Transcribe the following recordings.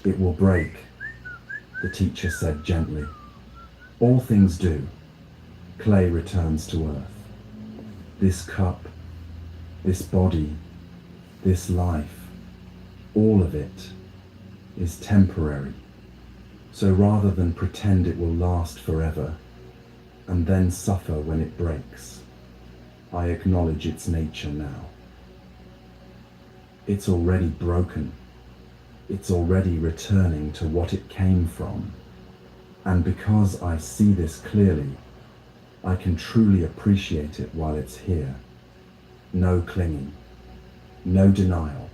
It will break, the teacher said gently. All things do. Clay returns to earth. This cup, this body, this life, all of it is temporary. So rather than pretend it will last forever and then suffer when it breaks, I acknowledge its nature now. It's already broken. It's already returning to what it came from. And because I see this clearly, I can truly appreciate it while it's here. No clinging, no denial,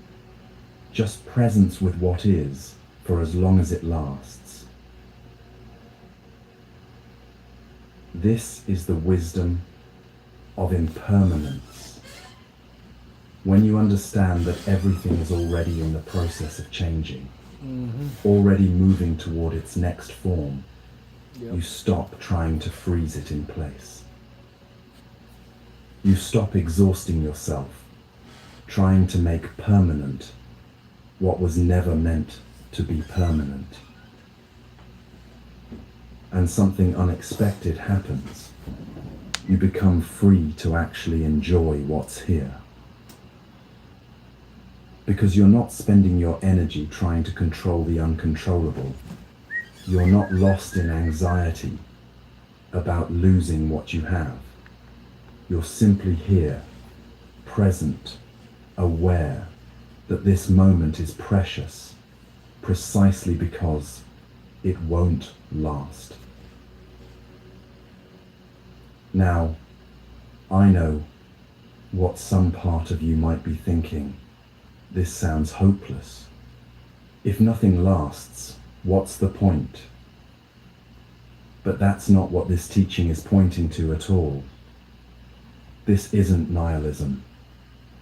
just presence with what is for as long as it lasts. This is the wisdom of impermanence. When you understand that everything is already in the process of changing, already moving toward its next form, you stop trying to freeze it in place. You stop exhausting yourself, trying to make permanent what was never meant to be permanent. And something unexpected happens. You become free to actually enjoy what's here. Because you're not spending your energy trying to control the uncontrollable. You're not lost in anxiety about losing what you have. You're simply here, present, aware that this moment is precious, precisely because it won't last. Now, I know what some part of you might be thinking. This sounds hopeless. If nothing lasts, what's the point? But that's not what this teaching is pointing to at all. This isn't nihilism.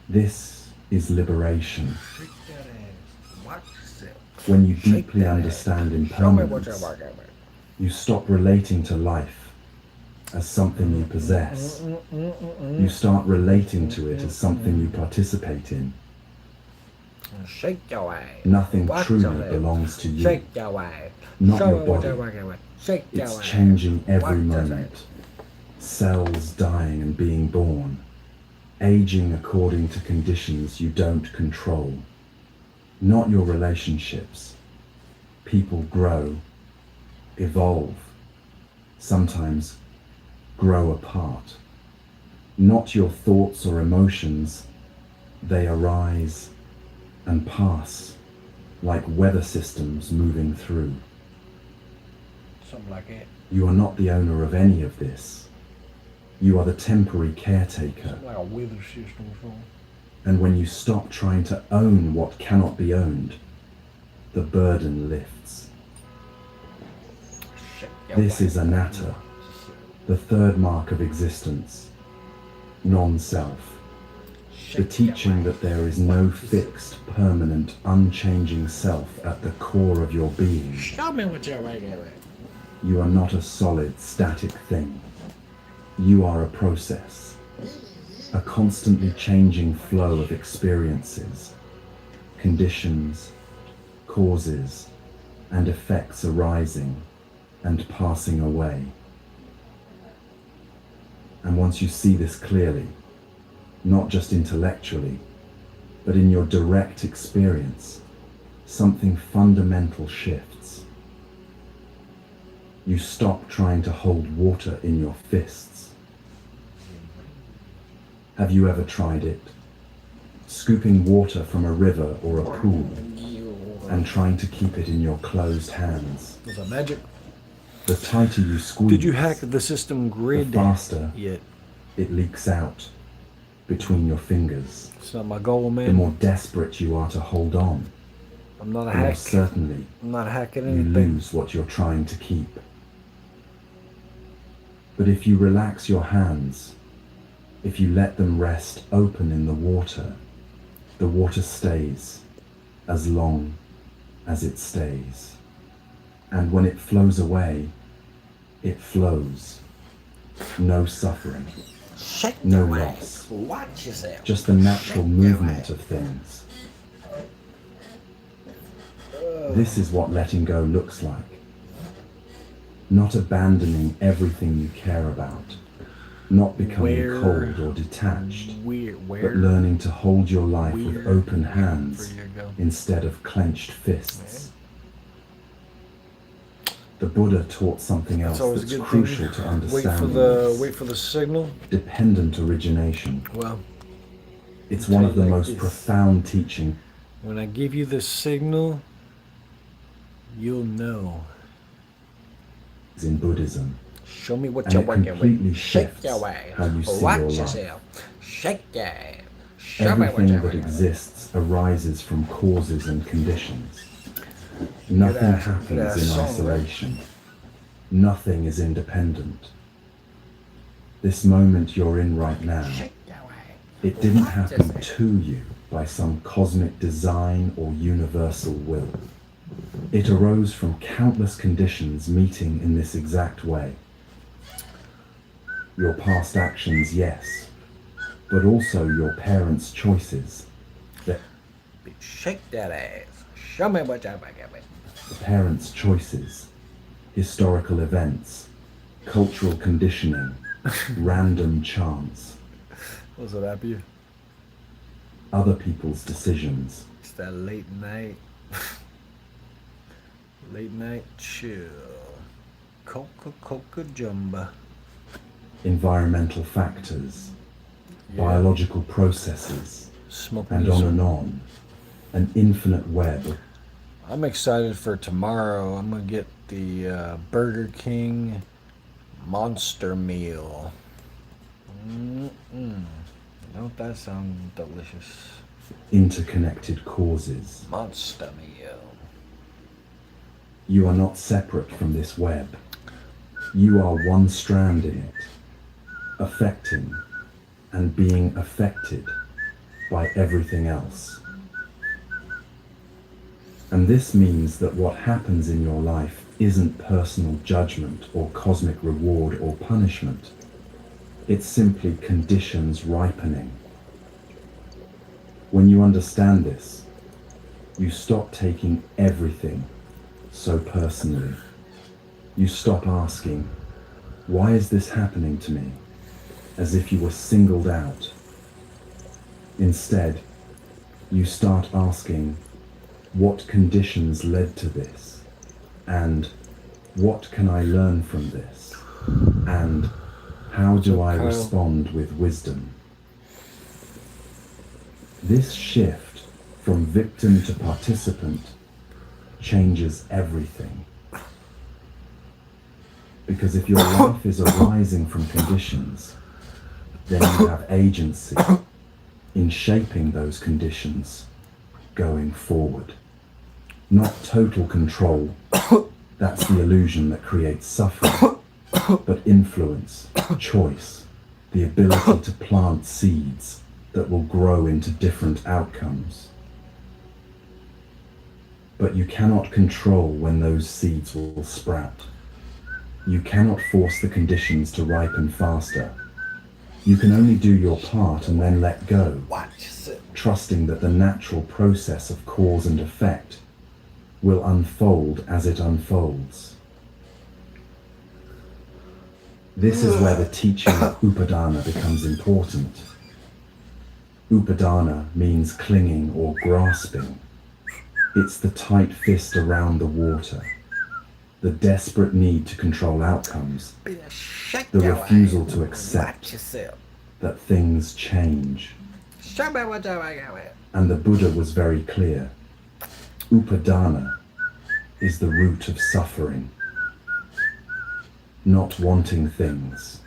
This is liberation. When you deeply understand impermanence, you stop relating to life as something you possess. You start relating to it as something you participate in. Nothing truly belongs to you, not your body. It's changing every moment. Cells dying and being born, aging according to conditions you don't control. Not your relationships. People grow, evolve, sometimes grow apart. Not your thoughts or emotions. They arise and pass like weather systems moving through. Something like it. You are not the owner of any of this. You are the temporary caretaker. Something like a weather system or something. And when you stop trying to own what cannot be owned, the burden lifts. This is anatta, the third mark of existence, non-self. The teaching that there is no fixed, permanent, unchanging self at the core of your being. Show me what you're right at. You are not a solid, static thing. You are a process, a constantly changing flow of experiences, conditions, causes, and effects arising and passing away. And once you see this clearly, not just intellectually, but in your direct experience, something fundamental shifts. You stop trying to hold water in your fists. Have you ever tried it? Scooping water from a river or a pool and trying to keep it in your closed hands. Was that magic? The tighter you squeeze, Did you hack the system grid the faster yet? it leaks out between your fingers. It's not my goal, man. The more desperate you are to hold on, I'm not a the more hack. certainly I'm not hacking you anything. lose what you're trying to keep. But if you relax your hands, if you let them rest open in the water stays as long as it stays. And when it flows away, it flows. No suffering, no loss, Watch yourself. just the natural movement of things. This is what letting go looks like. Not abandoning everything you care about, not becoming cold or detached, but learning to hold your life with open hands instead of clenched fists. The Buddha taught something else that's crucial to understanding this. Wait for the signal. Dependent origination. Well, it's one of the most profound teachings. When I give you the signal, you'll know. In Buddhism. Show me what And you're it working completely with. shifts Shake your ass. how you see Watch your life. yourself. Shake your ass. Show me what Everything you're that working with. exists arises from causes and conditions. Nothing happens in isolation. Nothing is independent. This moment you're in right now, it didn't happen to you by some cosmic design or universal will. It arose from countless conditions meeting in this exact way. Your past actions, yes, but also your parents' choices. Shake that ass. Show me what you're working with. The parents' choices, historical events, cultural conditioning, random chance, What's it up you? other people's decisions. It's that late night. Late night chill. Coca Jumba. Environmental factors, biological processes, Smoke and music. on. An infinite web. I'm excited for tomorrow. I'm gonna get the Burger King Monster Meal. Don't that sound delicious? Interconnected causes. Monster Meal. You are not separate from this web. You are one strand in it, affecting and being affected by everything else. And this means that what happens in your life isn't personal judgment or cosmic reward or punishment. It's simply conditions ripening. When you understand this, you stop taking everything so personally. You stop asking, why is this happening to me? As if you were singled out. Instead, you start asking, what conditions led to this? And what can I learn from this? And how do I respond with wisdom? This shift from victim to participant changes everything. Because if your life is arising from conditions, then you have agency in shaping those conditions going forward. Not total control, that's the illusion that creates suffering, but influence, choice, the ability to plant seeds that will grow into different outcomes. But you cannot control when those seeds will sprout. You cannot force the conditions to ripen faster. You can only do your part and then let go, trusting that the natural process of cause and effect will unfold as it unfolds. This is where the teaching of Upadana becomes important. Upadana means clinging or grasping. It's the tight fist around the water, the desperate need to control outcomes, the refusal to accept that things change. And the Buddha was very clear. Upadana is the root of suffering. Not wanting things.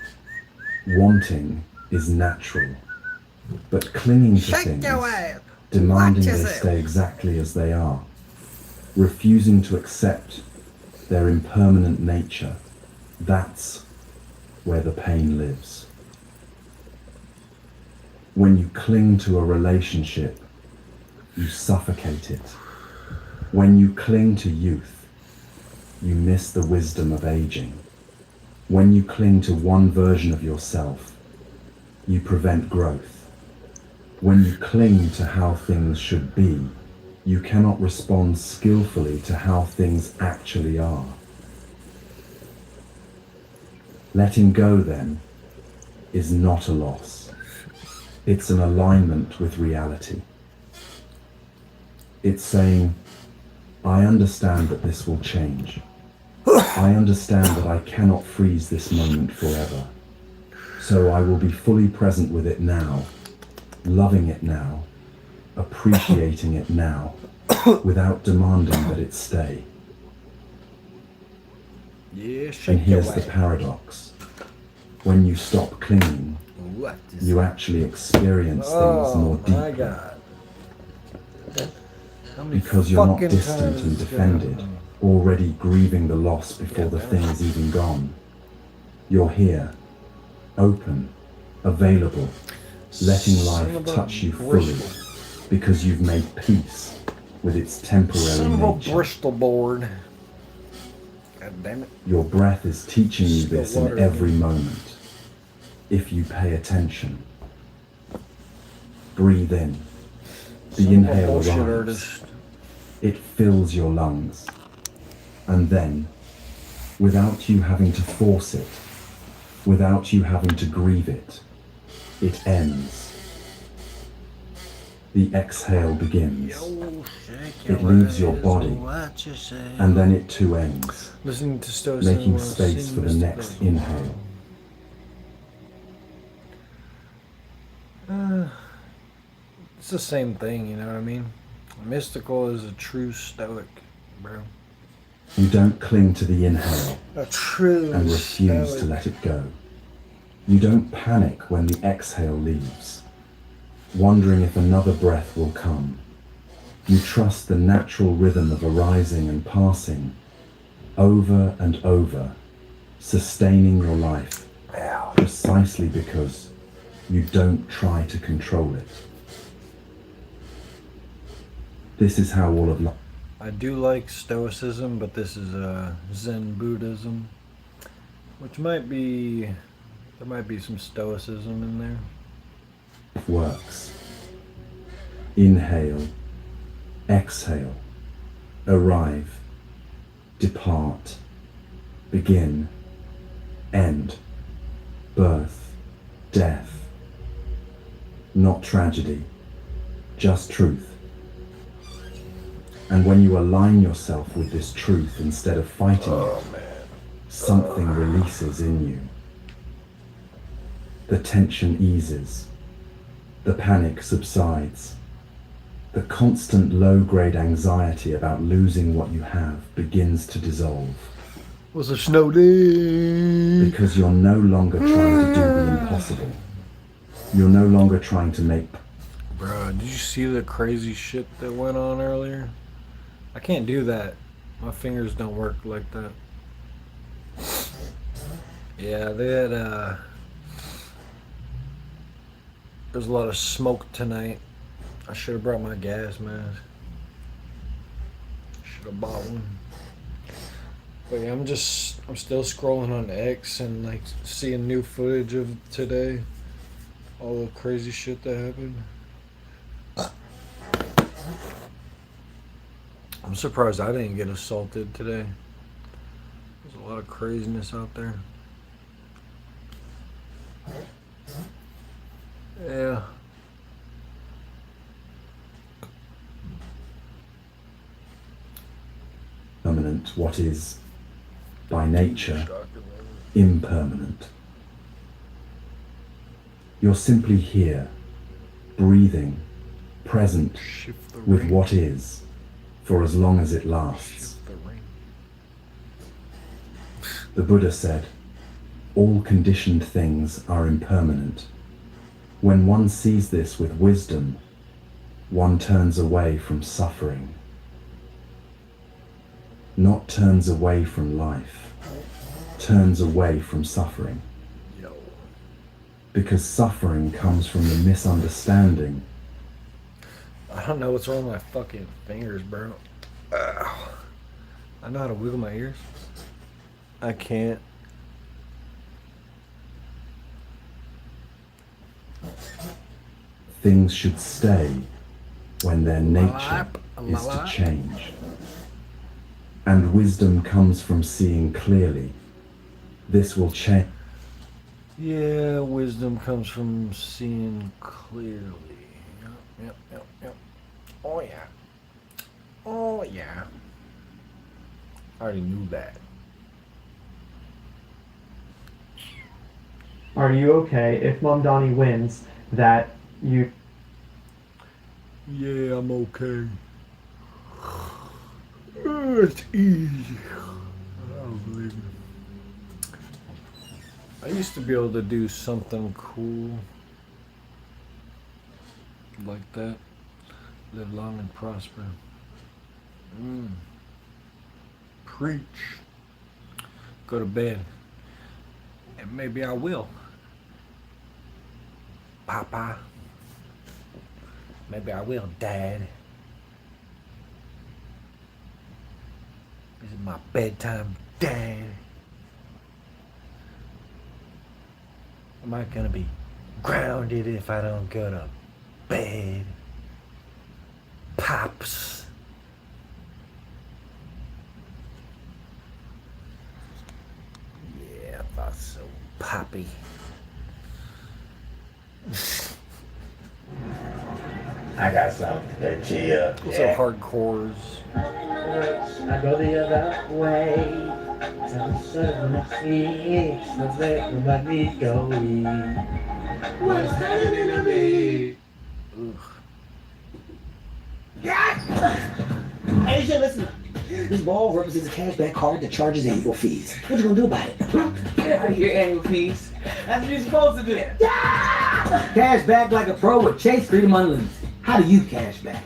Wanting is natural. But clinging to things, demanding they stay exactly as they are, refusing to accept their impermanent nature, that's where the pain lives. When you cling to a relationship, you suffocate it. When you cling to youth, you miss the wisdom of aging. When you cling to one version of yourself, you prevent growth. When you cling to how things should be, You cannot respond skillfully to how things actually are. Letting go, then, is not a loss. It's an alignment with reality. It's saying, I understand that this will change. I understand that I cannot freeze this moment forever. So I will be fully present with it now, loving it now, appreciating it now, without demanding that it stay. Yeah, And shake here's your the ass. paradox. When you stop clinging, What is you actually experience things more Oh deeply. my god. How many Because you're not fucking distant times and is this gonna happen defended, to me? already grieving the loss before the damn thing it. is even gone. You're here, open, available, letting Son life of a touch you Bristol. fully, because you've made peace with its temporary Son of a nature. Bristol board. God damn it. Your breath is teaching you Spill this in water every again. moment, if you pay attention. Breathe in. The Son of a inhale bullshit arrives. artist. It fills your lungs. And then, without you having to force it, without you having to grieve it, it ends. The exhale begins. Yo, shake It leaves your ass, body, what you say. and then it too ends, Listening to Stoicism making while space seeing for the Mr. next Blaze. inhale. It's the same thing, you know what I mean? Mystical is a true stoic, bro. You don't cling to the inhale A true and refuse stoic. to let it go. You don't panic when the exhale leaves, wondering if another breath will come. You trust the natural rhythm of arising and passing, over and over, sustaining your life, precisely because you don't try to control it. This is how all of life. I do like Stoicism, but this is Zen Buddhism, which might be, there might be some Stoicism in there. Works. Inhale, exhale, arrive, depart, begin, end, birth, death. Not tragedy, just truth. And when you align yourself with this truth instead of fighting it, something releases in you. The tension eases. The panic subsides. The constant low-grade anxiety about losing what you have begins to dissolve. Was a snow day. Because you're no longer trying to do the impossible. You're no longer trying to make... Bro, did you see the crazy shit that went on earlier? I can't do that. My fingers don't work like that. Yeah, they had there's a lot of smoke tonight. I should have brought my gas mask. Should have bought one. But yeah, I'm still scrolling on X and like seeing new footage of today. All the crazy shit that happened. I'm surprised I didn't get assaulted today. There's a lot of craziness out there. Yeah. Permanent, what is, by nature, impermanent. You're simply here, breathing, present Shift the with ring. what is, for as long as it lasts. Shift the ring. The Buddha said, all conditioned things are impermanent. When one sees this with wisdom, one turns away from suffering. Not turns away from life, turns away from suffering. Yo. Because suffering comes from the misunderstanding. I don't know what's wrong with my fucking fingers, bro. Ow. I know how to wiggle my ears. I can't. Things should stay when their nature is to change. And wisdom comes from seeing clearly. This will change. Yeah, wisdom comes from seeing clearly. Yep. Oh, yeah. Oh, yeah. I already knew that. Are you okay if Mom Donnie wins that you... Yeah, I'm okay. It's easy. I don't believe me. I used to be able to do something cool like that. Live long and prosper. Preach. Go to bed. And maybe I will. Papa. Maybe I will, Dad. This is my bedtime, Dad. Am I gonna be grounded if I don't go to bed? Pops. Yeah, I thought so. Poppy. I got something to cheer. What's up, hardcores? I go the other way. Some sudden six, let's let my knees go. What's happening to me? Hey, you should listen. This ball represents a cashback card that charges annual fees. What you gonna do about it? Get out of here, annual fees. That's what you're supposed to do. Yeah! Cash back like a pro with Chase Freedom Unlimited. How do you cash back?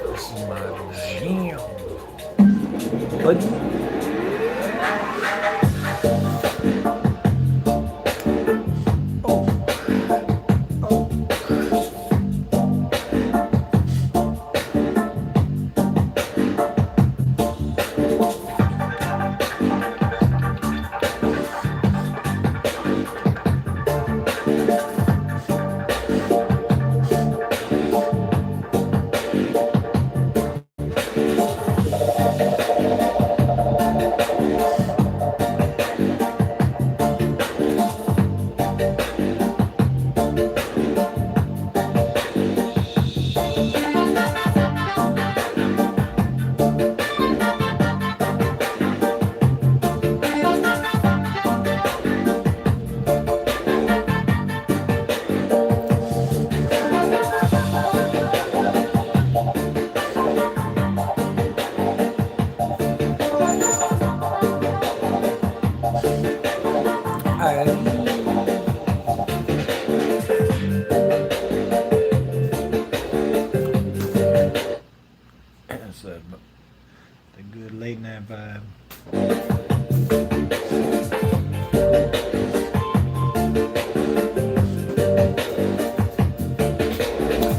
This is my jam. But that's the good late night vibe.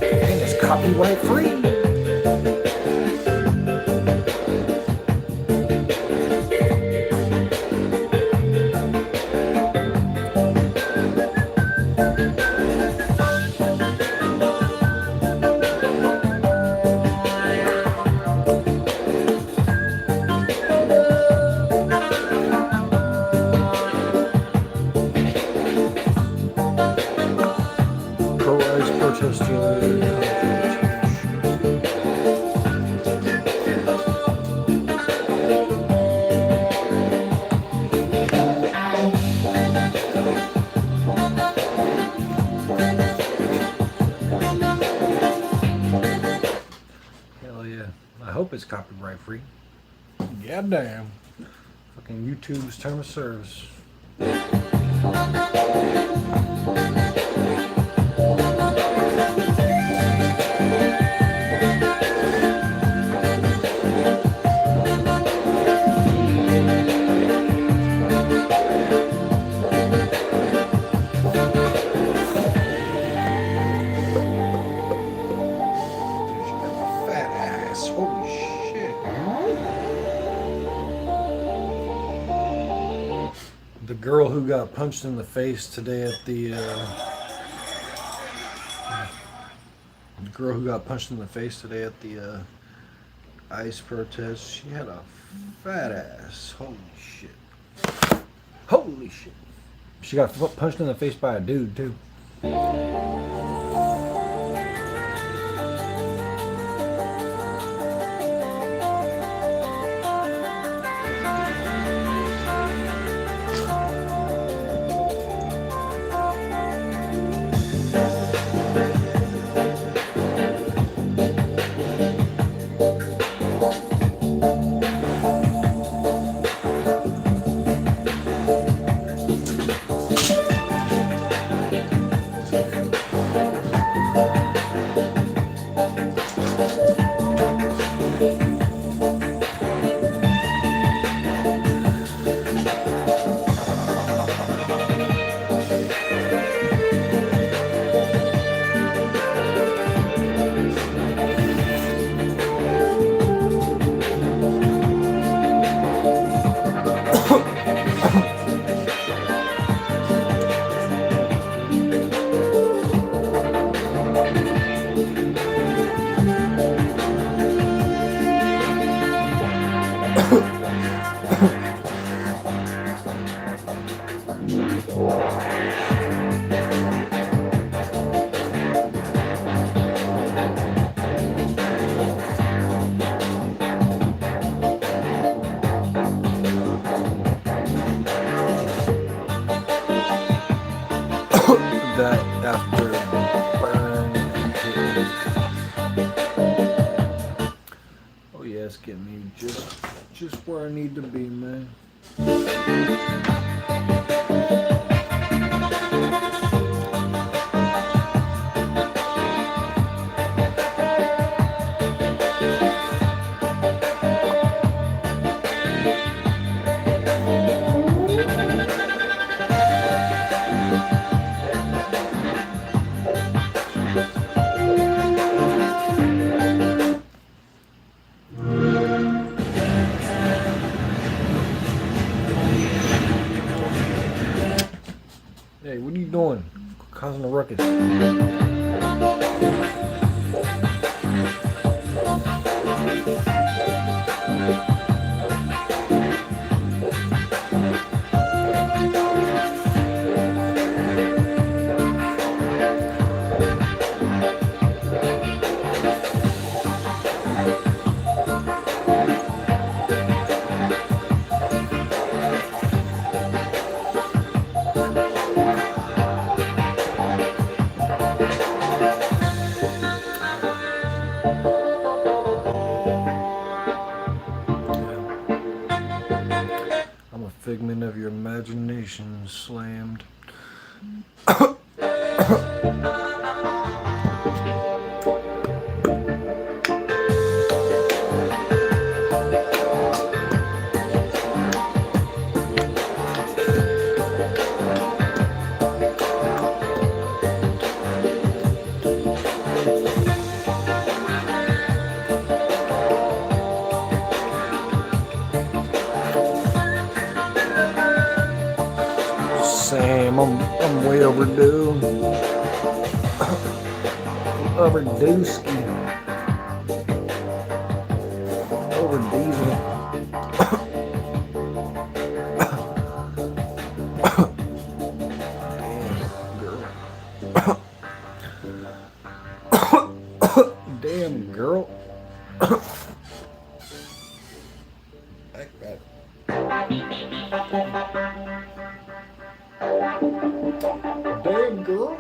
And it's copyright free. Pro-rights protester. Hell yeah. I hope it's copyright free. Goddamn. Fucking YouTube's term of service. Fat ass. Holy shit. girl who got punched in the face today at the ICE protest. She had a fat ass. Holy shit. Holy shit. She got punched in the face by a dude too. That after burn and hit. Oh yeah, it's getting me just where I need to be, man. Hey, what are you doing? Causing a ruckus. I'm a figment of your imagination, slammed. Sam, I'm way overdue. Overdue-ski. Overdiesel. Damn girl. Damn girl.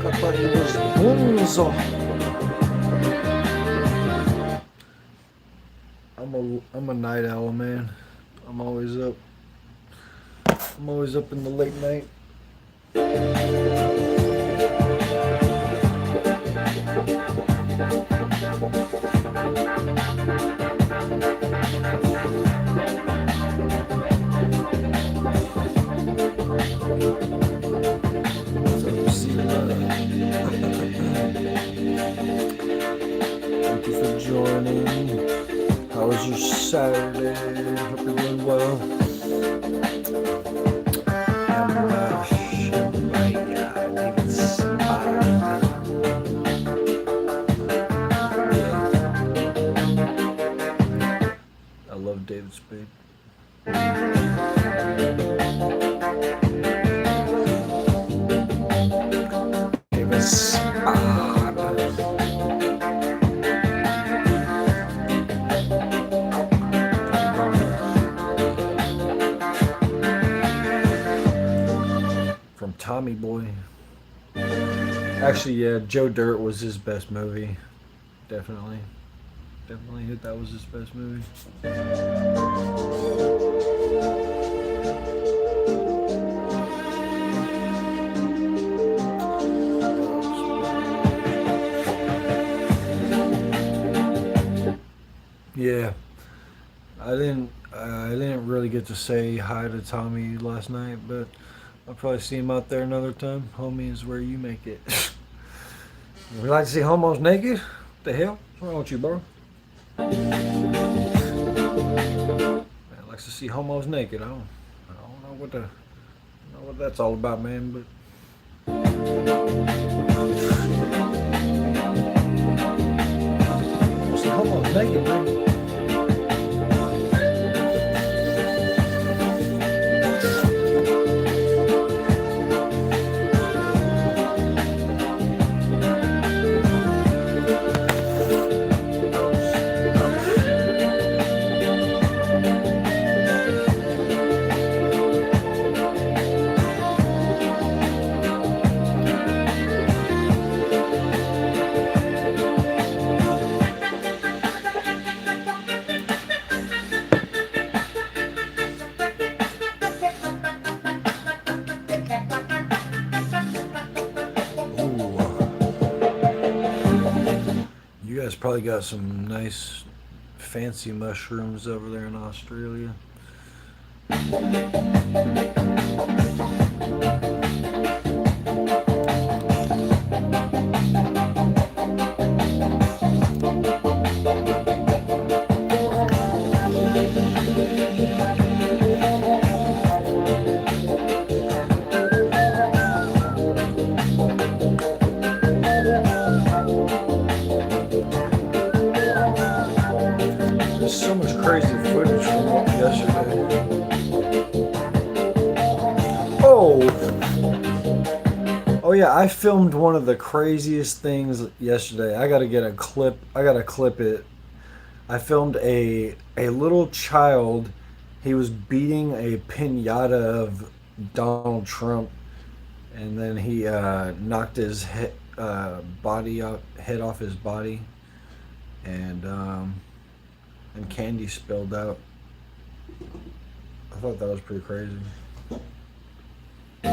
I thought he was Bunzo. I'm a night owl, man. I'm always up. I'm always up in the late night. Thank you for joining. How was your Saturday? Hope you're doing well. I love David Spade. David Spade. From Tommy Boy. Actually, yeah, Joe Dirt was his best movie. Definitely. Definitely that was his best movie. Yeah. I didn't really get to say hi to Tommy last night, but I'll probably see him out there another time. Homie is where you make it. Would you like to see homos naked? What the hell? What's wrong with you, bro? Man likes to see homos naked. I don't know what that's all about, man, but see homos naked, man. You guys probably got some nice fancy mushrooms over there in Australia. There's so much crazy footage from yesterday. Oh yeah, I filmed one of the craziest things yesterday. I gotta get a clip. I gotta clip it. I filmed a little child. He was beating a pinata of Donald Trump, and then he knocked his head off his body, and candy spilled out. I thought that was pretty crazy. I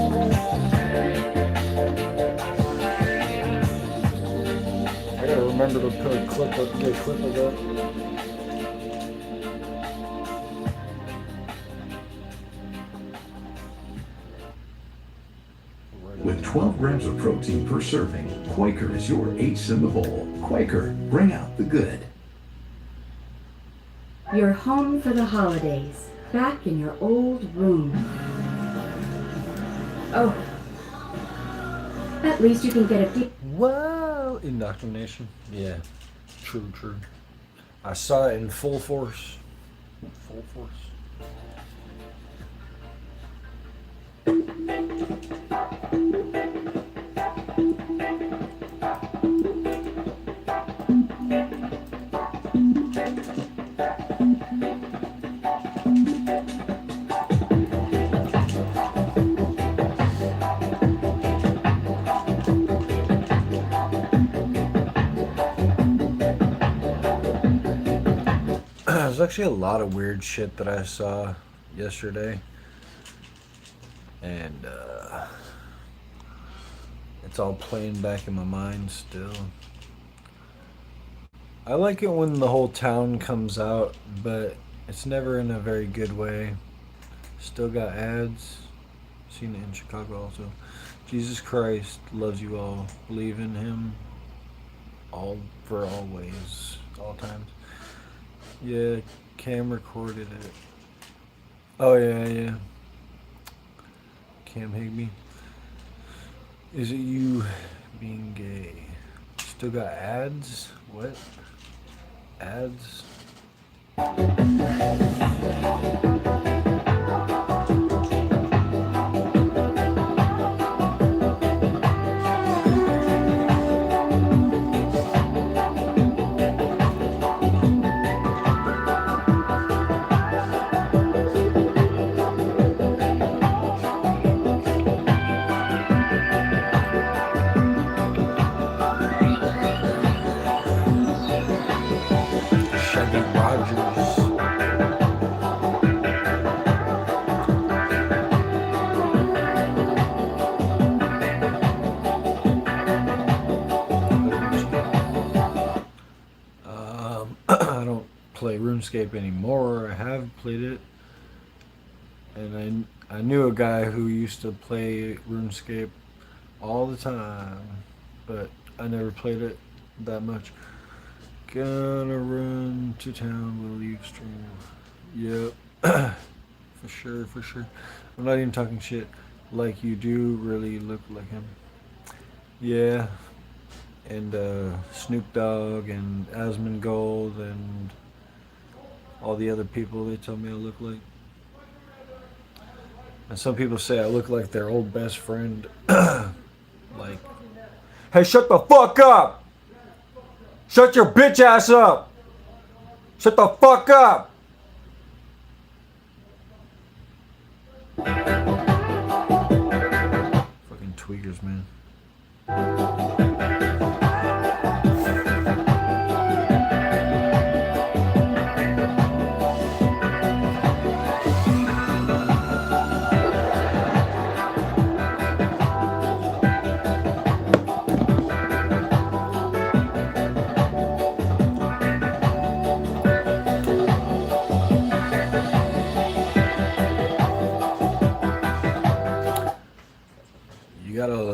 gotta remember to put a clip of that. With 12 grams of protein per serving, Quaker is your ace in the bowl. Quaker, bring out the good. You're home for the holidays, back in your old room. Oh, at least you can get a deep... Wow, indoctrination. Yeah, true. I saw it in full force. Full force. There's actually a lot of weird shit that I saw yesterday. And it's all playing back in my mind still. I like it when the whole town comes out, but it's never in a very good way. Still got ads. Seen it in Chicago also. Jesus Christ loves you all. Believe in him all for always. All times. Yeah, Cam recorded it. Oh yeah. Cam Higby. Is it you being gay? Still got ads? What? Ads? Shaggy Rogers. I don't play RuneScape anymore. I have played it, and I knew a guy who used to play RuneScape all the time, but I never played it that much. Gonna run to town, will you stream? Yep. For sure. I'm not even talking shit. Like, you do really look like him. Yeah. And Snoop Dogg and Asmongold and all the other people they tell me I look like. And some people say I look like their old best friend. Like, hey, shut the fuck up! Shut your bitch ass up! Shut the fuck up! Fucking tweakers, man.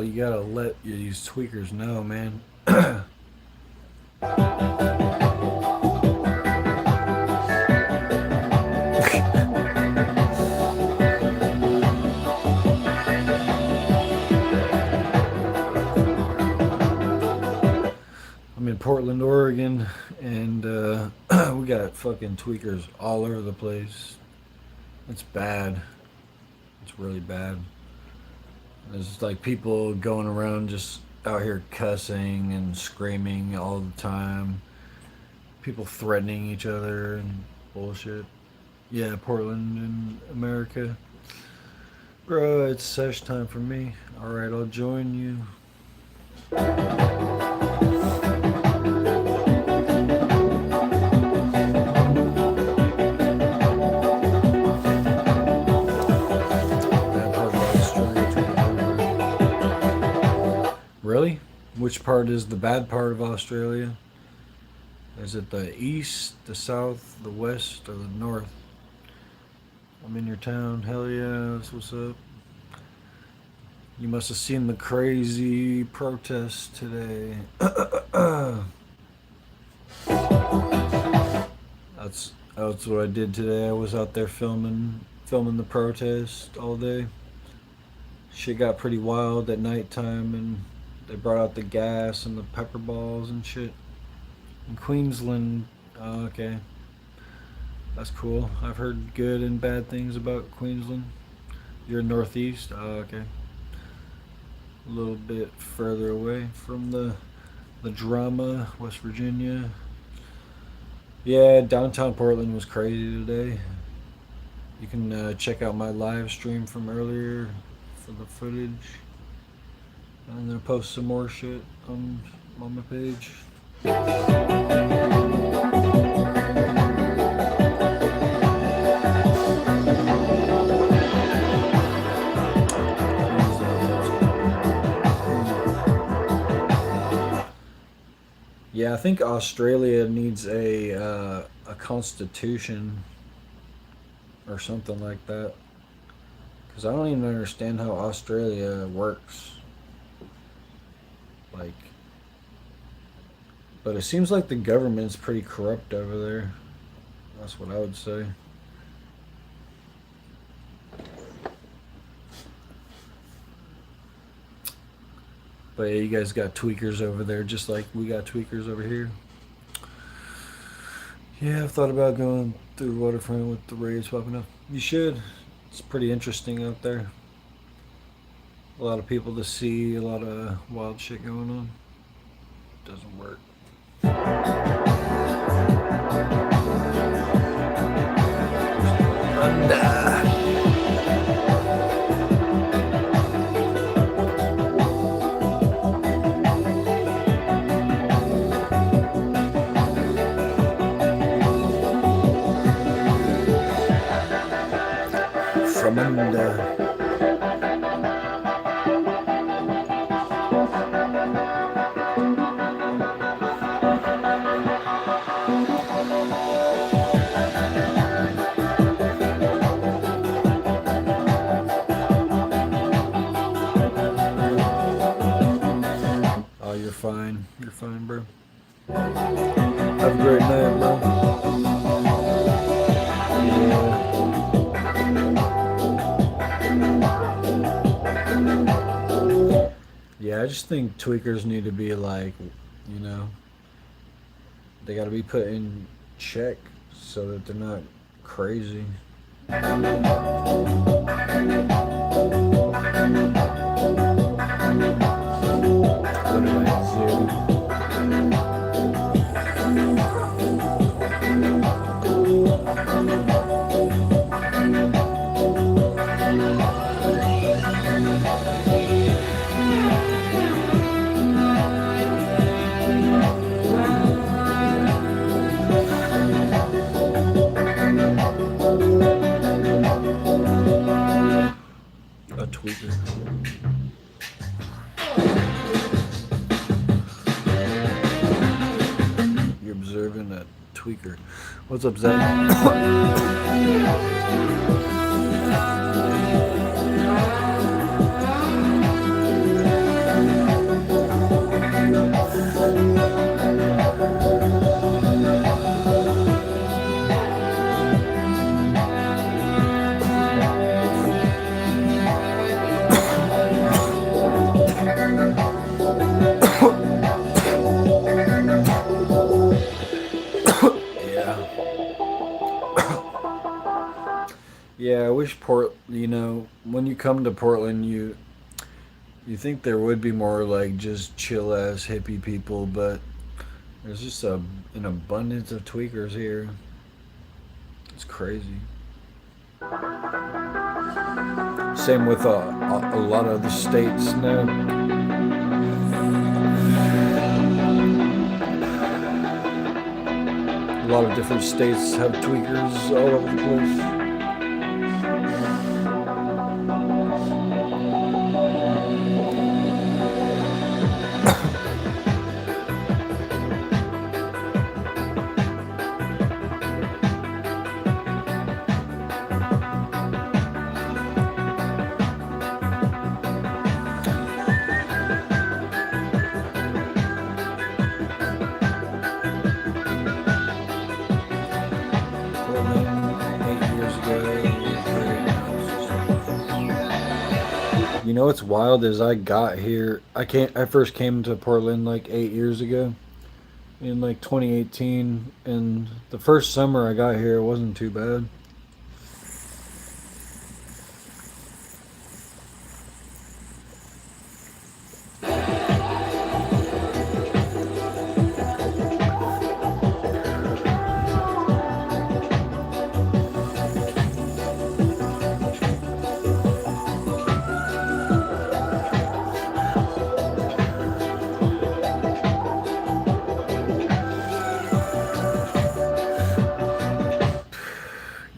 You gotta let these tweakers know, man. I'm in Portland, Oregon, and we got fucking tweakers all over the place. It's bad. It's really bad. There's like people going around just out here cussing and screaming all the time. People threatening each other and bullshit. Yeah, Portland in America. Bro, it's sesh time for me. Alright, I'll join you. Really? Which part is the bad part of Australia? Is it the east, the south, the west, or the north? I'm in your town. Hell yeah, that's what's up. You must have seen the crazy protests today. That's what I did today. I was out there filming the protest all day. Shit got pretty wild at nighttime, and they brought out the gas and the pepper balls and shit. In Queensland, oh, okay. That's cool. I've heard good and bad things about Queensland. You're northeast? Oh, okay. A little bit further away from the drama, West Virginia. Yeah, downtown Portland was crazy today. You can check out my live stream from earlier for the footage. I'm gonna post some more shit on my page. Yeah, I think Australia needs a constitution or something like that. Because I don't even understand how Australia works. Like, but it seems like the government's pretty corrupt over there. That's what I would say. But yeah, you guys got tweakers over there just like we got tweakers over here. Yeah, I've thought about going through the waterfront with the waves popping up. You should. It's pretty interesting out there. A lot of people to see, a lot of wild shit going on. Doesn't work. From under. Oh, you're fine. You're fine, bro. Have a great night, bro. Yeah, I just think tweakers need to be like, you know, they got to be put in check so that they're not crazy. What do I do? A tweaker. You're observing a tweaker. What's up, Zach? Yeah, I wish you know, when you come to Portland, you think there would be more like just chill ass hippie people, but there's just an abundance of tweakers here. It's crazy. Same with a lot of the states now. A lot of different states have tweakers all over the place. You know what's wild is I got here. I first came to Portland like 8 years ago, in like 2018, and the first summer I got here, it wasn't too bad.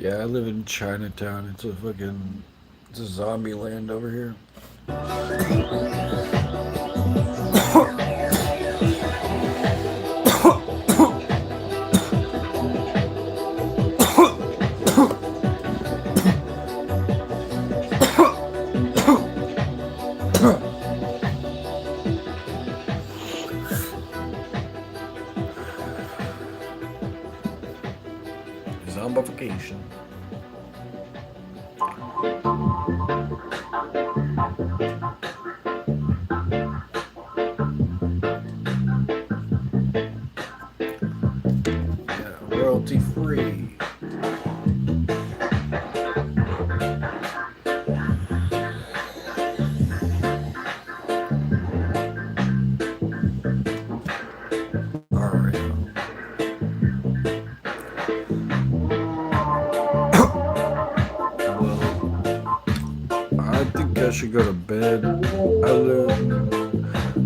Yeah, I live in Chinatown. It's a zombie land over here. Zombification. Yeah, royalty free. Alright. I think I should go to bed. I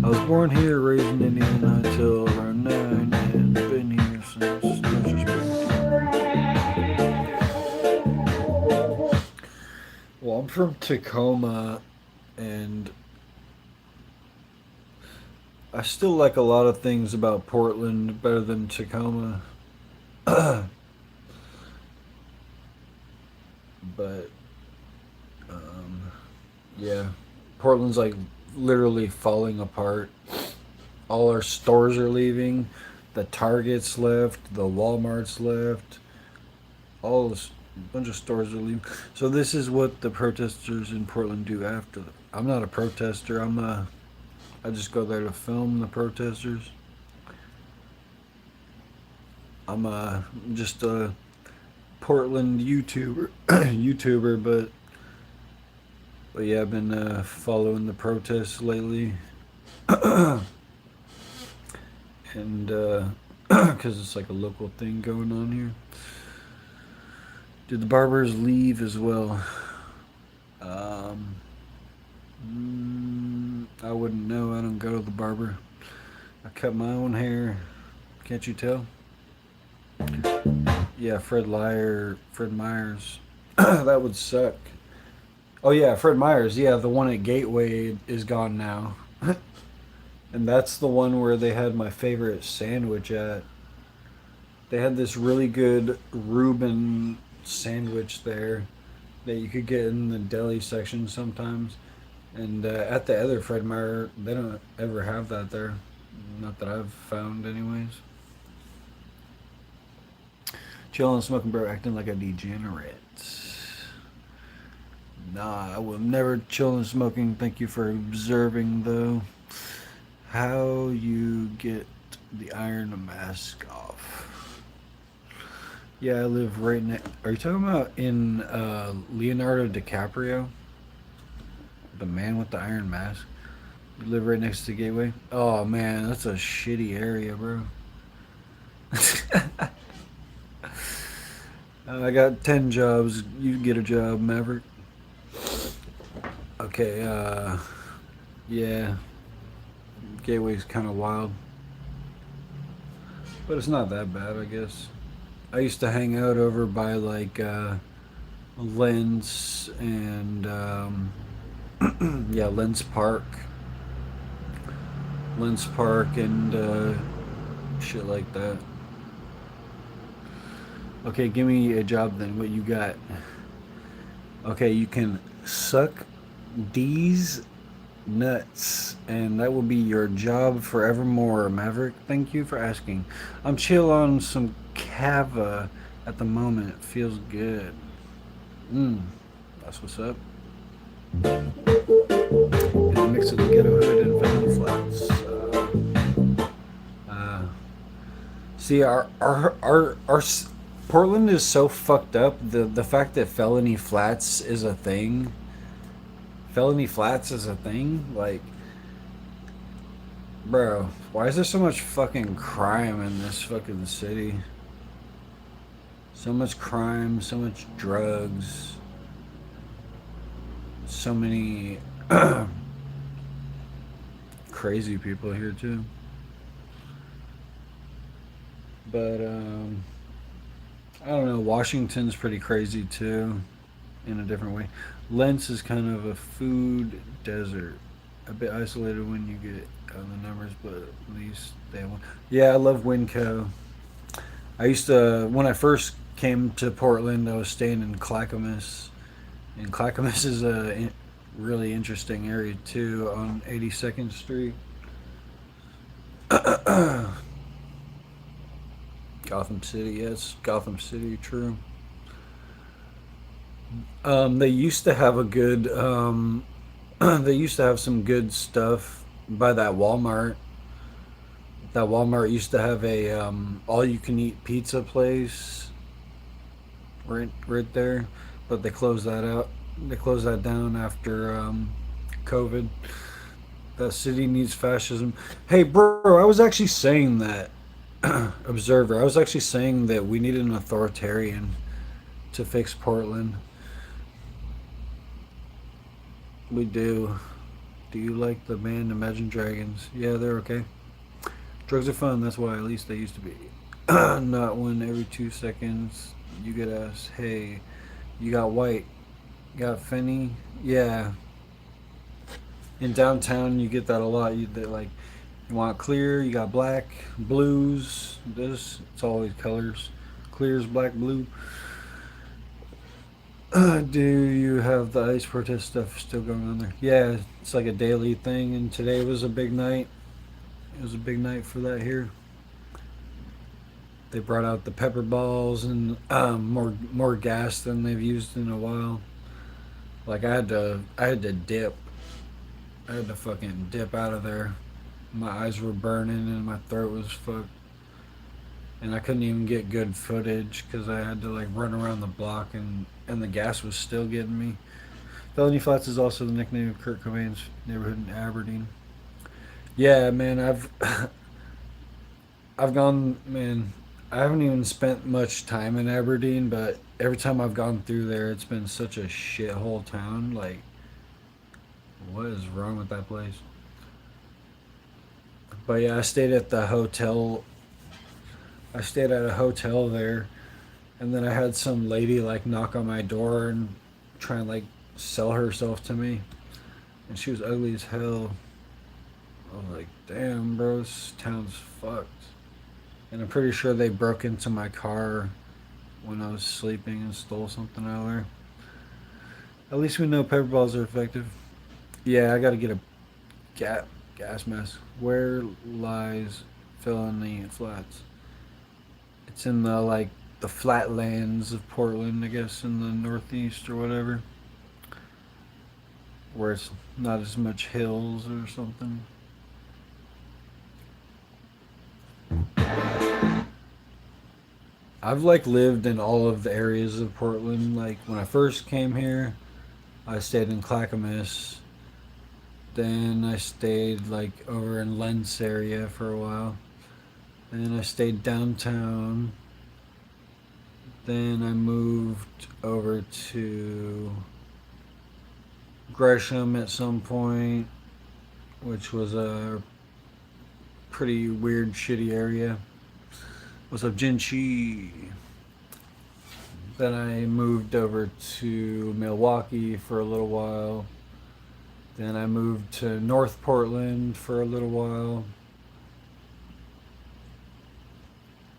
was born here, raised in Indiana until around 9, and been here since. Well, I'm from Tacoma, and I still like a lot of things about Portland better than Tacoma. But yeah, Portland's like literally falling apart. All our stores are leaving. The Targets left. The Walmarts left. All this bunch of stores are leaving. So this is what the protesters in Portland do after. I'm not a protester. I just go there to film the protesters. I'm just a Portland YouTuber, but yeah, I've been following the protests lately, and because it's like a local thing going on here. Did the barbers leave as well? I wouldn't know. I don't go to the barber. I cut my own hair. Can't you tell? Yeah, Fred Myers. That would suck. Oh yeah, Fred Myers. Yeah, the one at Gateway is gone now. And that's the one where they had my favorite sandwich at. They had this really good Reuben sandwich there that you could get in the deli section sometimes. And at the other Fred Meyer, they don't ever have that there. Not that I've found anyways. Chilling, smoking, bro, acting like a degenerate. Nah, I will never chill and smoking. Thank you for observing, though. How you get the Iron Mask off? Yeah, I live right next. Are you talking about in Leonardo DiCaprio? The man with the iron mask? You live right next to Gateway? Oh man, that's a shitty area, bro. I got 10 jobs. You get a job, Maverick. Okay, yeah. Gateway's kind of wild. But it's not that bad, I guess. I used to hang out over by, like, Lens and, yeah, Lens Park. Lens Park and, shit like that. Okay, give me a job then. What you got? Okay, you can suck D's nuts, and that will be your job forevermore, Maverick. Thank you for asking. I'm chill on some Cava at the moment. It feels good. That's what's up. And a mix of the Ghetto Hood and Vanilla Flats. See, our Portland is so fucked up. The fact that Felony Flats is a thing. Felony Flats is a thing? Like, bro, why is there so much fucking crime in this fucking city? So much crime, so much drugs, so many crazy people here too. But I don't know, Washington's pretty crazy too, in a different way. Lents is kind of a food desert, a bit isolated when you get the numbers, but at least they have one. Yeah, I love Winco. I used to, when I first came to Portland, I was staying in Clackamas, and Clackamas is a really interesting area too, on 82nd Street. Gotham City, yes, Gotham City, true. They used to have a good. They used to have some good stuff by that Walmart. That Walmart used to have a all-you-can-eat pizza place right there, but they closed that out. They closed that down after COVID. That city needs fascism. Hey, bro, I was actually saying that. Observer, I was actually saying that we need an authoritarian to fix Portland. We do. Do you like the band Imagine Dragons? Yeah, they're okay. Drugs are fun, that's why at least they used to be. Not when every 2 seconds you get asked, hey, you got white, got Fenny? Yeah. In downtown, you get that a lot. Like, you want clear, you got black, blues. It's always colors. Clears, black, blue. Do you have the ICE protest stuff still going on there? Yeah, it's like a daily thing, and today was a big night. It was a big night for that here. They brought out the pepper balls and more gas than they've used in a while. Like I had to dip. I had to fucking dip out of there. My eyes were burning and my throat was fucked. And I couldn't even get good footage because I had to like run around the block and the gas was still getting me. Felony Flats is also the nickname of Kurt Cobain's neighborhood in Aberdeen. Yeah, man, I've gone, man. I haven't even spent much time in Aberdeen, but every time I've gone through there, it's been such a shithole town. Like, what is wrong with that place? But yeah, I stayed at the hotel. I stayed at a hotel there, and then I had some lady like knock on my door and try and like sell herself to me, and she was ugly as hell. I was like, damn, bro, this town's fucked. And I'm pretty sure they broke into my car when I was sleeping and stole something out of there. At least we know pepper balls are effective. Yeah, I gotta get a gas mask. Where lies Felony Flats? It's in the like the flatlands of Portland, I guess, in the northeast or whatever, where it's not as much hills or something. I've like lived in all of the areas of Portland. Like when I first came here, I stayed in Clackamas. Then I stayed like over in Lentz area for a while. Then I stayed downtown. Then I moved over to Gresham at some point, which was a pretty weird, shitty area. What's up, Jinchi? Then I moved over to Milwaukee for a little while. Then I moved to North Portland for a little while.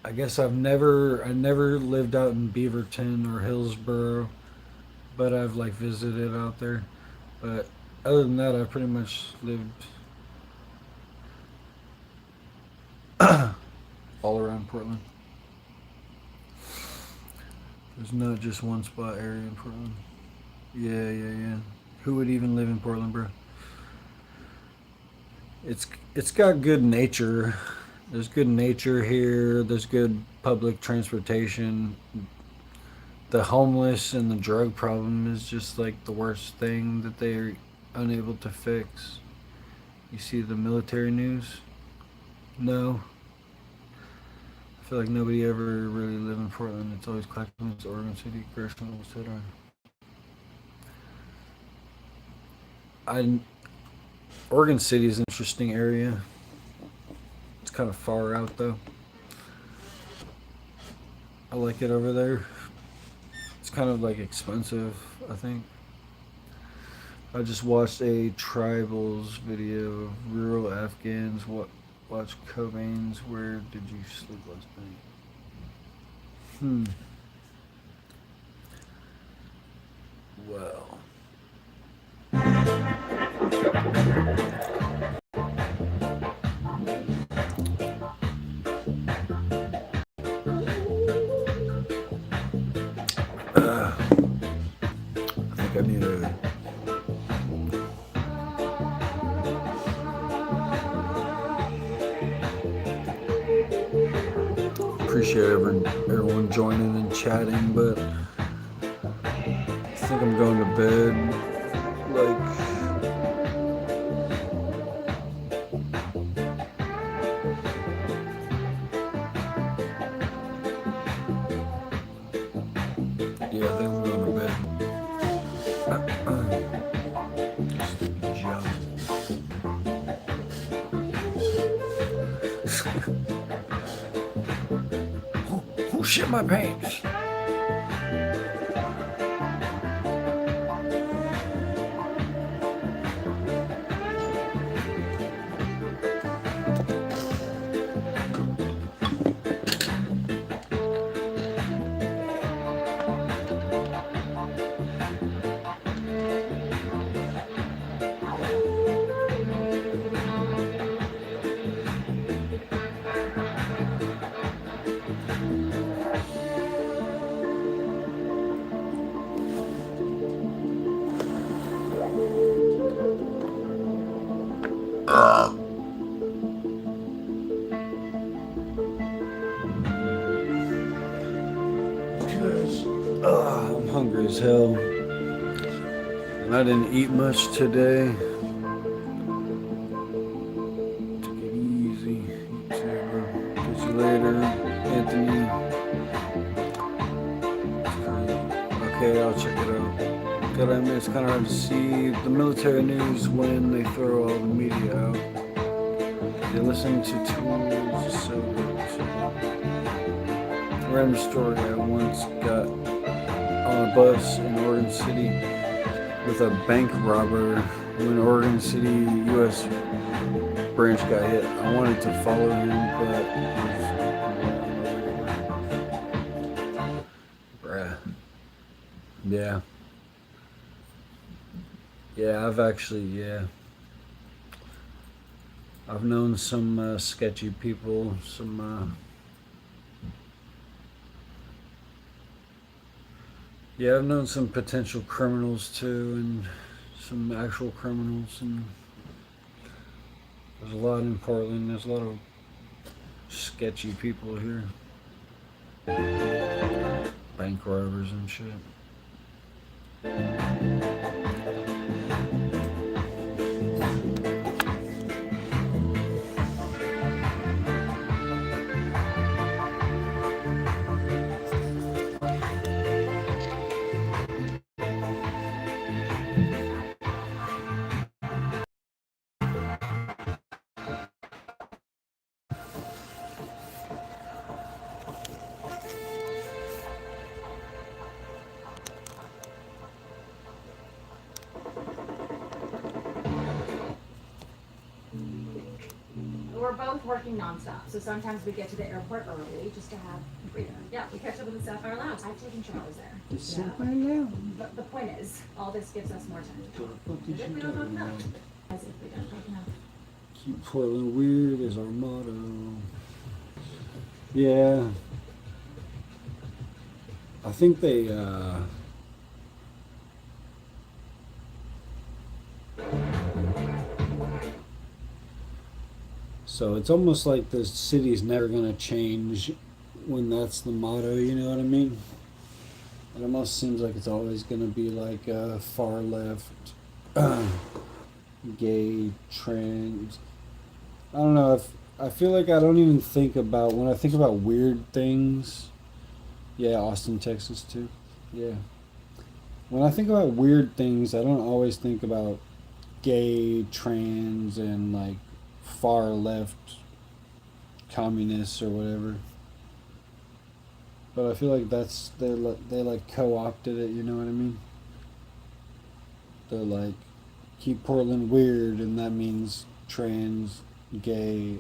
I guess I never lived out in Beaverton or Hillsboro, but I've like visited out there. But other than that, I pretty much lived all around Portland. There's not just one spot area in Portland. Yeah. Who would even live in Portland, bro? It's got good nature. There's good nature here. There's good public transportation. The homeless and the drug problem is just like the worst thing that they're unable to fix. You see the military news? No. I feel like nobody ever really lived in Portland. It's always Clackamas, Oregon City, Gresham, etc. Oregon City is an interesting area. It's kind of far out though. I like it over there. It's kind of like expensive, I think. I just watched a tribals video of rural Afghans watch Cobain's Where Did You Sleep Last Night? Well. appreciate everyone joining and chatting, but I think I'm going to bed. Like, yeah, I think I'm going to bed. Who shit my pants? I'm hungry as hell. And I didn't eat much today. Took it easy. Catch you later, Anthony. Okay, I'll check it out. God, I mean, it's kind of hard to see the military news when they throw all the media out. They listen to tools, so random story. I once got on a bus in Oregon City with a bank robber when Oregon City U.S. branch got hit. I wanted to follow him, but bruh. Yeah. Yeah, I've known some sketchy people, I've known some potential criminals too, and some actual criminals, and there's a lot in Portland. There's a lot of sketchy people here. Bank robbers and shit. We're both working nonstop, so sometimes we get to the airport early just to have freedom. Yeah, we catch up in the Sapphire Lounge. I've taken showers there. The Sapphire Lounge. But the point is, all this gives us more time to talk. As if we don't talk enough. As if we don't talk enough. Keep Portland weird is our motto. Yeah. I think they, so it's almost like the city's never going to change when that's the motto, you know what I mean? It almost seems like it's always going to be like far left, gay, trans. I don't know. I feel like I don't even think about, when I think about weird things, yeah, Austin, Texas too. Yeah. When I think about weird things, I don't always think about gay, trans, and like far left communists or whatever. But I feel like they like co-opted it, you know what I mean? They're like, keep Portland weird, and that means trans, gay,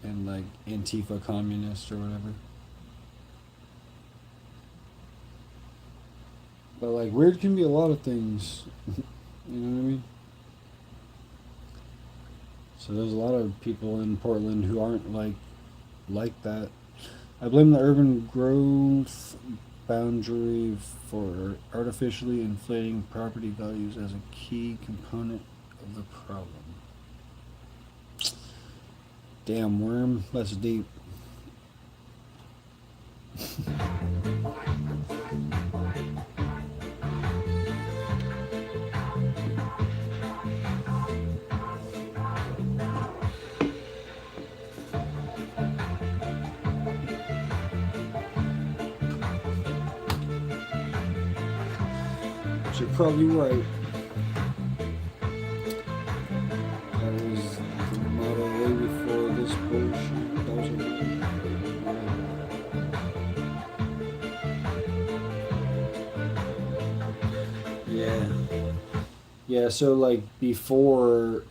and like Antifa communist or whatever. But like weird can be a lot of things. You know what I mean? So there's a lot of people in Portland who aren't like that. I blame the urban growth boundary for artificially inflating property values as a key component of the problem. Damn, worm, that's deep. you're probably right. That was the motto way before this bullshit. That was yeah. Yeah, so like before,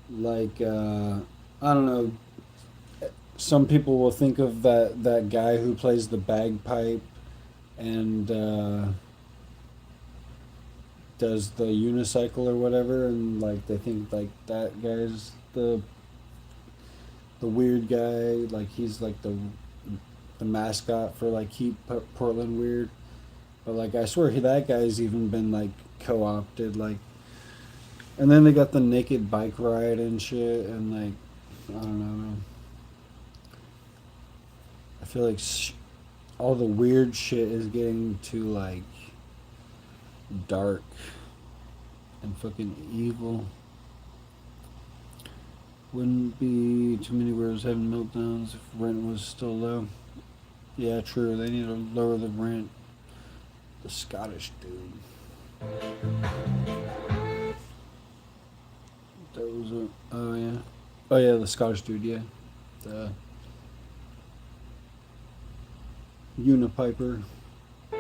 like, I don't know, some people will think of that guy who plays the bagpipe and does the unicycle or whatever, and like they think like that guy's the weird guy, like he's like the mascot for like Keep Portland Weird. But like I swear that guy's even been like co-opted, like, and then they got the naked bike ride and shit, and like I don't know, man. I feel like all the weird shit is getting too like dark and fucking evil. Wouldn't be too many weirdos having meltdowns if rent was still low. Yeah, true. They need to lower the rent. The Scottish dude. Oh yeah. Oh yeah, the Scottish dude, yeah. The Unipiper. Yeah.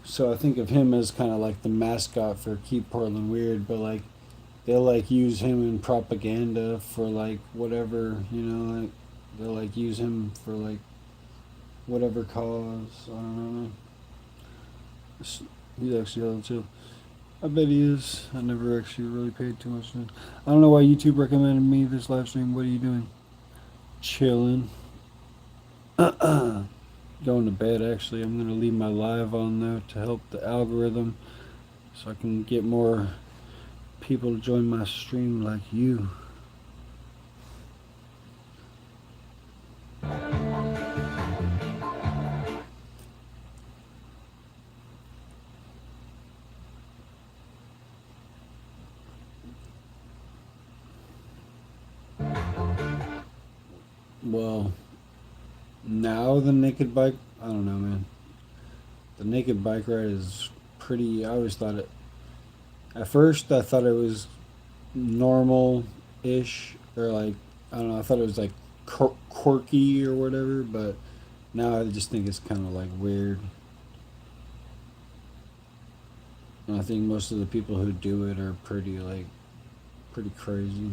So I think of him as kind of like the mascot for Keep Portland Weird, but like they'll like use him in propaganda for like whatever, you know, like they'll like use him for like whatever cause. I don't know. He's actually old too. I bet he is. I never actually really paid too much attention. I don't know why YouTube recommended me this live stream. What are you doing? Chilling. Going to bed actually. I'm gonna leave my live on though to help the algorithm so I can get more people to join my stream like you. Well, now the naked bike, I don't know, man. The naked bike ride is pretty, I always thought it, at first I thought it was normal-ish, or like, I don't know, I thought it was like quirky or whatever, but now I just think it's kind of like weird. And I think most of the people who do it are pretty crazy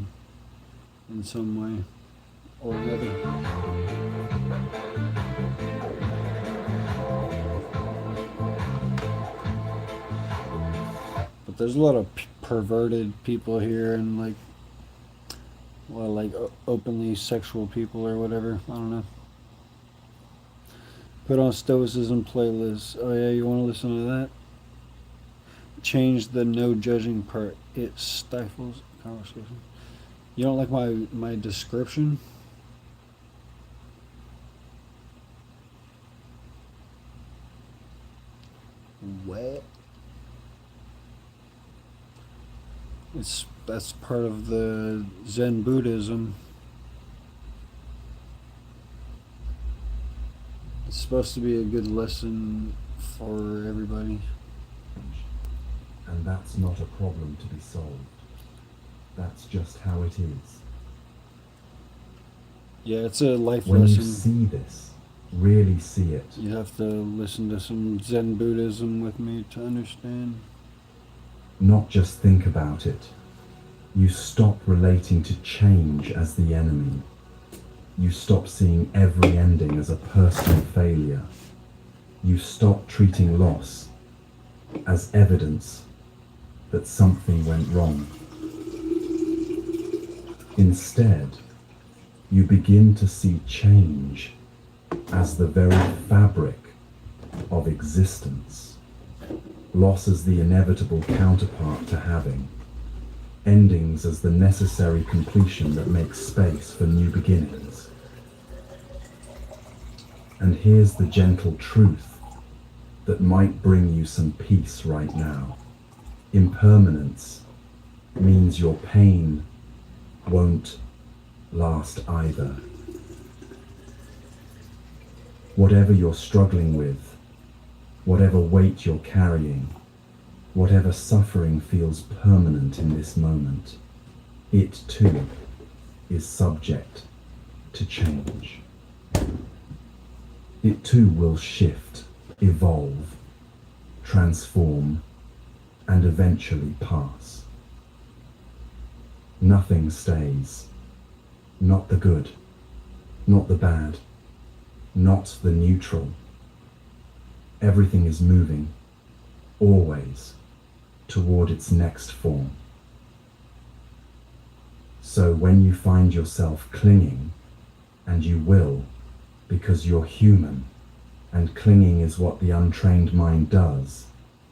in some way or another. But there's a lot of perverted people here and like, well, like openly sexual people or whatever. I don't know. Put on Stoicism playlist. Oh yeah, you want to listen to that? Change the no judging part. It stifles conversation. You don't like my description? What? That's part of the Zen Buddhism. It's supposed to be a good lesson for everybody. And that's not a problem to be solved. That's just how it is. Yeah, it's a life When lesson. you see this, really see it. You have to listen to some Zen Buddhism with me to understand. Not just think about it. You stop relating to change as the enemy. You stop seeing every ending as a personal failure. You stop treating loss as evidence that something went wrong. Instead, you begin to see change as the very fabric of existence. Loss as the inevitable counterpart to having. Endings as the necessary completion that makes space for new beginnings. And here's the gentle truth that might bring you some peace right now. Impermanence means your pain won't last either. Whatever you're struggling with, whatever weight you're carrying, whatever suffering feels permanent in this moment, it too is subject to change. It too will shift, evolve, transform, and eventually pass. Nothing stays. Not the good, not the bad, not the neutral. Everything is moving, always, toward its next form. So when you find yourself clinging, and you will, because you're human, and clinging is what the untrained mind does,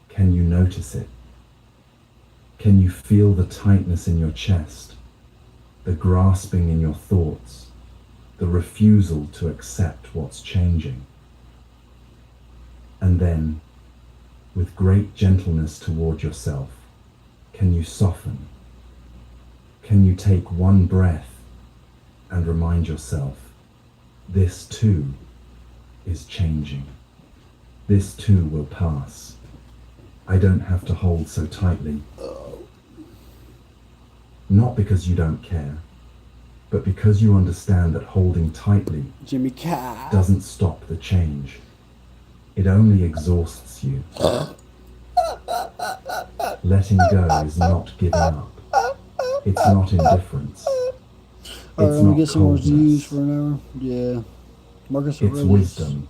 can you notice it? Can you feel the tightness in your chest, the grasping in your thoughts, the refusal to accept what's changing? And then, with great gentleness toward yourself, can you soften? Can you take one breath and remind yourself, this too is changing. This too will pass. I don't have to hold so tightly. Not because you don't care, but because you understand that holding tightly Jimmy Cat. doesn't stop the change. It only exhausts you. Letting go is not giving up. It's not indifference. Alright, It's I'm gonna not get some more coldness. views for an hour. Yeah. Marcus It's Aurelius. wisdom.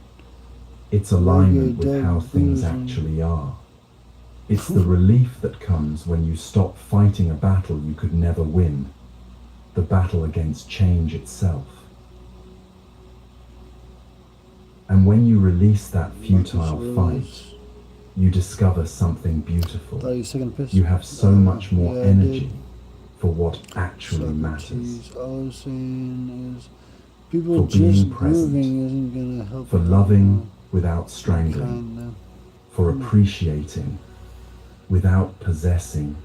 It's alignment with Dead how things Buddhism. actually are. It's the relief that comes when you stop fighting a battle you could never win, the battle against change itself. And when you release that futile fight, you discover something beautiful. Thought he was taking a piss. You have so much more yeah, I energy did. for what actually matters. Socrates. All I'm saying is, people For being just present. moving isn't gonna help. For you. loving without strangling. Kinda. For appreciating without possessing,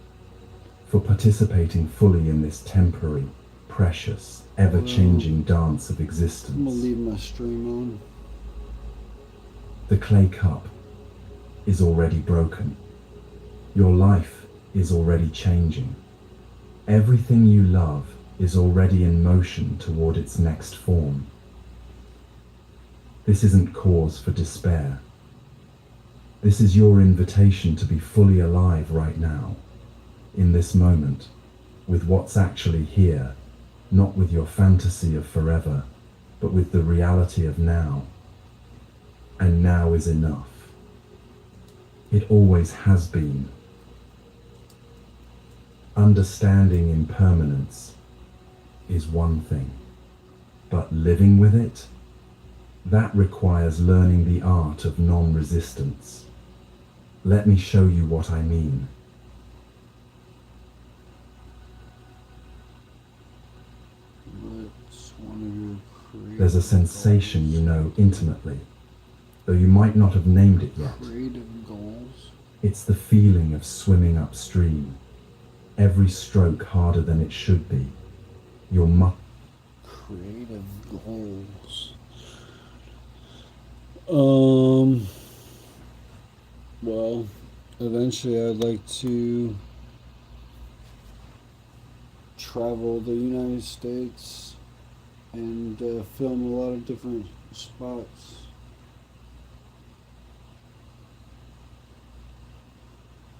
for participating fully in this temporary, precious, ever-changing dance of I'm gonna existence. leave my stream on. The clay cup is already broken. Your life is already changing. Everything you love is already in motion toward its next form. This isn't cause for despair. This is your invitation to be fully alive right now, in this moment, with what's actually here, not with your fantasy of forever, but with the reality of now. And now is enough. It always has been. Understanding impermanence is one thing, but living with it, that requires learning the art of non-resistance. Let me show you what I mean. What's one of your There's a sensation you know intimately, though you might not have named it yet. creative goals? It's the feeling of swimming upstream, every stroke harder than it should be. Your Creative goals. Well, eventually I'd like to travel the United States and film a lot of different spots.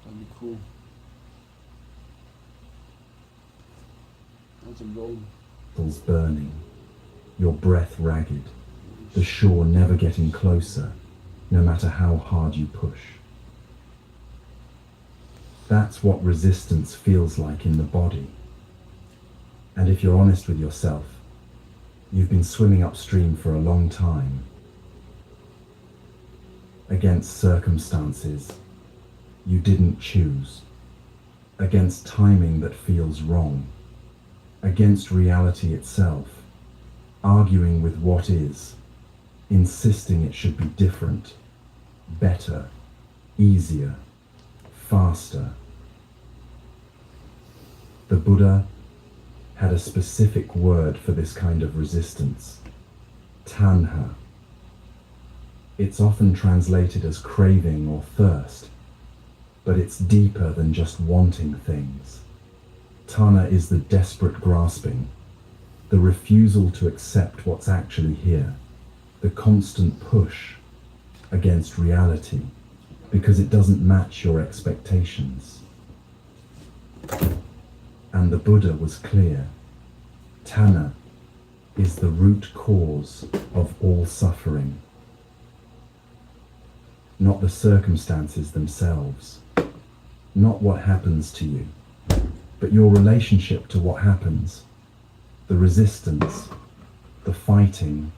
That'd be cool. That's a goal. muscles burning, your breath ragged, the shore never getting closer, no matter how hard you push. That's what resistance feels like in the body. And if you're honest with yourself, you've been swimming upstream for a long time, against circumstances you didn't choose, against timing that feels wrong, against reality itself, arguing with what is, insisting it should be different, better, easier, faster. The Buddha had a specific word for this kind of resistance: tanha. It's often translated as craving or thirst, but it's deeper than just wanting things. Tana is the desperate grasping, the refusal to accept what's actually here, the constant push against reality because it doesn't match your expectations. And the Buddha was clear. Tana is the root cause of all suffering, not the circumstances themselves, not what happens to you, but your relationship to what happens, the resistance, the fighting,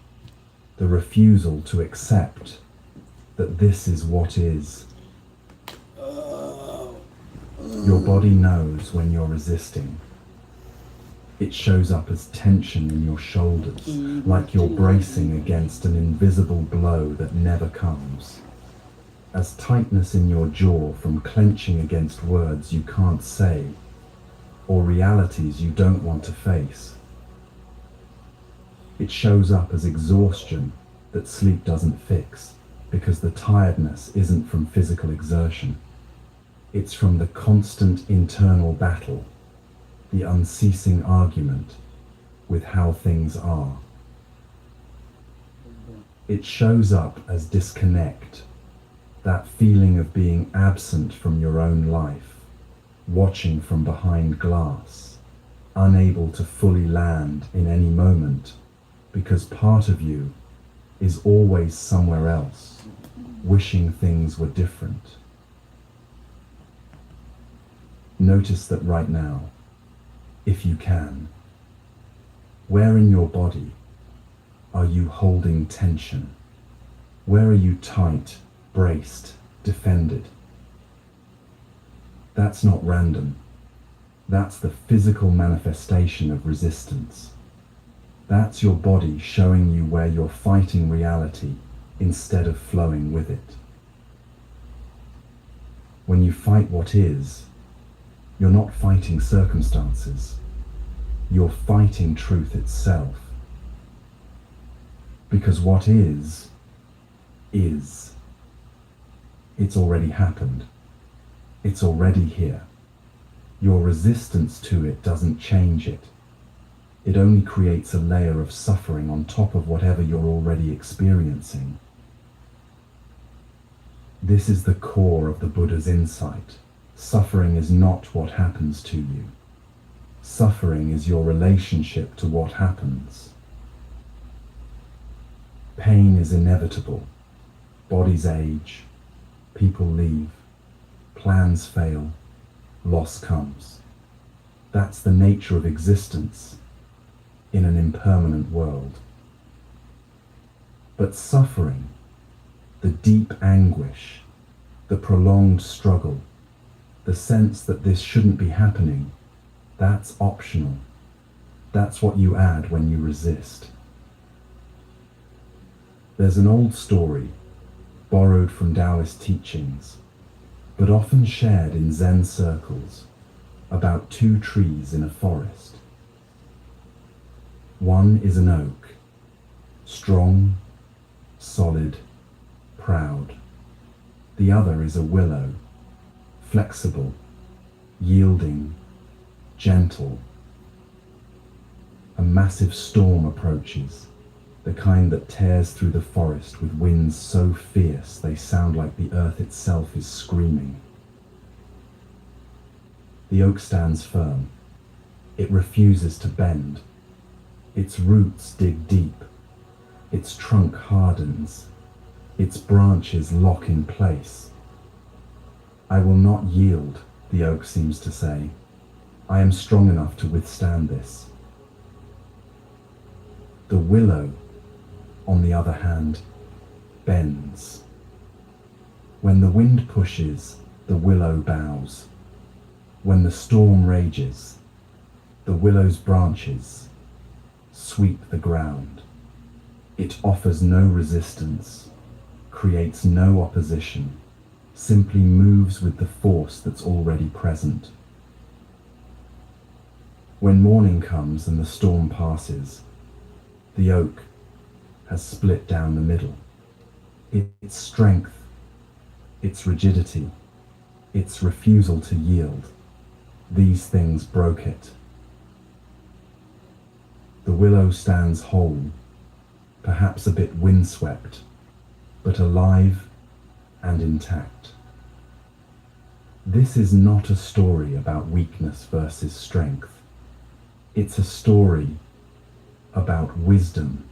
the refusal to accept that this is what is. Your body knows when you're resisting. It shows up as tension in your shoulders, like you're bracing against an invisible blow that never comes. As tightness in your jaw from clenching against words you can't say, or realities you don't want to face. It shows up as exhaustion that sleep doesn't fix, because the tiredness isn't from physical exertion. It's from the constant internal battle, the unceasing argument with how things are. It shows up as disconnect, that feeling of being absent from your own life, watching from behind glass, unable to fully land in any moment, because part of you is always somewhere else, wishing things were different. Notice that right now, if you can, where in your body are you holding tension? Where are you tight, braced, defended? That's not random. That's the physical manifestation of resistance. That's your body showing you where you're fighting reality instead of flowing with it. When you fight what is, you're not fighting circumstances. You're fighting truth itself. Because what is. It's already happened. It's already here. Your resistance to it doesn't change it. It only creates a layer of suffering on top of whatever you're already experiencing. This is the core of the Buddha's insight. Suffering is not what happens to you. Suffering is your relationship to what happens. Pain is inevitable. Bodies age. People leave. Plans fail. Loss comes. That's the nature of existence in an impermanent world. But suffering, the deep anguish, the prolonged struggle, the sense that this shouldn't be happening, that's optional. That's what you add when you resist. There's an old story, borrowed from Taoist teachings, but often shared in Zen circles, about two trees in a forest. One is an oak, strong, solid, proud. The other is a willow, flexible, yielding, gentle. A massive storm approaches, the kind that tears through the forest with winds so fierce they sound like the earth itself is screaming. The oak stands firm. It refuses to bend. Its roots dig deep. Its trunk hardens. Its branches lock in place. I will not yield, the oak seems to say. I am strong enough to withstand this. The willow, on the other hand, bends. When the wind pushes, the willow bows. When the storm rages, the willow's branches sweep the ground. It offers no resistance, creates no opposition, simply moves with the force that's already present. When morning comes and the storm passes, the oak has split down the middle. its strength, its rigidity, its refusal to yield. These things broke it. The willow stands whole, perhaps a bit windswept, but alive and intact. This is not a story about weakness versus strength. It's a story about wisdom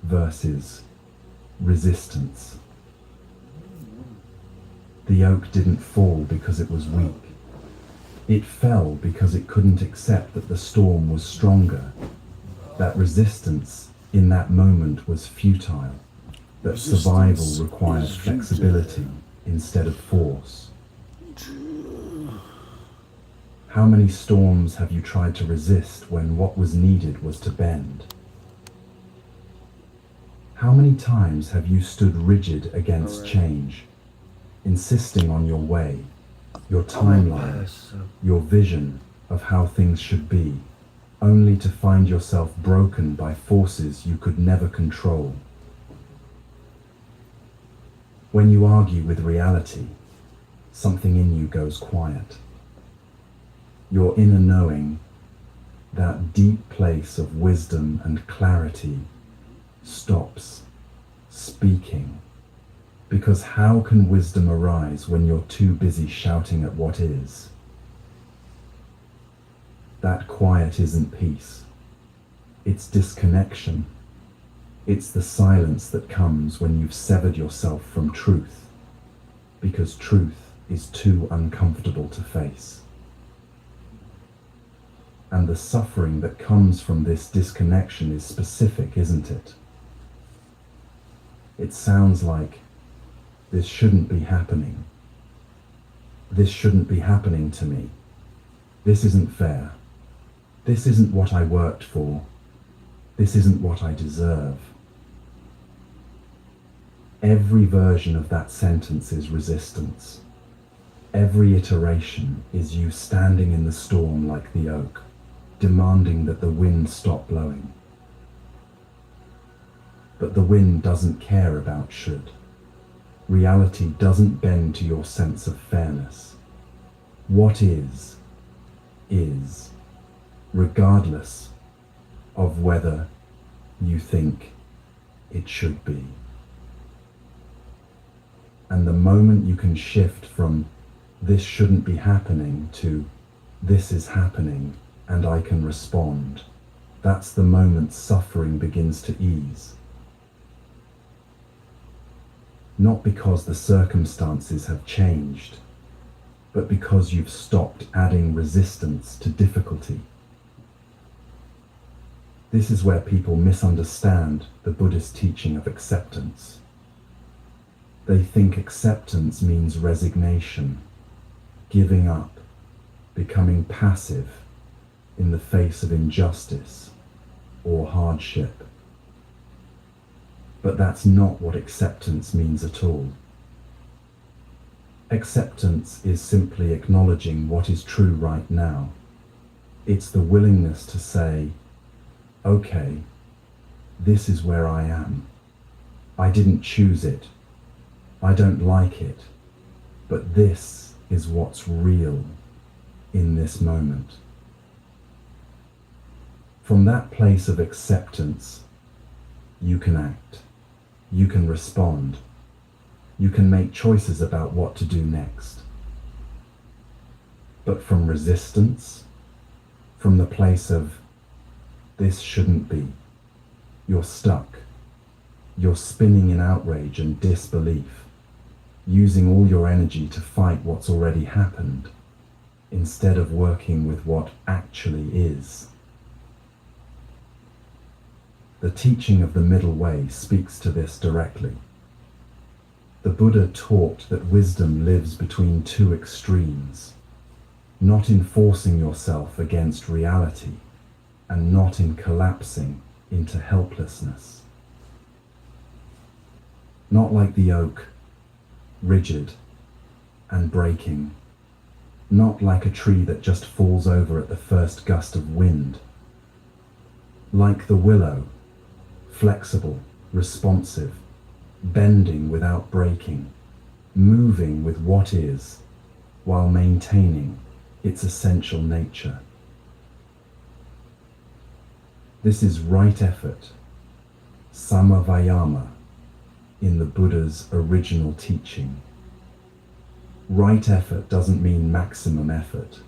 versus resistance. The oak didn't fall because it was weak. It fell because it couldn't accept that the storm was stronger, that resistance in that moment was futile, that survival required flexibility instead of force. How many storms have you tried to resist when what was needed was to bend? How many times have you stood rigid against change, insisting on your way, your timeline, your vision of how things should be, only to find yourself broken by forces you could never control? When you argue with reality, something in you goes quiet. Your inner knowing, that deep place of wisdom and clarity, stops speaking. Because how can wisdom arise when you're too busy shouting at what is? That quiet isn't peace. It's disconnection. It's the silence that comes when you've severed yourself from truth, because truth is too uncomfortable to face. And the suffering that comes from this disconnection is specific, isn't it? It sounds like, this shouldn't be happening. This shouldn't be happening to me. This isn't fair. This isn't what I worked for. This isn't what I deserve. Every version of that sentence is resistance. Every iteration is you standing in the storm like the oak, demanding that the wind stop blowing. But the wind doesn't care about should. Reality doesn't bend to your sense of fairness. What is, regardless of whether you think it should be. And the moment you can shift from this shouldn't be happening to this is happening and I can respond, that's the moment suffering begins to ease. Not because the circumstances have changed, but because you've stopped adding resistance to difficulty. This is where people misunderstand the Buddhist teaching of acceptance. They think acceptance means resignation, giving up, becoming passive in the face of injustice or hardship. But that's not what acceptance means at all. Acceptance is simply acknowledging what is true right now. It's the willingness to say, okay, this is where I am. I didn't choose it. I don't like it. But this is what's real in this moment. From that place of acceptance, you can act. You can respond. You can make choices about what to do next. But from resistance, from the place of this shouldn't be, you're stuck. You're spinning in outrage and disbelief, using all your energy to fight what's already happened, instead of working with what actually is. The teaching of the middle way speaks to this directly. The Buddha taught that wisdom lives between two extremes, not in forcing yourself against reality, and not in collapsing into helplessness. Not like the oak, rigid and breaking, not like a tree that just falls over at the first gust of wind. Like the willow, flexible, responsive, bending without breaking, moving with what is, while maintaining its essential nature. This is right effort, samavayama, in the Buddha's original teaching. Right effort doesn't mean maximum effort.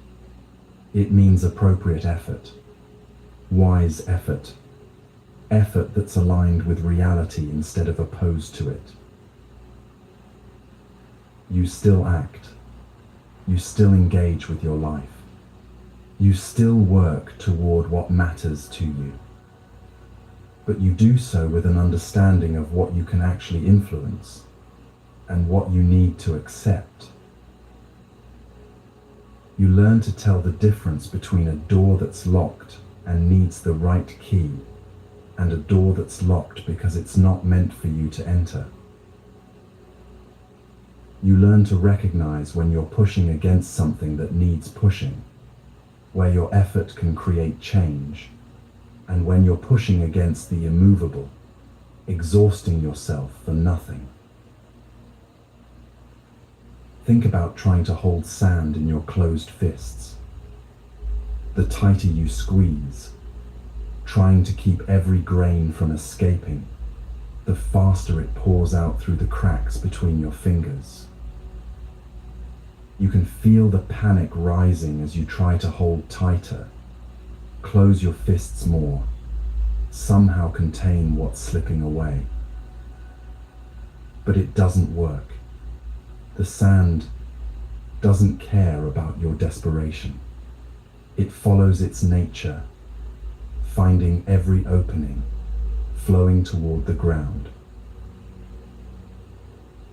It means appropriate effort, wise effort, effort that's aligned with reality instead of opposed to it. You still act. You still engage with your life. You still work toward what matters to you. But you do so with an understanding of what you can actually influence and what you need to accept. You learn to tell the difference between a door that's locked and needs the right key and a door that's locked because it's not meant for you to enter. You learn to recognize when you're pushing against something that needs pushing, where your effort can create change, and when you're pushing against the immovable, exhausting yourself for nothing. Think about trying to hold sand in your closed fists. The tighter you squeeze, trying to keep every grain from escaping, the faster it pours out through the cracks between your fingers. You can feel the panic rising as you try to hold tighter, close your fists more, somehow contain what's slipping away. But it doesn't work. The sand doesn't care about your desperation. It follows its nature, finding every opening, flowing toward the ground.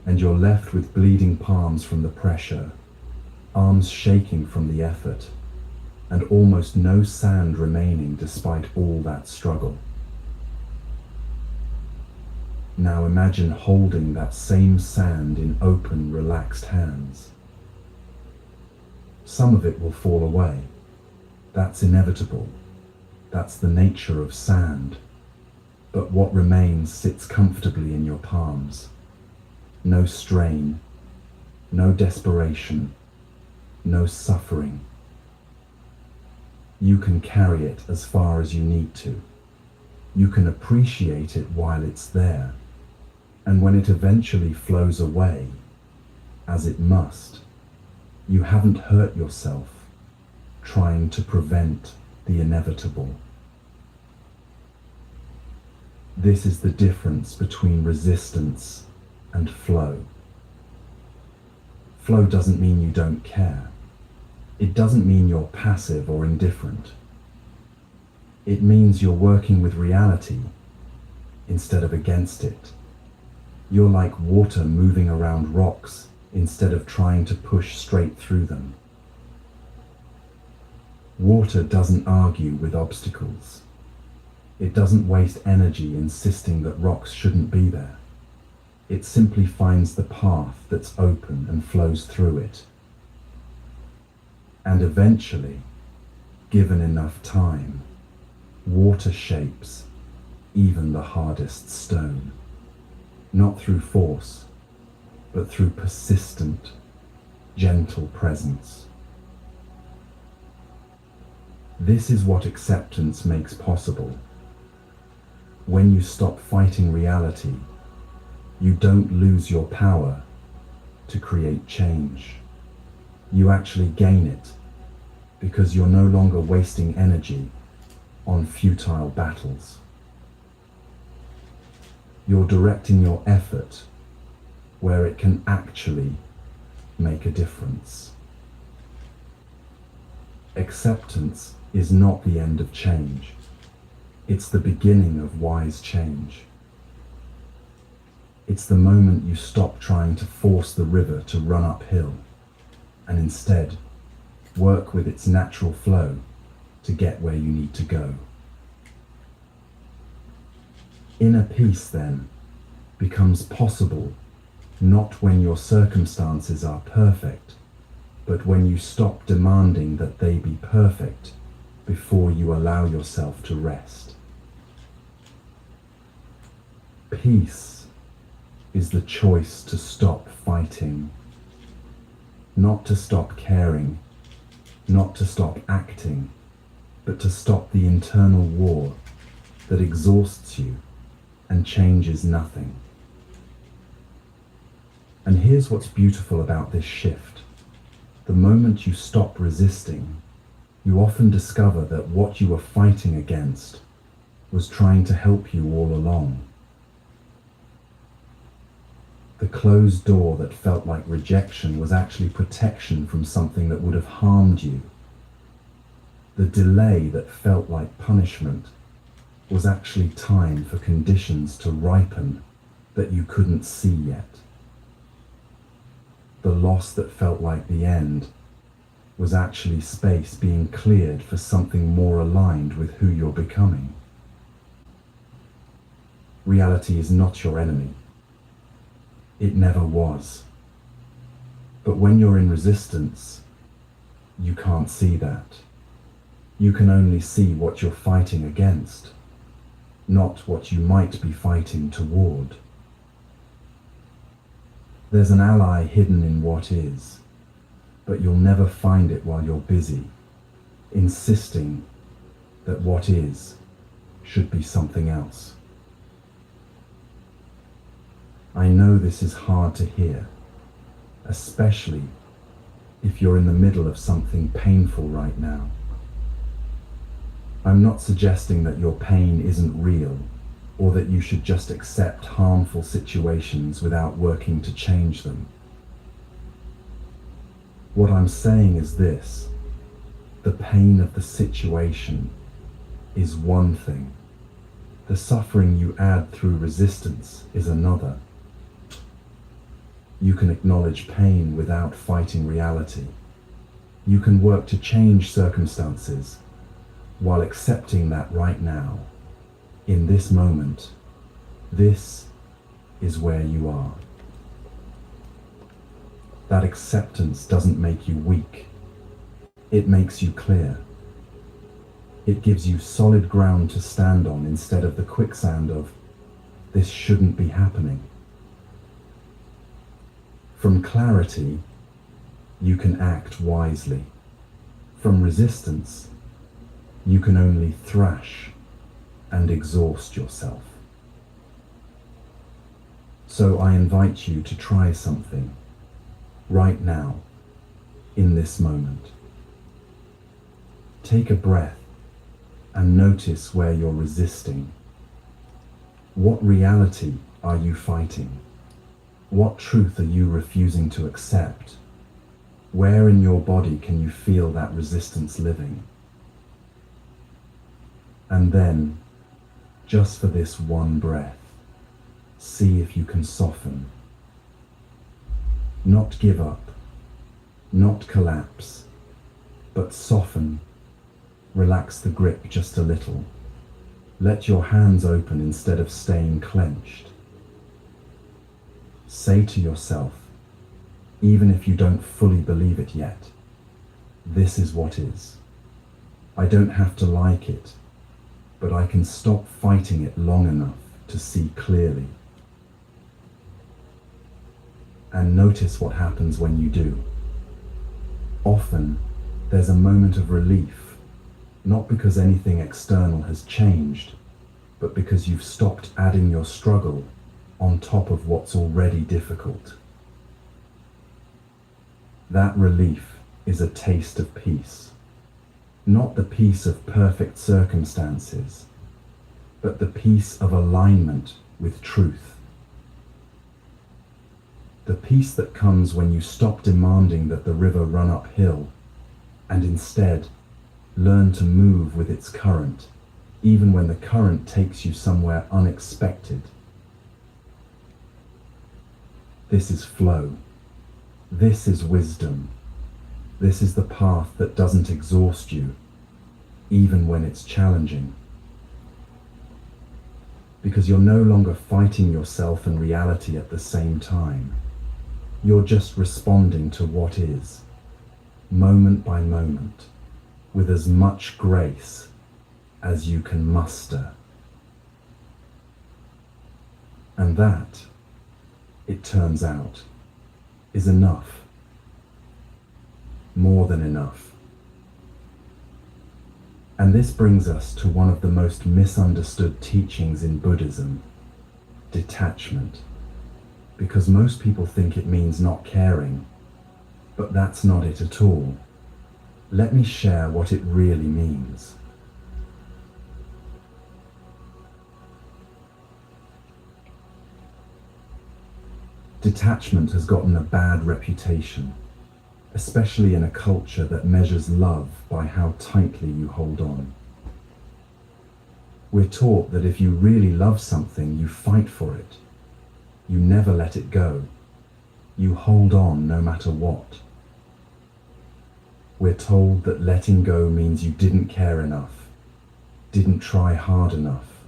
And you're left with bleeding palms from the pressure, arms shaking from the effort, and almost no sand remaining despite all that struggle. Now imagine holding that same sand in open, relaxed hands. Some of it will fall away. That's inevitable. That's the nature of sand. But what remains sits comfortably in your palms. No strain, no desperation, no suffering. You can carry it as far as you need to. You can appreciate it while it's there. And when it eventually flows away, as it must, you haven't hurt yourself trying to prevent the inevitable. This is the difference between resistance and flow. Flow doesn't mean you don't care. It doesn't mean you're passive or indifferent. It means you're working with reality instead of against it. You're like water moving around rocks instead of trying to push straight through them. Water doesn't argue with obstacles. It doesn't waste energy insisting that rocks shouldn't be there. It simply finds the path that's open and flows through it. And eventually, given enough time, water shapes even the hardest stone. Not through force, but through persistent, gentle presence. This is what acceptance makes possible. When you stop fighting reality, you don't lose your power to create change. You actually gain it because you're no longer wasting energy on futile battles. You're directing your effort where it can actually make a difference. Acceptance is not the end of change. It's the beginning of wise change. It's the moment you stop trying to force the river to run uphill and instead work with its natural flow to get where you need to go. Inner peace, then, becomes possible not when your circumstances are perfect, but when you stop demanding that they be perfect before you allow yourself to rest. Peace is the choice to stop fighting, not to stop caring, not to stop acting, but to stop the internal war that exhausts you and changes nothing. And here's what's beautiful about this shift. The moment you stop resisting, you often discover that what you were fighting against was trying to help you all along. The closed door that felt like rejection was actually protection from something that would have harmed you. The delay that felt like punishment was actually time for conditions to ripen that you couldn't see yet. The loss that felt like the end was actually space being cleared for something more aligned with who you're becoming. Reality is not your enemy. It never was. But when you're in resistance, you can't see that. You can only see what you're fighting against, not what you might be fighting toward. There's an ally hidden in what is, but you'll never find it while you're busy, insisting that what is should be something else. I know this is hard to hear, especially if you're in the middle of something painful right now. I'm not suggesting that your pain isn't real, or that you should just accept harmful situations without working to change them. What I'm saying is this: the pain of the situation is one thing. The suffering you add through resistance is another. You can acknowledge pain without fighting reality. You can work to change circumstances while accepting that right now, in this moment, this is where you are. That acceptance doesn't make you weak. It makes you clear. It gives you solid ground to stand on instead of the quicksand of, this shouldn't be happening. From clarity, you can act wisely. From resistance, you can only thrash and exhaust yourself. So I invite you to try something right now, in this moment. Take a breath and notice where you're resisting. What reality are you fighting? What truth are you refusing to accept? Where in your body can you feel that resistance living? And then, just for this one breath, see if you can soften. Not give up, not collapse, but soften. Relax the grip just a little. Let your hands open instead of staying clenched. Say to yourself, even if you don't fully believe it yet, this is what is. I don't have to like it, but I can stop fighting it long enough to see clearly. And notice what happens when you do. Often, there's a moment of relief, not because anything external has changed, but because you've stopped adding your struggle on top of what's already difficult. That relief is a taste of peace. Not the peace of perfect circumstances, but the peace of alignment with truth. The peace that comes when you stop demanding that the river run uphill and instead learn to move with its current, even when the current takes you somewhere unexpected. This is flow. This is wisdom. This is the path that doesn't exhaust you, even when it's challenging. Because you're no longer fighting yourself and reality at the same time. You're just responding to what is, moment by moment, with as much grace as you can muster. And that it turns out, is enough. More than enough. And this brings us to one of the most misunderstood teachings in Buddhism, detachment. Because most people think it means not caring, but that's not it at all. Let me share what it really means. Detachment has gotten a bad reputation, especially in a culture that measures love by how tightly you hold on. We're taught that if you really love something, you fight for it. You never let it go. You hold on no matter what. We're told that letting go means you didn't care enough, didn't try hard enough,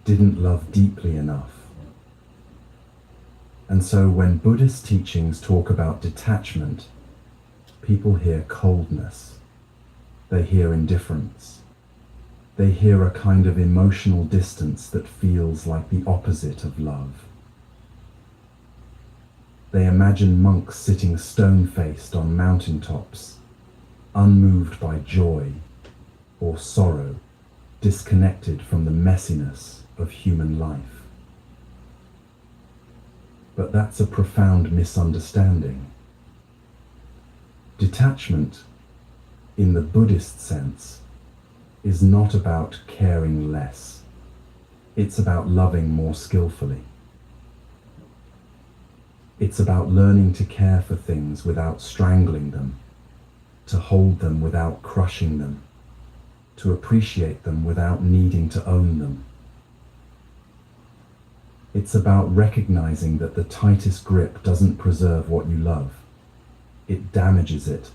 didn't love deeply enough. And so when Buddhist teachings talk about detachment, people hear coldness. They hear indifference. They hear a kind of emotional distance that feels like the opposite of love. They imagine monks sitting stone-faced on mountaintops, unmoved by joy or sorrow, disconnected from the messiness of human life. But that's a profound misunderstanding. Detachment, in the Buddhist sense, is not about caring less. It's about loving more skillfully. It's about learning to care for things without strangling them, to hold them without crushing them, to appreciate them without needing to own them. It's about recognizing that the tightest grip doesn't preserve what you love. It damages it,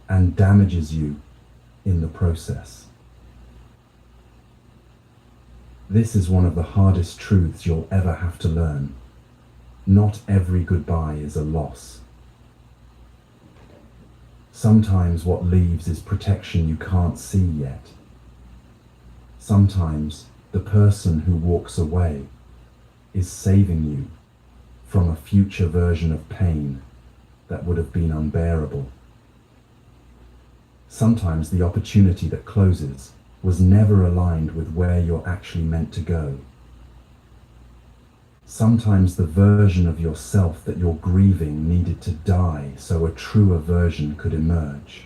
and damages you in the process. This is one of the hardest truths you'll ever have to learn. Not every goodbye is a loss. Sometimes what leaves is protection you can't see yet. Sometimes the person who walks away is saving you from a future version of pain that would have been unbearable. Sometimes the opportunity that closes was never aligned with where you're actually meant to go. Sometimes the version of yourself that you're grieving needed to die so a truer version could emerge.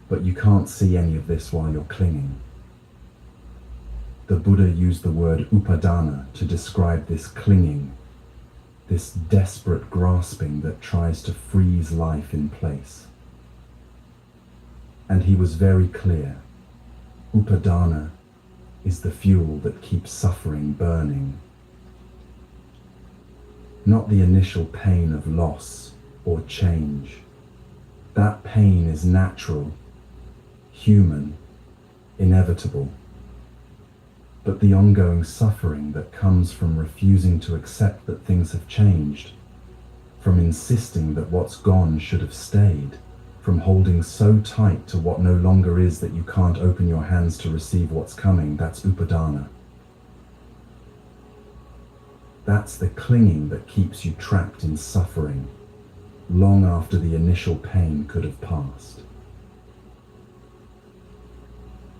But you can't see any of this while you're clinging. The Buddha used the word upadana to describe this clinging, this desperate grasping that tries to freeze life in place. And he was very clear. Upadana is the fuel that keeps suffering burning. Not the initial pain of loss or change. That pain is natural, human, inevitable. But the ongoing suffering that comes from refusing to accept that things have changed, from insisting that what's gone should have stayed, from holding so tight to what no longer is that you can't open your hands to receive what's coming, that's upadana. That's the clinging that keeps you trapped in suffering, long after the initial pain could have passed.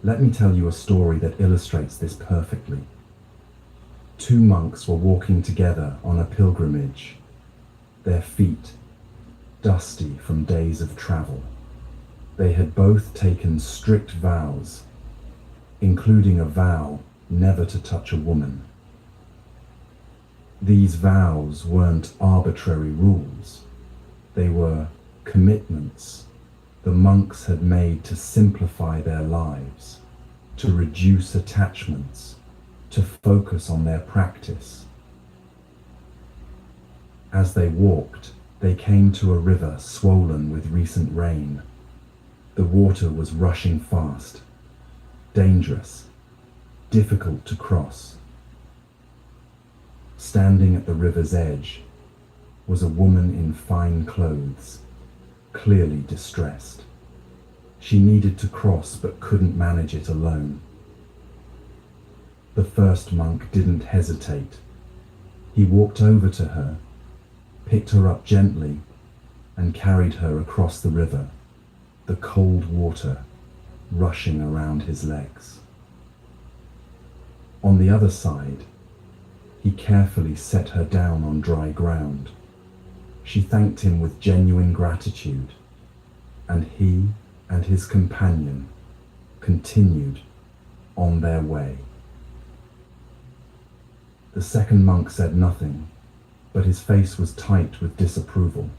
Let me tell you a story that illustrates this perfectly. Two monks were walking together on a pilgrimage, their feet dusty from days of travel. They had both taken strict vows, including a vow never to touch a woman. These vows weren't arbitrary rules. They were commitments the monks had made to simplify their lives, to reduce attachments, to focus on their practice. As they walked, they came to a river swollen with recent rain. The water was rushing fast, dangerous, difficult to cross. Standing at the river's edge was a woman in fine clothes, clearly distressed. She needed to cross but couldn't manage it alone. The first monk didn't hesitate. He walked over to her, picked her up gently, and carried her across the river, the cold water rushing around his legs. On the other side, he carefully set her down on dry ground. She thanked him with genuine gratitude, and he and his companion continued on their way. The second monk said nothing, but his face was tight with disapproval,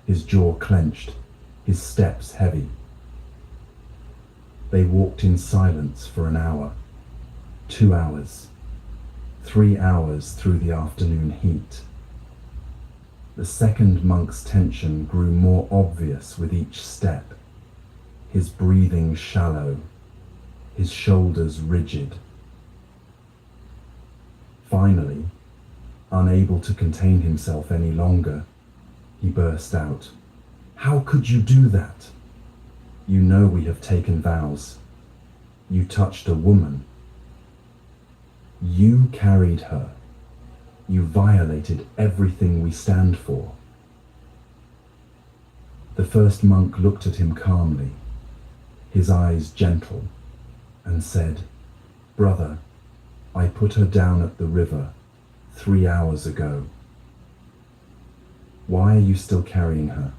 his jaw clenched, his steps heavy. They walked in silence for an hour, 2 hours, 3 hours through the afternoon heat. The second monk's tension grew more obvious with each step, his breathing shallow, his shoulders rigid. Finally, unable to contain himself any longer, he burst out, "How could you do that? You know we have taken vows. You touched a woman. You carried her. You violated everything we stand for." The first monk looked at him calmly, his eyes gentle, and said, "Brother, I put her down at the river 3 hours ago. Why are you still carrying her?"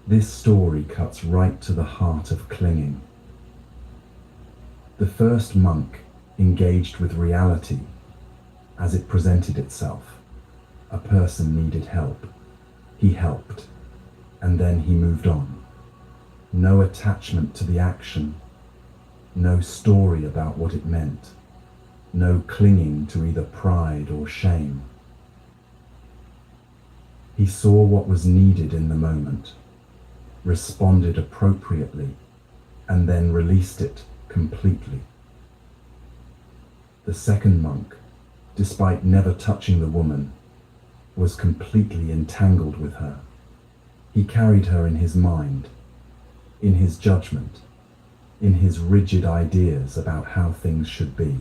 This story cuts right to the heart of clinging. The first monk engaged with reality as it presented itself. A person needed help. He helped, and then he moved on. No attachment to the action, no story about what it meant, no clinging to either pride or shame. He saw what was needed in the moment, responded appropriately, and then released it completely. The second monk, despite never touching the woman, was completely entangled with her. He carried her in his mind, in his judgment, in his rigid ideas about how things should be.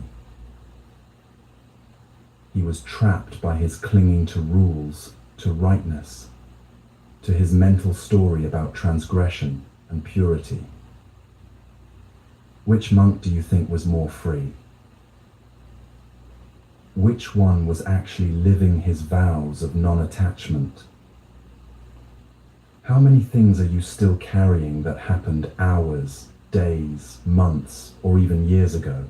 He was trapped by his clinging to rules, to rightness, to his mental story about transgression and purity. Which monk do you think was more free? Which one was actually living his vows of non-attachment? How many things are you still carrying that happened hours, days, months, or even years ago?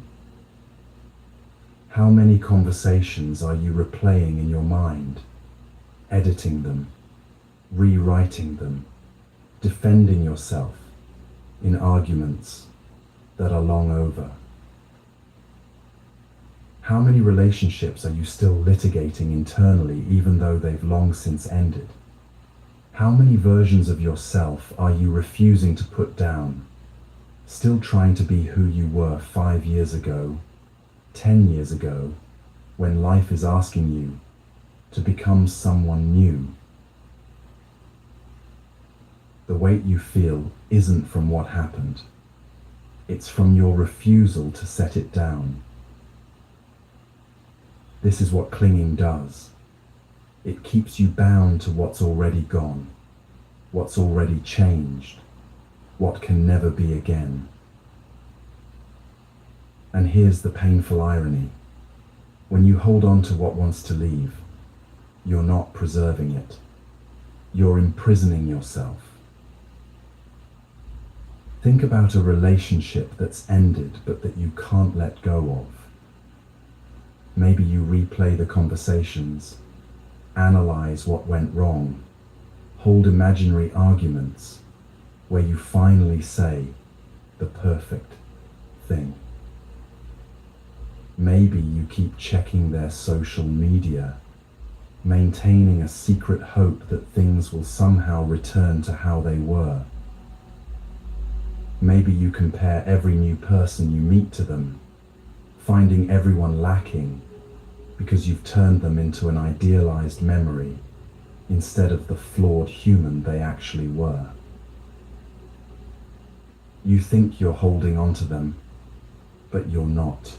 How many conversations are you replaying in your mind, editing them, rewriting them, defending yourself in arguments that are long over? How many relationships are you still litigating internally even though they've long since ended? How many versions of yourself are you refusing to put down, still trying to be who you were 5 years ago, 10 years ago, when life is asking you to become someone new? The weight you feel isn't from what happened. It's from your refusal to set it down. This is what clinging does. It keeps you bound to what's already gone, what's already changed, what can never be again. And here's the painful irony. When you hold on to what wants to leave, you're not preserving it. You're imprisoning yourself. Think about a relationship that's ended but that you can't let go of. Maybe you replay the conversations, analyze what went wrong, hold imaginary arguments where you finally say the perfect thing. Maybe you keep checking their social media, maintaining a secret hope that things will somehow return to how they were. Maybe you compare every new person you meet to them, finding everyone lacking because you've turned them into an idealized memory instead of the flawed human they actually were. You think you're holding on to them, but you're not.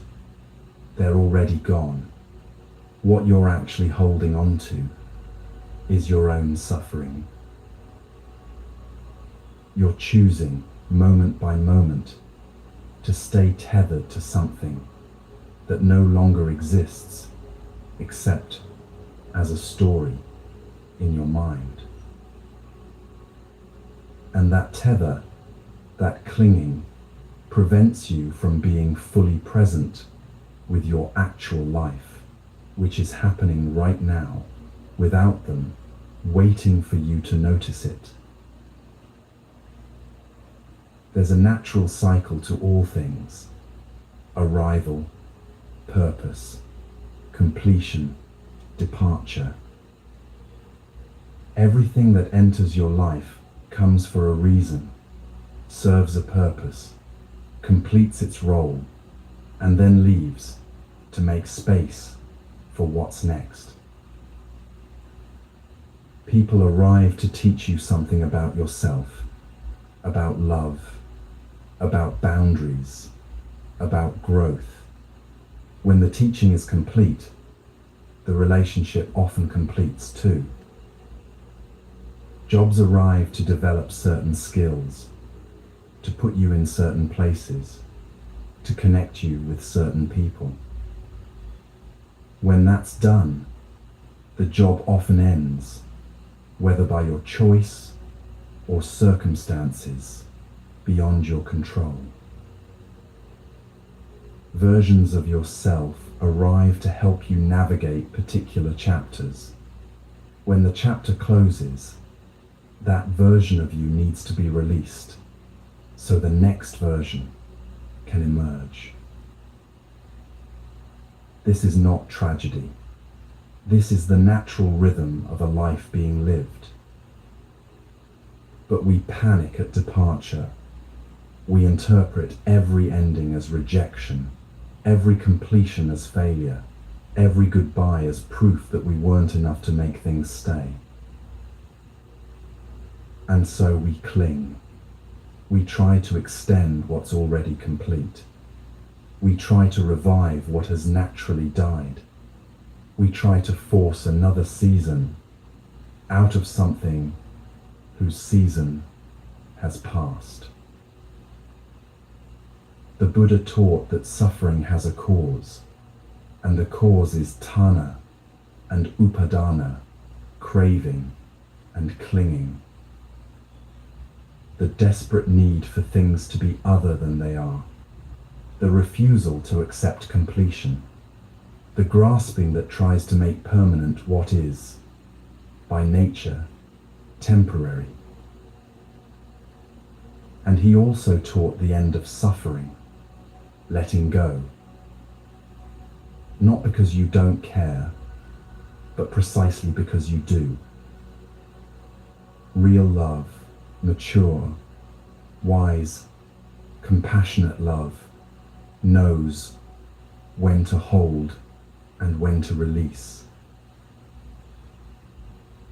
They're already gone, What you're actually holding on to is your own suffering. You're choosing, moment by moment, to stay tethered to something that no longer exists except as a story in your mind. And that tether, that clinging, prevents you from being fully present with your actual life, which is happening right now, without them waiting for you to notice it. There's a natural cycle to all things: arrival, purpose, completion, departure. Everything that enters your life comes for a reason, serves a purpose, completes its role, and then leaves to make space for what's next. People arrive to teach you something about yourself, about love, about boundaries, about growth. When the teaching is complete, the relationship often completes too. Jobs arrive to develop certain skills, to put you in certain places, to connect you with certain people. When that's done, the job often ends, whether by your choice or circumstances beyond your control. Versions of yourself arrive to help you navigate particular chapters. When the chapter closes, that version of you needs to be released so the next version can emerge. This is not tragedy. This is the natural rhythm of a life being lived. But we panic at departure. We interpret every ending as rejection, every completion as failure, every goodbye as proof that we weren't enough to make things stay. And so we cling. We try to extend what's already complete. We try to revive what has naturally died. We try to force another season out of something whose season has passed. The Buddha taught that suffering has a cause, and the cause is tanha and upadana, craving and clinging. The desperate need for things to be other than they are, the refusal to accept completion, the grasping that tries to make permanent what is, by nature, temporary. And he also taught the end of suffering, letting go. Not because you don't care, but precisely because you do. Real love, mature, wise, compassionate love knows when to hold and when to release.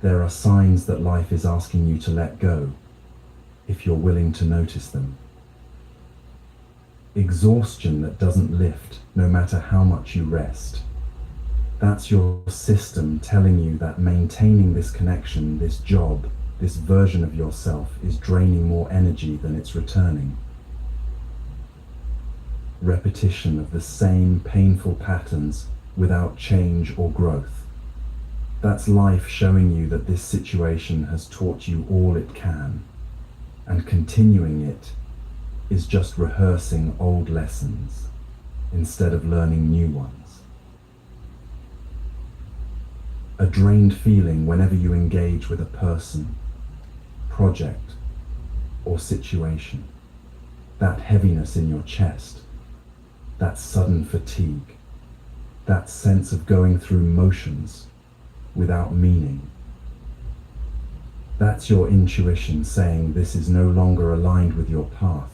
There are signs that life is asking you to let go, if you're willing to notice them. Exhaustion that doesn't lift no matter how much you rest. That's your system telling you that maintaining this connection, this job, this version of yourself is draining more energy than it's returning. Repetition of the same painful patterns without change or growth. That's life showing you that this situation has taught you all it can, and continuing it is just rehearsing old lessons instead of learning new ones. A drained feeling whenever you engage with a person, project, or situation. That heaviness in your chest, that sudden fatigue, that sense of going through motions without meaning. That's your intuition saying this is no longer aligned with your path,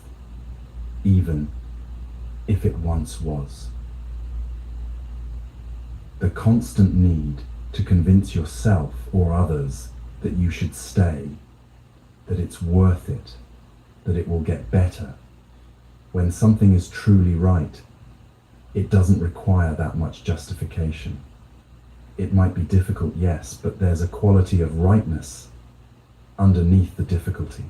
even if it once was. The constant need to convince yourself or others that you should stay, that it's worth it, that it will get better. When something is truly right, it doesn't require that much justification. It might be difficult, yes, but there's a quality of rightness underneath the difficulty.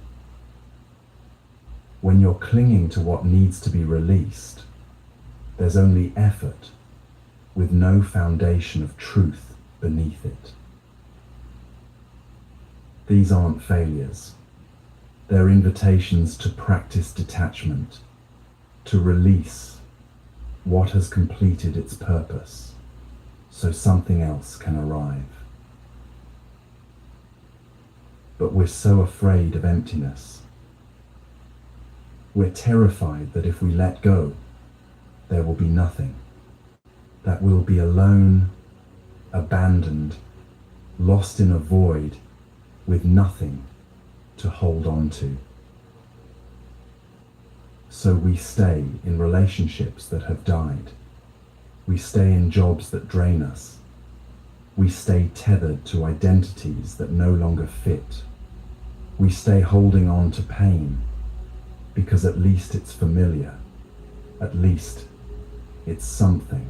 When you're clinging to what needs to be released, there's only effort with no foundation of truth beneath it. These aren't failures. They're invitations to practice detachment, to release what has completed its purpose, so something else can arrive. But we're so afraid of emptiness. We're terrified that if we let go, there will be nothing, that we'll be alone, abandoned, lost in a void with nothing to hold on to. So we stay in relationships that have died. We stay in jobs that drain us. We stay tethered to identities that no longer fit. We stay holding on to pain because at least it's familiar. At least it's something.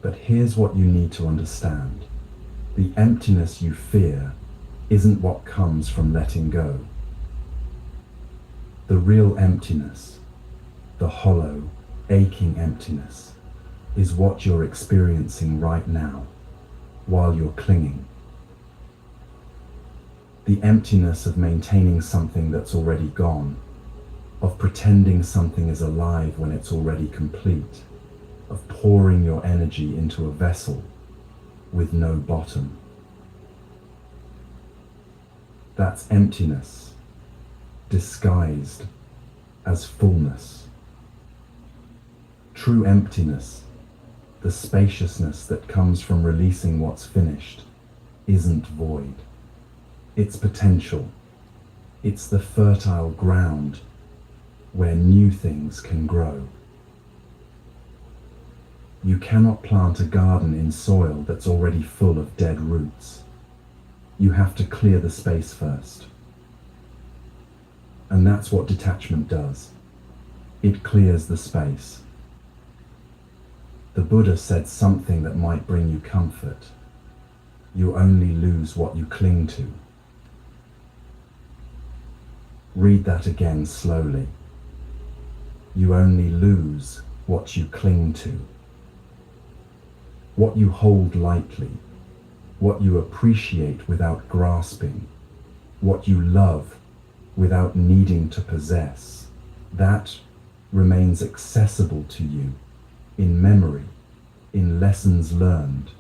But here's what you need to understand. The emptiness you fear isn't what comes from letting go. The real emptiness, the hollow, aching emptiness, is what you're experiencing right now while you're clinging. The emptiness of maintaining something that's already gone, of pretending something is alive when it's already complete, of pouring your energy into a vessel with no bottom. That's emptiness, disguised as fullness. True emptiness, the spaciousness that comes from releasing what's finished, isn't void. It's potential. It's the fertile ground where new things can grow. You cannot plant a garden in soil that's already full of dead roots. You have to clear the space first. And that's what detachment does. It clears the space. The Buddha said something that might bring you comfort. You only lose what you cling to. Read that again slowly. You only lose what you cling to. What you hold lightly, what you appreciate without grasping, what you love without needing to possess, that remains accessible to you in memory, in lessons learned,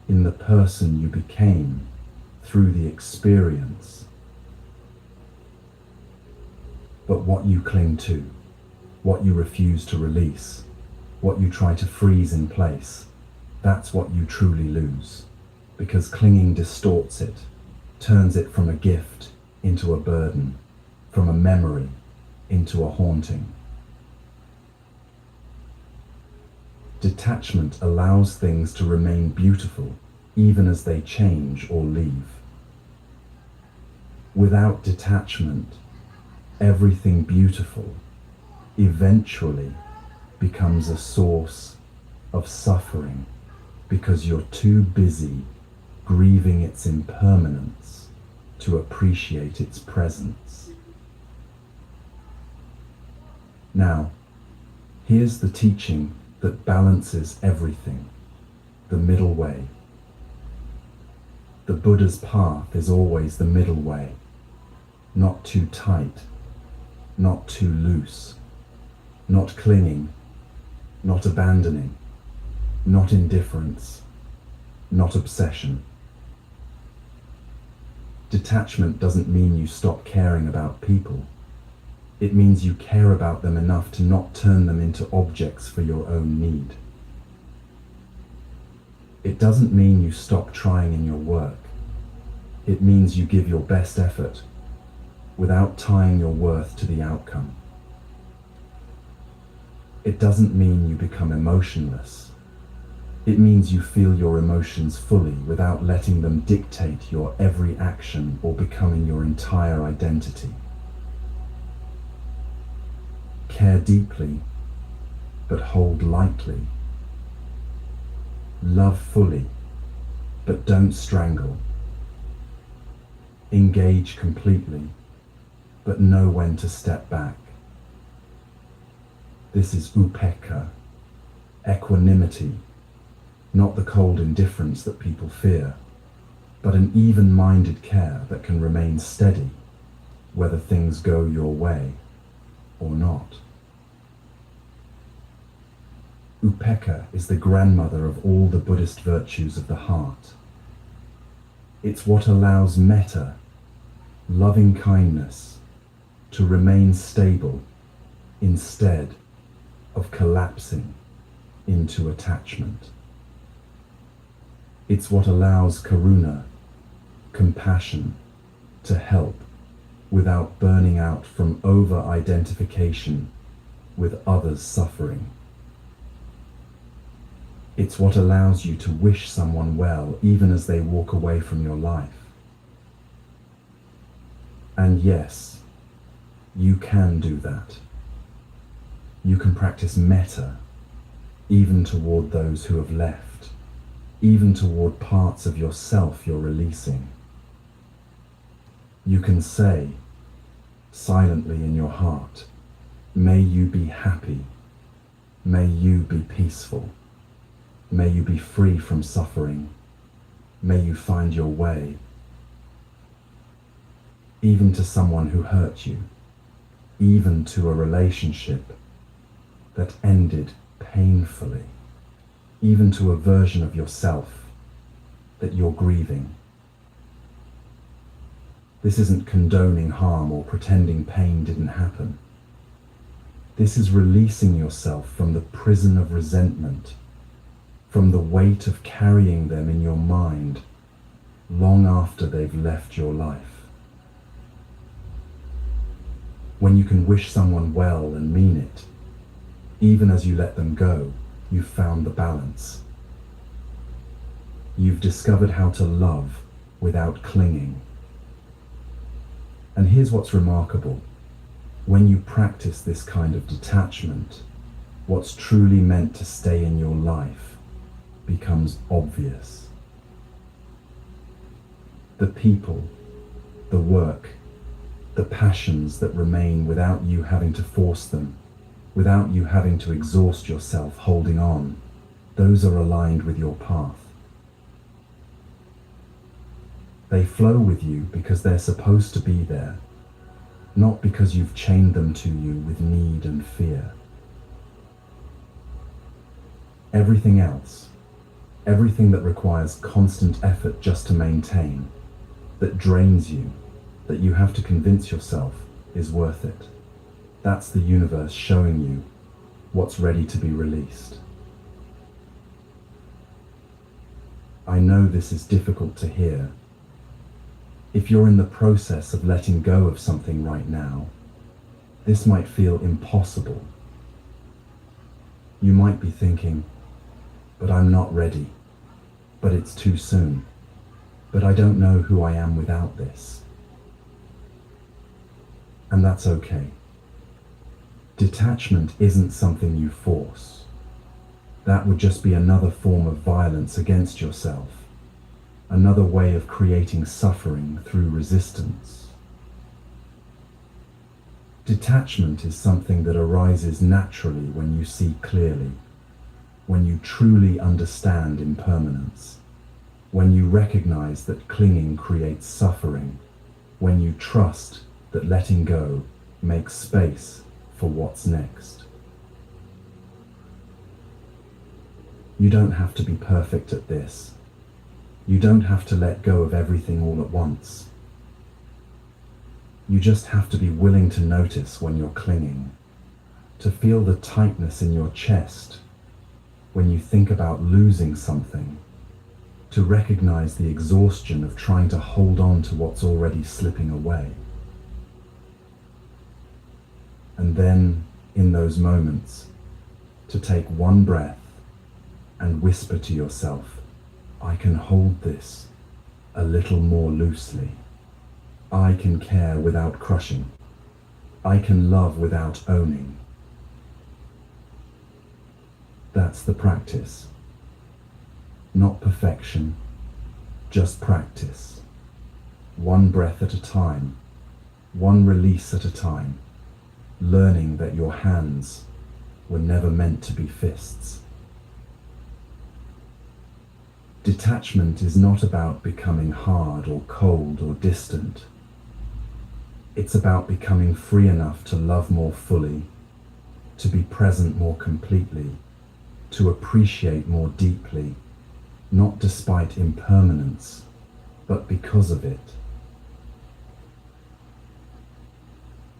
in the person you became through the experience. But what you cling to, what you refuse to release, what you try to freeze in place, that's what you truly lose, because clinging distorts it, turns it from a gift into a burden, from a memory into a haunting. Detachment allows things to remain beautiful even as they change or leave. Without detachment, everything beautiful eventually becomes a source of suffering because you're too busy grieving its impermanence to appreciate its presence. Now, here's the teaching that balances everything, the middle way. The Buddha's path is always the middle way, not too tight, not too loose, not clinging, not abandoning, not indifference, not obsession. Detachment doesn't mean you stop caring about people. It means you care about them enough to not turn them into objects for your own need. It doesn't mean you stop trying in your work. It means you give your best effort without tying your worth to the outcome. It doesn't mean you become emotionless. It means you feel your emotions fully without letting them dictate your every action or becoming your entire identity. Care deeply, but hold lightly. Love fully, but don't strangle. Engage completely, but know when to step back. This is upekkha, equanimity, not the cold indifference that people fear, but an even-minded care that can remain steady, whether things go your way or not. Upekkha is the grandmother of all the Buddhist virtues of the heart. It's what allows metta, loving kindness, to remain stable instead of collapsing into attachment. It's what allows karuna, compassion, to help without burning out from over-identification with others' suffering. It's what allows you to wish someone well even as they walk away from your life. And yes, you can do that. You can practice metta even toward those who have left, even toward parts of yourself you're releasing. You can say, silently in your heart, may you be happy, may you be peaceful, may you be free from suffering, may you find your way. Even to someone who hurt you, even to a relationship that ended painfully, even to a version of yourself that you're grieving. This isn't condoning harm or pretending pain didn't happen. This is releasing yourself from the prison of resentment, from the weight of carrying them in your mind long after they've left your life. When you can wish someone well and mean it, even as you let them go, you've found the balance. You've discovered how to love without clinging. And here's what's remarkable. When you practice this kind of detachment, what's truly meant to stay in your life becomes obvious. The people, the work, the passions that remain without you having to force them, without you having to exhaust yourself holding on, those are aligned with your path. They flow with you because they're supposed to be there, not because you've chained them to you with need and fear. Everything else, everything that requires constant effort just to maintain, that drains you, that you have to convince yourself is worth it. That's the universe showing you what's ready to be released. I know this is difficult to hear. If you're in the process of letting go of something right now, this might feel impossible. You might be thinking, but I'm not ready, but it's too soon, but I don't know who I am without this. And that's okay. Detachment isn't something you force. That would just be another form of violence against yourself, another way of creating suffering through resistance. Detachment is something that arises naturally when you see clearly, when you truly understand impermanence, when you recognize that clinging creates suffering, when you trust that letting go makes space for what's next. You don't have to be perfect at this. You don't have to let go of everything all at once. You just have to be willing to notice when you're clinging, to feel the tightness in your chest when you think about losing something, to recognize the exhaustion of trying to hold on to what's already slipping away. And then, in those moments, to take one breath and whisper to yourself, I can hold this a little more loosely. I can care without crushing. I can love without owning. That's the practice. Not perfection, just practice. One breath at a time, one release at a time, learning that your hands were never meant to be fists. Detachment is not about becoming hard or cold or distant. It's about becoming free enough to love more fully, to be present more completely, to appreciate more deeply, not despite impermanence, but because of it.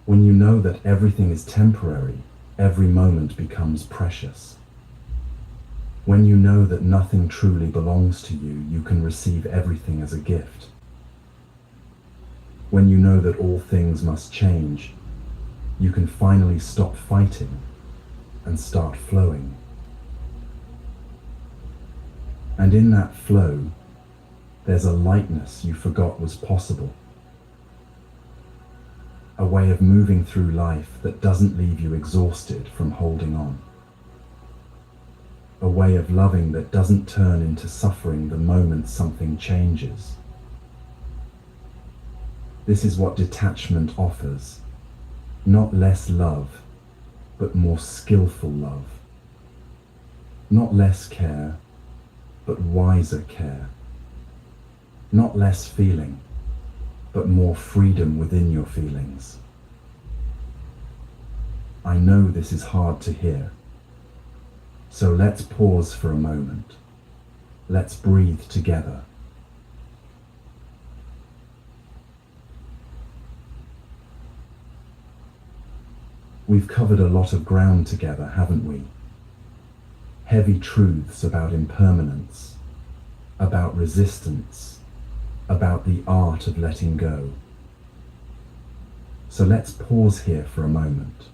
When you know that everything is temporary, every moment becomes precious. When you know that nothing truly belongs to you, you can receive everything as a gift. When you know that all things must change, you can finally stop fighting and start flowing. And in that flow, there's a lightness you forgot was possible. A way of moving through life that doesn't leave you exhausted from holding on. A way of loving that doesn't turn into suffering the moment something changes. This is what detachment offers. Not less love, but more skillful love. Not less care, but wiser care. Not less feeling, but more freedom within your feelings. I know this is hard to hear. So let's pause for a moment. Let's breathe together. We've covered a lot of ground together, haven't we? Heavy truths about impermanence, about resistance, about the art of letting go. So let's pause here for a moment.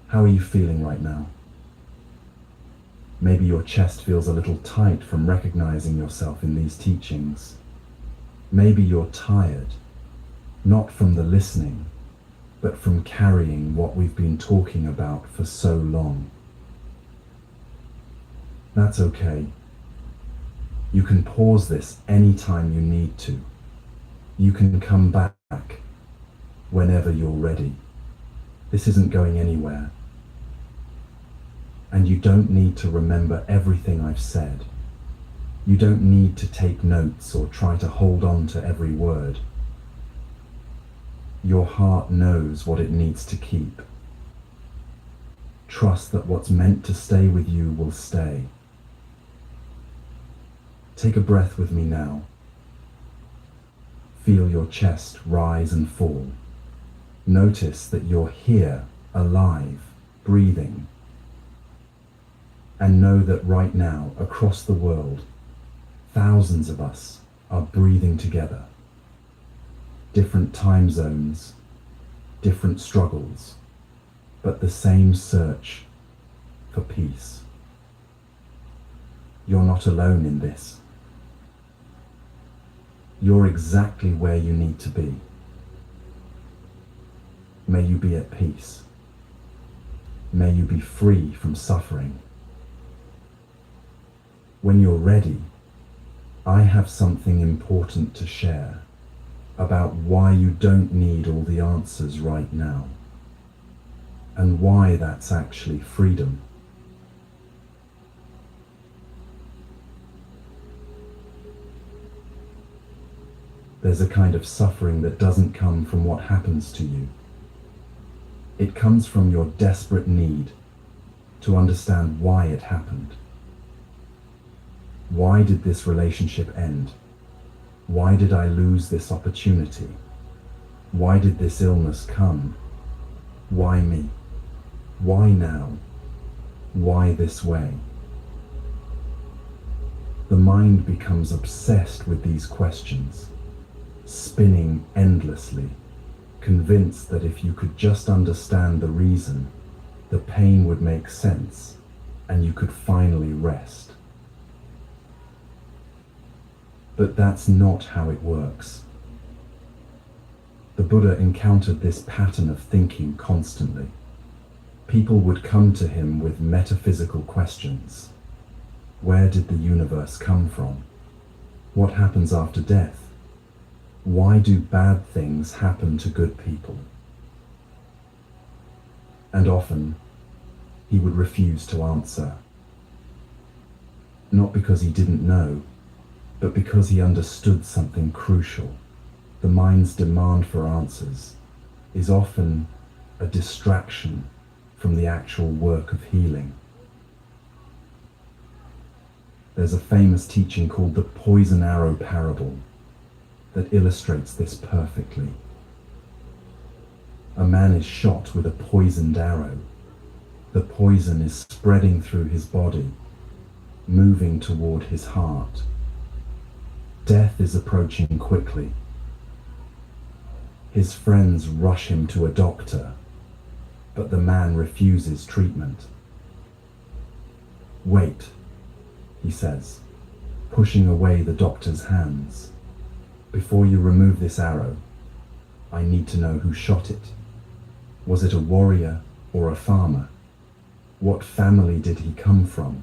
How are you feeling right now? Maybe your chest feels a little tight from recognizing yourself in these teachings. Maybe you're tired, not from the listening, but from carrying what we've been talking about for so long. That's okay. You can pause this anytime you need to. You can come back whenever you're ready. This isn't going anywhere. And you don't need to remember everything I've said. You don't need to take notes or try to hold on to every word. Your heart knows what it needs to keep. Trust that what's meant to stay with you will stay. Take a breath with me now. Feel your chest rise and fall. Notice that you're here, alive, breathing. And know that right now, across the world, thousands of us are breathing together. Different time zones, different struggles, but the same search for peace. You're not alone in this. You're exactly where you need to be. May you be at peace. May you be free from suffering. When you're ready, I have something important to share about why you don't need all the answers right now, and why that's actually freedom. There's a kind of suffering that doesn't come from what happens to you. It comes from your desperate need to understand why it happened. Why did this relationship end? Why did I lose this opportunity? Why did this illness come? Why me? Why now? Why this way? The mind becomes obsessed with these questions, spinning endlessly, convinced that if you could just understand the reason, the pain would make sense and you could finally rest. But that's not how it works. The Buddha encountered this pattern of thinking constantly. People would come to him with metaphysical questions. Where did the universe come from? What happens after death? Why do bad things happen to good people? And often, he would refuse to answer. Not because he didn't know, but because he understood something crucial. The mind's demand for answers is often a distraction from the actual work of healing. There's a famous teaching called the poison arrow parable that illustrates this perfectly. A man is shot with a poisoned arrow. The poison is spreading through his body, moving toward his heart. Death is approaching quickly. His friends rush him to a doctor, but the man refuses treatment. "Wait," he says, pushing away the doctor's hands. "Before you remove this arrow, I need to know who shot it. Was it a warrior or a farmer? What family did he come from?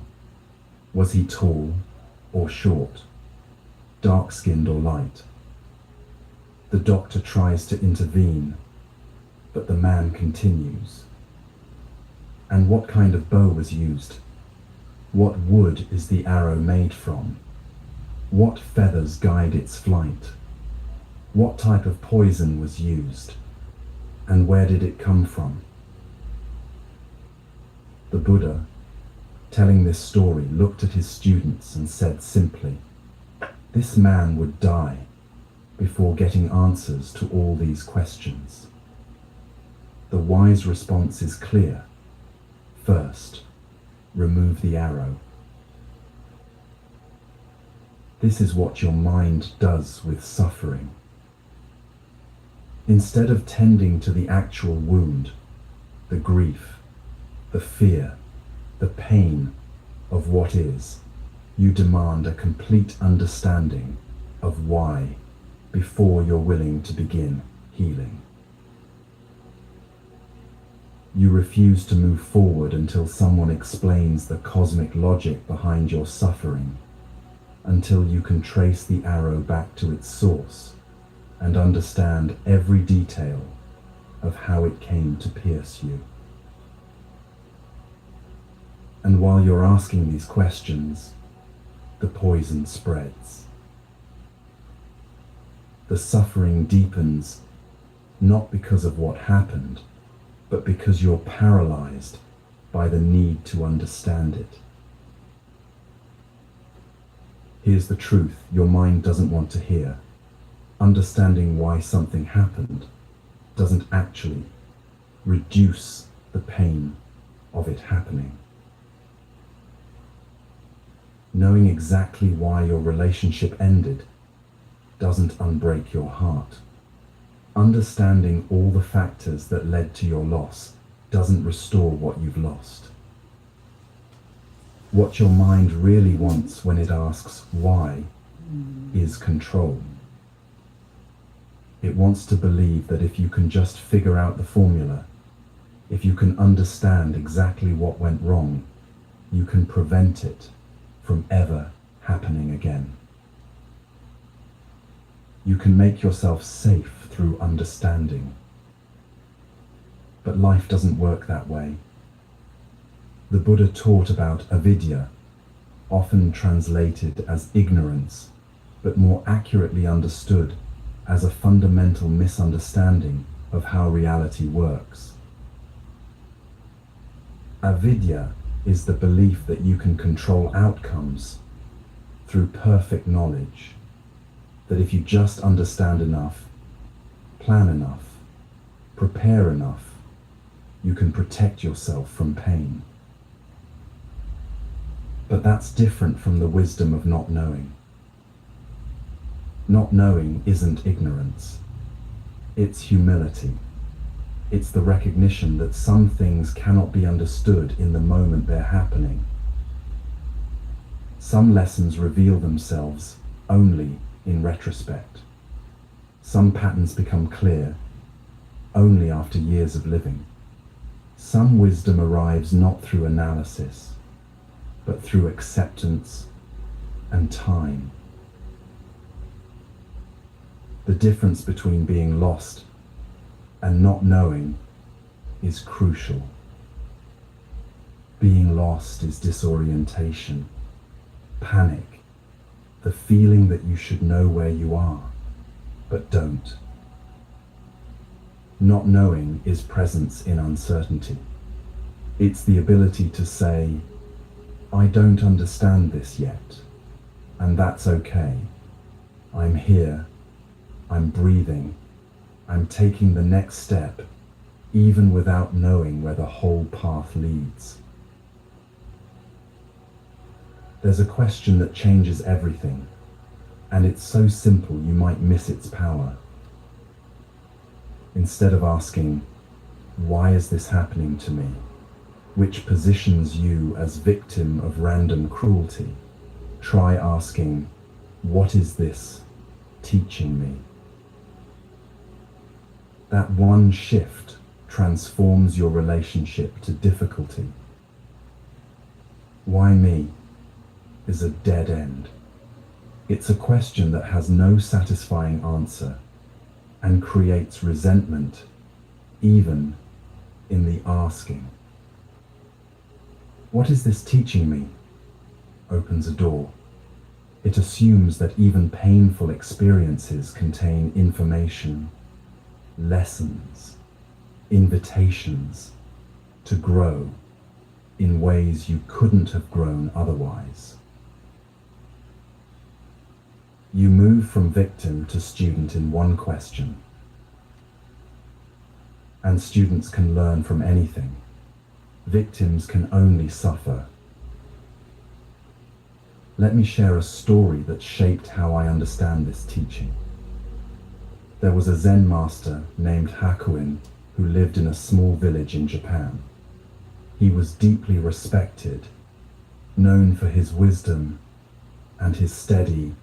Was he tall or short? Dark-skinned or light?" The doctor tries to intervene, but the man continues. "And what kind of bow was used? What wood is the arrow made from? What feathers guide its flight? What type of poison was used? And where did it come from?" The Buddha, telling this story, looked at his students and said simply, "This man would die before getting answers to all these questions." The wise response is clear. First, remove the arrow. This is what your mind does with suffering. Instead of tending to the actual wound, the grief, the fear, the pain of what is, you demand a complete understanding of why before you're willing to begin healing. You refuse to move forward until someone explains the cosmic logic behind your suffering, until you can trace the arrow back to its source and understand every detail of how it came to pierce you. And while you're asking these questions, the poison spreads. The suffering deepens, not because of what happened, but because you're paralyzed by the need to understand it. Here's the truth your mind doesn't want to hear. Understanding why something happened doesn't actually reduce the pain of it happening. Knowing exactly why your relationship ended doesn't unbreak your heart. Understanding all the factors that led to your loss doesn't restore what you've lost. What your mind really wants when it asks why is control. It wants to believe that if you can just figure out the formula, if you can understand exactly what went wrong, you can prevent it from ever happening again. You can make yourself safe through understanding. But life doesn't work that way. The Buddha taught about avidya, often translated as ignorance, but more accurately understood as a fundamental misunderstanding of how reality works. Avidya is the belief that you can control outcomes through perfect knowledge, that if you just understand enough, plan enough, prepare enough, you can protect yourself from pain. But that's different from the wisdom of not knowing. Not knowing isn't ignorance. It's humility. It's the recognition that some things cannot be understood in the moment they're happening. Some lessons reveal themselves only in retrospect. Some patterns become clear only after years of living. Some wisdom arrives not through analysis, but through acceptance and time. The difference between being lost and not knowing is crucial. Being lost is disorientation, panic, the feeling that you should know where you are, but don't. Not knowing is presence in uncertainty. It's the ability to say, I don't understand this yet, and that's okay. I'm here, I'm breathing, I'm taking the next step, even without knowing where the whole path leads. There's a question that changes everything, and it's so simple you might miss its power. Instead of asking, why is this happening to me? Which positions you as victim of random cruelty, try asking, what is this teaching me? That one shift transforms your relationship to difficulty. Why me is a dead end. It's a question that has no satisfying answer and creates resentment even in the asking. What is this teaching me? Opens a door. It assumes that even painful experiences contain information, lessons, invitations to grow in ways you couldn't have grown otherwise. You move from victim to student in one question, and students can learn from anything. Victims can only suffer. Let me share a story that shaped how I understand this teaching. There was a Zen master named Hakuin who lived in a small village in Japan. He was deeply respected, known for his wisdom and his steady,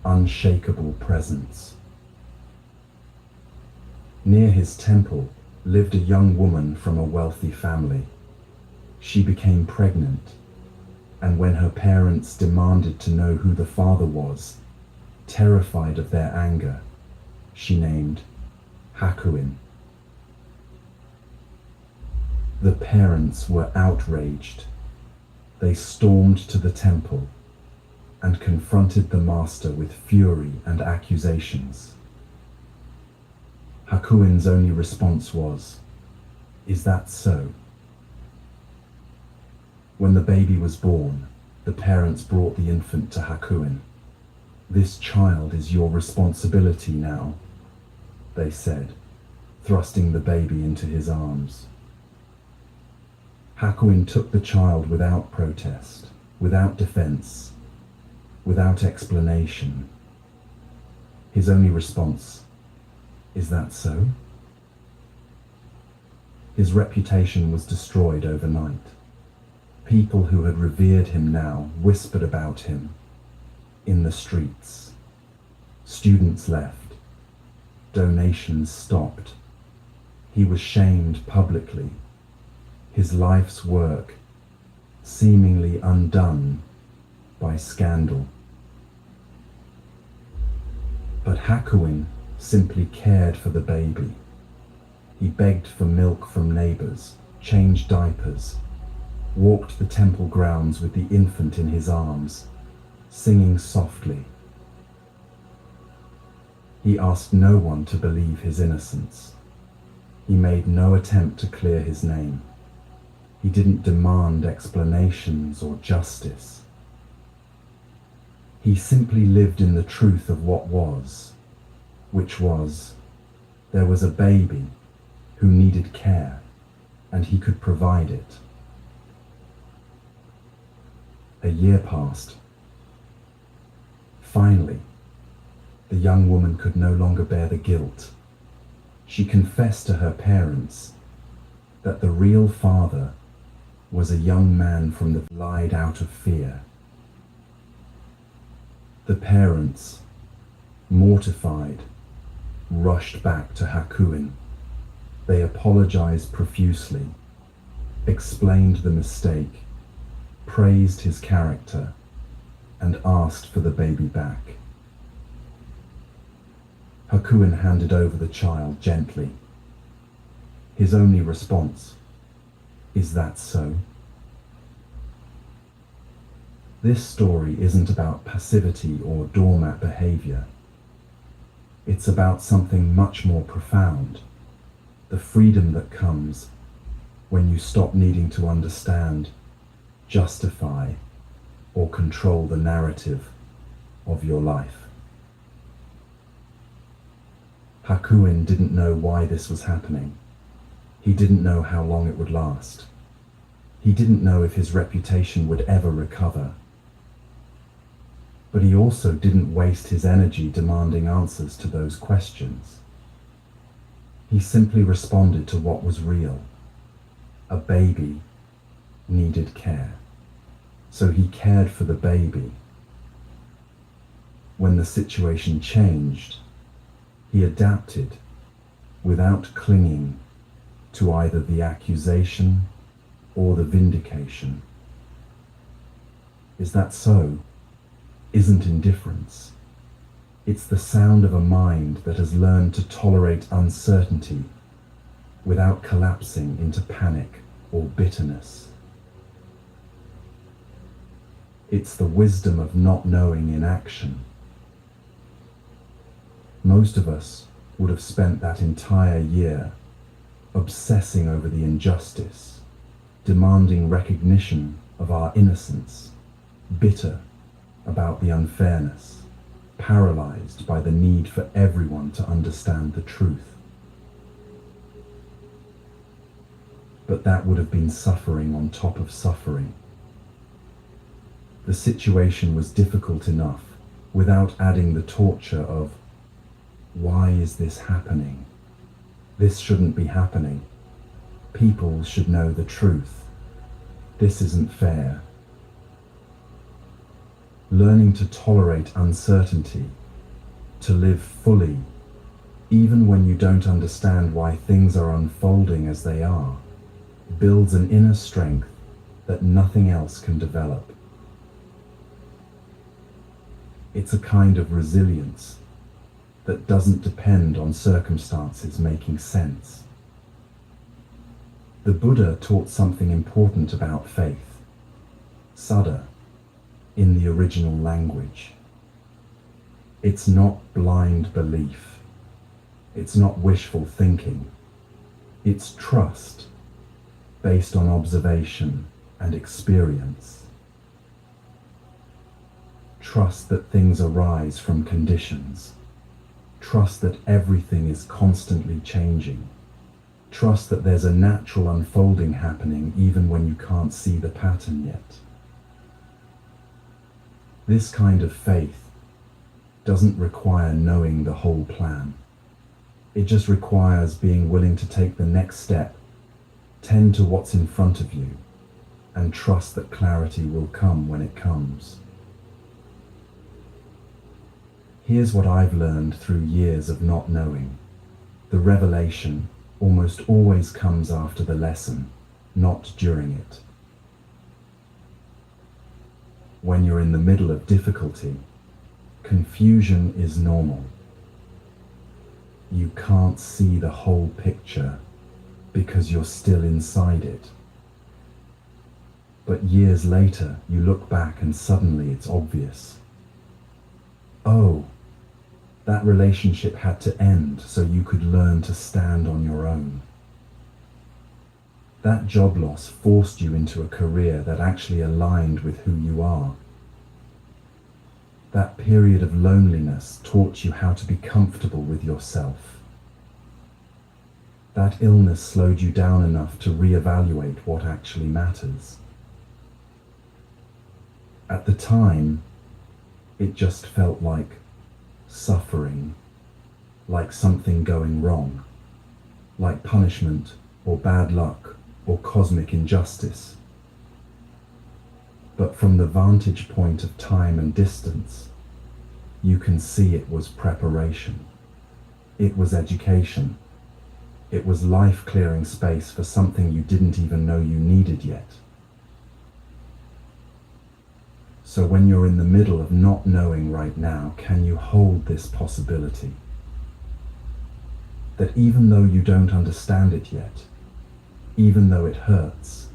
unshakable presence. Near his temple lived a young woman from a wealthy family. She became pregnant, and when her parents demanded to know who the father was, terrified of their anger, she named Hakuin. The parents were outraged. They stormed to the temple and confronted the master with fury and accusations. Hakuin's only response was, "Is that so?" When the baby was born, the parents brought the infant to Hakuin. "This child is your responsibility now," they said, thrusting the baby into his arms. Hakuin took the child without protest, without defense, without explanation. His only response, "Is that so?" His reputation was destroyed overnight. People who had revered him now whispered about him in the streets. Students left. Donations stopped. He was shamed publicly. His life's work seemingly undone by scandal. But Hakuin simply cared for the baby. He begged for milk from neighbors, changed diapers, walked the temple grounds with the infant in his arms, singing softly. He asked no one to believe his innocence. He made no attempt to clear his name. He didn't demand explanations or justice. He simply lived in the truth of what was, which was, there was a baby who needed care, and he could provide it. A year passed. Finally, the young woman could no longer bear the guilt. She confessed to her parents that the real father was a young man from the lied out of fear. The parents, mortified, rushed back to Hakuin. They apologized profusely, explained the mistake, praised his character, and asked for the baby back. Hakuin handed over the child gently. His only response, "Is that so?" This story isn't about passivity or doormat behavior. It's about something much more profound, the freedom that comes when you stop needing to understand, justify, or control the narrative of your life. Hakuin didn't know why this was happening. He didn't know how long it would last. He didn't know if his reputation would ever recover. But he also didn't waste his energy demanding answers to those questions. He simply responded to what was real. A baby needed care. So he cared for the baby. When the situation changed, he adapted without clinging to either the accusation or the vindication. Is that so? Isn't indifference. It's the sound of a mind that has learned to tolerate uncertainty without collapsing into panic or bitterness. It's the wisdom of not knowing in action. Most of us would have spent that entire year obsessing over the injustice, demanding recognition of our innocence, bitter about the unfairness, paralyzed by the need for everyone to understand the truth. But that would have been suffering on top of suffering. The situation was difficult enough without adding the torture of, why is this happening? This shouldn't be happening. People should know the truth. This isn't fair. Learning to tolerate uncertainty, to live fully, even when you don't understand why things are unfolding as they are, builds an inner strength that nothing else can develop. It's a kind of resilience that doesn't depend on circumstances making sense. The Buddha taught something important about faith, saddha, in the original language. It's not blind belief. It's not wishful thinking. It's trust based on observation and experience. Trust that things arise from conditions. Trust that everything is constantly changing. Trust that there's a natural unfolding happening even when you can't see the pattern yet. This kind of faith doesn't require knowing the whole plan. It just requires being willing to take the next step, tend to what's in front of you, and trust that clarity will come when it comes. Here's what I've learned through years of not knowing. The revelation almost always comes after the lesson, not during it. When you're in the middle of difficulty, confusion is normal. You can't see the whole picture because you're still inside it. But years later, you look back and suddenly it's obvious. Oh, that relationship had to end so you could learn to stand on your own. That job loss forced you into a career that actually aligned with who you are. That period of loneliness taught you how to be comfortable with yourself. That illness slowed you down enough to reevaluate what actually matters. At the time, it just felt like suffering, like something going wrong, like punishment or bad luck or cosmic injustice. But from the vantage point of time and distance, you can see it was preparation. It was education. It was life clearing space for something you didn't even know you needed yet. So when you're in the middle of not knowing right now, can you hold this possibility? That even though you don't understand it yet, even though it hurts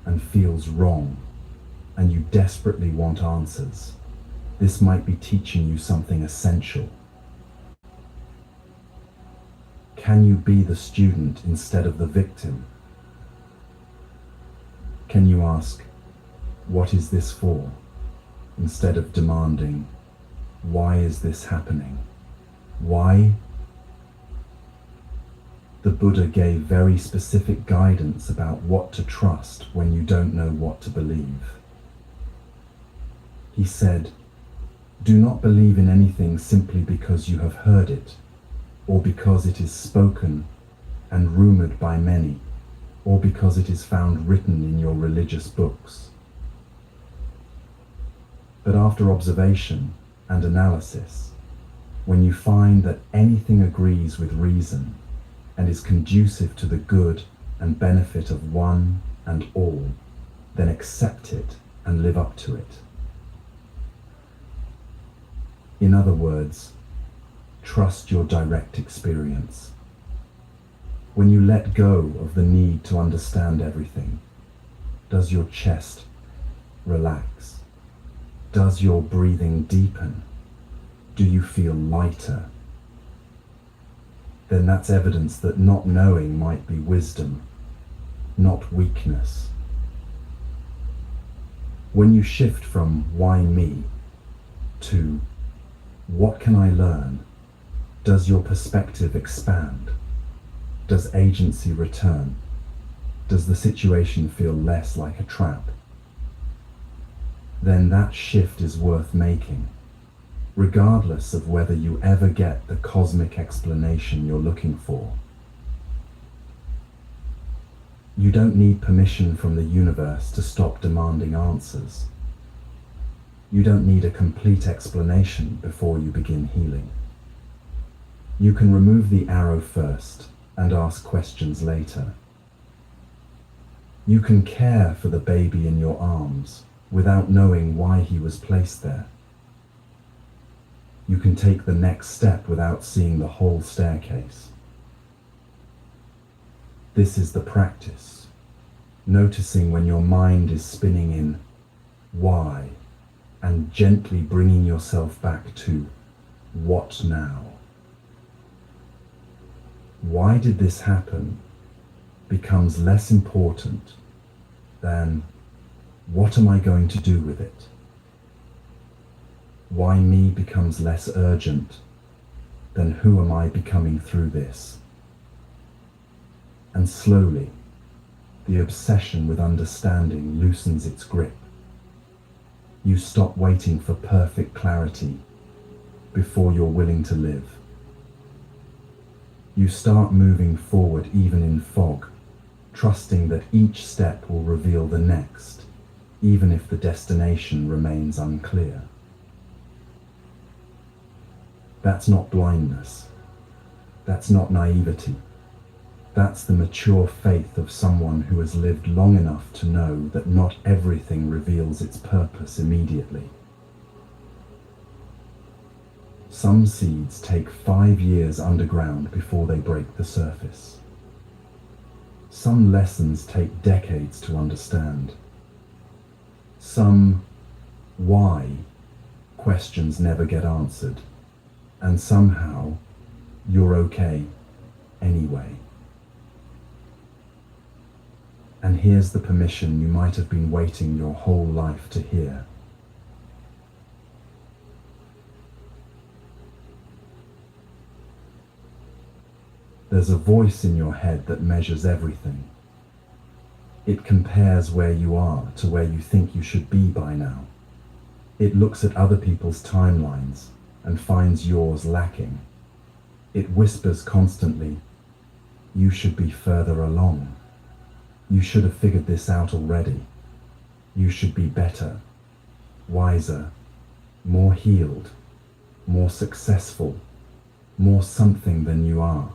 and feels wrong, and you desperately want answers, this might be teaching you something essential. Can you be the student instead of the victim? Can you ask, what is this for? Instead of demanding, why is this happening? Why? The Buddha gave very specific guidance about what to trust when you don't know what to believe. He said, do not believe in anything simply because you have heard it, or because it is spoken and rumored by many, or because it is found written in your religious books. But after observation and analysis, when you find that anything agrees with reason and is conducive to the good and benefit of one and all, then accept it and live up to it. In other words, trust your direct experience. When you let go of the need to understand everything, does your chest relax? Does your breathing deepen? Do you feel lighter? Then that's evidence that not knowing might be wisdom, not weakness. When you shift from why me to what can I learn, does your perspective expand? Does agency return? Does the situation feel less like a trap? Then that shift is worth making, regardless of whether you ever get the cosmic explanation you're looking for. You don't need permission from the universe to stop demanding answers. You don't need a complete explanation before you begin healing. You can remove the arrow first and ask questions later. You can care for the baby in your arms without knowing why he was placed there. You can take the next step without seeing the whole staircase. This is the practice, noticing when your mind is spinning in why, and gently bringing yourself back to what now. Why did this happen becomes less important than what am I going to do with it? Why me becomes less urgent than who am I becoming through this? And slowly, the obsession with understanding loosens its grip. You stop waiting for perfect clarity before you're willing to live. You start moving forward even in fog, trusting that each step will reveal the next, even if the destination remains unclear. That's not blindness. That's not naivety. That's the mature faith of someone who has lived long enough to know that not everything reveals its purpose immediately. Some seeds take 5 years underground before they break the surface. Some lessons take decades to understand. Some why questions never get answered, and somehow you're okay anyway. And here's the permission you might have been waiting your whole life to hear. There's a voice in your head that measures everything. It compares where you are to where you think you should be by now. It looks at other people's timelines and finds yours lacking. It whispers constantly, you should be further along. You should have figured this out already. You should be better, wiser, more healed, more successful, more something than you are.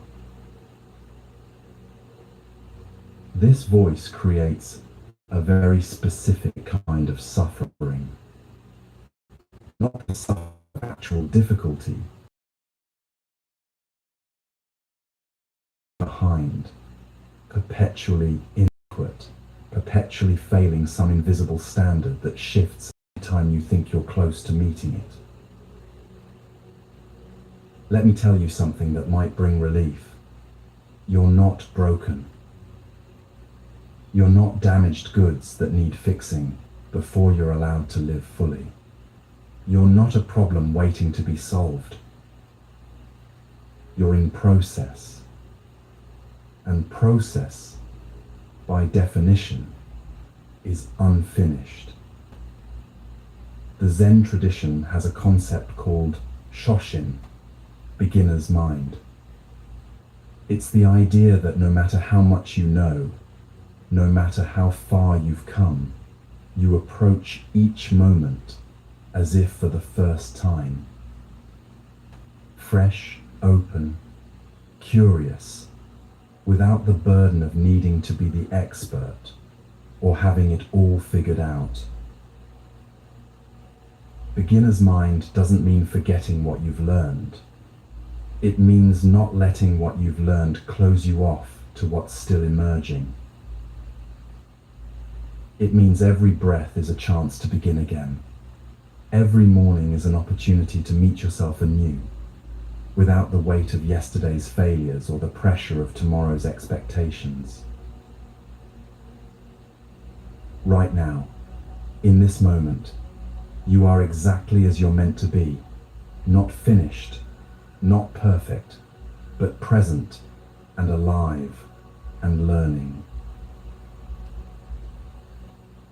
This voice creates a very specific kind of suffering. suffer actual difficulty behind, perpetually inadequate, perpetually failing some invisible standard that shifts every time you think you're close to meeting it. Let me tell you something that might bring relief. You're not broken. You're not damaged goods that need fixing before you're allowed to live fully. You're not a problem waiting to be solved. You're in process. And process, by definition, is unfinished. The Zen tradition has a concept called Shoshin, beginner's mind. It's the idea that no matter how much you know, no matter how far you've come, you approach each moment as if for the first time. Fresh, open, curious, without the burden of needing to be the expert or having it all figured out. Beginner's mind doesn't mean forgetting what you've learned. It means not letting what you've learned close you off to what's still emerging. It means every breath is a chance to begin again. Every morning is an opportunity to meet yourself anew, without the weight of yesterday's failures or the pressure of tomorrow's expectations. Right now, in this moment, you are exactly as you're meant to be, not finished, not perfect, but present and alive and learning.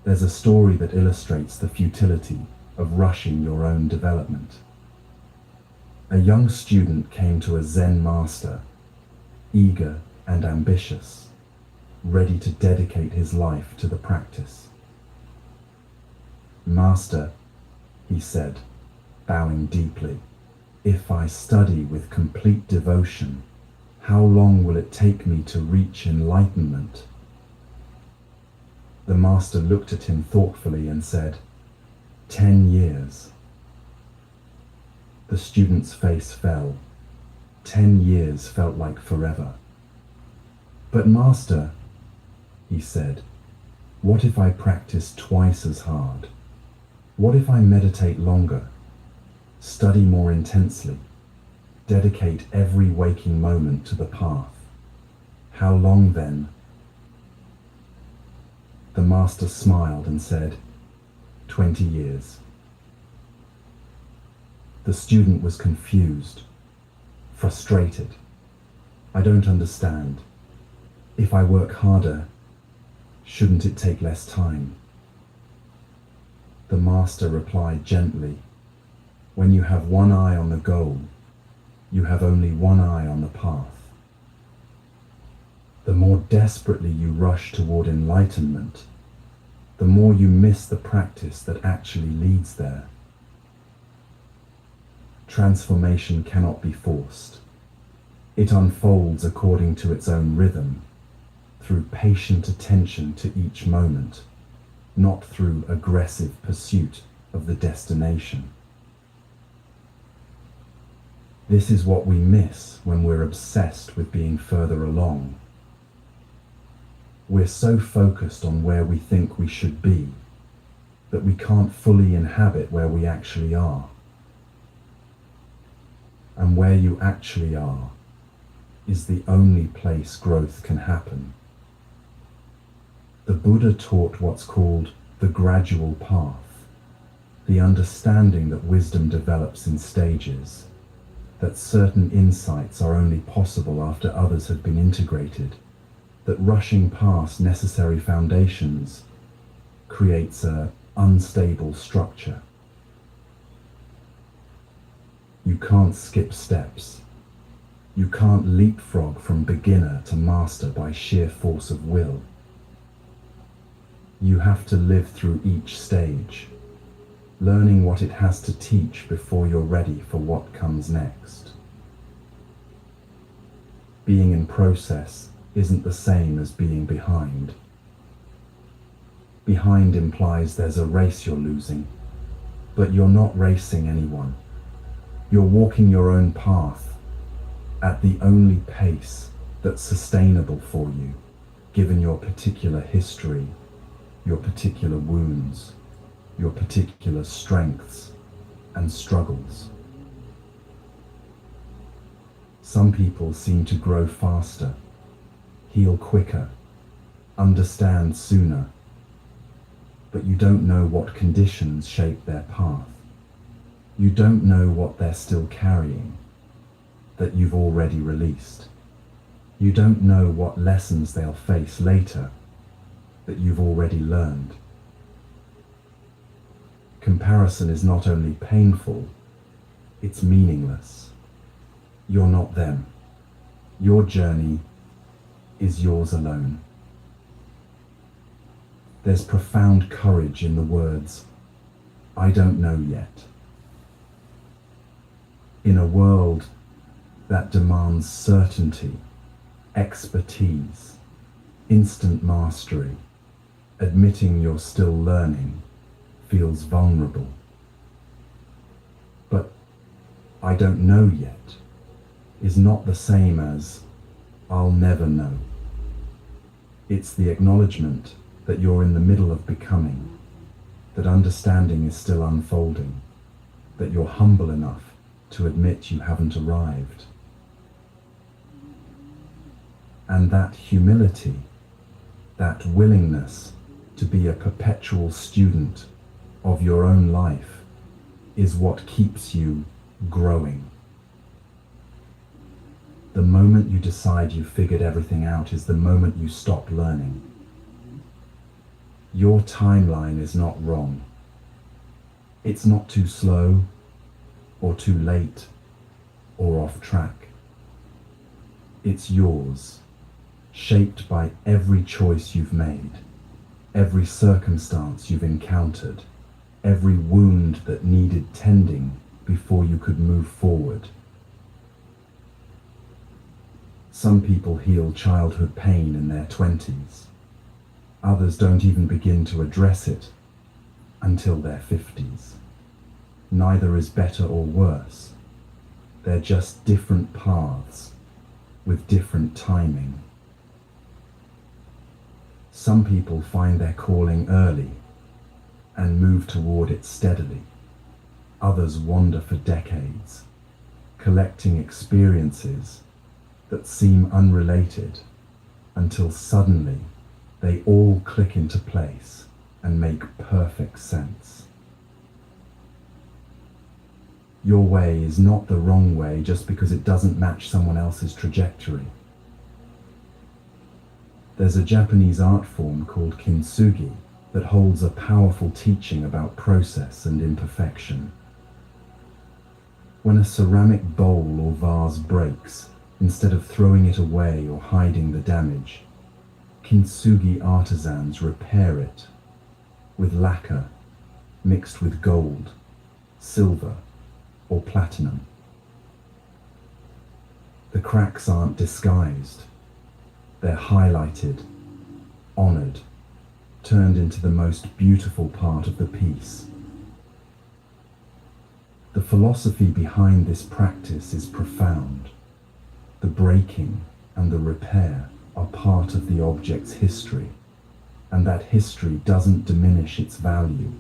There's a story that illustrates the futility of rushing your own development. A young student came to a Zen master, eager and ambitious, ready to dedicate his life to the practice. "Master," he said, bowing deeply, "if I study with complete devotion, how long will it take me to reach enlightenment?" The master looked at him thoughtfully and said, 10 years. The student's face fell. 10 years felt like forever. "But master," he said, "what if I practice twice as hard? What if I meditate longer, study more intensely, dedicate every waking moment to the path? How long then?" The master smiled and said, 20 years. The student was confused, frustrated. "I don't understand. If I work harder, shouldn't it take less time?" The master replied gently, "When you have one eye on the goal, you have only one eye on the path. The more desperately you rush toward enlightenment, the more you miss the practice that actually leads there. Transformation cannot be forced. It unfolds according to its own rhythm, through patient attention to each moment, not through aggressive pursuit of the destination. This is what we miss when we're obsessed with being further along. We're so focused on where we think we should be that we can't fully inhabit where we actually are. And where you actually are is the only place growth can happen. The Buddha taught what's called the gradual path, the understanding that wisdom develops in stages, that certain insights are only possible after others have been integrated, that rushing past necessary foundations creates an unstable structure. You can't skip steps. You can't leapfrog from beginner to master by sheer force of will. You have to live through each stage, learning what it has to teach before you're ready for what comes next. Being in process isn't the same as being behind. Behind implies there's a race you're losing, But you're not racing anyone. You're walking your own path at the only pace that's sustainable for you, given your particular history, your particular wounds, your particular strengths and struggles. Some people seem to grow faster, heal quicker, understand sooner, but you don't know what conditions shape their path. You don't know what they're still carrying, that you've already released. You don't know what lessons they'll face later, that you've already learned. Comparison is not only painful, it's meaningless. You're not them. Your journey is yours alone. There's profound courage in the words, "I don't know yet." In a world that demands certainty, expertise, instant mastery, admitting you're still learning feels vulnerable. But "I don't know yet" is not the same as "I'll never know." It's the acknowledgement that you're in the middle of becoming, that understanding is still unfolding, that you're humble enough to admit you haven't arrived. And that humility, that willingness to be a perpetual student of your own life, is what keeps you growing. The moment you decide you've figured everything out is the moment you stop learning. Your timeline is not wrong. It's not too slow, or too late, or off track. It's yours, shaped by every choice you've made, every circumstance you've encountered, every wound that needed tending before you could move forward. Some people heal childhood pain in their 20s. Others don't even begin to address it until their 50s. Neither is better or worse. They're just different paths with different timing. Some people find their calling early and move toward it steadily. Others wander for decades, collecting experiences that seem unrelated until suddenly they all click into place and make perfect sense. Your way is not the wrong way just because it doesn't match someone else's trajectory. There's a Japanese art form called kintsugi that holds a powerful teaching about process and imperfection. When a ceramic bowl or vase breaks, instead of throwing it away or hiding the damage, kintsugi artisans repair it with lacquer mixed with gold, silver, or platinum. The cracks aren't disguised. They're highlighted, honored, turned into the most beautiful part of the piece. The philosophy behind this practice is profound. The breaking and the repair are part of the object's history, and that history doesn't diminish its value.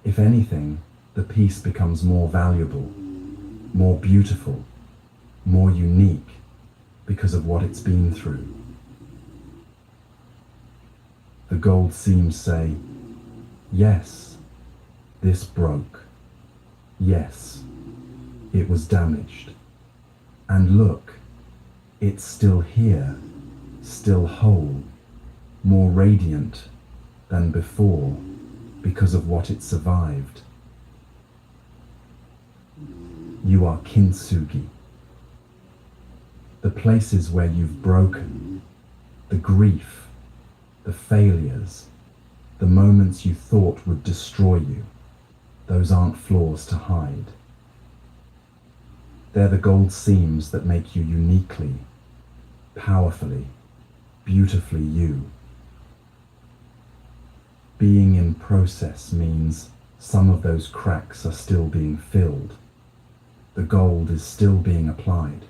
If anything, the piece becomes more valuable, more beautiful, more unique because of what it's been through. The gold seams say, yes, this broke. Yes, it was damaged. And look, it's still here, still whole, more radiant than before because of what it survived. You are kintsugi. The places where you've broken, the grief, the failures, the moments you thought would destroy you, those aren't flaws to hide. They're the gold seams that make you uniquely, powerfully, beautifully you. Being in process means Some of those cracks are still being filled. The gold is still being applied.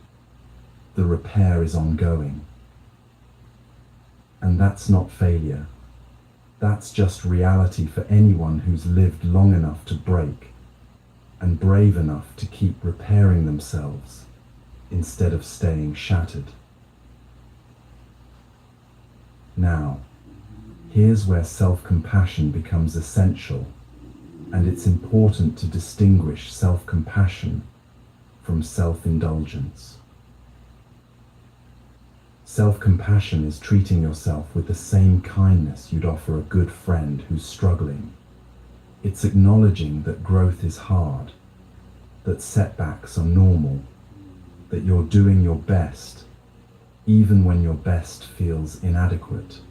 The repair is ongoing. And that's not failure. That's just reality for anyone who's lived long enough to break and brave enough to keep repairing themselves instead of staying shattered. Now, here's where self-compassion becomes essential, and it's important to distinguish self-compassion from self-indulgence. Self-compassion is treating yourself with the same kindness you'd offer a good friend who's struggling. It's acknowledging that growth is hard, that setbacks are normal, that you're doing your best, even when your best feels inadequate.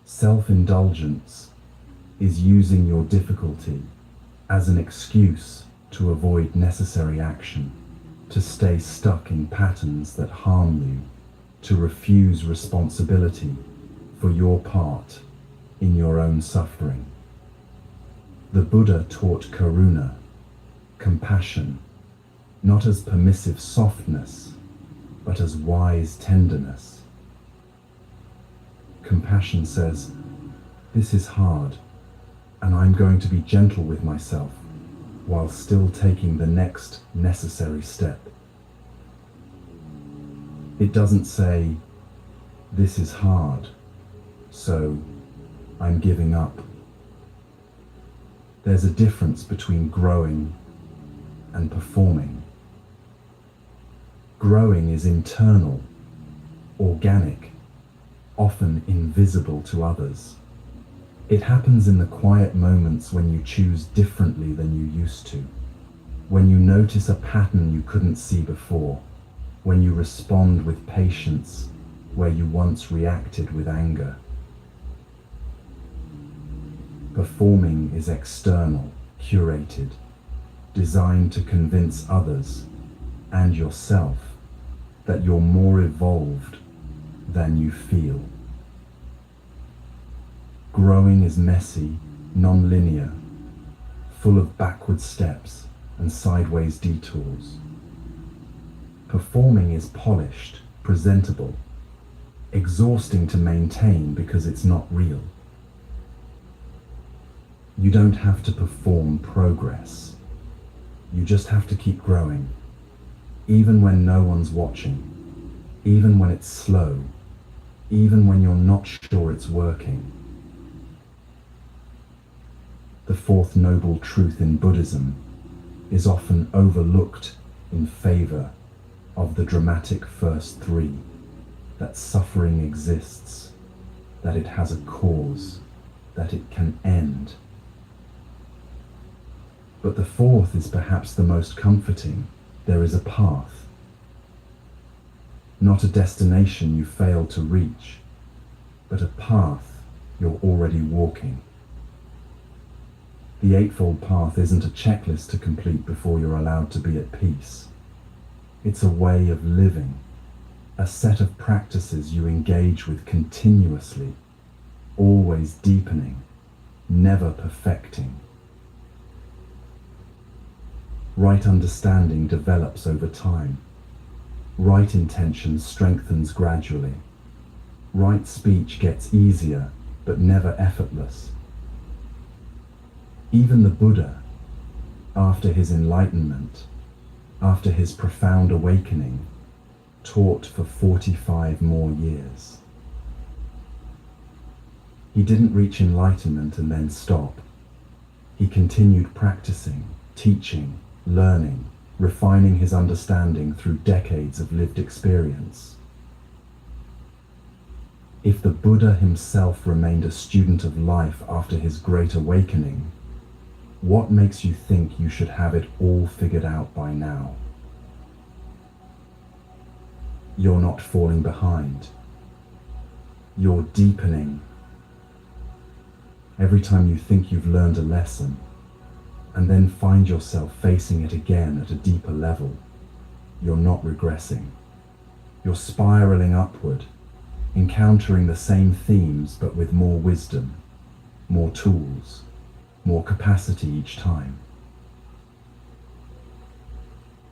Self-indulgence is using your difficulty as an excuse to avoid necessary action, to stay stuck in patterns that harm you, to refuse responsibility for your part in your own suffering. The Buddha taught karuna, compassion, not as permissive softness, but as wise tenderness. Compassion says, "This is hard, and I'm going to be gentle with myself while still taking the next necessary step." It doesn't say, "This is hard, so I'm giving up." There's a difference between growing and performing. Growing is internal, organic, often invisible to others. It happens in the quiet moments when you choose differently than you used to, when you notice a pattern you couldn't see before, when you respond with patience where you once reacted with anger. Performing is external, curated, designed to convince others and yourself that you're more evolved than you feel. Growing is messy, non-linear, full of backward steps and sideways detours. Performing is polished, presentable, exhausting to maintain because it's not real. You don't have to perform progress. You just have to keep growing, even when no one's watching, even when it's slow, even when you're not sure it's working. The fourth noble truth in Buddhism is often overlooked in favor of the dramatic first three, that suffering exists, that it has a cause, that it can end. But the fourth is perhaps the most comforting. There is a path, not a destination you fail to reach, but a path you're already walking. The Eightfold Path isn't a checklist to complete before you're allowed to be at peace. It's a way of living, a set of practices you engage with continuously, always deepening, never perfecting. Right understanding develops over time. Right intention strengthens gradually. Right speech gets easier, but never effortless. Even the Buddha, after his enlightenment, after his profound awakening, taught for 45 more years. He didn't reach enlightenment and then stop. He continued practicing, teaching, learning, refining his understanding through decades of lived experience. If the Buddha himself remained a student of life after his great awakening, what makes you think you should have it all figured out by now? You're not falling behind. You're deepening. Every time you think you've learned a lesson, and then find yourself facing it again at a deeper level, you're not regressing. You're spiraling upward, encountering the same themes but with more wisdom, more tools, more capacity each time.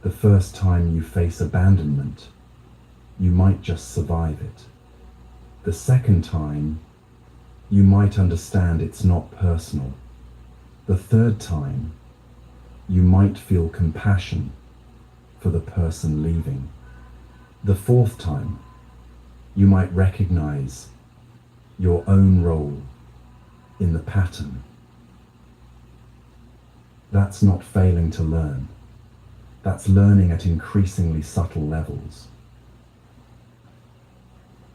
The first time you face abandonment, you might just survive it. The second time, you might understand it's not personal. The third time, you might feel compassion for the person leaving. The fourth time, you might recognize your own role in the pattern. That's not failing to learn. That's learning at increasingly subtle levels.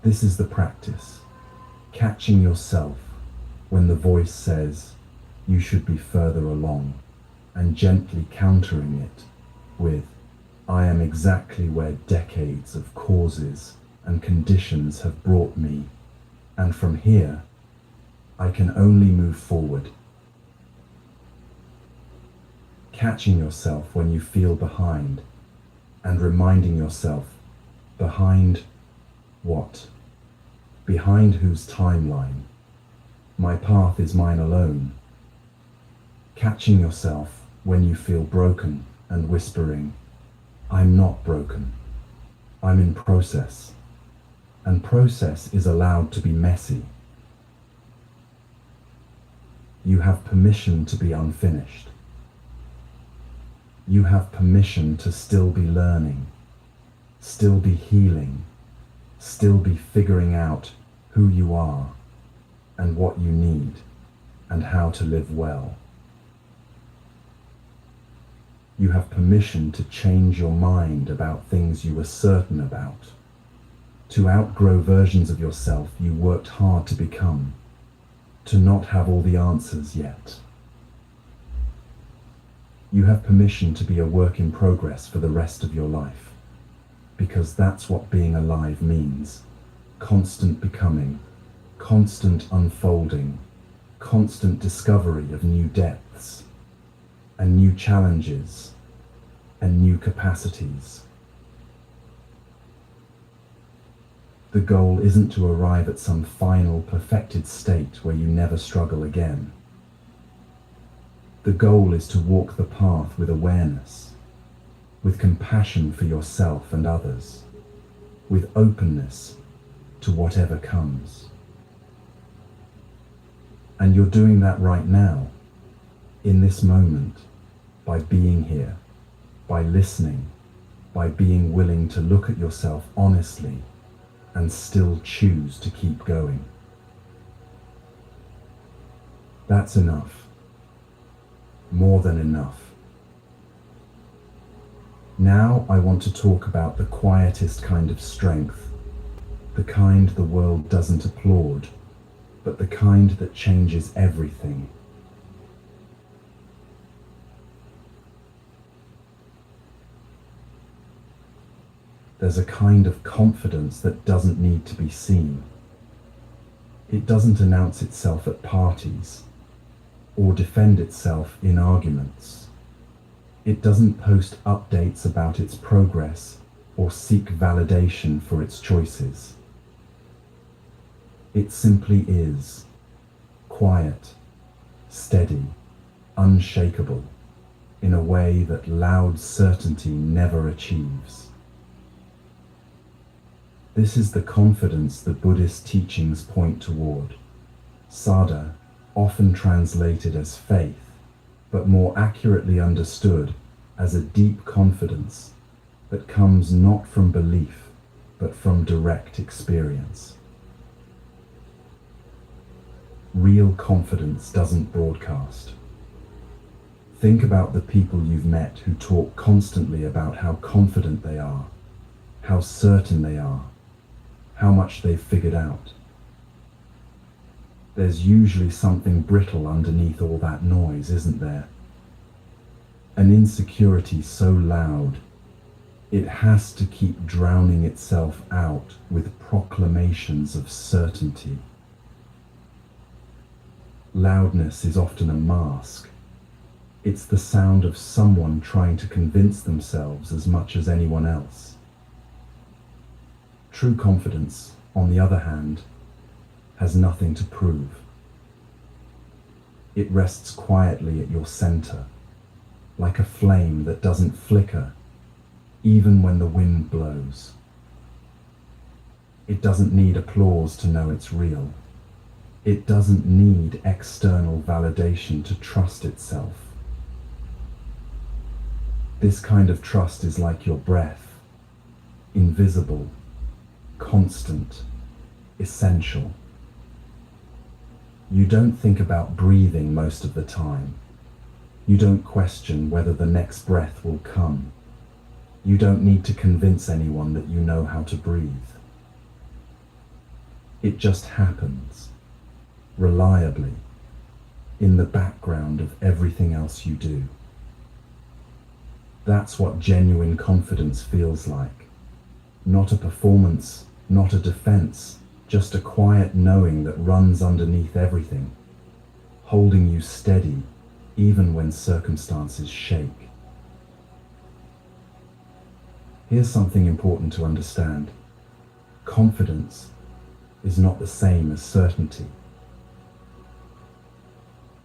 This is the practice, catching yourself when the voice says you should be further along, and gently countering it with, I am exactly where decades of causes and conditions have brought me, and from here, I can only move forward. Catching yourself when you feel behind, and reminding yourself, behind what? Behind whose timeline? My path is mine alone. Catching yourself when you feel broken and whispering, I'm not broken. I'm in process. And process is allowed to be messy. You have permission to be unfinished. You have permission to still be learning, still be healing, still be figuring out who you are and what you need and how to live well. You have permission to change your mind about things you were certain about, to outgrow versions of yourself you worked hard to become, to not have all the answers yet. You have permission to be a work in progress for the rest of your life, because that's what being alive means. Constant becoming, constant unfolding, constant discovery of new depths, and new challenges, and new capacities. The goal isn't to arrive at some final perfected state where you never struggle again. The goal is to walk the path with awareness, with compassion for yourself and others, with openness to whatever comes. And you're doing that right now, in this moment, by being here, by listening, by being willing to look at yourself honestly and still choose to keep going. That's enough. More than enough. Now I want to talk about the quietest kind of strength, the kind the world doesn't applaud, but the kind that changes everything. There's a kind of confidence that doesn't need to be seen. It doesn't announce itself at parties or defend itself in arguments. It doesn't post updates about its progress or seek validation for its choices. It simply is, quiet, steady, unshakable, in a way that loud certainty never achieves. This is the confidence the Buddhist teachings point toward. Sada, often translated as faith, but more accurately understood as a deep confidence that comes not from belief, but from direct experience. Real confidence doesn't broadcast. Think about the people you've met who talk constantly about how confident they are, how certain they are, how much they've figured out. There's usually something brittle underneath all that noise, isn't there? An insecurity so loud, it has to keep drowning itself out with proclamations of certainty. Loudness is often a mask. It's the sound of someone trying to convince themselves as much as anyone else. True confidence, on the other hand, has nothing to prove. It rests quietly at your center, like a flame that doesn't flicker even when the wind blows. It doesn't need applause to know it's real. It doesn't need external validation to trust itself. This kind of trust is like your breath, invisible, constant, essential. You don't think about breathing most of the time. You don't question whether the next breath will come. You don't need to convince anyone that you know how to breathe. It just happens, reliably, in the background of everything else you do. That's what genuine confidence feels like. Not a performance, not a defense, just a quiet knowing that runs underneath everything, holding you steady even when circumstances shake. Here's something important to understand. Confidence is not the same as certainty.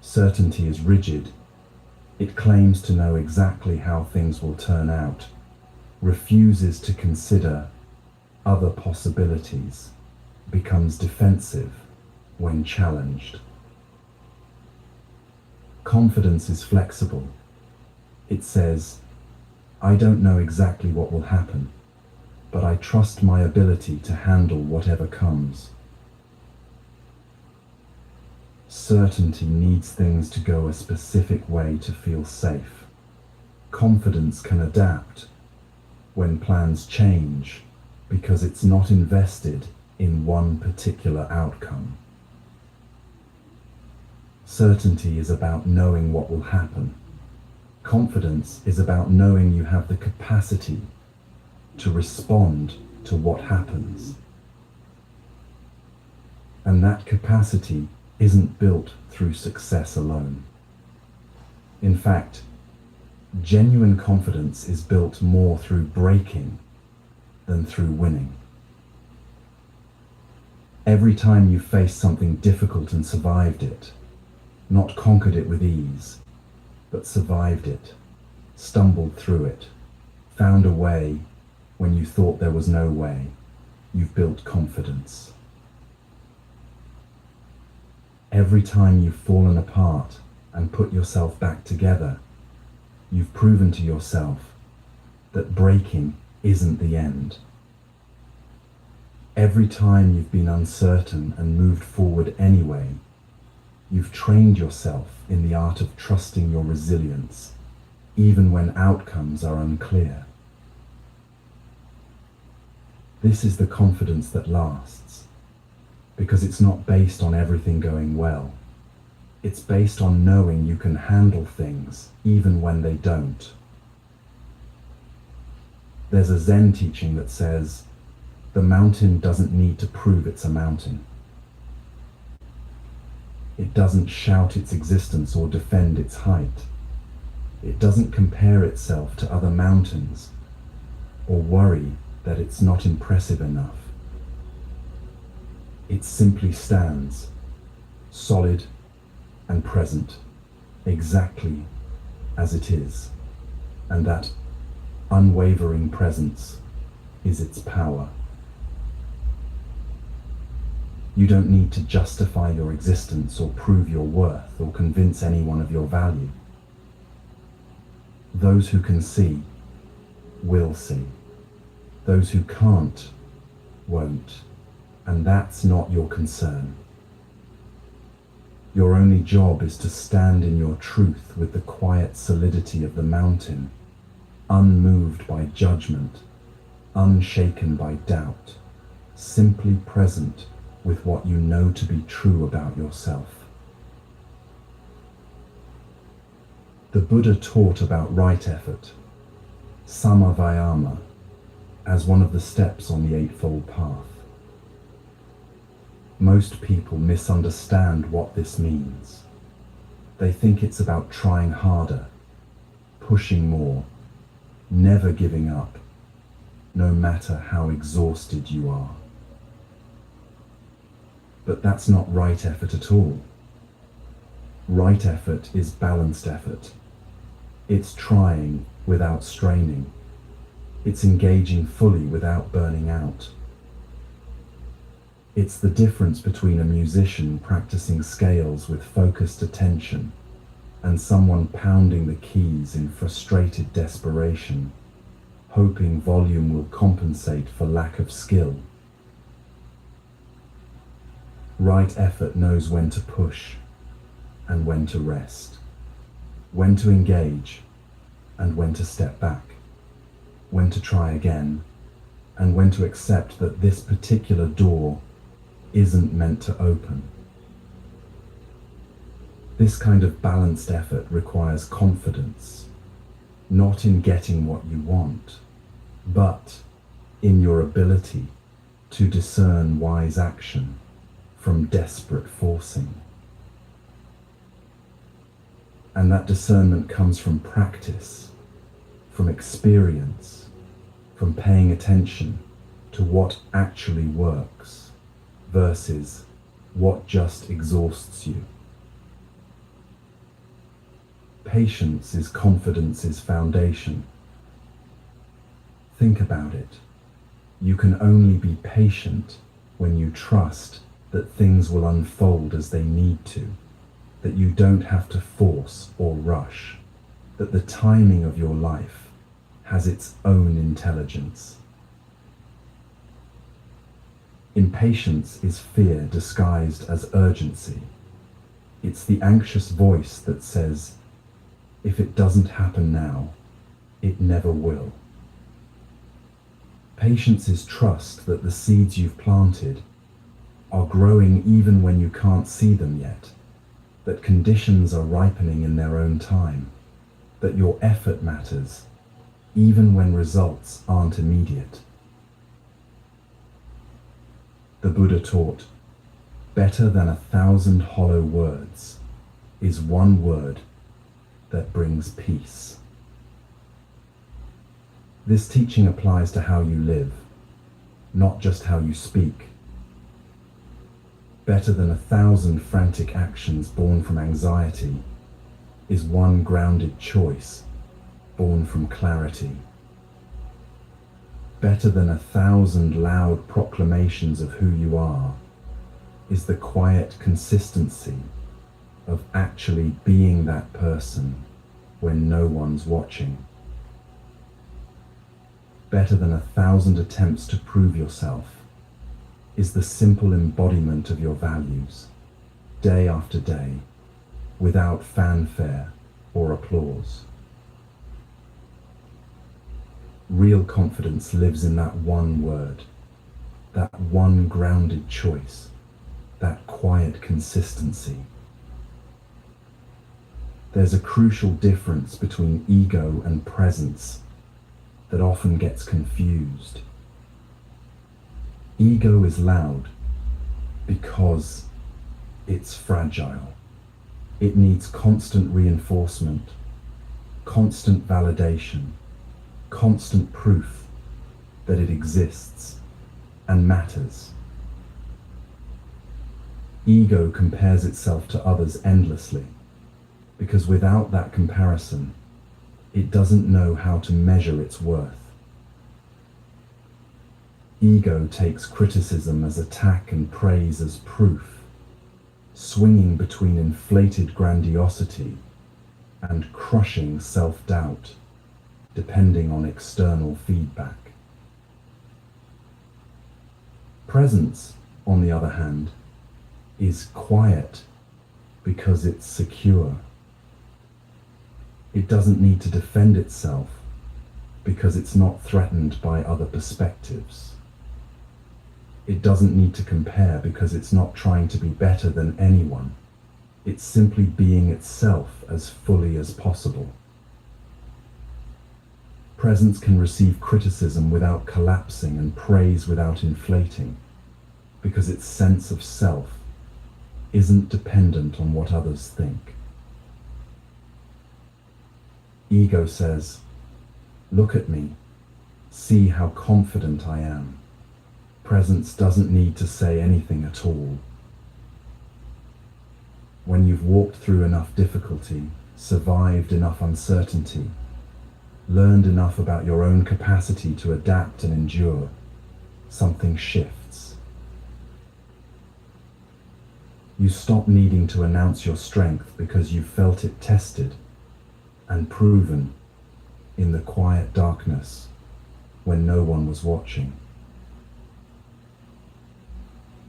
Certainty is rigid. It claims to know exactly how things will turn out, refuses to consider other possibilities, becomes defensive when challenged. Confidence is flexible. It says, I don't know exactly what will happen, but I trust my ability to handle whatever comes. Certainty needs things to go a specific way to feel safe. Confidence can adapt when plans change because it's not invested in one particular outcome. Certainty is about knowing what will happen. Confidence is about knowing you have the capacity to respond to what happens. And that capacity isn't built through success alone. In fact, genuine confidence is built more through breaking than through winning. Every time you faced something difficult and survived it, not conquered it with ease, but survived it, stumbled through it, found a way when you thought there was no way, you've built confidence. Every time you've fallen apart and put yourself back together, you've proven to yourself that breaking isn't the end. Every time you've been uncertain and moved forward anyway, you've trained yourself in the art of trusting your resilience, even when outcomes are unclear. This is the confidence that lasts, because it's not based on everything going well. It's based on knowing you can handle things even when they don't. There's a Zen teaching that says, the mountain doesn't need to prove it's a mountain. It doesn't shout its existence or defend its height. It doesn't compare itself to other mountains or worry that it's not impressive enough. It simply stands, solid and present, exactly as it is, and that unwavering presence is its power. You don't need to justify your existence or prove your worth or convince anyone of your value. Those who can see will see. Those who can't won't, and that's not your concern. Your only job is to stand in your truth with the quiet solidity of the mountain, unmoved by judgment, unshaken by doubt, simply present with what you know to be true about yourself. The Buddha taught about right effort, sama vayama, as one of the steps on the Eightfold Path. Most people misunderstand what this means. They think it's about trying harder, pushing more, never giving up, no matter how exhausted you are. But that's not right effort at all. Right effort is balanced effort. It's trying without straining. It's engaging fully without burning out. It's the difference between a musician practicing scales with focused attention and someone pounding the keys in frustrated desperation, hoping volume will compensate for lack of skill. Right effort knows when to push and when to rest, when to engage and when to step back, when to try again, and when to accept that this particular door isn't meant to open. This kind of balanced effort requires confidence, not in getting what you want, but in your ability to discern wise action from desperate forcing. And that discernment comes from practice, from experience, from paying attention to what actually works versus what just exhausts you. Patience is confidence's foundation. Think about it. You can only be patient when you trust that things will unfold as they need to, that you don't have to force or rush, that the timing of your life has its own intelligence. Impatience is fear disguised as urgency. It's the anxious voice that says, if it doesn't happen now, it never will. Patience is trust that the seeds you've planted are growing even when you can't see them yet, that conditions are ripening in their own time, that your effort matters even when results aren't immediate. The Buddha taught, better than 1,000 hollow words is one word that brings peace. This teaching applies to how you live, not just how you speak. Better than 1,000 frantic actions born from anxiety is one grounded choice born from clarity. Better than 1,000 loud proclamations of who you are is the quiet consistency of actually being that person when no one's watching. Better than 1,000 attempts to prove yourself is the simple embodiment of your values, day after day, without fanfare or applause. Real confidence lives in that one word, that one grounded choice, that quiet consistency. There's a crucial difference between ego and presence that often gets confused. Ego is loud because it's fragile. It needs constant reinforcement, constant validation, constant proof that it exists and matters. Ego compares itself to others endlessly because without that comparison, it doesn't know how to measure its worth. Ego takes criticism as attack and praise as proof, swinging between inflated grandiosity and crushing self-doubt, depending on external feedback. Presence, on the other hand, is quiet because it's secure. It doesn't need to defend itself because it's not threatened by other perspectives. It doesn't need to compare because it's not trying to be better than anyone. It's simply being itself as fully as possible. Presence can receive criticism without collapsing and praise without inflating, because its sense of self isn't dependent on what others think. Ego says, look at me, see how confident I am. Presence doesn't need to say anything at all. When you've walked through enough difficulty, survived enough uncertainty, learned enough about your own capacity to adapt and endure, something shifts. You stop needing to announce your strength because you felt it tested and proven in the quiet darkness when no one was watching.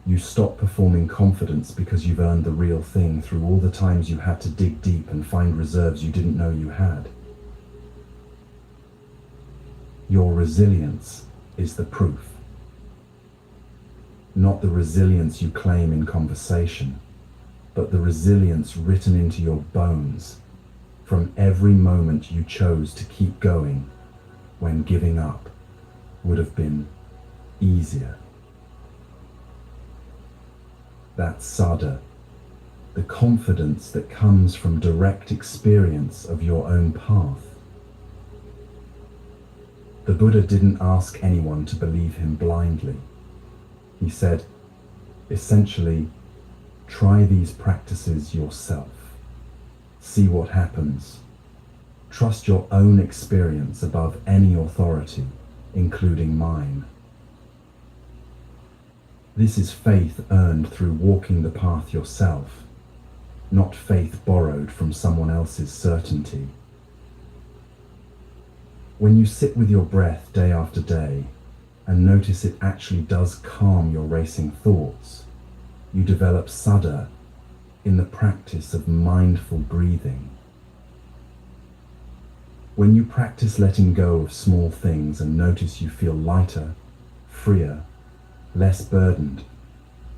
You stop performing confidence because you've earned the real thing through all the times you had to dig deep and find reserves you didn't know you had. Your resilience is the proof. Not the resilience you claim in conversation, but the resilience written into your bones from every moment you chose to keep going when giving up would have been easier. That's sada, the confidence that comes from direct experience of your own path. The Buddha didn't ask anyone to believe him blindly. He said, essentially, try these practices yourself. See what happens. Trust your own experience above any authority, including mine. This is faith earned through walking the path yourself, not faith borrowed from someone else's certainty. When you sit with your breath day after day and notice it actually does calm your racing thoughts, you develop sada in the practice of mindful breathing. When you practice letting go of small things and notice you feel lighter, freer, less burdened,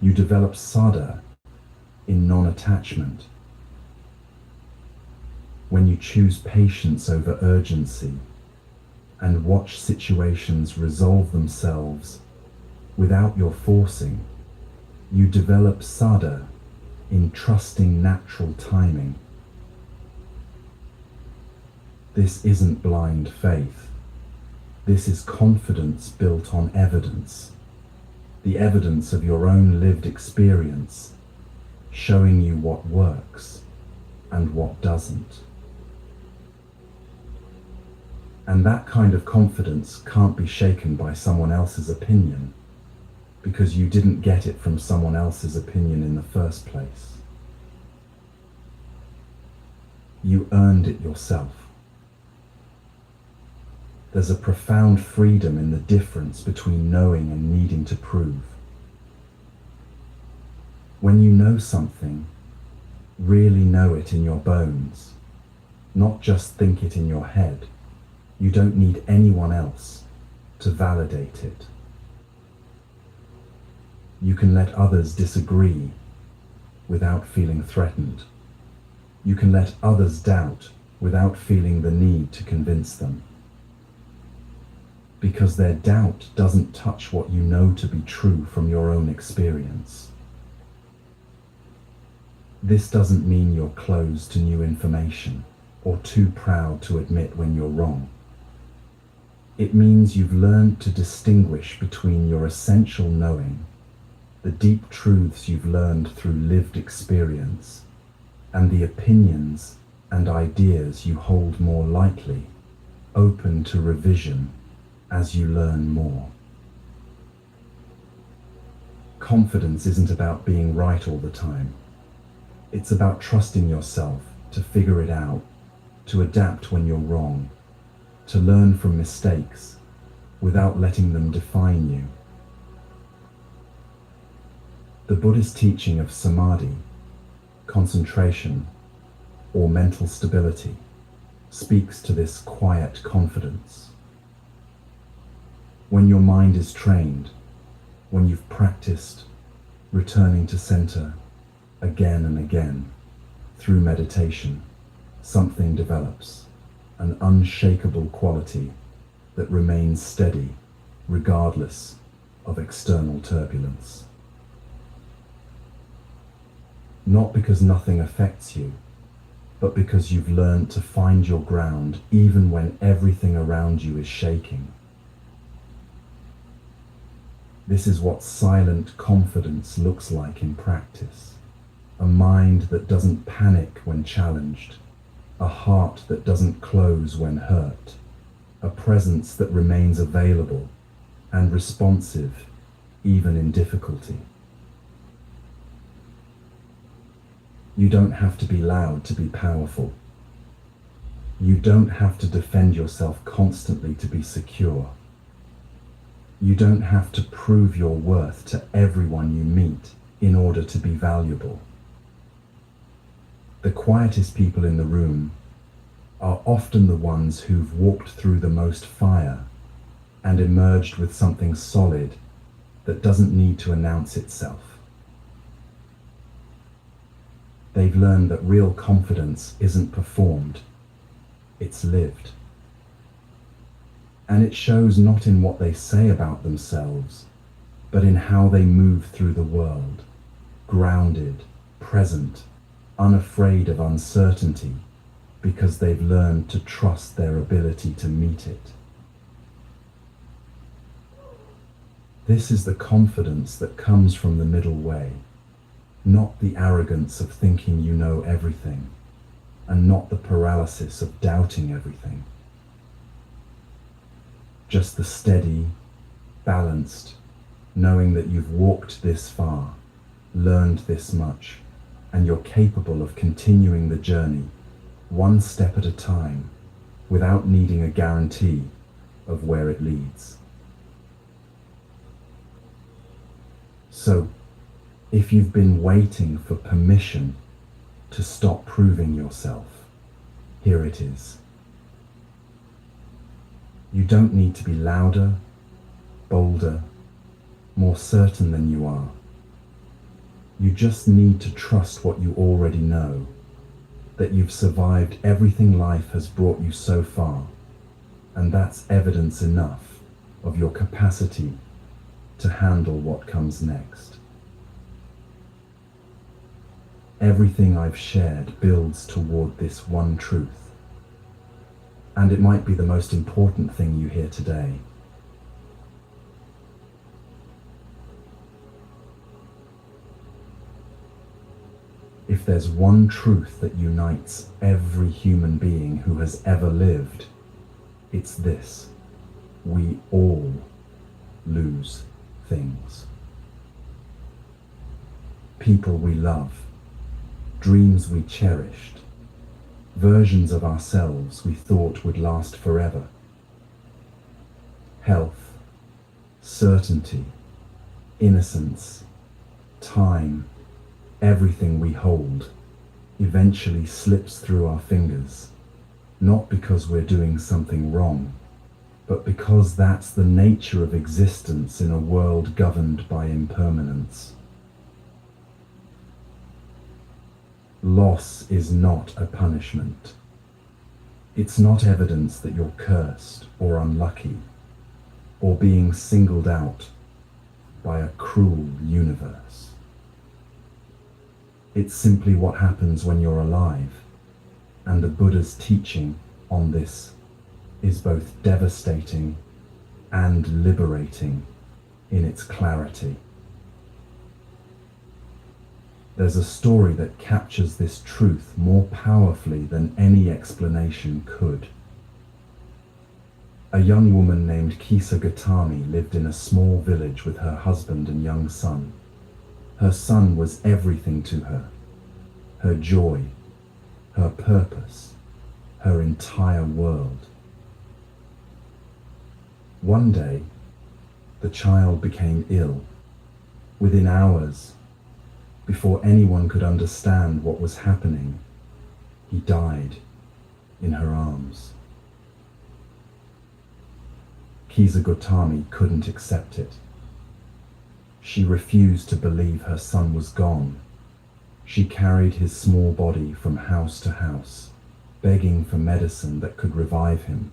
you develop sada in non-attachment. When you choose patience over urgency and watch situations resolve themselves without your forcing, you develop sada in trusting natural timing. This isn't blind faith. This is confidence built on evidence. The evidence of your own lived experience, showing you what works and what doesn't. And that kind of confidence can't be shaken by someone else's opinion, because you didn't get it from someone else's opinion in the first place. You earned it yourself. There's a profound freedom in the difference between knowing and needing to prove. When you know something, really know it in your bones, not just think it in your head. You don't need anyone else to validate it. You can let others disagree without feeling threatened. You can let others doubt without feeling the need to convince them. Because their doubt doesn't touch what you know to be true from your own experience. This doesn't mean you're closed to new information or too proud to admit when you're wrong. It means you've learned to distinguish between your essential knowing, the deep truths you've learned through lived experience, and the opinions and ideas you hold more lightly, open to revision as you learn more. Confidence isn't about being right all the time. It's about trusting yourself to figure it out, to adapt when you're wrong, to learn from mistakes without letting them define you. The Buddhist teaching of samadhi, concentration, or mental stability speaks to this quiet confidence. When your mind is trained, when you've practiced returning to center again and again through meditation, something develops, an unshakable quality that remains steady regardless of external turbulence. Not because nothing affects you, but because you've learned to find your ground even when everything around you is shaking. This is what silent confidence looks like in practice, a mind that doesn't panic when challenged, a heart that doesn't close when hurt, a presence that remains available and responsive even in difficulty. You don't have to be loud to be powerful. You don't have to defend yourself constantly to be secure. You don't have to prove your worth to everyone you meet in order to be valuable. The quietest people in the room are often the ones who've walked through the most fire and emerged with something solid that doesn't need to announce itself. They've learned that real confidence isn't performed, it's lived. And it shows not in what they say about themselves, but in how they move through the world, grounded, present, unafraid of uncertainty, because they've learned to trust their ability to meet it. This is the confidence that comes from the middle way, not the arrogance of thinking you know everything, and not the paralysis of doubting everything. Just the steady, balanced, knowing that you've walked this far, learned this much, and you're capable of continuing the journey one step at a time without needing a guarantee of where it leads. So, if you've been waiting for permission to stop proving yourself, here it is. You don't need to be louder, bolder, more certain than you are. You just need to trust what you already know, that you've survived everything life has brought you so far, and that's evidence enough of your capacity to handle what comes next. Everything I've shared builds toward this one truth, and it might be the most important thing you hear today. If there's one truth that unites every human being who has ever lived, it's this: we all lose things. People we love, dreams we cherished, versions of ourselves we thought would last forever. Health, certainty, innocence, time, everything we hold eventually slips through our fingers, not because we're doing something wrong, but because that's the nature of existence in a world governed by impermanence. Loss is not a punishment. It's not evidence that you're cursed or unlucky, or being singled out by a cruel universe. It's simply what happens when you're alive, and the Buddha's teaching on this is both devastating and liberating in its clarity. There's a story that captures this truth more powerfully than any explanation could. A young woman named Kisa Gautami lived in a small village with her husband and young son. Her son was everything to her: her joy, her purpose, her entire world. One day, the child became ill. Within hours, before anyone could understand what was happening, he died in her arms. Kisa Gautami couldn't accept it. She refused to believe her son was gone. She carried his small body from house to house, begging for medicine that could revive him,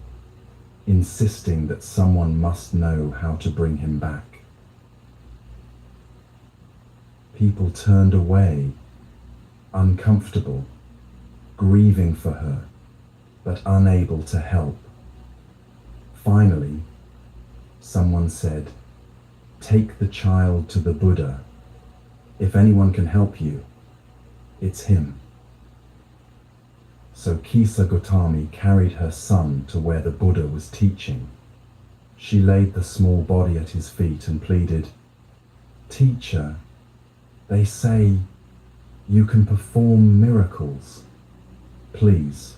insisting that someone must know how to bring him back. People turned away, uncomfortable, grieving for her, but unable to help. Finally, someone said, "Take the child to the Buddha. If anyone can help you, It's him. So Kisa Gotami carried her son to where the Buddha was teaching. She laid the small body at his feet and pleaded, "Teacher, they say you can perform miracles. Please,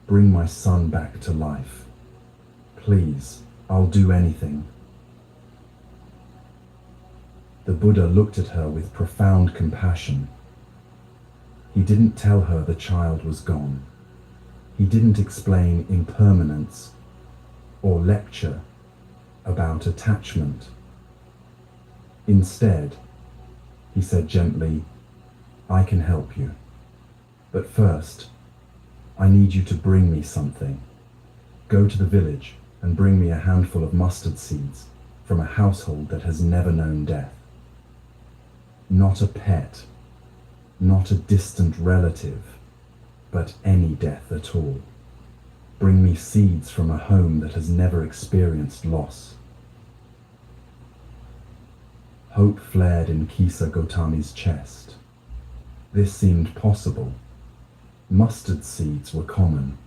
bring my son back to life. Please, I'll do anything." The Buddha looked at her with profound compassion. He didn't tell her the child was gone. He didn't explain impermanence or lecture about attachment. Instead, he said gently, "I can help you. But first, I need you to bring me something. Go to the village and bring me a handful of mustard seeds from a household that has never known death. Not a pet, not a distant relative, but any death at all. Bring me seeds from a home that has never experienced loss." Hope flared in Kisa Gotami's chest. This seemed possible. Mustard seeds were common.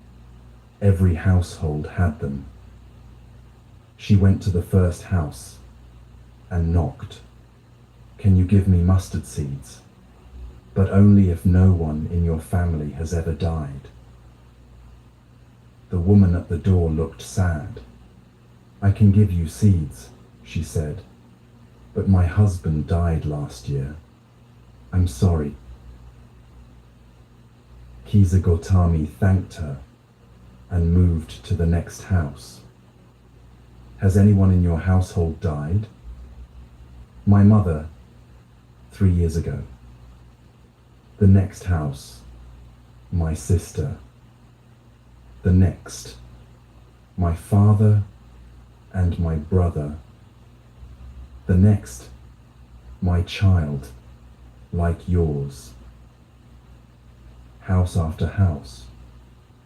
Every household had them. She went to the first house and knocked. "Can you give me mustard seeds? But only if no one in your family has ever died." The woman at the door looked sad. "I can give you seeds," she said, "but my husband died last year. I'm sorry." Kisa Gotami thanked her and moved to the next house. "Has anyone in your household died?" "My mother, 3 years ago." "The next house, my sister." "The next, my father and my brother." "The next, my child, like yours." House after house,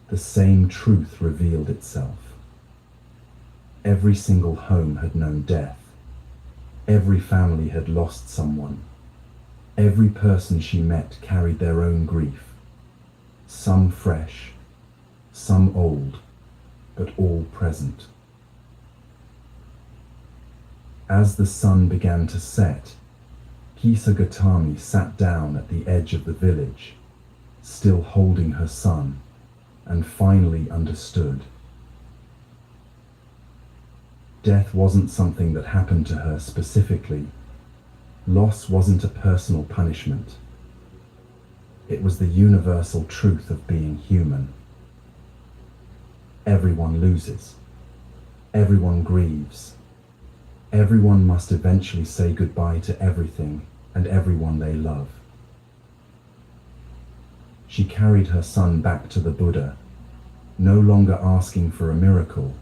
the same truth revealed itself. Every single home had known death. Every family had lost someone. Every person she met carried their own grief. Some fresh, some old, but all present. As the sun began to set, Kisa Gotami sat down at the edge of the village, still holding her son, and finally understood. Death wasn't something that happened to her specifically. Loss wasn't a personal punishment. It was the universal truth of being human. Everyone loses. Everyone grieves. Everyone must eventually say goodbye to everything and everyone they love. She carried her son back to the Buddha, no longer asking for a miracle,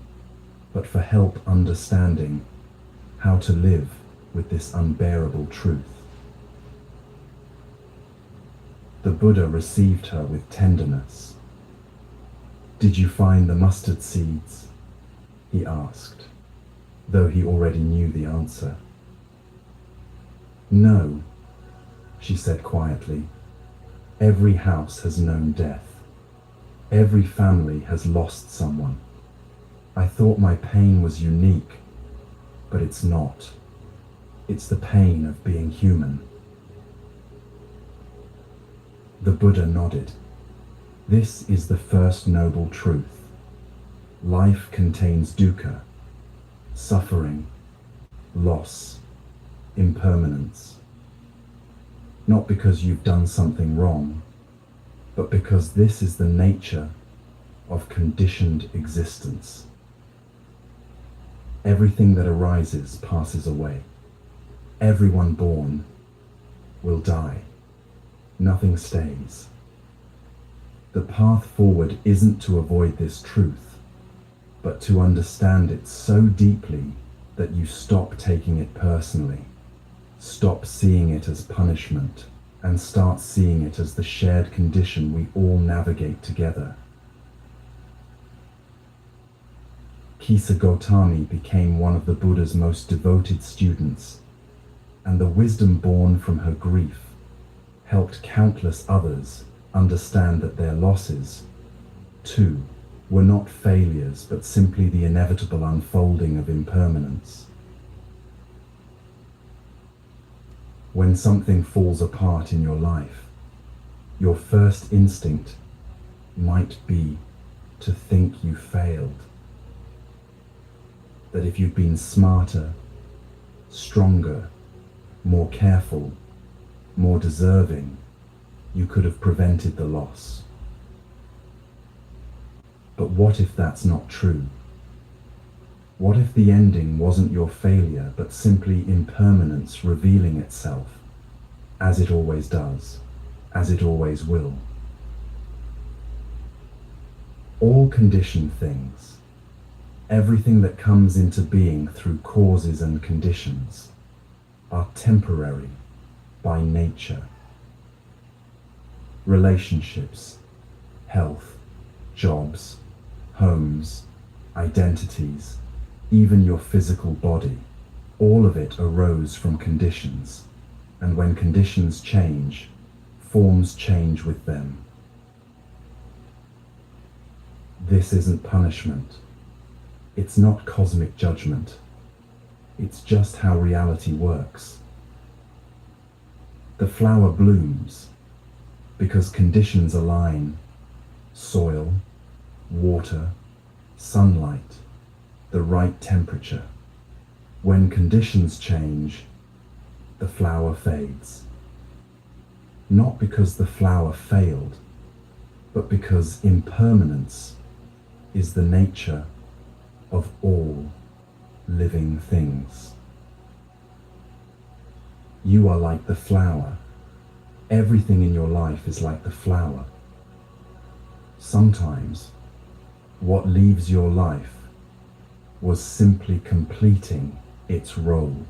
but for help understanding how to live with this unbearable truth. The Buddha received her with tenderness. "Did you find the mustard seeds?" he asked, though he already knew the answer. "No," she said quietly. "Every house has known death. Every family has lost someone. I thought my pain was unique, but it's not. It's the pain of being human." The Buddha nodded. "This is the first noble truth. Life contains dukkha, suffering, loss, impermanence. Not because you've done something wrong, but because this is the nature of conditioned existence. Everything that arises passes away. Everyone born will die. Nothing stays. The path forward isn't to avoid this truth, but to understand it so deeply that you stop taking it personally, stop seeing it as punishment, and start seeing it as the shared condition we all navigate together. Kisa Gotami became one of the Buddha's most devoted students, and the wisdom born from her grief helped countless others understand that their losses, too, were not failures but simply the inevitable unfolding of impermanence. When something falls apart in your life, your first instinct might be to think you failed. That if you'd been smarter, stronger, more careful, more deserving, you could have prevented the loss. But what if that's not true? What if the ending wasn't your failure, but simply impermanence revealing itself, as it always does, as it always will? All conditioned things, everything that comes into being through causes and conditions, are temporary by nature. Relationships, health, jobs, homes, identities, even your physical body, all of it arose from conditions, and when conditions change, forms change with them. This isn't punishment. It's not cosmic judgment. It's just how reality works. The flower blooms because conditions align: soil, water, sunlight, the right temperature. When conditions change, the flower fades. Not because the flower failed, but because impermanence is the nature of all living things. You are like the flower. Everything in your life is like the flower. Sometimes, what leaves your life was simply completing its role.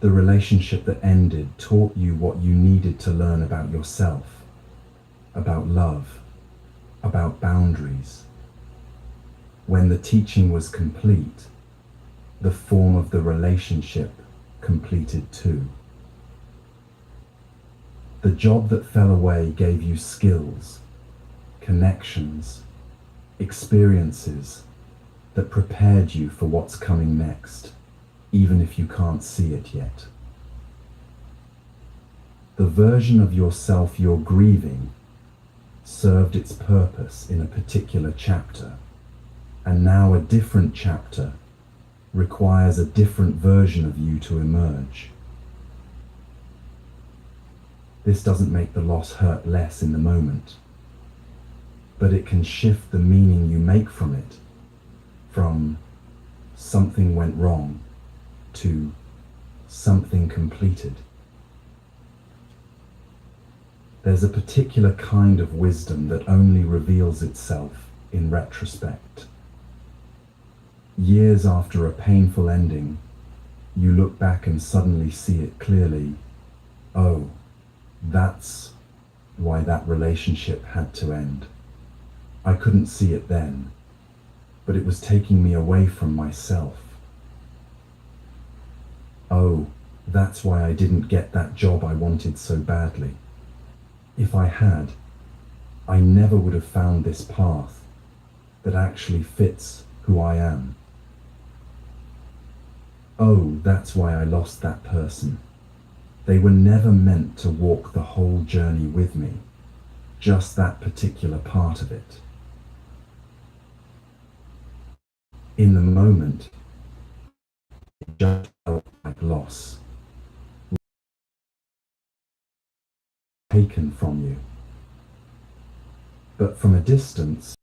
The relationship that ended taught you what you needed to learn about yourself, about love, about boundaries. When the teaching was complete, the form of the relationship completed too. The job that fell away gave you skills, connections, experiences that prepared you for what's coming next, even if you can't see it yet. The version of yourself you're grieving served its purpose in a particular chapter, and now a different chapter requires a different version of you to emerge. This doesn't make the loss hurt less in the moment, but it can shift the meaning you make from it, from something went wrong to something completed. There's a particular kind of wisdom that only reveals itself in retrospect. Years after a painful ending, you look back and suddenly see it clearly. Oh, that's why that relationship had to end. I couldn't see it then, but it was taking me away from myself. Oh, that's why I didn't get that job I wanted so badly. If I had, I never would have found this path that actually fits who I am. Oh, that's why I lost that person. They were never meant to walk the whole journey with me, just that particular part of it. In the moment, it just felt like loss, taken from you. But from a distance,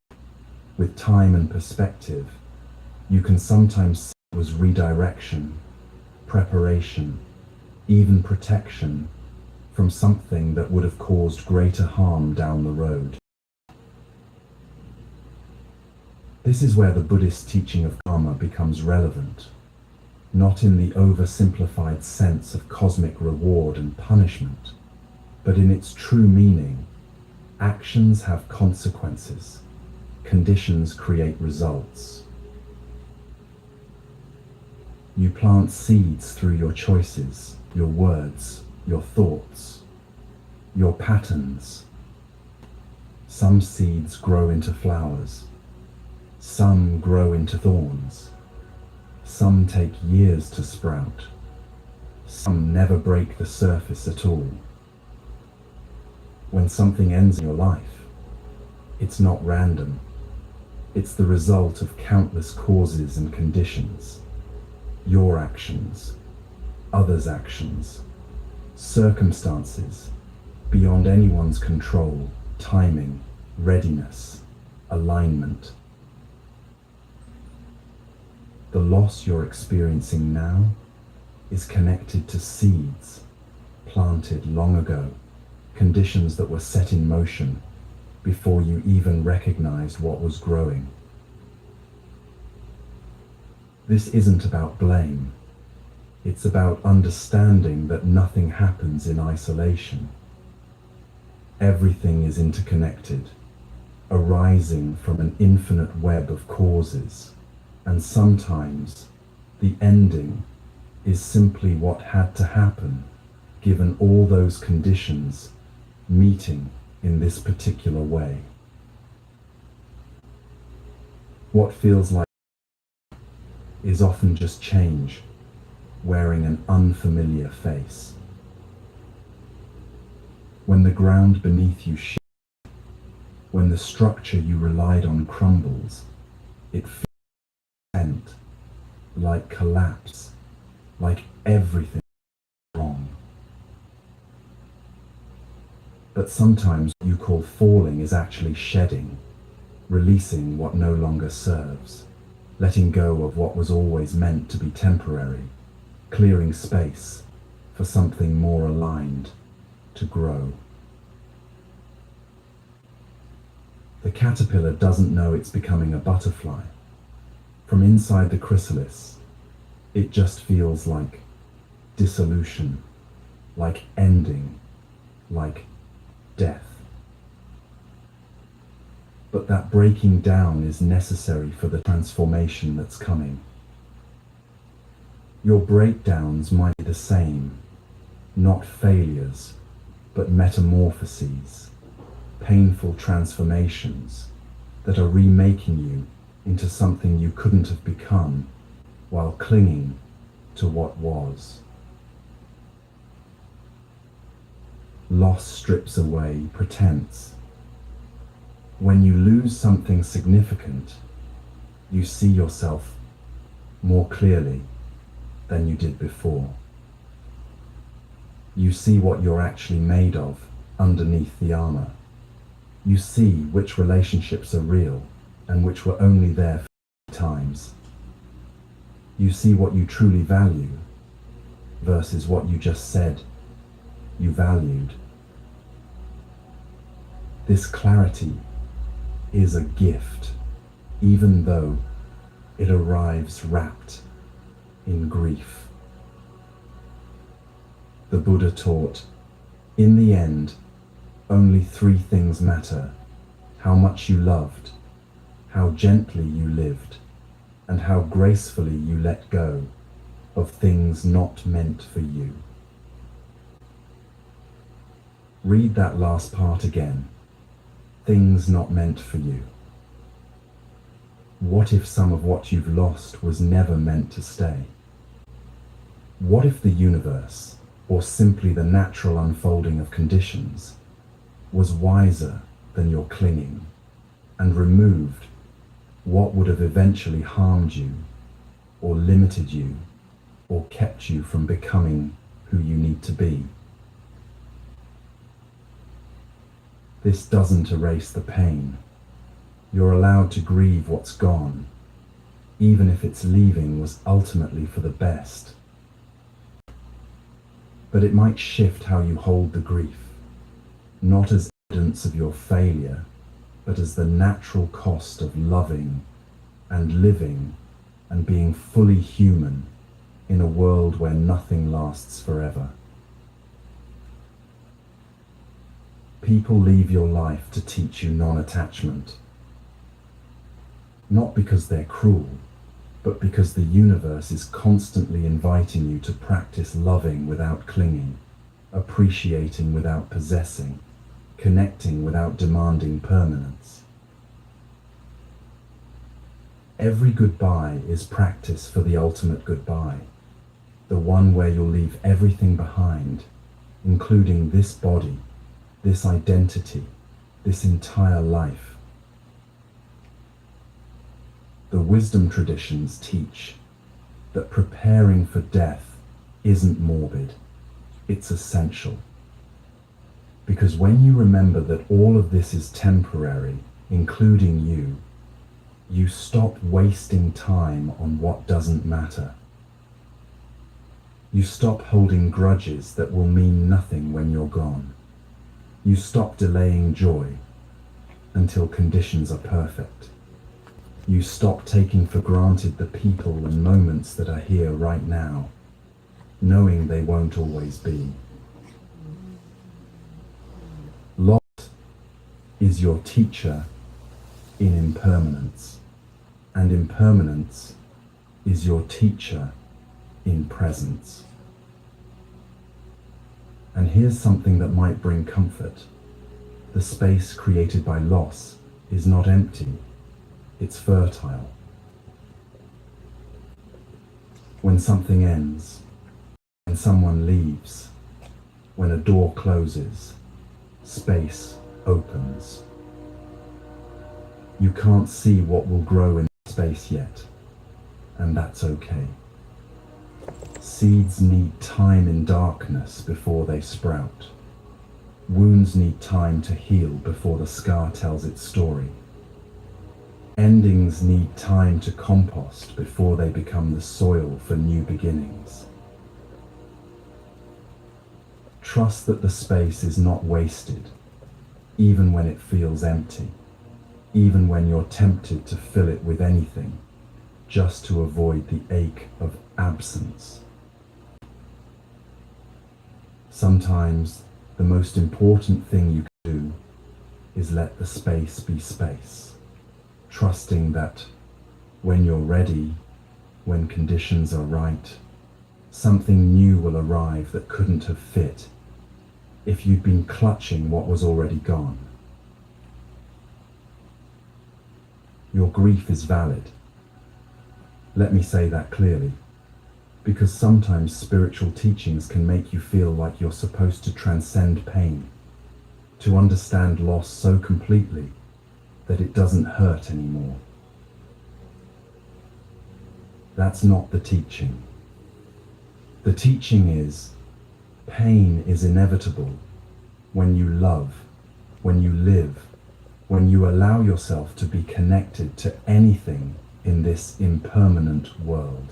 with time and perspective, you can sometimes see it was redirection, preparation, even protection from something that would have caused greater harm down the road. This is where the Buddhist teaching of karma becomes relevant, not in the oversimplified sense of cosmic reward and punishment, but in its true meaning. Actions have consequences. Conditions create results. You plant seeds through your choices, your words, your thoughts, your patterns. Some seeds grow into flowers, some grow into thorns, some take years to sprout, some never break the surface at all. When something ends in your life, it's not random. It's the result of countless causes and conditions. Your actions, others' actions, circumstances beyond anyone's control, timing, readiness, alignment. The loss you're experiencing now is connected to seeds planted long ago, conditions that were set in motion before you even recognized what was growing. This isn't about blame. It's about understanding that nothing happens in isolation. Everything is interconnected, arising from an infinite web of causes, and sometimes the ending is simply what had to happen, given all those conditions meeting in this particular way. What feels like is often just change, wearing an unfamiliar face. When the ground beneath you shifts, when the structure you relied on crumbles, it feels bent, like collapse, like everything is wrong. But sometimes what you call falling is actually shedding, releasing what no longer serves, letting go of what was always meant to be temporary, clearing space for something more aligned to grow. The caterpillar doesn't know it's becoming a butterfly. From inside the chrysalis, it just feels like dissolution, like ending, like death. But that breaking down is necessary for the transformation that's coming. Your breakdowns might be the same, not failures, but metamorphoses, painful transformations that are remaking you into something you couldn't have become while clinging to what was. Loss strips away pretense. When you lose something significant, you see yourself more clearly than you did before. You see what you're actually made of underneath the armor. You see which relationships are real and which were only there for times. You see what you truly value versus what you just said you valued. This clarity is a gift, even though it arrives wrapped in grief. The Buddha taught, in the end, only three things matter: how much you loved, how gently you lived, and how gracefully you let go of things not meant for you. Read that last part again. Things not meant for you. What if some of what you've lost was never meant to stay? What if the universe, or simply the natural unfolding of conditions, was wiser than your clinging and removed what would have eventually harmed you, or limited you, or kept you from becoming who you need to be? This doesn't erase the pain. You're allowed to grieve what's gone, even if its leaving was ultimately for the best. But it might shift how you hold the grief, not as evidence of your failure, but as the natural cost of loving and living and being fully human in a world where nothing lasts forever. People leave your life to teach you non-attachment. Not because they're cruel, but because the universe is constantly inviting you to practice loving without clinging, appreciating without possessing, connecting without demanding permanence. Every goodbye is practice for the ultimate goodbye, the one where you'll leave everything behind, including this body, this identity, this entire life. The wisdom traditions teach that preparing for death isn't morbid, it's essential. Because when you remember that all of this is temporary, including you, you stop wasting time on what doesn't matter. You stop holding grudges that will mean nothing when you're gone. You stop delaying joy until conditions are perfect. You stop taking for granted the people and moments that are here right now, knowing they won't always be. Loss is your teacher in impermanence, and impermanence is your teacher in presence. And here's something that might bring comfort. The space created by loss is not empty, it's fertile. When something ends, when someone leaves, when a door closes, space opens. You can't see what will grow in space yet, and that's okay. Seeds need time in darkness before they sprout. Wounds need time to heal before the scar tells its story. Endings need time to compost before they become the soil for new beginnings. Trust that the space is not wasted, even when it feels empty, even when you're tempted to fill it with anything, just to avoid the ache of absence. Sometimes the most important thing you can do is let the space be space, trusting that when you're ready, when conditions are right, something new will arrive that couldn't have fit if you'd been clutching what was already gone. Your grief is valid. Let me say that clearly, because sometimes spiritual teachings can make you feel like you're supposed to transcend pain, to understand loss so completely that it doesn't hurt anymore. That's not the teaching. The teaching is, pain is inevitable when you love, when you live, when you allow yourself to be connected to anything in this impermanent world.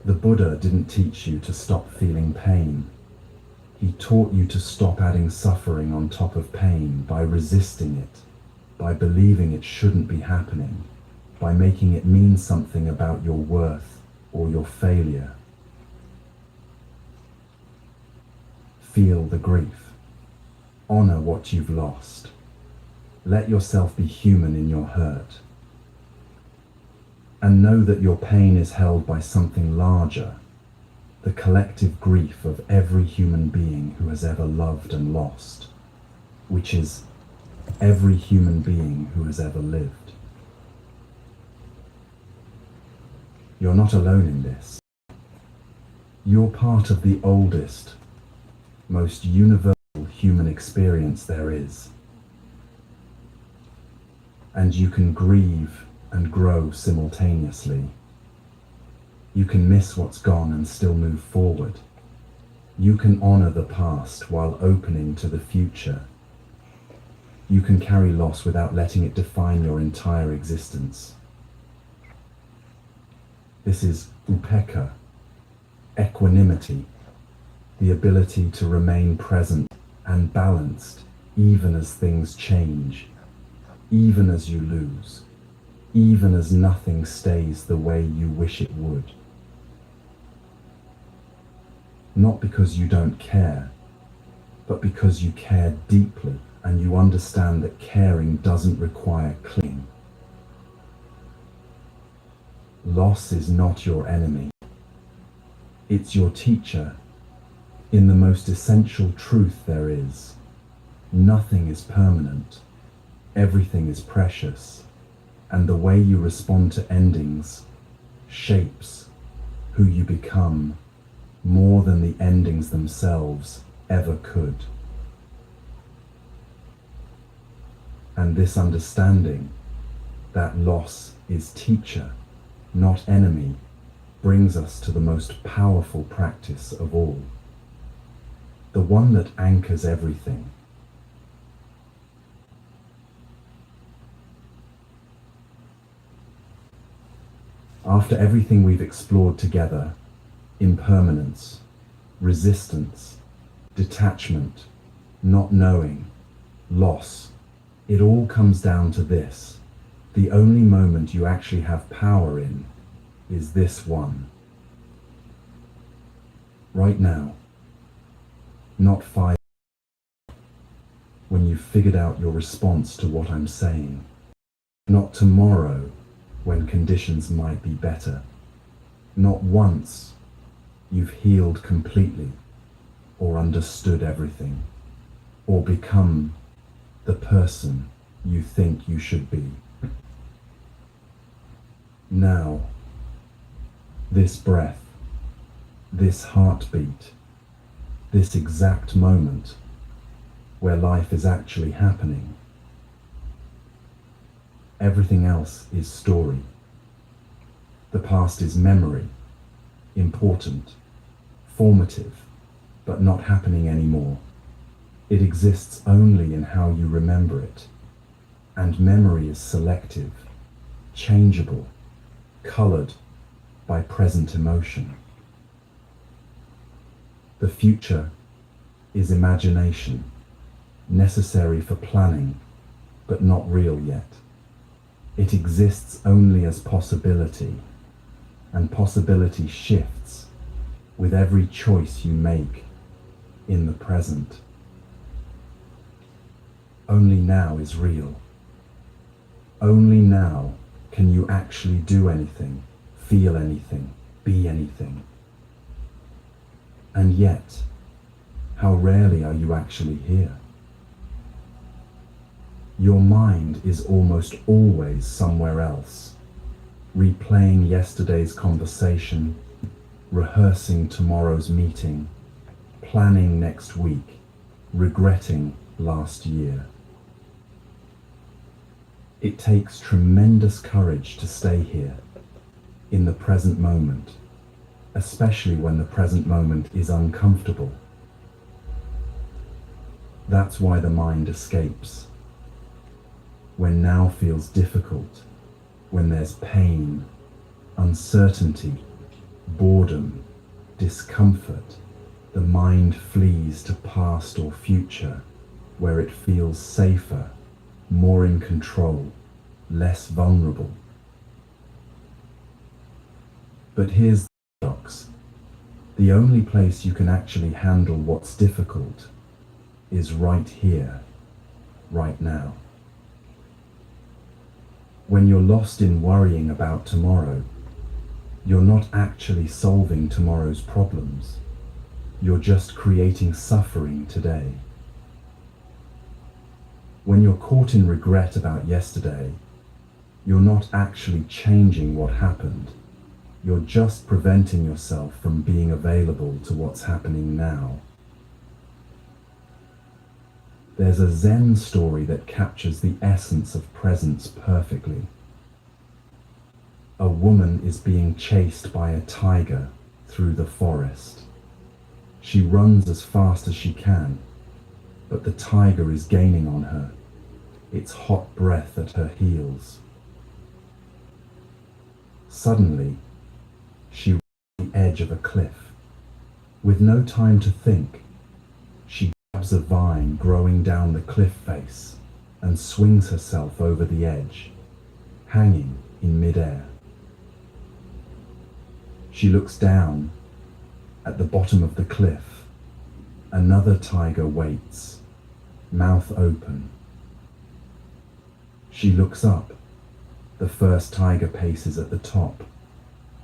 The Buddha didn't teach you to stop feeling pain. He taught you to stop adding suffering on top of pain by resisting it, by believing it shouldn't be happening, by making it mean something about your worth or your failure. Feel the grief. Honor what you've lost. Let yourself be human in your hurt. And know that your pain is held by something larger, the collective grief of every human being who has ever loved and lost, which is every human being who has ever lived. You're not alone in this. You're part of the oldest, most universal human experience there is. And you can grieve and grow simultaneously. You can miss what's gone and still move forward. You can honor the past while opening to the future. You can carry loss without letting it define your entire existence. This is upekkha, equanimity, the ability to remain present and balanced even as things change, even as you lose, even as nothing stays the way you wish it would. Not because you don't care, but because you care deeply and you understand that caring doesn't require clinging. Loss is not your enemy. It's your teacher in the most essential truth there is. Nothing is permanent, everything is precious, and the way you respond to endings shapes who you become more than the endings themselves ever could. And this understanding that loss is teacher, not enemy, brings us to the most powerful practice of all, the one that anchors everything. After everything we've explored together, impermanence, resistance, detachment, not knowing, loss, it all comes down to this. The only moment you actually have power in is this one. Right now. Not 5 when you've figured out your response to what I'm saying. Not tomorrow when conditions might be better. Not once you've healed completely or understood everything or become the person you think you should be. Now, this breath, this heartbeat, this exact moment where life is actually happening. Everything else is story. The past is memory, important, formative, but not happening anymore. It exists only in how you remember it, and memory is selective, changeable, colored by present emotion. The future is imagination, necessary for planning, but not real yet. It exists only as possibility, and possibility shifts with every choice you make in the present. Only now is real. Only now can you actually do anything, feel anything, be anything. And yet, how rarely are you actually here? Your mind is almost always somewhere else, replaying yesterday's conversation, rehearsing tomorrow's meeting, planning next week, regretting last year. It takes tremendous courage to stay here, in the present moment, especially when the present moment is uncomfortable. That's why the mind escapes. When now feels difficult, when there's pain, uncertainty, boredom, discomfort, the mind flees to past or future, where it feels safer, more in control, less vulnerable. But here's the paradox. The only place you can actually handle what's difficult is right here, right now. When you're lost in worrying about tomorrow, you're not actually solving tomorrow's problems. You're just creating suffering today. When you're caught in regret about yesterday, you're not actually changing what happened. You're just preventing yourself from being available to what's happening now. There's a Zen story that captures the essence of presence perfectly. A woman is being chased by a tiger through the forest. She runs as fast as she can, but the tiger is gaining on her, its hot breath at her heels. Suddenly, she reaches the edge of a cliff. With no time to think, she grabs a vine growing down the cliff face and swings herself over the edge, hanging in midair. She looks down. At the bottom of the cliff, another tiger waits, mouth open. She looks up. The first tiger paces at the top,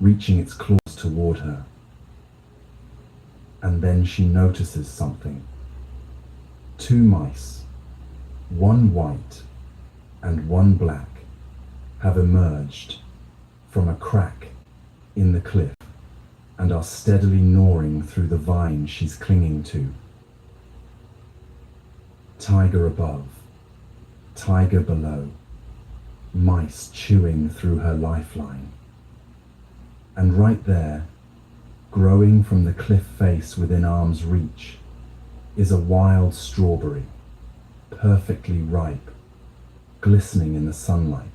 reaching its claws toward her. And then she notices something. Two mice, one white and one black, have emerged from a crack in the cliff and are steadily gnawing through the vine she's clinging to. Tiger above, tiger below, mice chewing through her lifeline. And right there, growing from the cliff face within arm's reach, is a wild strawberry, perfectly ripe, glistening in the sunlight.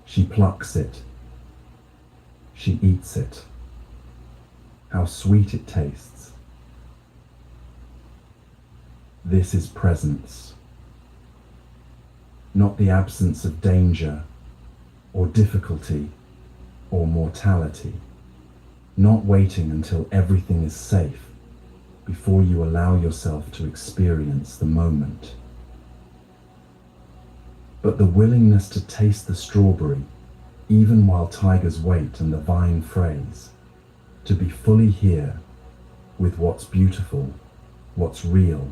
She plucks it. She eats it. How sweet it tastes. This is presence. Not the absence of danger or difficulty or mortality. Not waiting until everything is safe before you allow yourself to experience the moment. But the willingness to taste the strawberry, even while tigers wait and the vine frays, to be fully here with what's beautiful, what's real,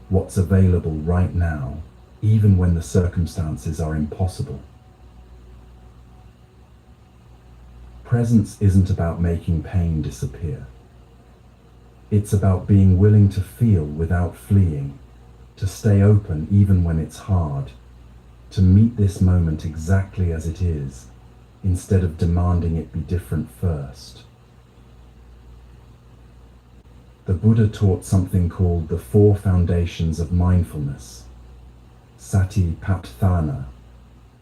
what's available right now, even when the circumstances are impossible. Presence isn't about making pain disappear. It's about being willing to feel without fleeing, to stay open even when it's hard, to meet this moment exactly as it is, instead of demanding it be different first. The Buddha taught something called the 4 foundations of mindfulness, Satipatthana,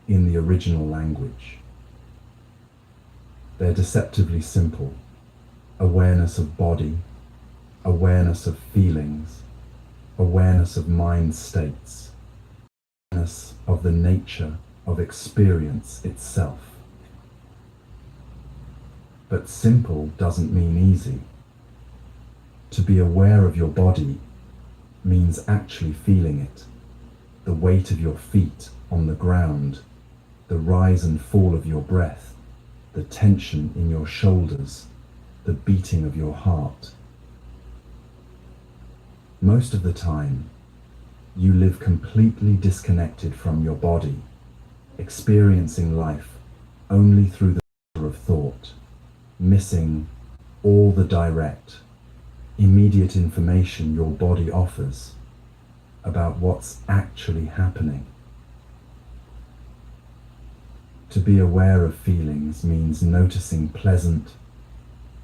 in the original language. They're deceptively simple: awareness of body, awareness of feelings, awareness of mind states, awareness of the nature of experience itself. But simple doesn't mean easy. To be aware of your body means actually feeling it, the weight of your feet on the ground, the rise and fall of your breath, the tension in your shoulders, the beating of your heart. Most of the time, you live completely disconnected from your body, experiencing life only through the filter of thought, missing all the direct, immediate information your body offers about what's actually happening. To be aware of feelings means noticing pleasant,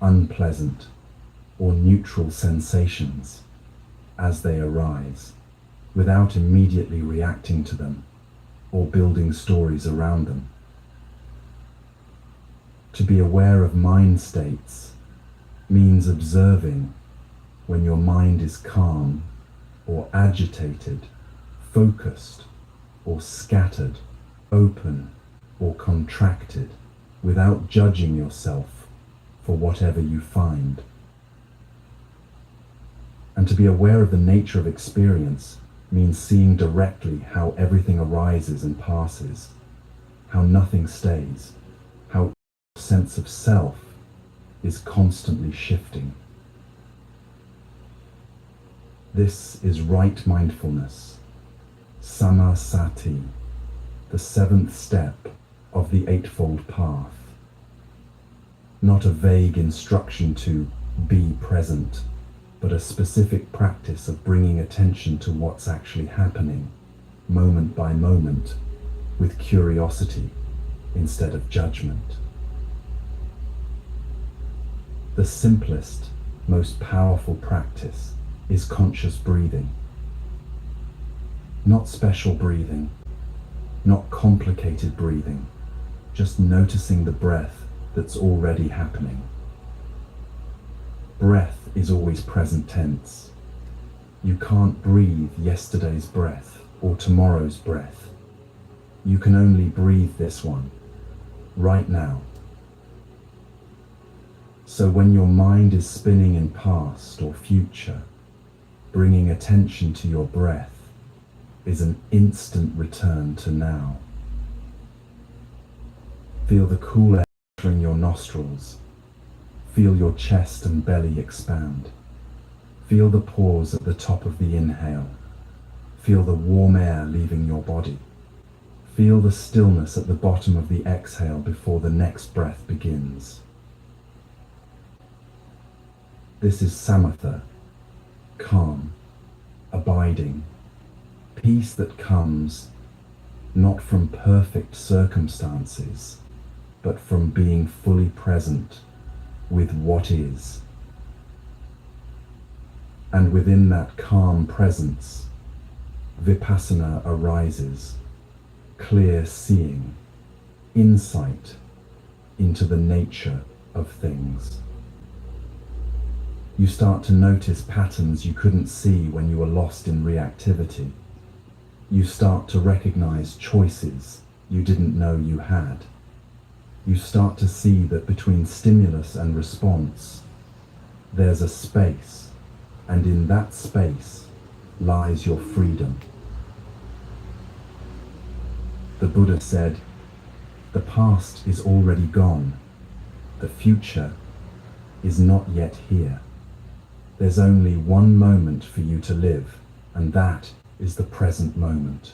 unpleasant, or neutral sensations as they arise, without immediately reacting to them or building stories around them. To be aware of mind states means observing when your mind is calm or agitated, focused or scattered, open or contracted, without judging yourself for whatever you find. And to be aware of the nature of experience means seeing directly how everything arises and passes, how nothing stays, how sense of self is constantly shifting. This is right mindfulness, samasati, the 7th step of the Eightfold Path. Not a vague instruction to be present, but a specific practice of bringing attention to what's actually happening, moment by moment, with curiosity instead of judgment. The simplest, most powerful practice is conscious breathing. Not special breathing, not complicated breathing, just noticing the breath that's already happening. Breath is always present tense. You can't breathe yesterday's breath or tomorrow's breath. You can only breathe this one, right now. So when your mind is spinning in past or future, bringing attention to your breath is an instant return to now. Feel the cool air entering your nostrils. Feel your chest and belly expand. Feel the pause at the top of the inhale. Feel the warm air leaving your body. Feel the stillness at the bottom of the exhale before the next breath begins. This is samatha, calm, abiding, peace that comes not from perfect circumstances, but from being fully present with what is. And within that calm presence, vipassana arises, clear seeing, insight into the nature of things. You start to notice patterns you couldn't see when you were lost in reactivity. You start to recognize choices you didn't know you had. You start to see that between stimulus and response, there's a space, and in that space lies your freedom. The Buddha said, "The past is already gone. The future is not yet here. There's only one moment for you to live, and that is the present moment."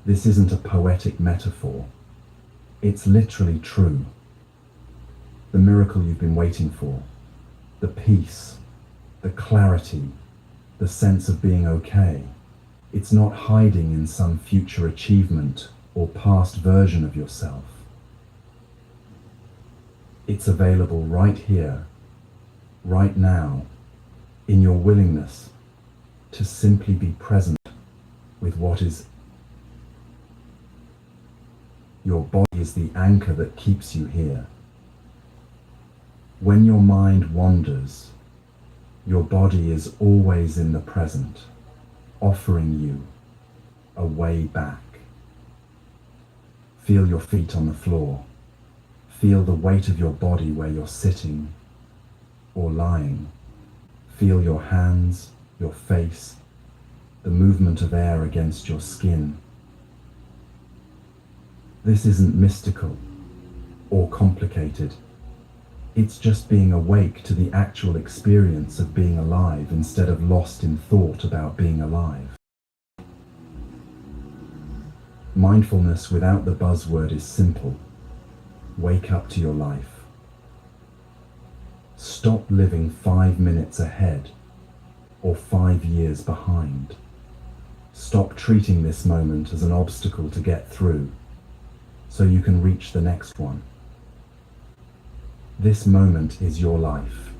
This isn't a poetic metaphor. It's literally true. The miracle you've been waiting for, the peace, the clarity, the sense of being okay, it's not hiding in some future achievement or past version of yourself. It's available right here, right now, in your willingness to simply be present with what is. Your body is the anchor that keeps you here. When your mind wanders, your body is always in the present, offering you a way back. Feel your feet on the floor. Feel the weight of your body where you're sitting or lying. Feel your hands, your face, the movement of air against your skin. This isn't mystical or complicated. It's just being awake to the actual experience of being alive instead of lost in thought about being alive. Mindfulness without the buzzword is simple. Wake up to your life. Stop living 5 minutes ahead or 5 years behind. Stop treating this moment as an obstacle to get through so you can reach the next one. This moment is your life,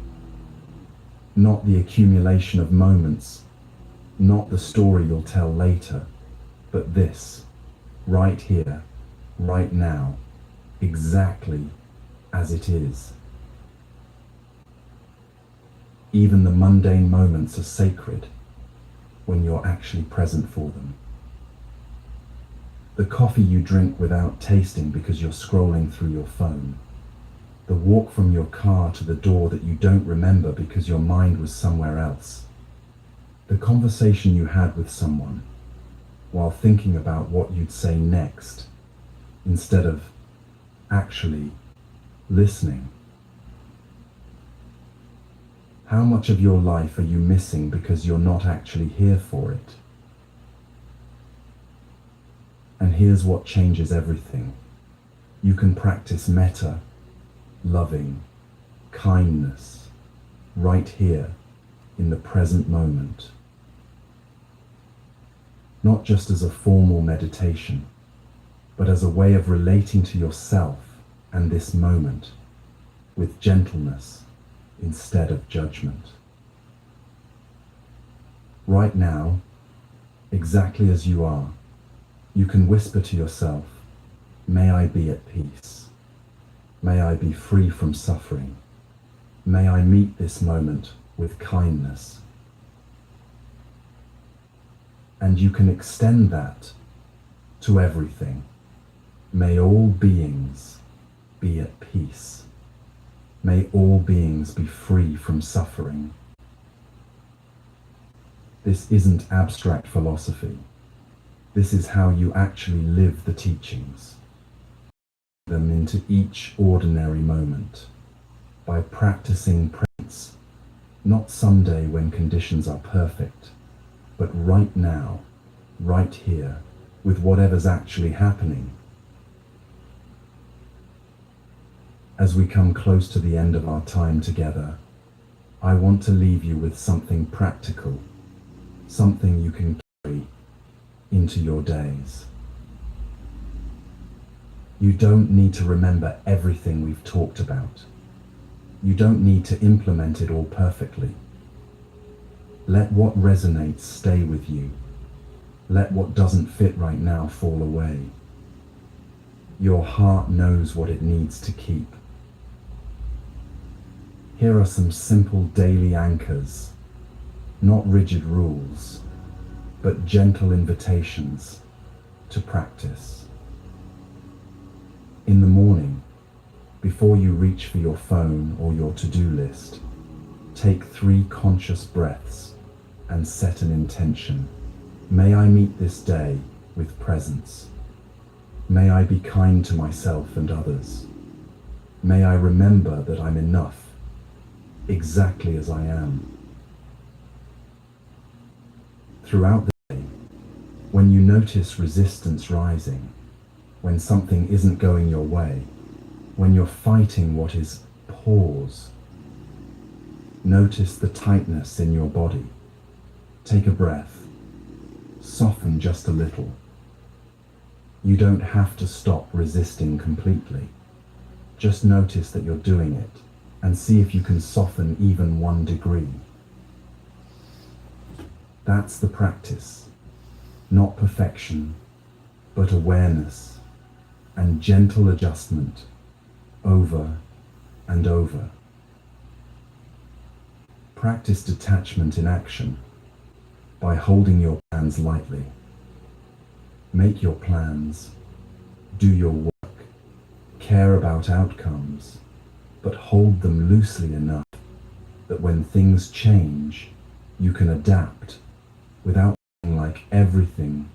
not the accumulation of moments, not the story you'll tell later, but this, right here, right now, exactly as it is. Even the mundane moments are sacred when you're actually present for them. The coffee you drink without tasting because you're scrolling through your phone. The walk from your car to the door that you don't remember because your mind was somewhere else. The conversation you had with someone while thinking about what you'd say next instead of actually listening. How much of your life are you missing because you're not actually here for it? And here's what changes everything. You can practice metta, loving, kindness, right here in the present moment. Not just as a formal meditation, but as a way of relating to yourself and this moment with gentleness instead of judgment. Right now, exactly as you are, you can whisper to yourself, "May I be at peace. May I be free from suffering. May I meet this moment with kindness." And you can extend that to everything. May all beings be at peace. May all beings be free from suffering. This isn't abstract philosophy. This is how you actually live the teachings. them into each ordinary moment by practicing presence, not someday when conditions are perfect, but right now, right here, with whatever's actually happening. As we come close to the end of our time together, I want to leave you with something practical, something you can carry into your days. You don't need to remember everything we've talked about. You don't need to implement it all perfectly. Let what resonates stay with you. Let what doesn't fit right now fall away. Your heart knows what it needs to keep. Here are some simple daily anchors, not rigid rules, but gentle invitations to practice. In the morning, before you reach for your phone or your to-do list, take 3 conscious breaths and set an intention. May I meet this day with presence. May I be kind to myself and others. May I remember that I'm enough, exactly as I am. Throughout the day, when you notice resistance rising, when something isn't going your way, when you're fighting what is, pause. Notice the tightness in your body. Take a breath. Soften just a little. You don't have to stop resisting completely. Just notice that you're doing it and see if you can soften even 1 degree. That's the practice. Not perfection, but awareness and gentle adjustment over and over. Practice detachment in action by holding your plans lightly. Make your plans, do your work, care about outcomes, but hold them loosely enough that when things change, you can adapt without feeling like everything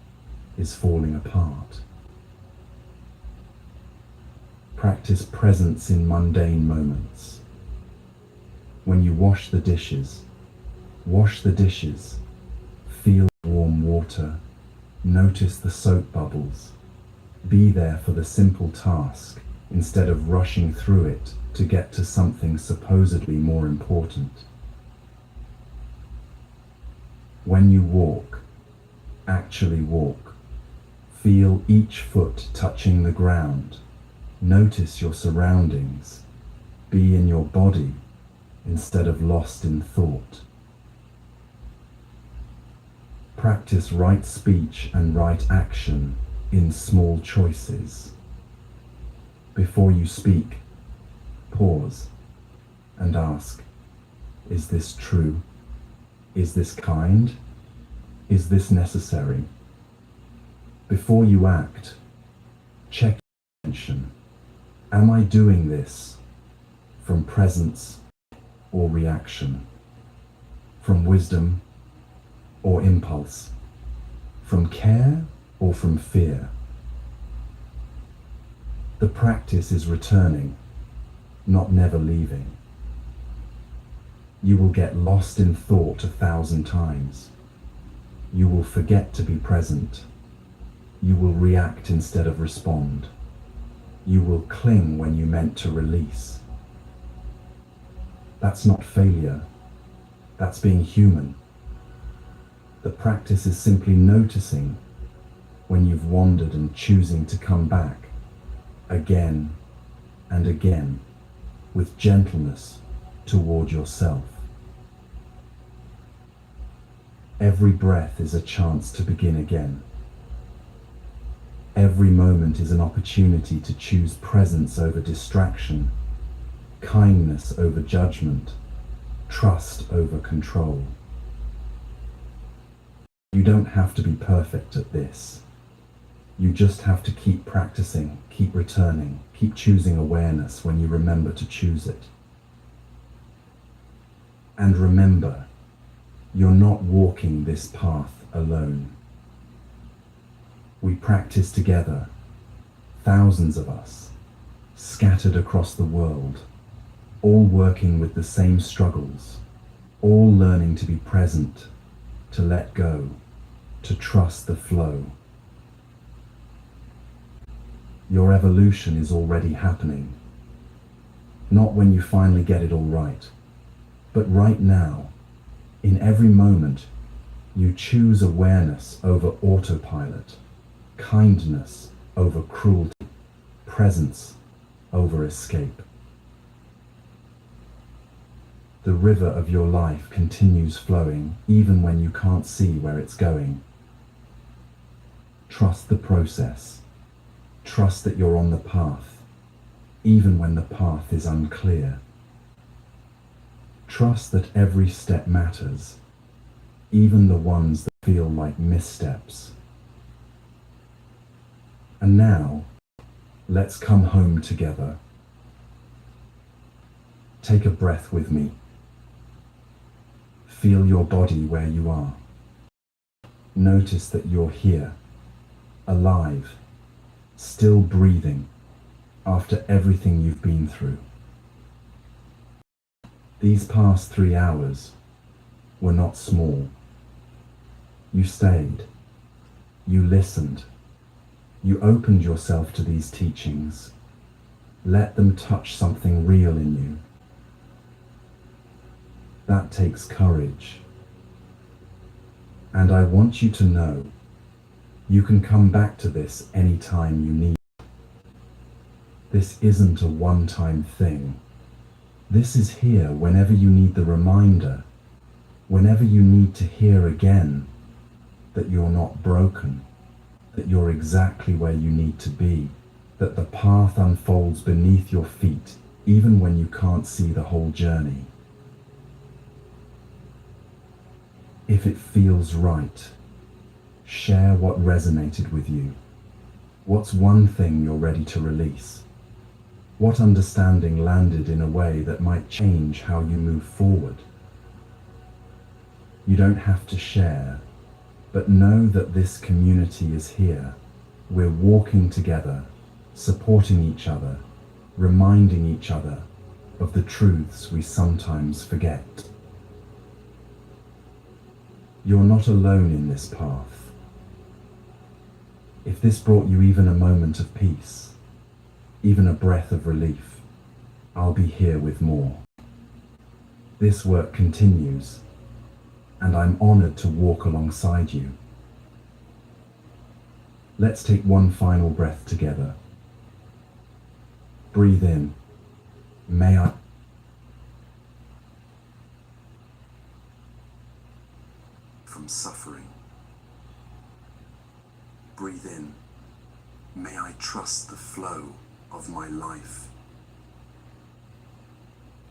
is falling apart. Practice presence in mundane moments. When you wash the dishes, feel warm water, notice the soap bubbles. Be there for the simple task instead of rushing through it to get to something supposedly more important. When you walk, actually walk. Feel each foot touching the ground. Notice your surroundings. Be in your body instead of lost in thought. Practice right speech and right action in small choices. Before you speak, pause and ask, is this true? Is this kind? Is this necessary? Before you act, check your intention. Am I doing this from presence or reaction? From wisdom or impulse? From care or from fear? The practice is returning, not never leaving. You will get lost in thought 1,000 times. You will forget to be present. You will react instead of respond. You will cling when you meant to release. That's not failure. That's being human. The practice is simply noticing when you've wandered and choosing to come back again and again with gentleness toward yourself. Every breath is a chance to begin again. Every moment is an opportunity to choose presence over distraction, kindness over judgment, trust over control. You don't have to be perfect at this. You just have to keep practicing, keep returning, keep choosing awareness when you remember to choose it. And remember, you're not walking this path alone. We practice together, thousands of us, scattered across the world, all working with the same struggles, all learning to be present, to let go, to trust the flow. Your evolution is already happening. Not when you finally get it all right, but right now, in every moment, you choose awareness over autopilot, kindness over cruelty, presence over escape. The river of your life continues flowing even when you can't see where it's going. Trust the process. Trust that you're on the path, even when the path is unclear. Trust that every step matters, even the ones that feel like missteps. And now, let's come home together. Take a breath with me. Feel your body where you are. Notice that you're here, alive, still breathing, after everything you've been through. These past 3 hours were not small. You stayed. You listened. You opened yourself to these teachings. Let them touch something real in you. That takes courage. And I want you to know you can come back to this anytime you need. This isn't a one-time thing. This is here whenever you need the reminder, whenever you need to hear again that you're not broken, that you're exactly where you need to be, that the path unfolds beneath your feet even when you can't see the whole journey. If it feels right, share what resonated with you. What's one thing you're ready to release? What understanding landed in a way that might change how you move forward? You don't have to share, but know that this community is here. We're walking together, supporting each other, reminding each other of the truths we sometimes forget. You're not alone in this path. If this brought you even a moment of peace, even a breath of relief, I'll be here with more. This work continues, and I'm honored to walk alongside you. Let's take one final breath together. Breathe in. May I from suffering. Breathe in. May I trust the flow of my life.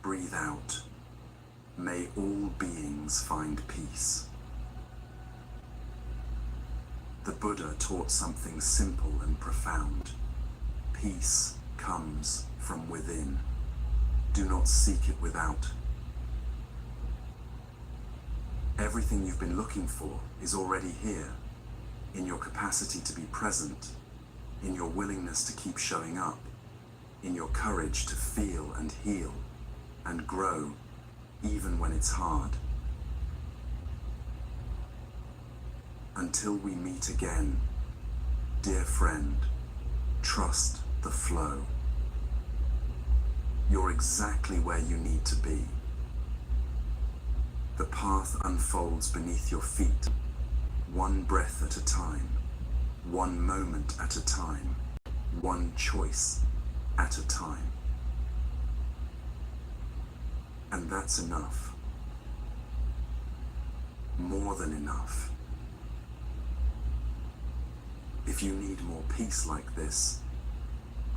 Breathe out. May all beings find peace. The Buddha taught something simple and profound. Peace comes from within. Do not seek it without. Everything you've been looking for is already here, in your capacity to be present, in your willingness to keep showing up, in your courage to feel and heal and grow, even when it's hard. Until we meet again, dear friend, trust the flow. You're exactly where you need to be. The path unfolds beneath your feet, one breath at a time, one moment at a time, one choice at a time. And that's enough. More than enough. If you need more peace like this,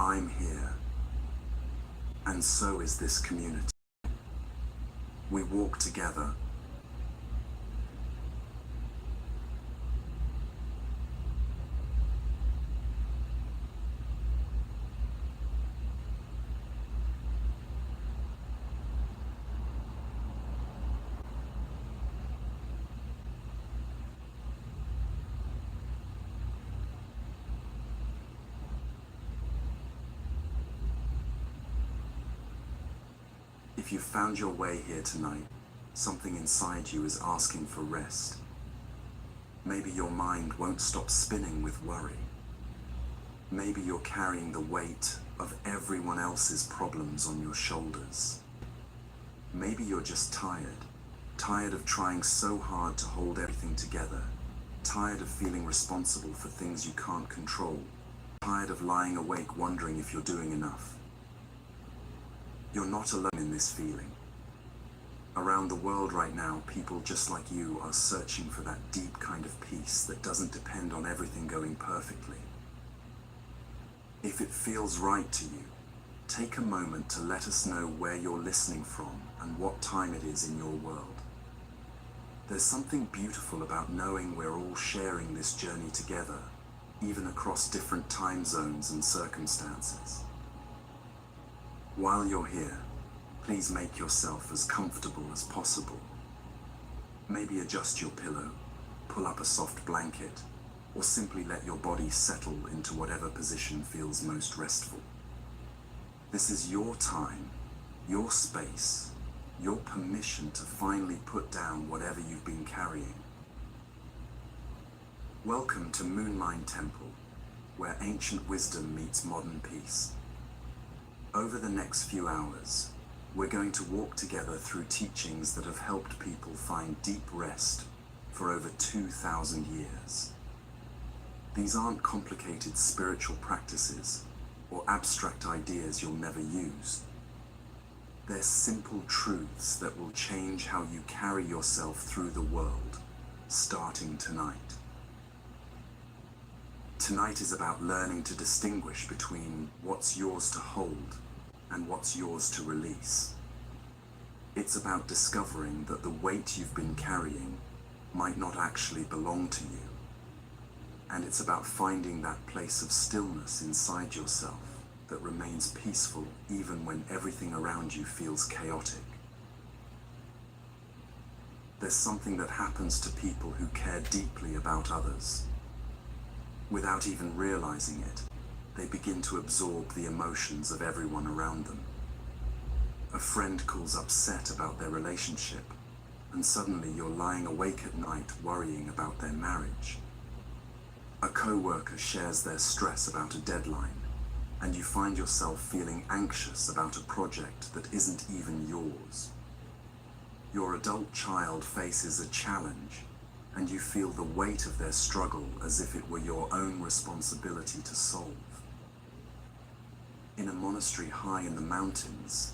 I'm here. And so is this community. We walk together. If you found your way here tonight, something inside you is asking for rest. Maybe your mind won't stop spinning with worry. Maybe you're carrying the weight of everyone else's problems on your shoulders. Maybe you're just tired of trying so hard to hold everything together, tired of feeling responsible for things you can't control, tired of lying awake wondering if you're doing enough. You're not alone in this feeling. Around the world right now, people just like you are searching for that deep kind of peace that doesn't depend on everything going perfectly. If it feels right to you, take a moment to let us know where you're listening from and what time it is in your world. There's something beautiful about knowing we're all sharing this journey together, even across different time zones and circumstances. While you're here, please make yourself as comfortable as possible. Maybe adjust your pillow, pull up a soft blanket, or simply let your body settle into whatever position feels most restful. This is your time, your space, your permission to finally put down whatever you've been carrying. Welcome to Moonmine Temple, where ancient wisdom meets modern peace. Over the next few hours, we're going to walk together through teachings that have helped people find deep rest for over 2,000 years. These aren't complicated spiritual practices or abstract ideas you'll never use. They're simple truths that will change how you carry yourself through the world, starting tonight. Tonight is about learning to distinguish between what's yours to hold and what's yours to release. It's about discovering that the weight you've been carrying might not actually belong to you. And it's about finding that place of stillness inside yourself that remains peaceful even when everything around you feels chaotic. There's something that happens to people who care deeply about others. Without even realizing it, they begin to absorb the emotions of everyone around them. A friend calls upset about their relationship, and suddenly you're lying awake at night worrying about their marriage. A coworker shares their stress about a deadline, and you find yourself feeling anxious about a project that isn't even yours. Your adult child faces a challenge, and you feel the weight of their struggle as if it were your own responsibility to solve. In a monastery high in the mountains,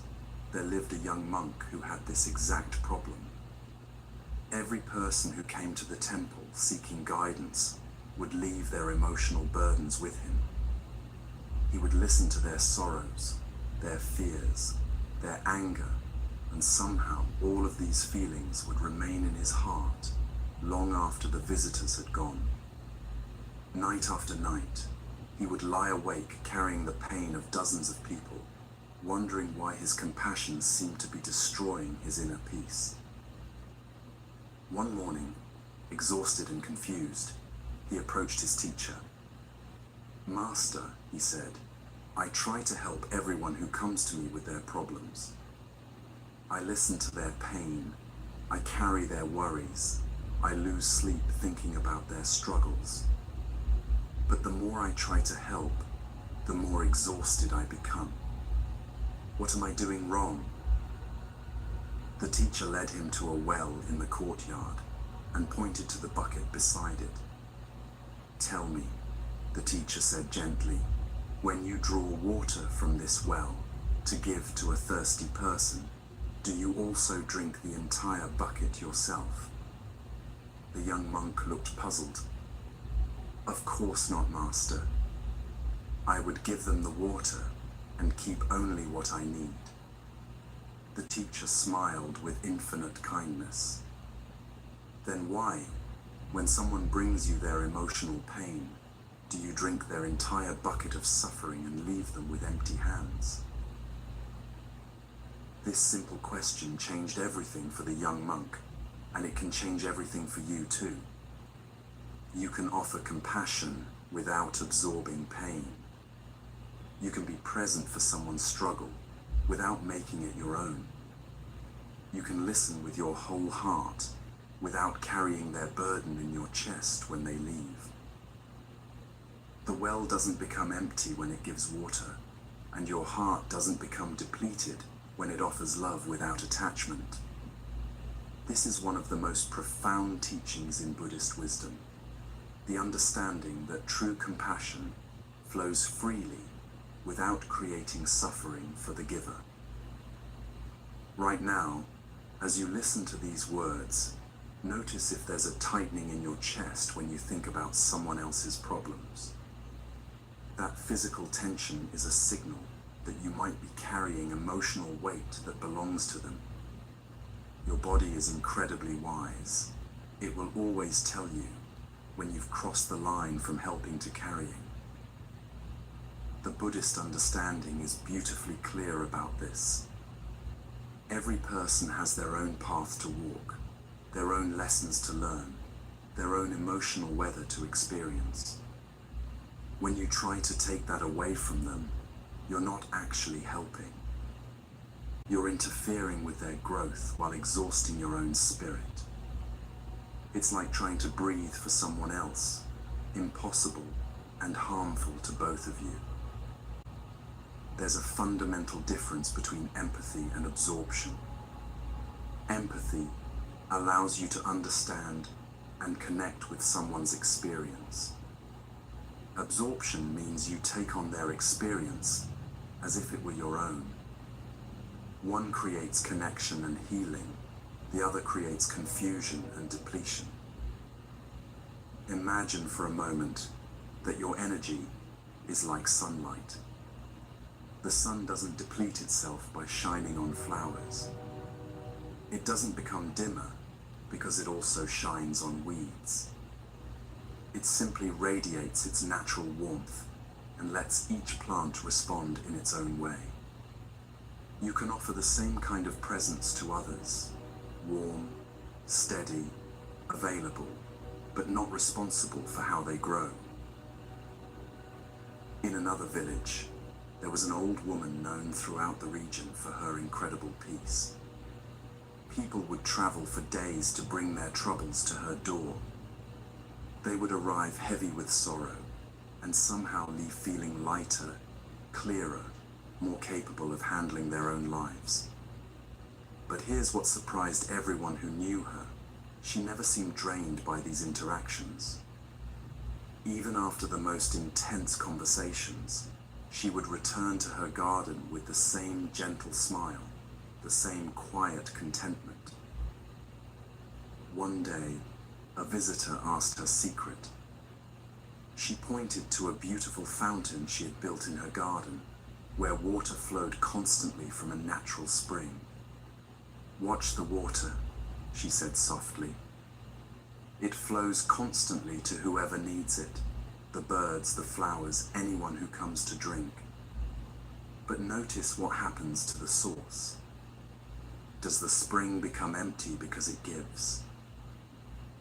there lived a young monk who had this exact problem. Every person who came to the temple seeking guidance would leave their emotional burdens with him. He would listen to their sorrows, their fears, their anger, and somehow all of these feelings would remain in his heart long after the visitors had gone. Night after night, he would lie awake carrying the pain of dozens of people, wondering why his compassion seemed to be destroying his inner peace. One morning, exhausted and confused, he approached his teacher. "Master," he said, "I try to help everyone who comes to me with their problems. I listen to their pain, I carry their worries, I lose sleep thinking about their struggles. But the more I try to help, the more exhausted I become. What am I doing wrong?" The teacher led him to a well in the courtyard and pointed to the bucket beside it. "Tell me," the teacher said gently, "when you draw water from this well to give to a thirsty person, do you also drink the entire bucket yourself?" The young monk looked puzzled. "Of course not, Master. I would give them the water and keep only what I need." The teacher smiled with infinite kindness. "Then why, when someone brings you their emotional pain, do you drink their entire bucket of suffering and leave them with empty hands?" This simple question changed everything for the young monk, and it can change everything for you too. You can offer compassion without absorbing pain. You can be present for someone's struggle without making it your own. You can listen with your whole heart without carrying their burden in your chest when they leave. The well doesn't become empty when it gives water, and your heart doesn't become depleted when it offers love without attachment. This is one of the most profound teachings in Buddhist wisdom, the understanding that true compassion flows freely without creating suffering for the giver. Right now, as you listen to these words, notice if there's a tightening in your chest when you think about someone else's problems. That physical tension is a signal that you might be carrying emotional weight that belongs to them. Your body is incredibly wise. It will always tell you when you've crossed the line from helping to carrying. The Buddhist understanding is beautifully clear about this. Every person has their own path to walk, their own lessons to learn, their own emotional weather to experience. When you try to take that away from them, you're not actually helping. You're interfering with their growth while exhausting your own spirit. It's like trying to breathe for someone else, impossible and harmful to both of you. There's a fundamental difference between empathy and absorption. Empathy allows you to understand and connect with someone's experience. Absorption means you take on their experience as if it were your own. One creates connection and healing, the other creates confusion and depletion. Imagine for a moment that your energy is like sunlight. The sun doesn't deplete itself by shining on flowers. It doesn't become dimmer because it also shines on weeds. It simply radiates its natural warmth and lets each plant respond in its own way. You can offer the same kind of presence to others, warm, steady, available, but not responsible for how they grow. In another village, there was an old woman known throughout the region for her incredible peace. People would travel for days to bring their troubles to her door. They would arrive heavy with sorrow and somehow leave feeling lighter, clearer, more capable of handling their own lives. But here's what surprised everyone who knew her. She never seemed drained by these interactions. Even after the most intense conversations, she would return to her garden with the same gentle smile, the same quiet contentment. One day, a visitor asked her secret. She pointed to a beautiful fountain she had built in her garden, where water flowed constantly from a natural spring. "Watch the water," she said softly. "It flows constantly to whoever needs it, the birds, the flowers, anyone who comes to drink. But notice what happens to the source. Does the spring become empty because it gives?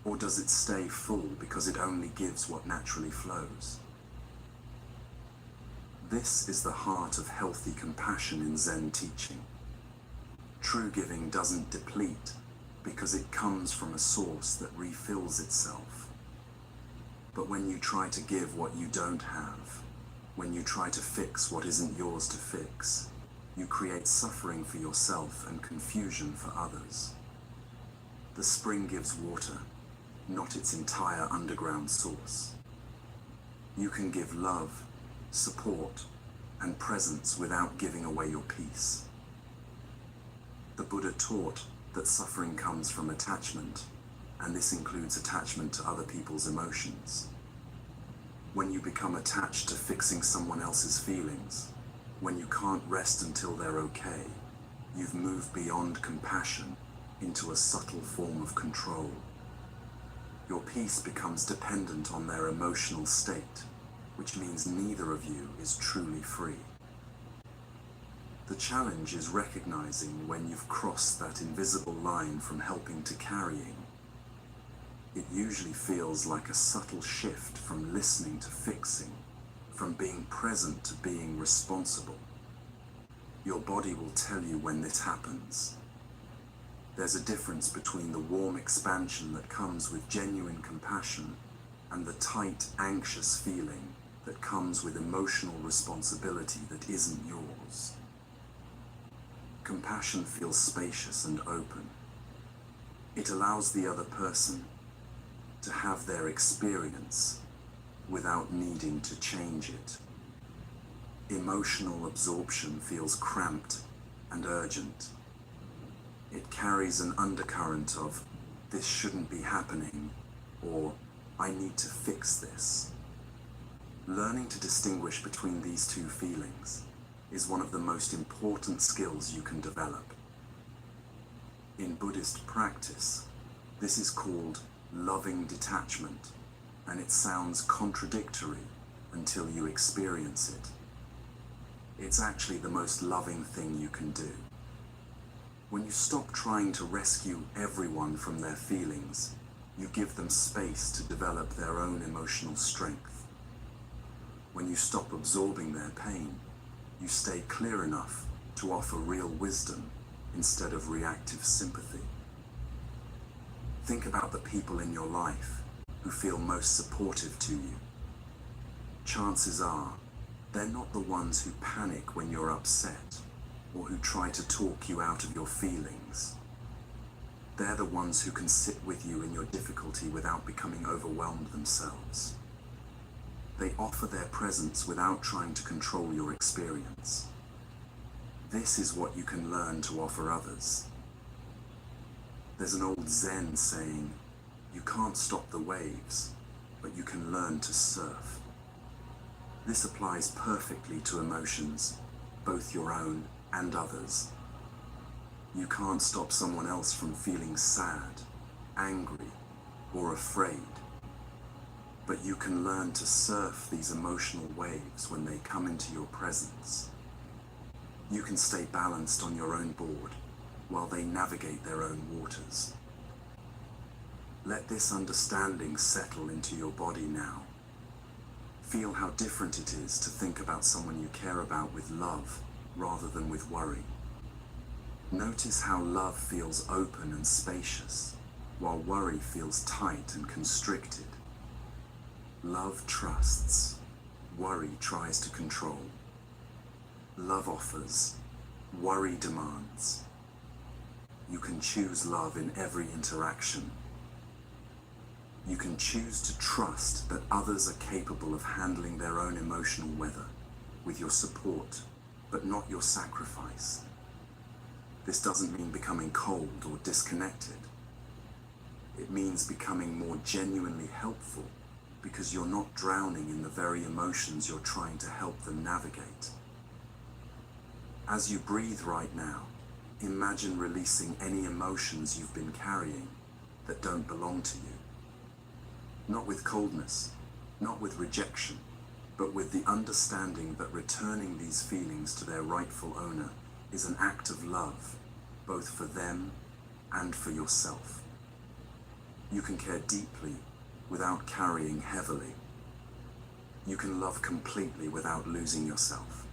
Or does it stay full because it only gives what naturally flows?" This is the heart of healthy compassion in Zen teaching. True giving doesn't deplete because it comes from a source that refills itself. But when you try to give what you don't have, when you try to fix what isn't yours to fix, you create suffering for yourself and confusion for others. The spring gives water, not its entire underground source. You can give love, support, and presence without giving away your peace. The Buddha taught that suffering comes from attachment, and this includes attachment to other people's emotions. When you become attached to fixing someone else's feelings, when you can't rest until they're okay, you've moved beyond compassion into a subtle form of control. Your peace becomes dependent on their emotional state, which means neither of you is truly free. The challenge is recognizing when you've crossed that invisible line from helping to carrying. It usually feels like a subtle shift from listening to fixing, from being present to being responsible. Your body will tell you when this happens. There's a difference between the warm expansion that comes with genuine compassion and the tight, anxious feeling that comes with emotional responsibility that isn't yours. Compassion feels spacious and open. It allows the other person to have their experience without needing to change it. Emotional absorption feels cramped and urgent. It carries an undercurrent of, "This shouldn't be happening," or "I need to fix this." Learning to distinguish between these two feelings is one of the most important skills you can develop. In Buddhist practice, this is called loving detachment, and it sounds contradictory until you experience it. It's actually the most loving thing you can do. When you stop trying to rescue everyone from their feelings, you give them space to develop their own emotional strength. When you stop absorbing their pain, you stay clear enough to offer real wisdom instead of reactive sympathy. Think about the people in your life who feel most supportive to you. Chances are, they're not the ones who panic when you're upset or who try to talk you out of your feelings. They're the ones who can sit with you in your difficulty without becoming overwhelmed themselves. They offer their presence without trying to control your experience. This is what you can learn to offer others. There's an old Zen saying, "You can't stop the waves, but you can learn to surf." This applies perfectly to emotions, both your own and others. You can't stop someone else from feeling sad, angry, or afraid. But you can learn to surf these emotional waves when they come into your presence. You can stay balanced on your own board while they navigate their own waters. Let this understanding settle into your body now. Feel how different it is to think about someone you care about with love rather than with worry. Notice how love feels open and spacious, while worry feels tight and constricted. Love trusts, worry tries to control. Love offers, worry demands. You can choose love in every interaction. You can choose to trust that others are capable of handling their own emotional weather with your support, but not your sacrifice. This doesn't mean becoming cold or disconnected. It means becoming more genuinely helpful because you're not drowning in the very emotions you're trying to help them navigate. As you breathe right now, imagine releasing any emotions you've been carrying that don't belong to you. Not with coldness, not with rejection, but with the understanding that returning these feelings to their rightful owner is an act of love, both for them and for yourself. You can care deeply without carrying heavily. You can love completely without losing yourself.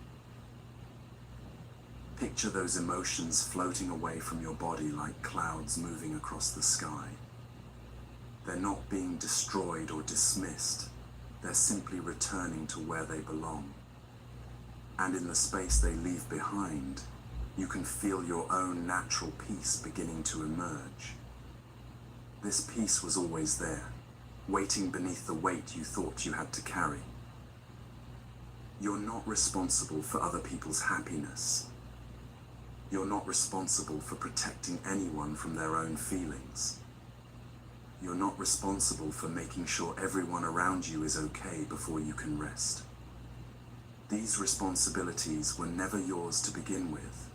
Picture those emotions floating away from your body like clouds moving across the sky. They're not being destroyed or dismissed. They're simply returning to where they belong. And in the space they leave behind, you can feel your own natural peace beginning to emerge. This peace was always there, waiting beneath the weight you thought you had to carry. You're not responsible for other people's happiness. You're not responsible for protecting anyone from their own feelings. You're not responsible for making sure everyone around you is okay before you can rest. These responsibilities were never yours to begin with,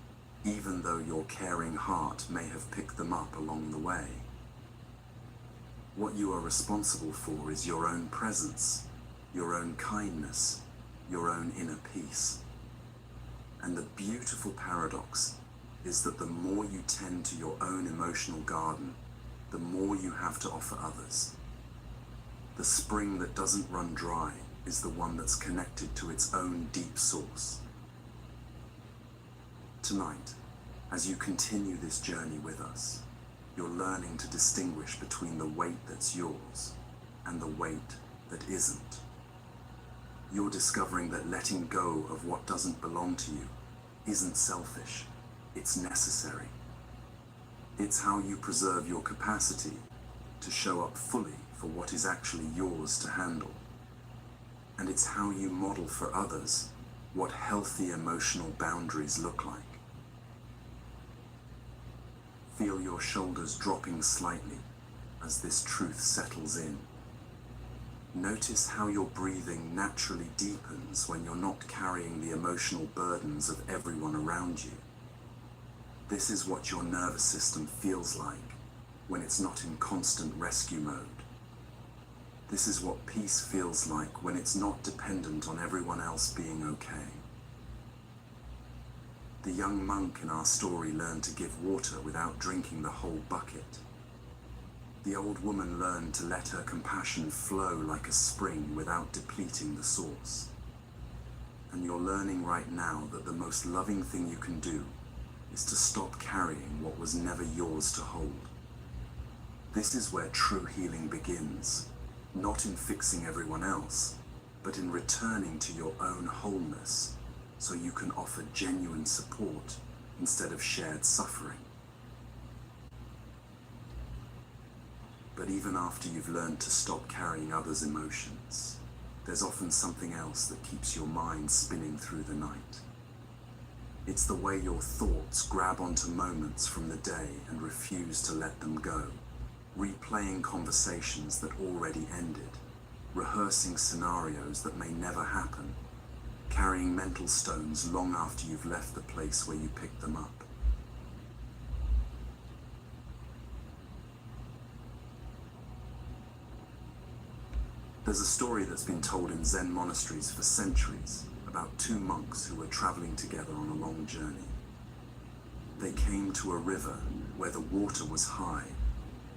even though your caring heart may have picked them up along the way. What you are responsible for is your own presence, your own kindness, your own inner peace. And the beautiful paradox is that the more you tend to your own emotional garden, the more you have to offer others. The spring that doesn't run dry is the one that's connected to its own deep source. Tonight, as you continue this journey with us, you're learning to distinguish between the weight that's yours and the weight that isn't. You're discovering that letting go of what doesn't belong to you isn't selfish, it's necessary. It's how you preserve your capacity to show up fully for what is actually yours to handle. And it's how you model for others what healthy emotional boundaries look like. Feel your shoulders dropping slightly as this truth settles in. Notice how your breathing naturally deepens when you're not carrying the emotional burdens of everyone around you. This is what your nervous system feels like when it's not in constant rescue mode. This is what peace feels like when it's not dependent on everyone else being okay. The young monk in our story learned to give water without drinking the whole bucket. The old woman learned to let her compassion flow like a spring without depleting the source. And you're learning right now that the most loving thing you can do is to stop carrying what was never yours to hold. This is where true healing begins, not in fixing everyone else, but in returning to your own wholeness so you can offer genuine support instead of shared suffering. But even after you've learned to stop carrying others' emotions, there's often something else that keeps your mind spinning through the night. It's the way your thoughts grab onto moments from the day and refuse to let them go, replaying conversations that already ended, rehearsing scenarios that may never happen, carrying mental stones long after you've left the place where you picked them up. There's a story that's been told in Zen monasteries for centuries about two monks who were traveling together on a long journey. They came to a river where the water was high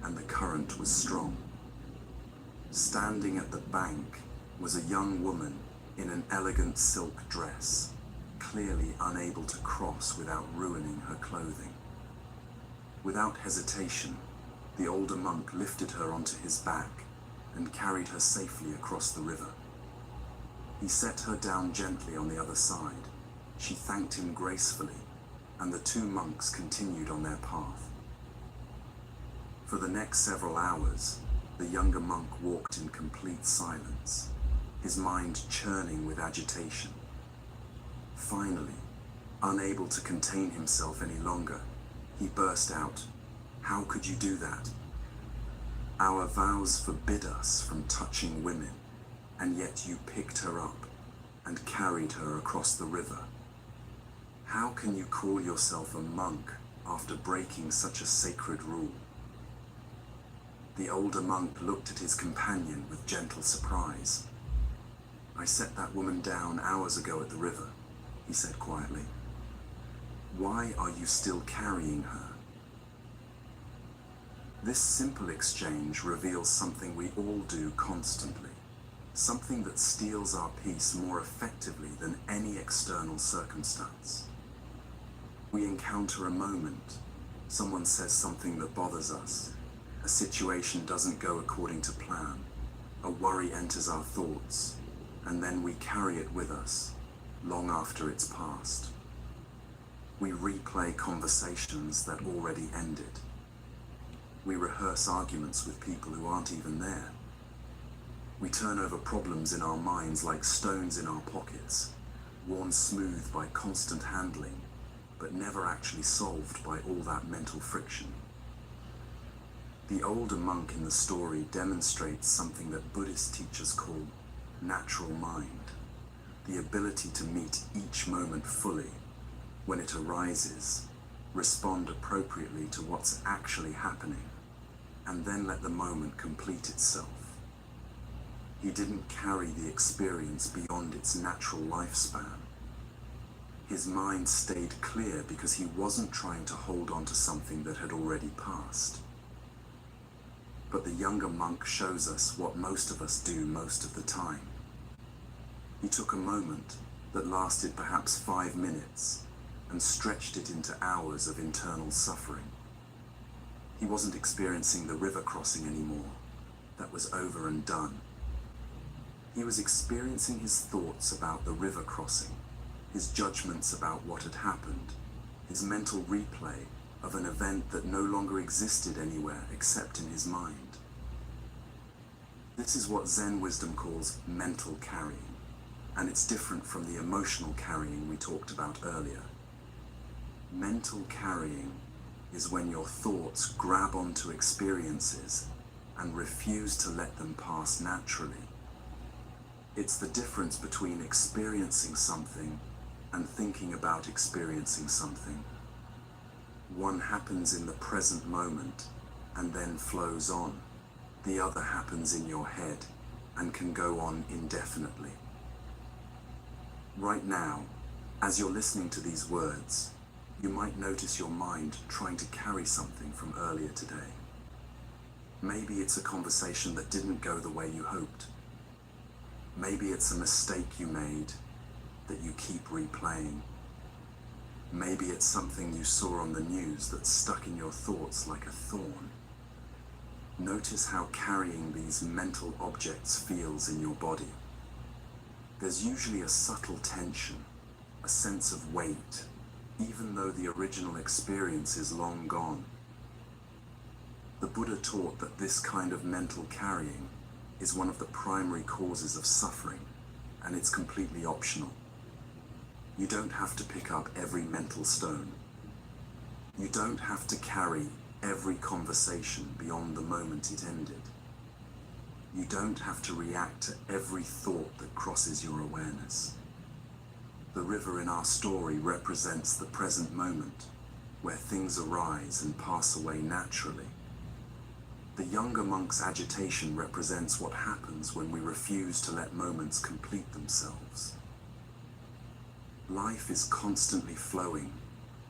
and the current was strong. Standing at the bank was a young woman in an elegant silk dress, clearly unable to cross without ruining her clothing. Without hesitation, the older monk lifted her onto his back and carried her safely across the river. He set her down gently on the other side. She thanked him gracefully, and the two monks continued on their path. For the next several hours, the younger monk walked in complete silence, his mind churning with agitation. Finally, unable to contain himself any longer, he burst out, "How could you do that? Our vows forbid us from touching women, and yet you picked her up and carried her across the river. How can you call yourself a monk after breaking such a sacred rule?" The older monk looked at his companion with gentle surprise. "I set that woman down hours ago at the river," he said quietly. "Why are you still carrying her?" This simple exchange reveals something we all do constantly, something that steals our peace more effectively than any external circumstance. We encounter a moment, someone says something that bothers us, a situation doesn't go according to plan, a worry enters our thoughts, and then we carry it with us, long after it's passed. We replay conversations that already ended. We rehearse arguments with people who aren't even there. We turn over problems in our minds like stones in our pockets, worn smooth by constant handling, but never actually solved by all that mental friction. The older monk in the story demonstrates something that Buddhist teachers call natural mind, the ability to meet each moment fully, when it arises, respond appropriately to what's actually happening, and then let the moment complete itself. He didn't carry the experience beyond its natural lifespan. His mind stayed clear because he wasn't trying to hold on to something that had already passed. But the younger monk shows us what most of us do most of the time. He took a moment that lasted perhaps 5 minutes and stretched it into hours of internal suffering. He wasn't experiencing the river crossing anymore. That was over and done. He was experiencing his thoughts about the river crossing, his judgments about what had happened, his mental replay of an event that no longer existed anywhere except in his mind. This is what Zen wisdom calls mental carrying, and it's different from the emotional carrying we talked about earlier. Mental carrying is when your thoughts grab onto experiences and refuse to let them pass naturally. It's the difference between experiencing something and thinking about experiencing something. One happens in the present moment and then flows on. The other happens in your head and can go on indefinitely. Right now, as you're listening to these words, you might notice your mind trying to carry something from earlier today. Maybe it's a conversation that didn't go the way you hoped. Maybe it's a mistake you made that you keep replaying. Maybe it's something you saw on the news that's stuck in your thoughts like a thorn. Notice how carrying these mental objects feels in your body. There's usually a subtle tension, a sense of weight, even though the original experience is long gone. The Buddha taught that this kind of mental carrying is one of the primary causes of suffering, and it's completely optional. You don't have to pick up every mental stone. You don't have to carry every conversation beyond the moment it ended. You don't have to react to every thought that crosses your awareness. The river in our story represents the present moment, where things arise and pass away naturally. The younger monk's agitation represents what happens when we refuse to let moments complete themselves. Life is constantly flowing,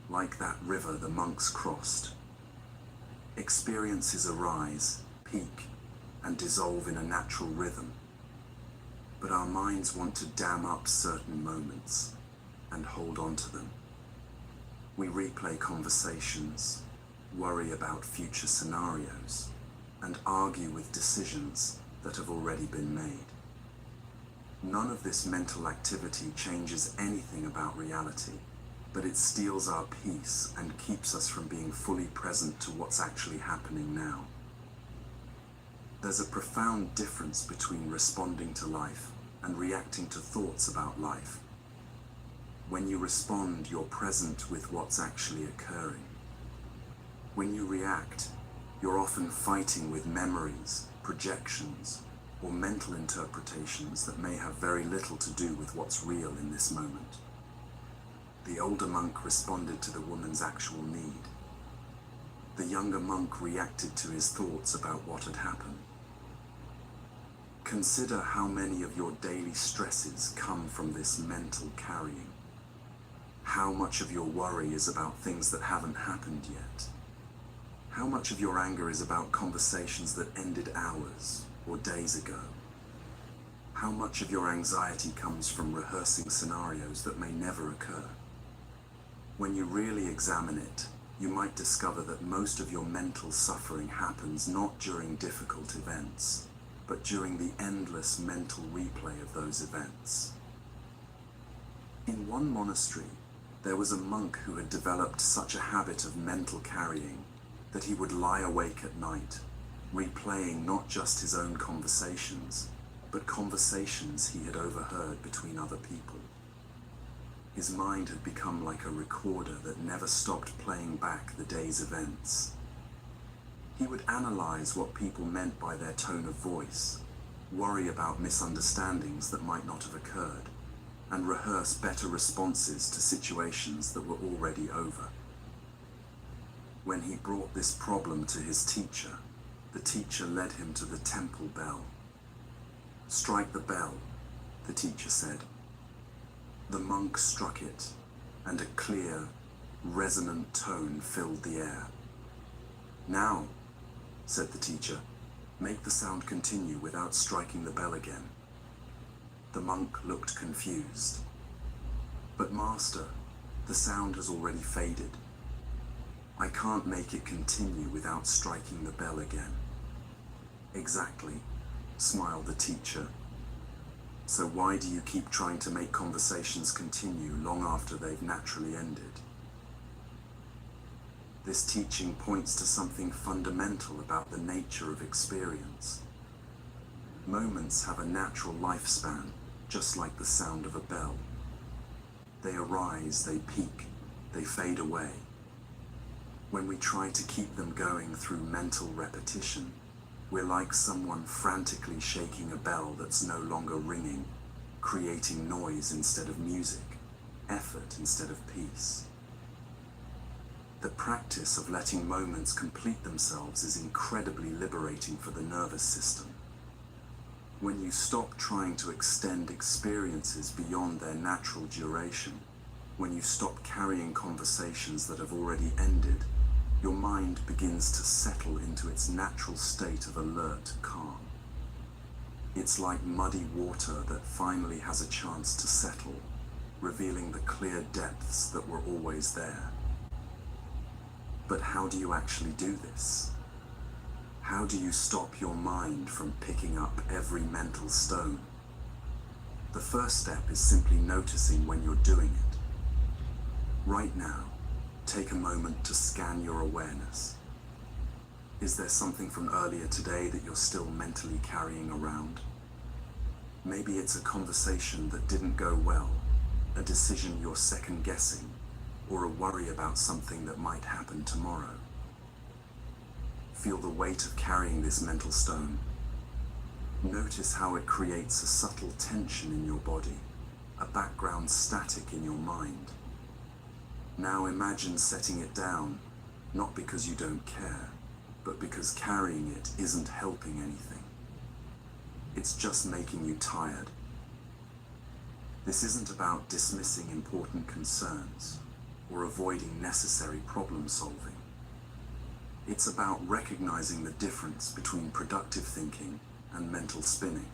like that river the monks crossed. Experiences arise, peak, and dissolve in a natural rhythm. But our minds want to dam up certain moments and hold on to them. We replay conversations, worry about future scenarios, and argue with decisions that have already been made. None of this mental activity changes anything about reality, but it steals our peace and keeps us from being fully present to what's actually happening now. There's a profound difference between responding to life and reacting to thoughts about life. When you respond, you're present with what's actually occurring. When you react, you're often fighting with memories, projections, or mental interpretations that may have very little to do with what's real in this moment. The older monk responded to the woman's actual need. The younger monk reacted to his thoughts about what had happened. Consider how many of your daily stresses come from this mental carrying. How much of your worry is about things that haven't happened yet? How much of your anger is about conversations that ended hours or days ago? How much of your anxiety comes from rehearsing scenarios that may never occur? When you really examine it, you might discover that most of your mental suffering happens not during difficult events, but during the endless mental replay of those events. In one monastery, there was a monk who had developed such a habit of mental carrying that he would lie awake at night, replaying not just his own conversations, but conversations he had overheard between other people. His mind had become like a recorder that never stopped playing back the day's events. He would analyze what people meant by their tone of voice, worry about misunderstandings that might not have occurred, and rehearse better responses to situations that were already over. When he brought this problem to his teacher, the teacher led him to the temple bell. "Strike the bell," the teacher said. The monk struck it, and a clear, resonant tone filled the air. "Now," said the teacher, "make the sound continue without striking the bell again." The monk looked confused. "But master, the sound has already faded." I can't make it continue without striking the bell again. Exactly, smiled the teacher. So why do you keep trying to make conversations continue long after they've naturally ended? This teaching points to something fundamental about the nature of experience. Moments have a natural lifespan, just like the sound of a bell. They arise, they peak, they fade away. When we try to keep them going through mental repetition, we're like someone frantically shaking a bell that's no longer ringing, creating noise instead of music, effort instead of peace. The practice of letting moments complete themselves is incredibly liberating for the nervous system. When you stop trying to extend experiences beyond their natural duration, when you stop carrying conversations that have already ended, your mind begins to settle into its natural state of alert calm. It's like muddy water that finally has a chance to settle, revealing the clear depths that were always there. But how do you actually do this? How do you stop your mind from picking up every mental stone? The first step is simply noticing when you're doing it. Right now, take a moment to scan your awareness. Is there something from earlier today that you're still mentally carrying around? Maybe it's a conversation that didn't go well, a decision you're second guessing, or a worry about something that might happen tomorrow. Feel the weight of carrying this mental stone. Notice how it creates a subtle tension in your body, a background static in your mind. Now imagine setting it down, not because you don't care, but because carrying it isn't helping anything. It's just making you tired. This isn't about dismissing important concerns or avoiding necessary problem solving. It's about recognizing the difference between productive thinking and mental spinning.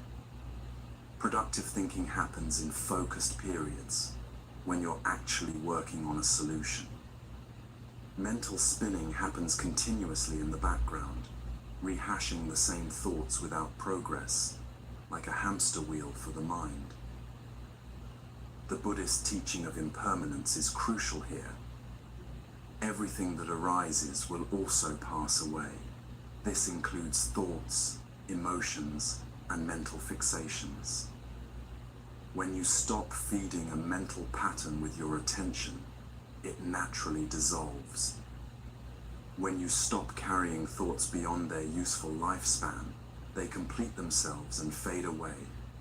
Productive thinking happens in focused periods, when you're actually working on a solution. Mental spinning happens continuously in the background, rehashing the same thoughts without progress, like a hamster wheel for the mind. The Buddhist teaching of impermanence is crucial here. Everything that arises will also pass away. This includes thoughts, emotions, and mental fixations. When you stop feeding a mental pattern with your attention, it naturally dissolves. When you stop carrying thoughts beyond their useful lifespan, they complete themselves and fade away,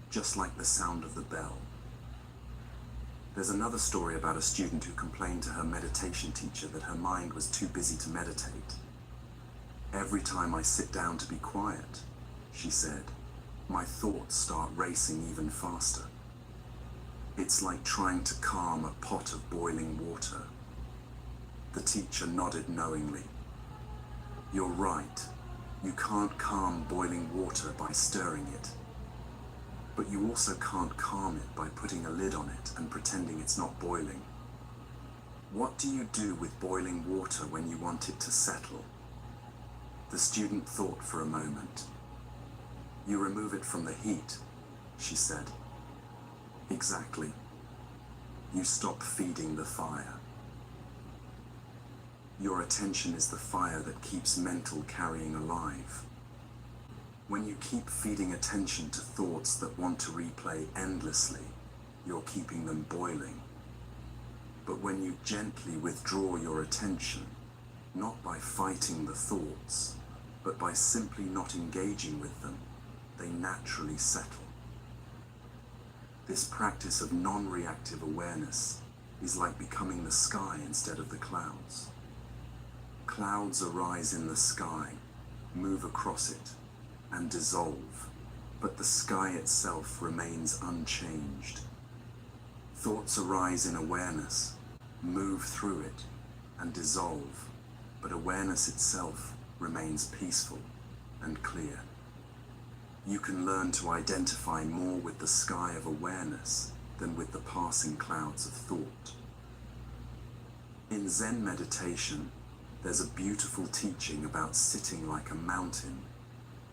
just like the sound of the bell. There's another story about a student who complained to her meditation teacher that her mind was too busy to meditate. Every time I sit down to be quiet, she said, my thoughts start racing even faster. It's like trying to calm a pot of boiling water. The teacher nodded knowingly. You're right. You can't calm boiling water by stirring it. But you also can't calm it by putting a lid on it and pretending it's not boiling. What do you do with boiling water when you want it to settle? The student thought for a moment. You remove it from the heat, she said. Exactly. You stop feeding the fire. Your attention is the fire that keeps mental carrying alive. When you keep feeding attention to thoughts that want to replay endlessly, you're keeping them boiling. But when you gently withdraw your attention, not by fighting the thoughts, but by simply not engaging with them, they naturally settle. This practice of non-reactive awareness is like becoming the sky instead of the clouds. Clouds arise in the sky, move across it, and dissolve, but the sky itself remains unchanged. Thoughts arise in awareness, move through it, and dissolve, but awareness itself remains peaceful and clear. You can learn to identify more with the sky of awareness than with the passing clouds of thought. In Zen meditation, there's a beautiful teaching about sitting like a mountain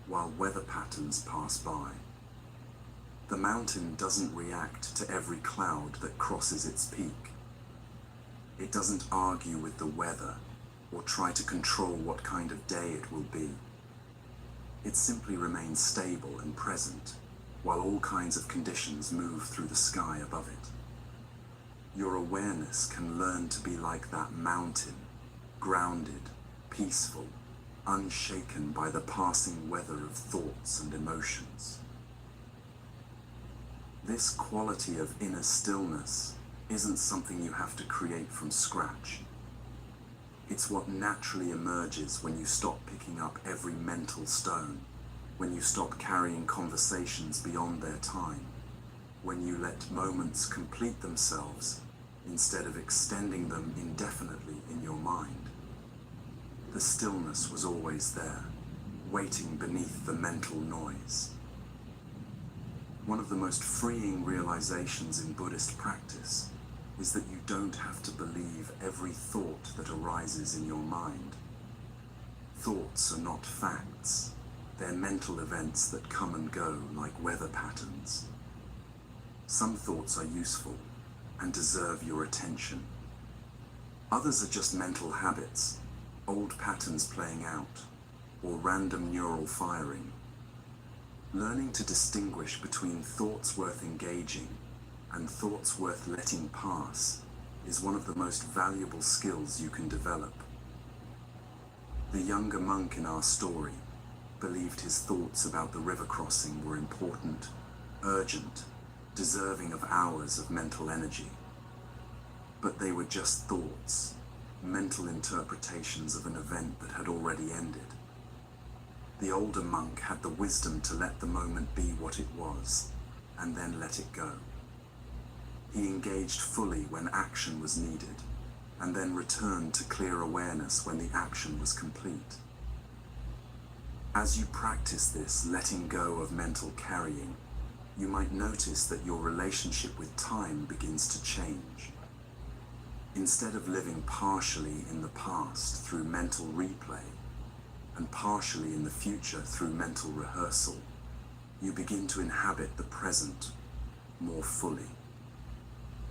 while weather patterns pass by. The mountain doesn't react to every cloud that crosses its peak. It doesn't argue with the weather or try to control what kind of day it will be. It simply remains stable and present while all kinds of conditions move through the sky above it. Your awareness can learn to be like that mountain, grounded, peaceful, unshaken by the passing weather of thoughts and emotions. This quality of inner stillness isn't something you have to create from scratch. It's what naturally emerges when you stop picking up every mental stone, when you stop carrying conversations beyond their time, when you let moments complete themselves instead of extending them indefinitely in your mind. The stillness was always there, waiting beneath the mental noise. One of the most freeing realizations in Buddhist practice is that you don't have to believe every thought that arises in your mind. Thoughts are not facts. They're mental events that come and go like weather patterns. Some thoughts are useful and deserve your attention. Others are just mental habits, old patterns playing out, or random neural firing. Learning to distinguish between thoughts worth engaging and thoughts worth letting pass is one of the most valuable skills you can develop. The younger monk in our story believed his thoughts about the river crossing were important, urgent, deserving of hours of mental energy. But they were just thoughts, mental interpretations of an event that had already ended. The older monk had the wisdom to let the moment be what it was, and then let it go. He engaged fully when action was needed, and then returned to clear awareness when the action was complete. As you practice this letting go of mental carrying, you might notice that your relationship with time begins to change. Instead of living partially in the past through mental replay, and partially in the future through mental rehearsal, you begin to inhabit the present more fully.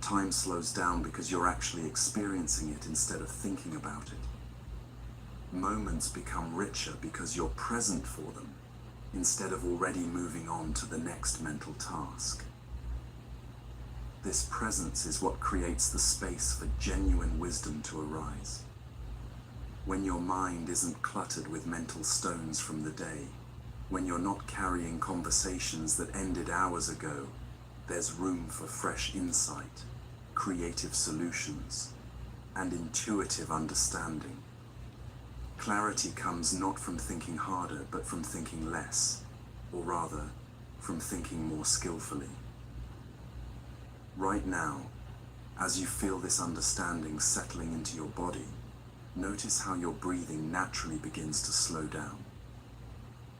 Time slows down because you're actually experiencing it instead of thinking about it. Moments become richer because you're present for them instead of already moving on to the next mental task. This presence is what creates the space for genuine wisdom to arise. When your mind isn't cluttered with mental stones from the day, when you're not carrying conversations that ended hours ago, there's room for fresh insight, creative solutions, and intuitive understanding. Clarity comes not from thinking harder, but from thinking less, or rather, from thinking more skillfully. Right now, as you feel this understanding settling into your body, notice how your breathing naturally begins to slow down.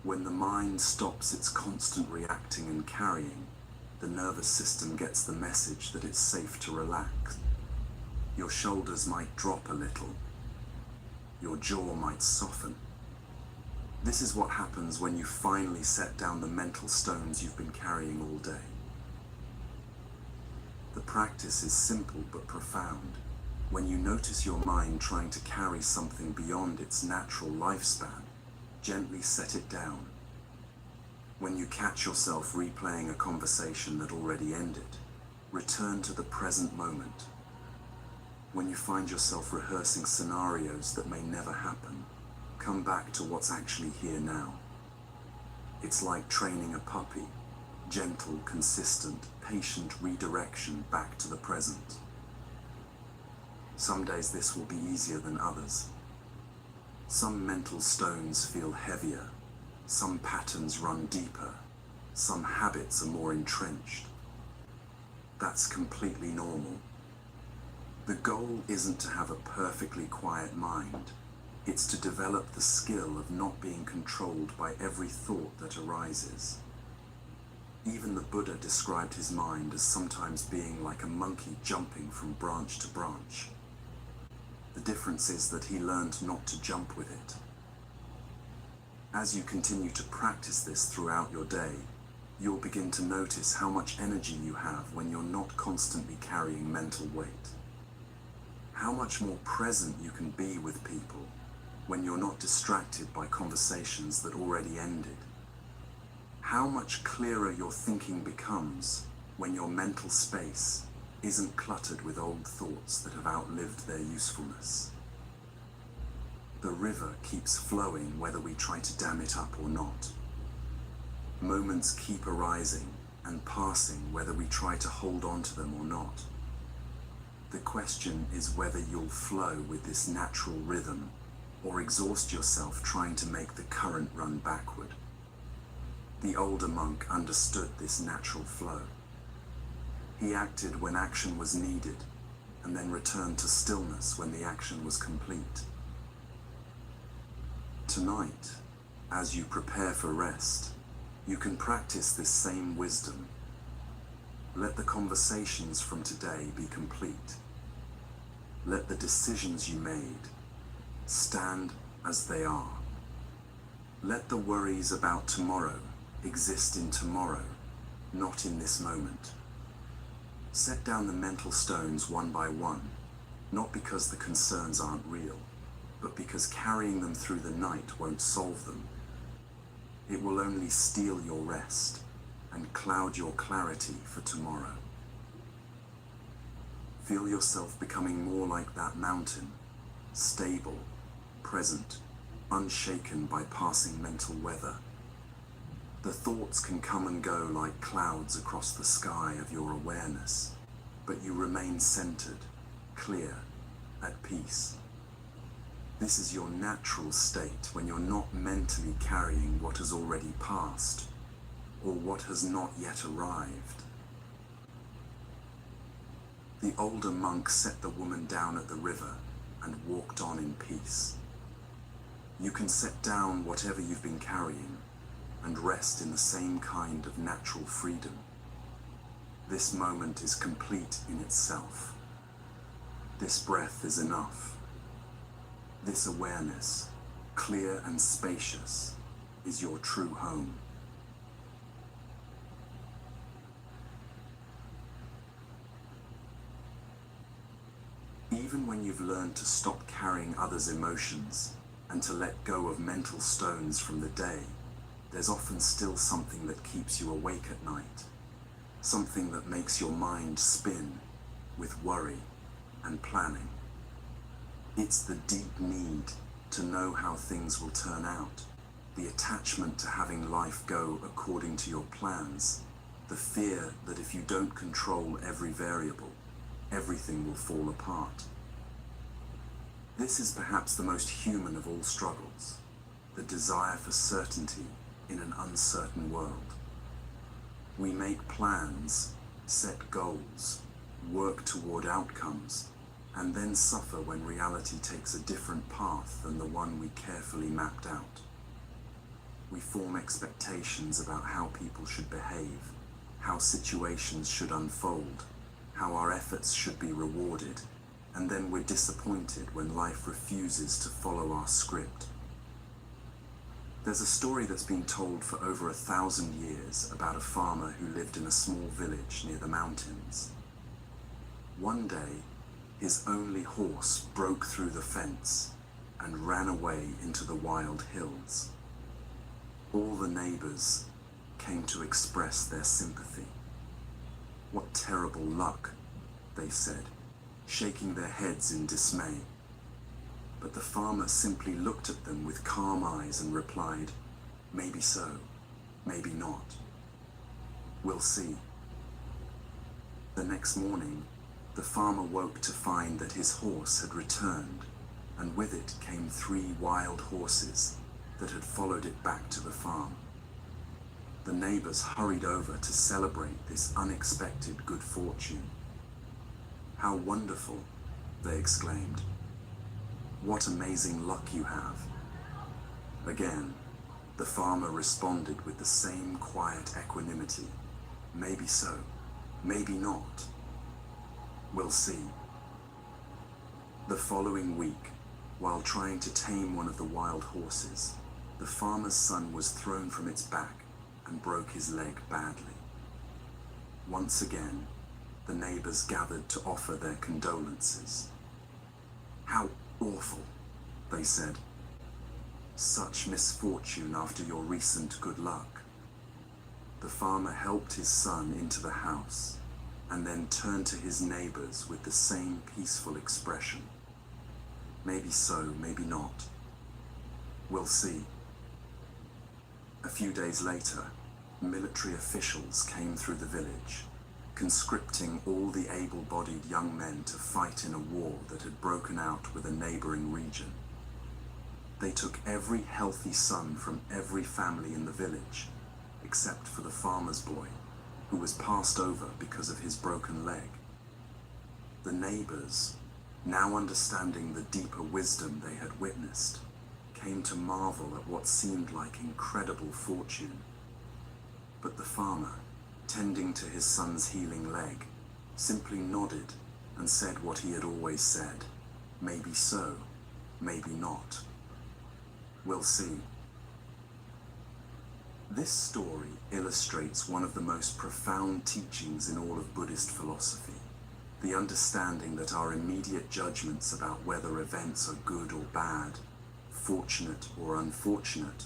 When the mind stops its constant reacting and carrying, the nervous system gets the message that it's safe to relax. Your shoulders might drop a little. Your jaw might soften. This is what happens when you finally set down the mental stones you've been carrying all day. The practice is simple but profound. When you notice your mind trying to carry something beyond its natural lifespan, gently set it down. When you catch yourself replaying a conversation that already ended, return to the present moment. When you find yourself rehearsing scenarios that may never happen, come back to what's actually here now. It's like training a puppy, gentle, consistent, patient redirection back to the present. Some days this will be easier than others. Some mental stones feel heavier, some patterns run deeper, some habits are more entrenched. That's completely normal. The goal isn't to have a perfectly quiet mind. It's to develop the skill of not being controlled by every thought that arises. Even the Buddha described his mind as sometimes being like a monkey jumping from branch to branch. The difference is that he learned not to jump with it. As you continue to practice this throughout your day, you'll begin to notice how much energy you have when you're not constantly carrying mental weight. How much more present you can be with people when you're not distracted by conversations that already ended. How much clearer your thinking becomes when your mental space isn't cluttered with old thoughts that have outlived their usefulness. The river keeps flowing whether we try to dam it up or not. Moments keep arising and passing whether we try to hold on to them or not. The question is whether you'll flow with this natural rhythm or exhaust yourself trying to make the current run backward. The older monk understood this natural flow. He acted when action was needed and then returned to stillness when the action was complete. Tonight, as you prepare for rest, you can practice this same wisdom. Let the conversations from today be complete. Let the decisions you made stand as they are. Let the worries about tomorrow exist in tomorrow, not in this moment. Set down the mental stones one by one, not because the concerns aren't real, but because carrying them through the night won't solve them. It will only steal your rest and cloud your clarity for tomorrow. Feel yourself becoming more like that mountain, stable, present, unshaken by passing mental weather. The thoughts can come and go like clouds across the sky of your awareness, but you remain centered, clear, at peace. This is your natural state when you're not mentally carrying what has already passed or what has not yet arrived. The older monk set the woman down at the river and walked on in peace. You can set down whatever you've been carrying and rest in the same kind of natural freedom. This moment is complete in itself. This breath is enough. This awareness, clear and spacious, is your true home. Even when you've learned to stop carrying others' emotions and to let go of mental stones from the day, there's often still something that keeps you awake at night, something that makes your mind spin with worry and planning. It's the deep need to know how things will turn out, the attachment to having life go according to your plans, the fear that if you don't control every variable, everything will fall apart. This is perhaps the most human of all struggles, the desire for certainty in an uncertain world. We make plans, set goals, work toward outcomes, and then suffer when reality takes a different path than the one we carefully mapped out. We form expectations about how people should behave, how situations should unfold, how our efforts should be rewarded, and then we're disappointed when life refuses to follow our script. There's a story that's been told for over 1,000 years about a farmer who lived in a small village near the mountains. One day, his only horse broke through the fence and ran away into the wild hills. All the neighbors came to express their sympathy. "What terrible luck," they said, shaking their heads in dismay. But the farmer simply looked at them with calm eyes and replied, "Maybe so, maybe not. We'll see." The next morning, the farmer woke to find that his horse had returned, and with it came 3 wild horses that had followed it back to the farm. The neighbors hurried over to celebrate this unexpected good fortune. "How wonderful," they exclaimed. "What amazing luck you have." Again, the farmer responded with the same quiet equanimity. "Maybe so, maybe not. We'll see." The following week, while trying to tame one of the wild horses, the farmer's son was thrown from its back and broke his leg badly. Once again, the neighbors gathered to offer their condolences. "How awful," they said. "Such misfortune after your recent good luck." The farmer helped his son into the house and then turned to his neighbors with the same peaceful expression. Maybe so, maybe not. We'll see. A few days later, military officials came through the village, conscripting all the able-bodied young men to fight in a war that had broken out with a neighboring region. They took every healthy son from every family in the village, except for the farmer's boy, who was passed over because of his broken leg. The neighbors, now understanding the deeper wisdom they had witnessed, came to marvel at what seemed like incredible fortune. But the farmer, tending to his son's healing leg, simply nodded and said what he had always said. Maybe so, maybe not. We'll see. This story illustrates one of the most profound teachings in all of Buddhist philosophy, the understanding that our immediate judgments about whether events are good or bad, fortunate or unfortunate,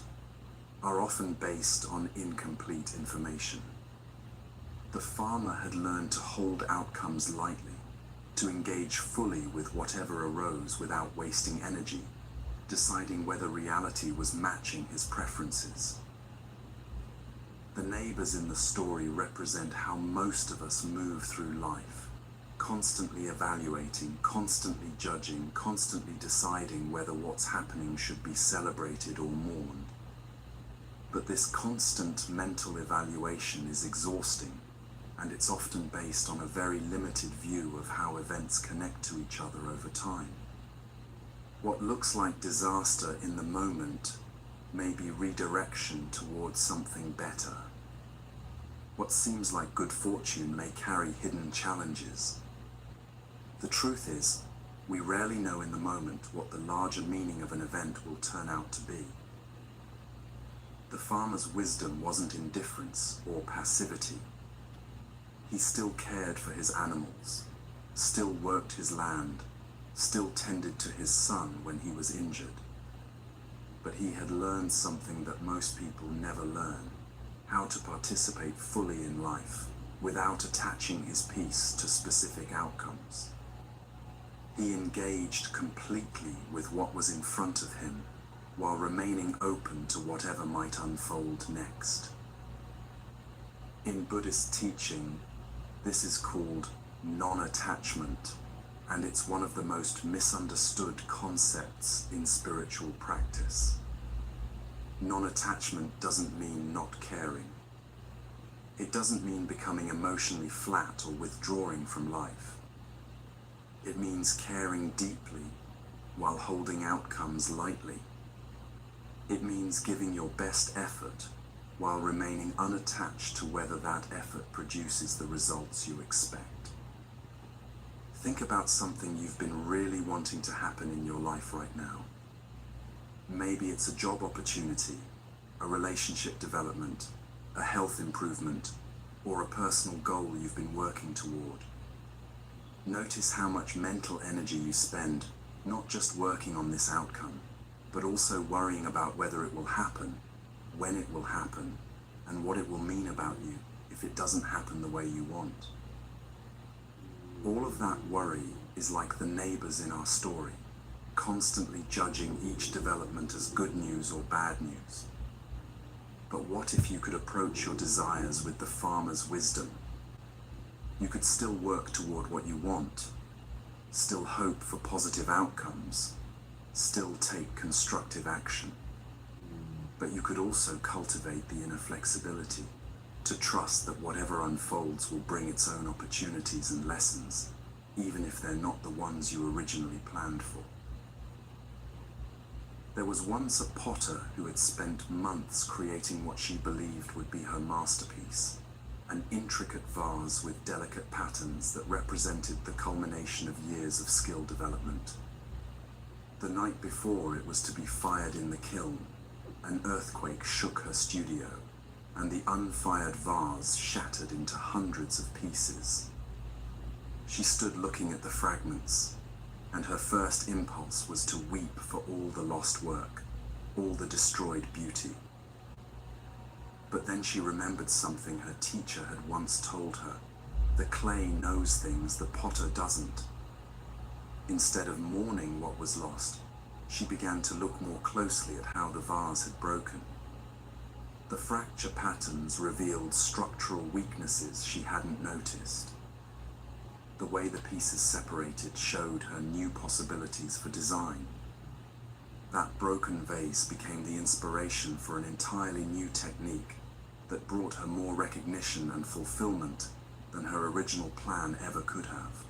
are often based on incomplete information. The farmer had learned to hold outcomes lightly, to engage fully with whatever arose without wasting energy, deciding whether reality was matching his preferences. The neighbors in the story represent how most of us move through life, constantly evaluating, constantly judging, constantly deciding whether what's happening should be celebrated or mourned. But this constant mental evaluation is exhausting, and it's often based on a very limited view of how events connect to each other over time. What looks like disaster in the moment may be redirection towards something better. What seems like good fortune may carry hidden challenges. The truth is, we rarely know in the moment what the larger meaning of an event will turn out to be. The farmer's wisdom wasn't indifference or passivity. He still cared for his animals, still worked his land, still tended to his son when he was injured. But he had learned something that most people never learn: how to participate fully in life without attaching his peace to specific outcomes. He engaged completely with what was in front of him while remaining open to whatever might unfold next. In Buddhist teaching, this is called non-attachment, and it's one of the most misunderstood concepts in spiritual practice. Non-attachment doesn't mean not caring. It doesn't mean becoming emotionally flat or withdrawing from life. It means caring deeply while holding outcomes lightly. It means giving your best effort while remaining unattached to whether that effort produces the results you expect. Think about something you've been really wanting to happen in your life right now. Maybe it's a job opportunity, a relationship development, a health improvement, or a personal goal you've been working toward. Notice how much mental energy you spend not just working on this outcome, but also worrying about whether it will happen, when it will happen, and what it will mean about you if it doesn't happen the way you want. All of that worry is like the neighbors in our story, constantly judging each development as good news or bad news. But what if you could approach your desires with the farmer's wisdom? You could still work toward what you want, still hope for positive outcomes, still take constructive action. But you could also cultivate the inner flexibility to trust that whatever unfolds will bring its own opportunities and lessons, even if they're not the ones you originally planned for. There was once a potter who had spent months creating what she believed would be her masterpiece, an intricate vase with delicate patterns that represented the culmination of years of skill development. The night before it was to be fired in the kiln, an earthquake shook her studio, and the unfired vase shattered into hundreds of pieces. She stood looking at the fragments, and her first impulse was to weep for all the lost work, all the destroyed beauty. But then she remembered something her teacher had once told her. The clay knows things the potter doesn't. Instead of mourning what was lost, she began to look more closely at how the vase had broken. The fracture patterns revealed structural weaknesses she hadn't noticed. The way the pieces separated showed her new possibilities for design. That broken vase became the inspiration for an entirely new technique that brought her more recognition and fulfillment than her original plan ever could have.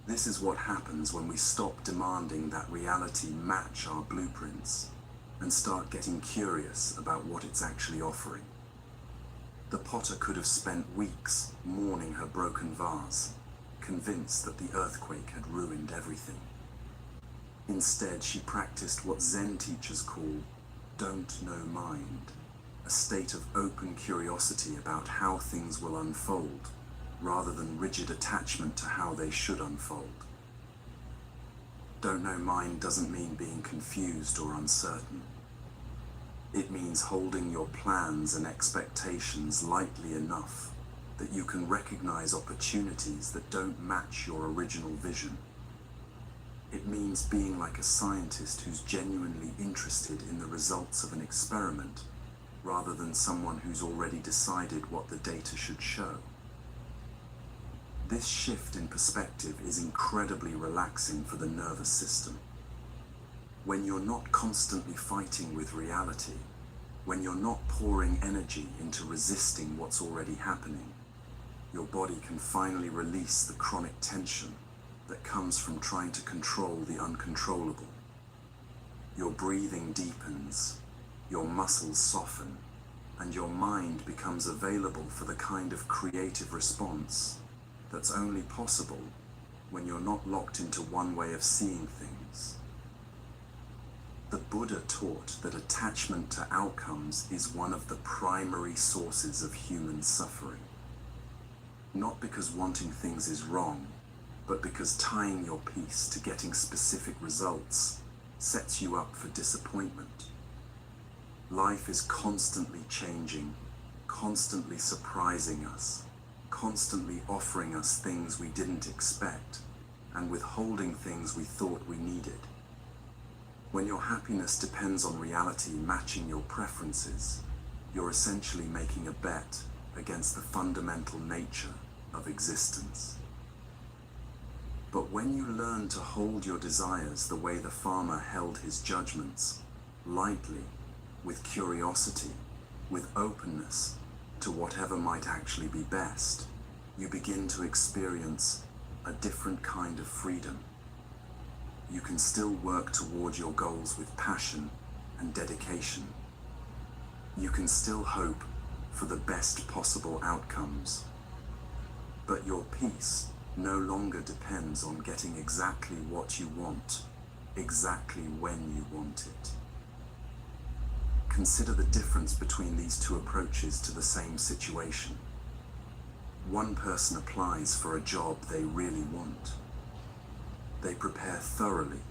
This is what happens when we stop demanding that reality match our blueprints and start getting curious about what it's actually offering. The potter could have spent weeks mourning her broken vase, convinced that the earthquake had ruined everything. Instead, she practiced what Zen teachers call don't know mind, a state of open curiosity about how things will unfold, rather than rigid attachment to how they should unfold. Don't know mind doesn't mean being confused or uncertain. It means holding your plans and expectations lightly enough that you can recognize opportunities that don't match your original vision. It means being like a scientist who's genuinely interested in the results of an experiment, rather than someone who's already decided what the data should show. This shift in perspective is incredibly relaxing for the nervous system. When you're not constantly fighting with reality, when you're not pouring energy into resisting what's already happening, your body can finally release the chronic tension that comes from trying to control the uncontrollable. Your breathing deepens, your muscles soften, and your mind becomes available for the kind of creative response that's only possible when you're not locked into one way of seeing things. The Buddha taught that attachment to outcomes is one of the primary sources of human suffering. Not because wanting things is wrong, but because tying your piece to getting specific results sets you up for disappointment. Life is constantly changing, constantly surprising us, constantly offering us things we didn't expect, and withholding things we thought we needed. When your happiness depends on reality matching your preferences, you're essentially making a bet against the fundamental nature of existence. But when you learn to hold your desires the way the farmer held his judgments, lightly, with curiosity, with openness to whatever might actually be best, you begin to experience a different kind of freedom. You can still work toward your goals with passion and dedication. You can still hope for the best possible outcomes. But your peace no longer depends on getting exactly what you want, exactly when you want it. Consider the difference between these two approaches to the same situation. One person applies for a job they really want. They prepare thoroughly,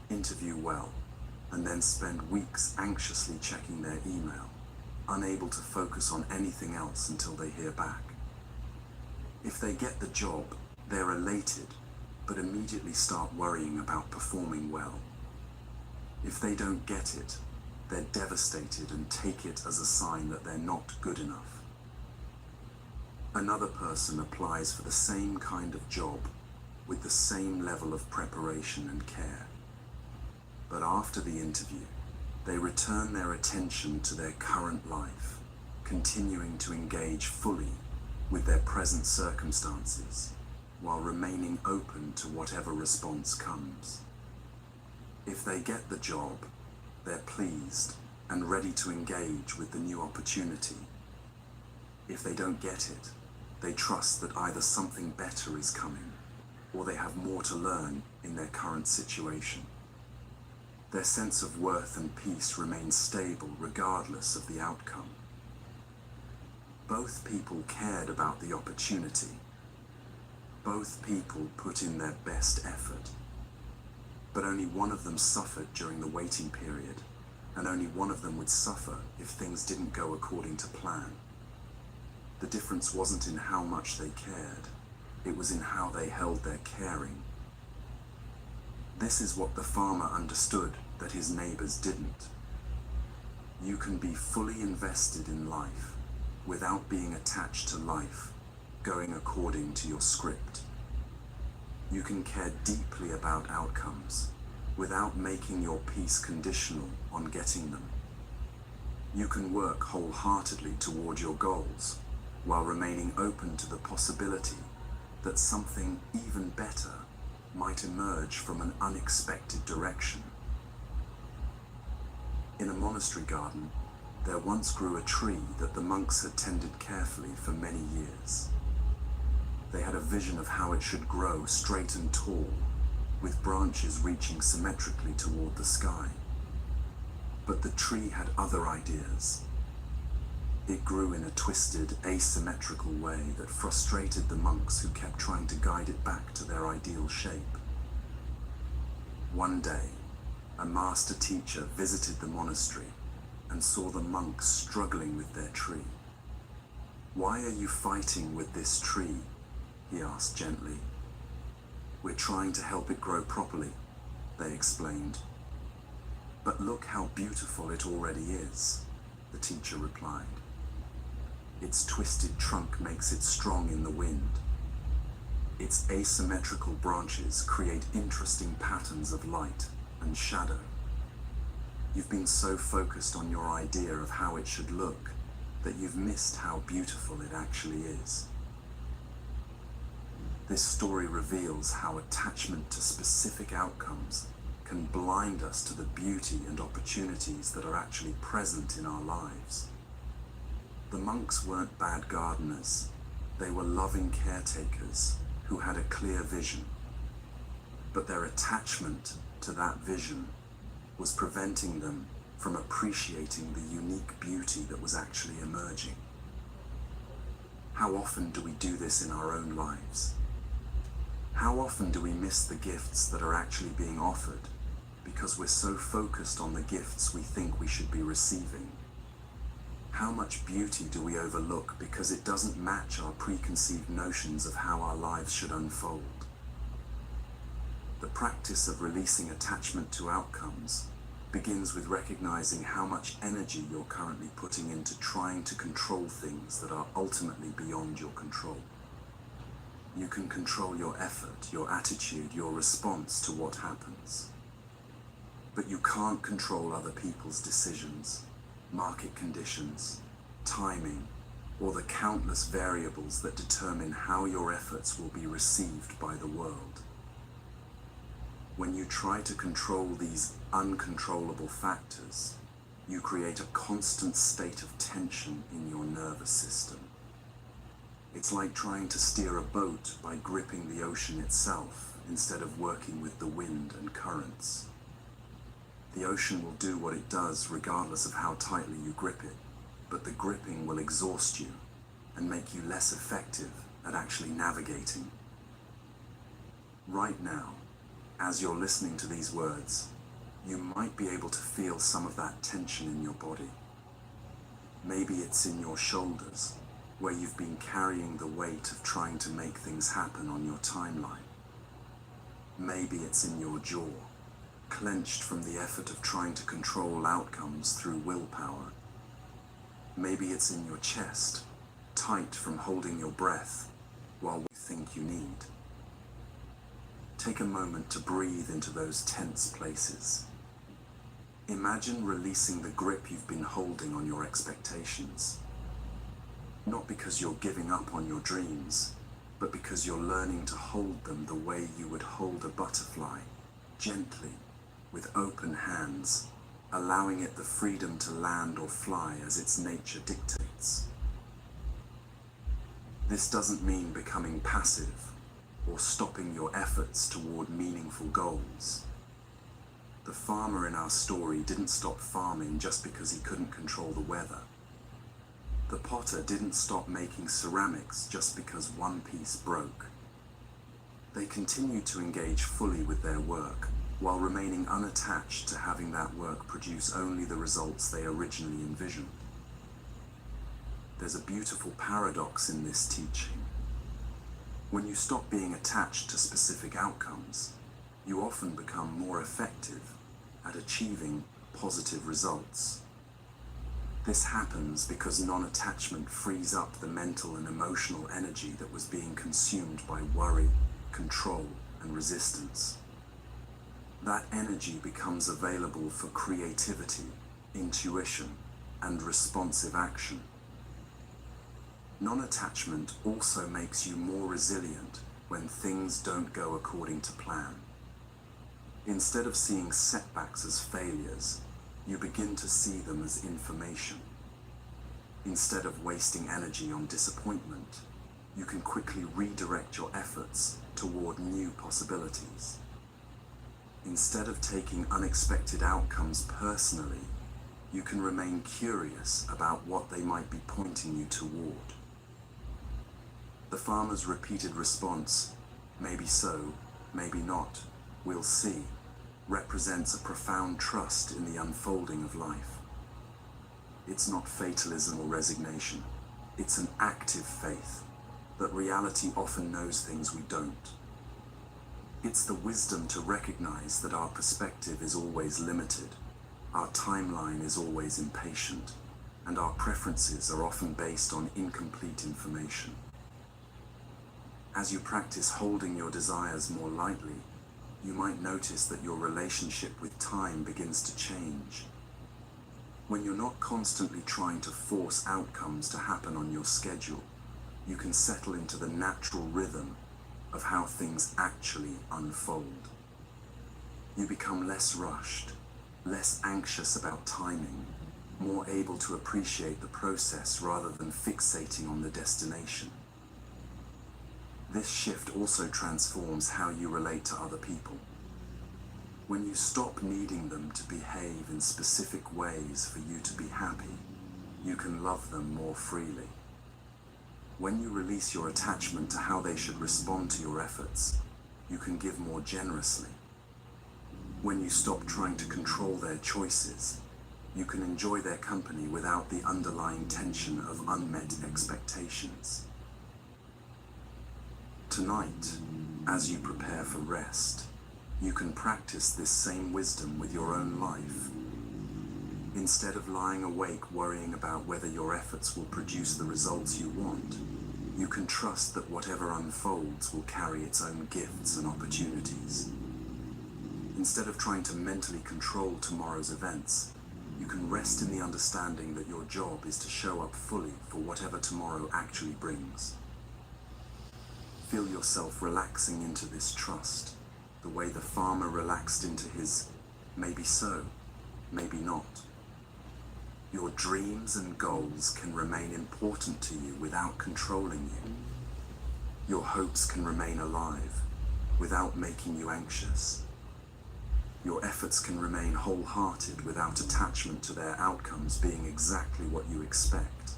interview well, and then spend weeks anxiously checking their email, unable to focus on anything else until they hear back. If they get the job, they're elated, but immediately start worrying about performing well. If they don't get it, they're devastated and take it as a sign that they're not good enough. Another person applies for the same kind of job with the same level of preparation and care. But after the interview, they return their attention to their current life, continuing to engage fully with their present circumstances, while remaining open to whatever response comes. If they get the job, they're pleased and ready to engage with the new opportunity. If they don't get it, they trust that either something better is coming, or they have more to learn in their current situation. Their sense of worth and peace remains stable regardless of the outcome. Both people cared about the opportunity. Both people put in their best effort. But only one of them suffered during the waiting period, and only one of them would suffer if things didn't go according to plan. The difference wasn't in how much they cared, it was in how they held their caring. This is what the farmer understood that his neighbors didn't. You can be fully invested in life without being attached to life going according to your script. You can care deeply about outcomes without making your peace conditional on getting them. You can work wholeheartedly toward your goals while remaining open to the possibility that something even better might emerge from an unexpected direction. In a monastery garden, there once grew a tree that the monks had tended carefully for many years. They had a vision of how it should grow straight and tall, with branches reaching symmetrically toward the sky. But the tree had other ideas. It grew in a twisted, asymmetrical way that frustrated the monks who kept trying to guide it back to their ideal shape. One day, a master teacher visited the monastery and saw the monks struggling with their tree. "Why are you fighting with this tree?" he asked gently. "We're trying to help it grow properly," they explained. "But look how beautiful it already is," the teacher replied. "Its twisted trunk makes it strong in the wind. Its asymmetrical branches create interesting patterns of light and shadow. You've been so focused on your idea of how it should look that you've missed how beautiful it actually is." This story reveals how attachment to specific outcomes can blind us to the beauty and opportunities that are actually present in our lives. The monks weren't bad gardeners. They were loving caretakers who had a clear vision. But their attachment to that vision was preventing them from appreciating the unique beauty that was actually emerging. How often do we do this in our own lives? How often do we miss the gifts that are actually being offered because we're so focused on the gifts we think we should be receiving? How much beauty do we overlook because it doesn't match our preconceived notions of how our lives should unfold? The practice of releasing attachment to outcomes begins with recognizing how much energy you're currently putting into trying to control things that are ultimately beyond your control. You can control your effort, your attitude, your response to what happens. But you can't control other people's decisions, market conditions, timing, or the countless variables that determine how your efforts will be received by the world. When you try to control these uncontrollable factors, you create a constant state of tension in your nervous system. It's like trying to steer a boat by gripping the ocean itself instead of working with the wind and currents. The ocean will do what it does regardless of how tightly you grip it, but the gripping will exhaust you and make you less effective at actually navigating. Right now, as you're listening to these words, you might be able to feel some of that tension in your body. Maybe it's in your shoulders, where you've been carrying the weight of trying to make things happen on your timeline. Maybe it's in your jaw, clenched from the effort of trying to control outcomes through willpower. Maybe it's in your chest, tight from holding your breath while we think you need. Take a moment to breathe into those tense places. Imagine releasing the grip you've been holding on your expectations. Not because you're giving up on your dreams, but because you're learning to hold them the way you would hold a butterfly, gently, with open hands, allowing it the freedom to land or fly as its nature dictates. This doesn't mean becoming passive. or stopping your efforts toward meaningful goals. The farmer in our story didn't stop farming just because he couldn't control the weather. The potter didn't stop making ceramics just because one piece broke. They continued to engage fully with their work, while remaining unattached to having that work produce only the results they originally envisioned. There's a beautiful paradox in this teaching. When you stop being attached to specific outcomes, you often become more effective at achieving positive results. This happens because non-attachment frees up the mental and emotional energy that was being consumed by worry, control, and resistance. That energy becomes available for creativity, intuition, and responsive action. Non-attachment also makes you more resilient when things don't go according to plan. Instead of seeing setbacks as failures, you begin to see them as information. Instead of wasting energy on disappointment, you can quickly redirect your efforts toward new possibilities. Instead of taking unexpected outcomes personally, you can remain curious about what they might be pointing you toward. The farmer's repeated response, "Maybe so, maybe not, we'll see," represents a profound trust in the unfolding of life. It's not fatalism or resignation. It's an active faith that reality often knows things we don't. It's the wisdom to recognize that our perspective is always limited, our timeline is always impatient, and our preferences are often based on incomplete information. As you practice holding your desires more lightly, you might notice that your relationship with time begins to change. When you're not constantly trying to force outcomes to happen on your schedule, you can settle into the natural rhythm of how things actually unfold. You become less rushed, less anxious about timing, more able to appreciate the process rather than fixating on the destination. This shift also transforms how you relate to other people. When you stop needing them to behave in specific ways for you to be happy, you can love them more freely. When you release your attachment to how they should respond to your efforts, you can give more generously. When you stop trying to control their choices, you can enjoy their company without the underlying tension of unmet expectations. Tonight, as you prepare for rest, you can practice this same wisdom with your own life. Instead of lying awake worrying about whether your efforts will produce the results you want, you can trust that whatever unfolds will carry its own gifts and opportunities. Instead of trying to mentally control tomorrow's events, you can rest in the understanding that your job is to show up fully for whatever tomorrow actually brings. Feel yourself relaxing into this trust, the way the farmer relaxed into his "maybe so, maybe not." Your dreams and goals can remain important to you without controlling you. Your hopes can remain alive without making you anxious. Your efforts can remain wholehearted without attachment to their outcomes being exactly what you expect.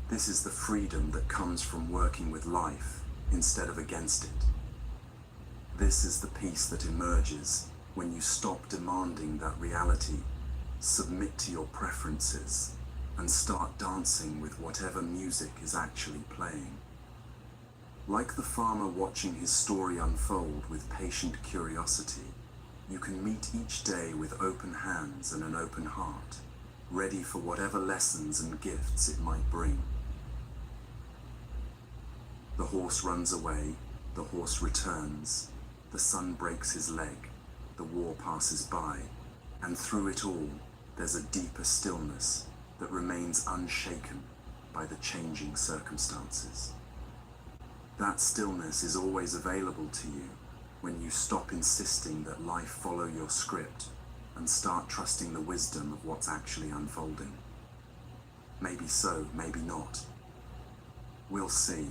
This is the freedom that comes from working with life instead of against it. This is the peace that emerges when you stop demanding that reality, submit to your preferences, and start dancing with whatever music is actually playing. Like the farmer watching his story unfold with patient curiosity, you can meet each day with open hands and an open heart, ready for whatever lessons and gifts it might bring. The horse runs away, the horse returns, the sun breaks his leg, the war passes by, and through it all, there's a deeper stillness that remains unshaken by the changing circumstances. That stillness is always available to you when you stop insisting that life follow your script and start trusting the wisdom of what's actually unfolding. Maybe so, maybe not. We'll see.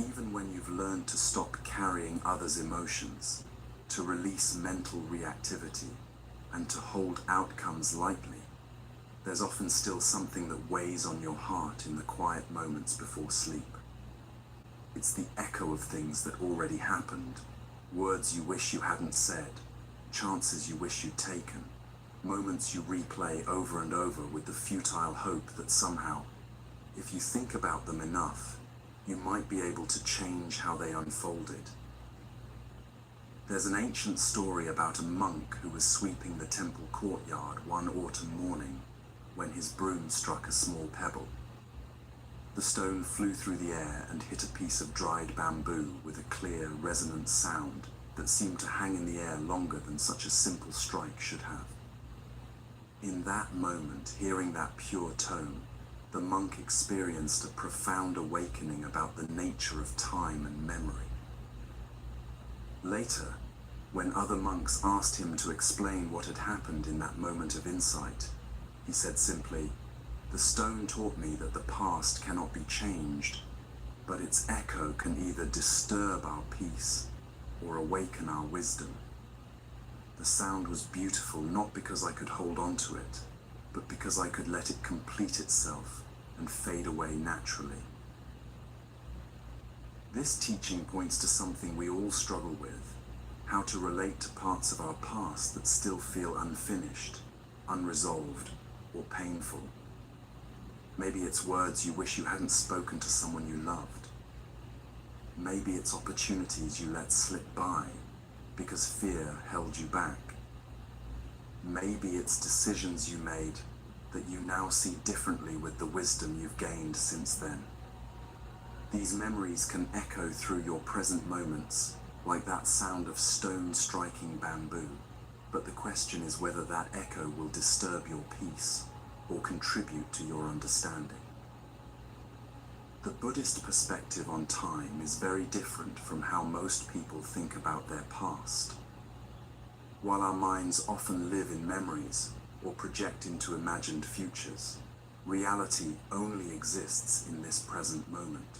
Even when you've learned to stop carrying others' emotions, to release mental reactivity, and to hold outcomes lightly, there's often still something that weighs on your heart in the quiet moments before sleep. It's the echo of things that already happened, words you wish you hadn't said, chances you wish you'd taken, moments you replay over and over with the futile hope that somehow, if you think about them enough, you might be able to change how they unfolded. There's an ancient story about a monk who was sweeping the temple courtyard one autumn morning when his broom struck a small pebble. The stone flew through the air and hit a piece of dried bamboo with a clear, resonant sound that seemed to hang in the air longer than such a simple strike should have. In that moment, hearing that pure tone, the monk experienced a profound awakening about the nature of time and memory. Later, when other monks asked him to explain what had happened in that moment of insight, he said simply, "The stone taught me that the past cannot be changed, but its echo can either disturb our peace or awaken our wisdom." The sound was beautiful not because I could hold on to it, but because I could let it complete itself and fade away naturally. This teaching points to something we all struggle with, how to relate to parts of our past that still feel unfinished, unresolved, or painful. Maybe it's words you wish you hadn't spoken to someone you loved. Maybe it's opportunities you let slip by because fear held you back. Maybe it's decisions you made that you now see differently with the wisdom you've gained since then. These memories can echo through your present moments, like that sound of stone striking bamboo, but the question is whether that echo will disturb your peace or contribute to your understanding. The Buddhist perspective on time is very different from how most people think about their past. While our minds often live in memories or project into imagined futures, reality only exists in this present moment.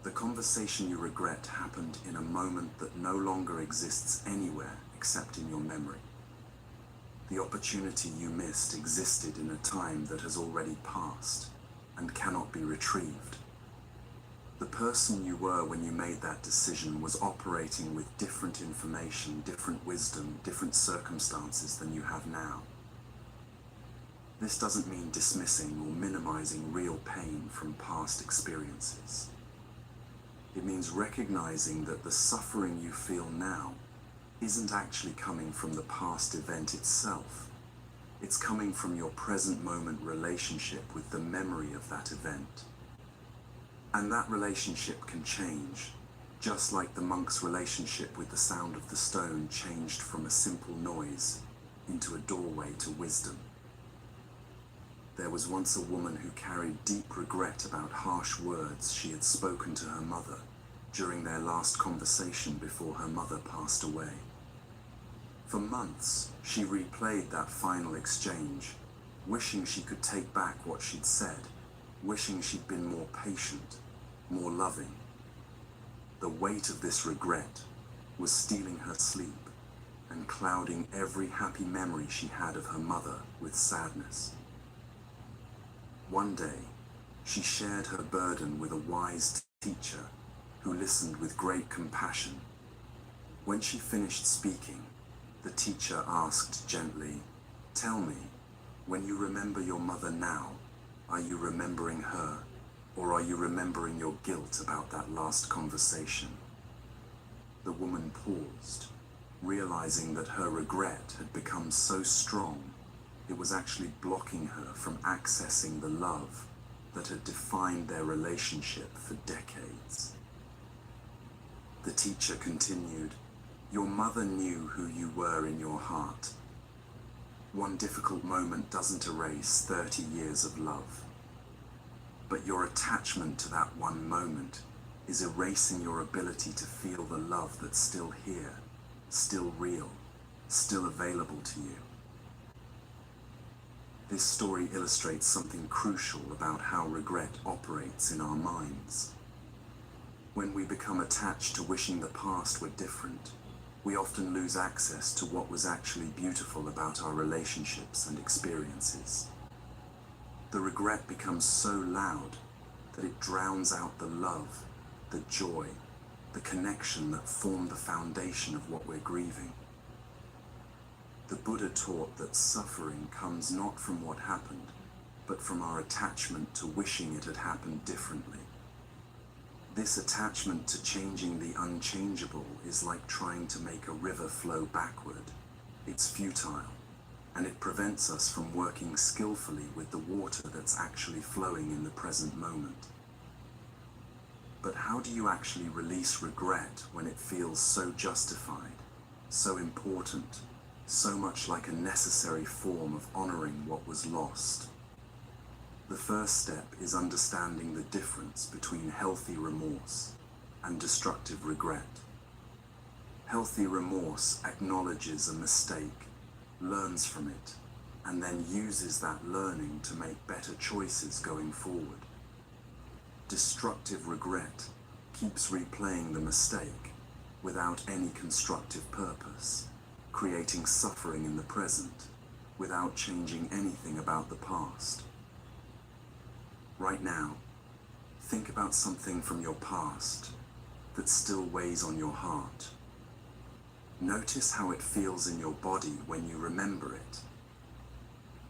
The conversation you regret happened in a moment that no longer exists anywhere except in your memory. The opportunity you missed existed in a time that has already passed and cannot be retrieved. The person you were when you made that decision was operating with different information, different wisdom, different circumstances than you have now. This doesn't mean dismissing or minimizing real pain from past experiences. It means recognizing that the suffering you feel now isn't actually coming from the past event itself. It's coming from your present moment relationship with the memory of that event. And that relationship can change, just like the monk's relationship with the sound of the stone changed from a simple noise into a doorway to wisdom. There was once a woman who carried deep regret about harsh words she had spoken to her mother during their last conversation before her mother passed away. For months, she replayed that final exchange, wishing she could take back what she'd said, wishing she'd been more patient, more loving. The weight of this regret was stealing her sleep and clouding every happy memory she had of her mother with sadness. One day, she shared her burden with a wise teacher who listened with great compassion. When she finished speaking, the teacher asked gently, "Tell me, when you remember your mother now, are you remembering her, or are you remembering your guilt about that last conversation?" The woman paused, realizing that her regret had become so strong it was actually blocking her from accessing the love that had defined their relationship for decades. The teacher continued, "Your mother knew who you were in your heart. One difficult moment doesn't erase 30 years of love. But your attachment to that one moment is erasing your ability to feel the love that's still here, still real, still available to you." This story illustrates something crucial about how regret operates in our minds. When we become attached to wishing the past were different, we often lose access to what was actually beautiful about our relationships and experiences. The regret becomes so loud that it drowns out the love, the joy, the connection that formed the foundation of what we're grieving. The Buddha taught that suffering comes not from what happened, but from our attachment to wishing it had happened differently. This attachment to changing the unchangeable is like trying to make a river flow backward. It's futile, and it prevents us from working skillfully with the water that's actually flowing in the present moment. But how do you actually release regret when it feels so justified, so important, so much like a necessary form of honoring what was lost? The first step is understanding the difference between healthy remorse and destructive regret. Healthy remorse acknowledges a mistake, learns from it, and then uses that learning to make better choices going forward. Destructive regret keeps replaying the mistake without any constructive purpose, creating suffering in the present without changing anything about the past. Right now, think about something from your past that still weighs on your heart. Notice how it feels in your body when you remember it.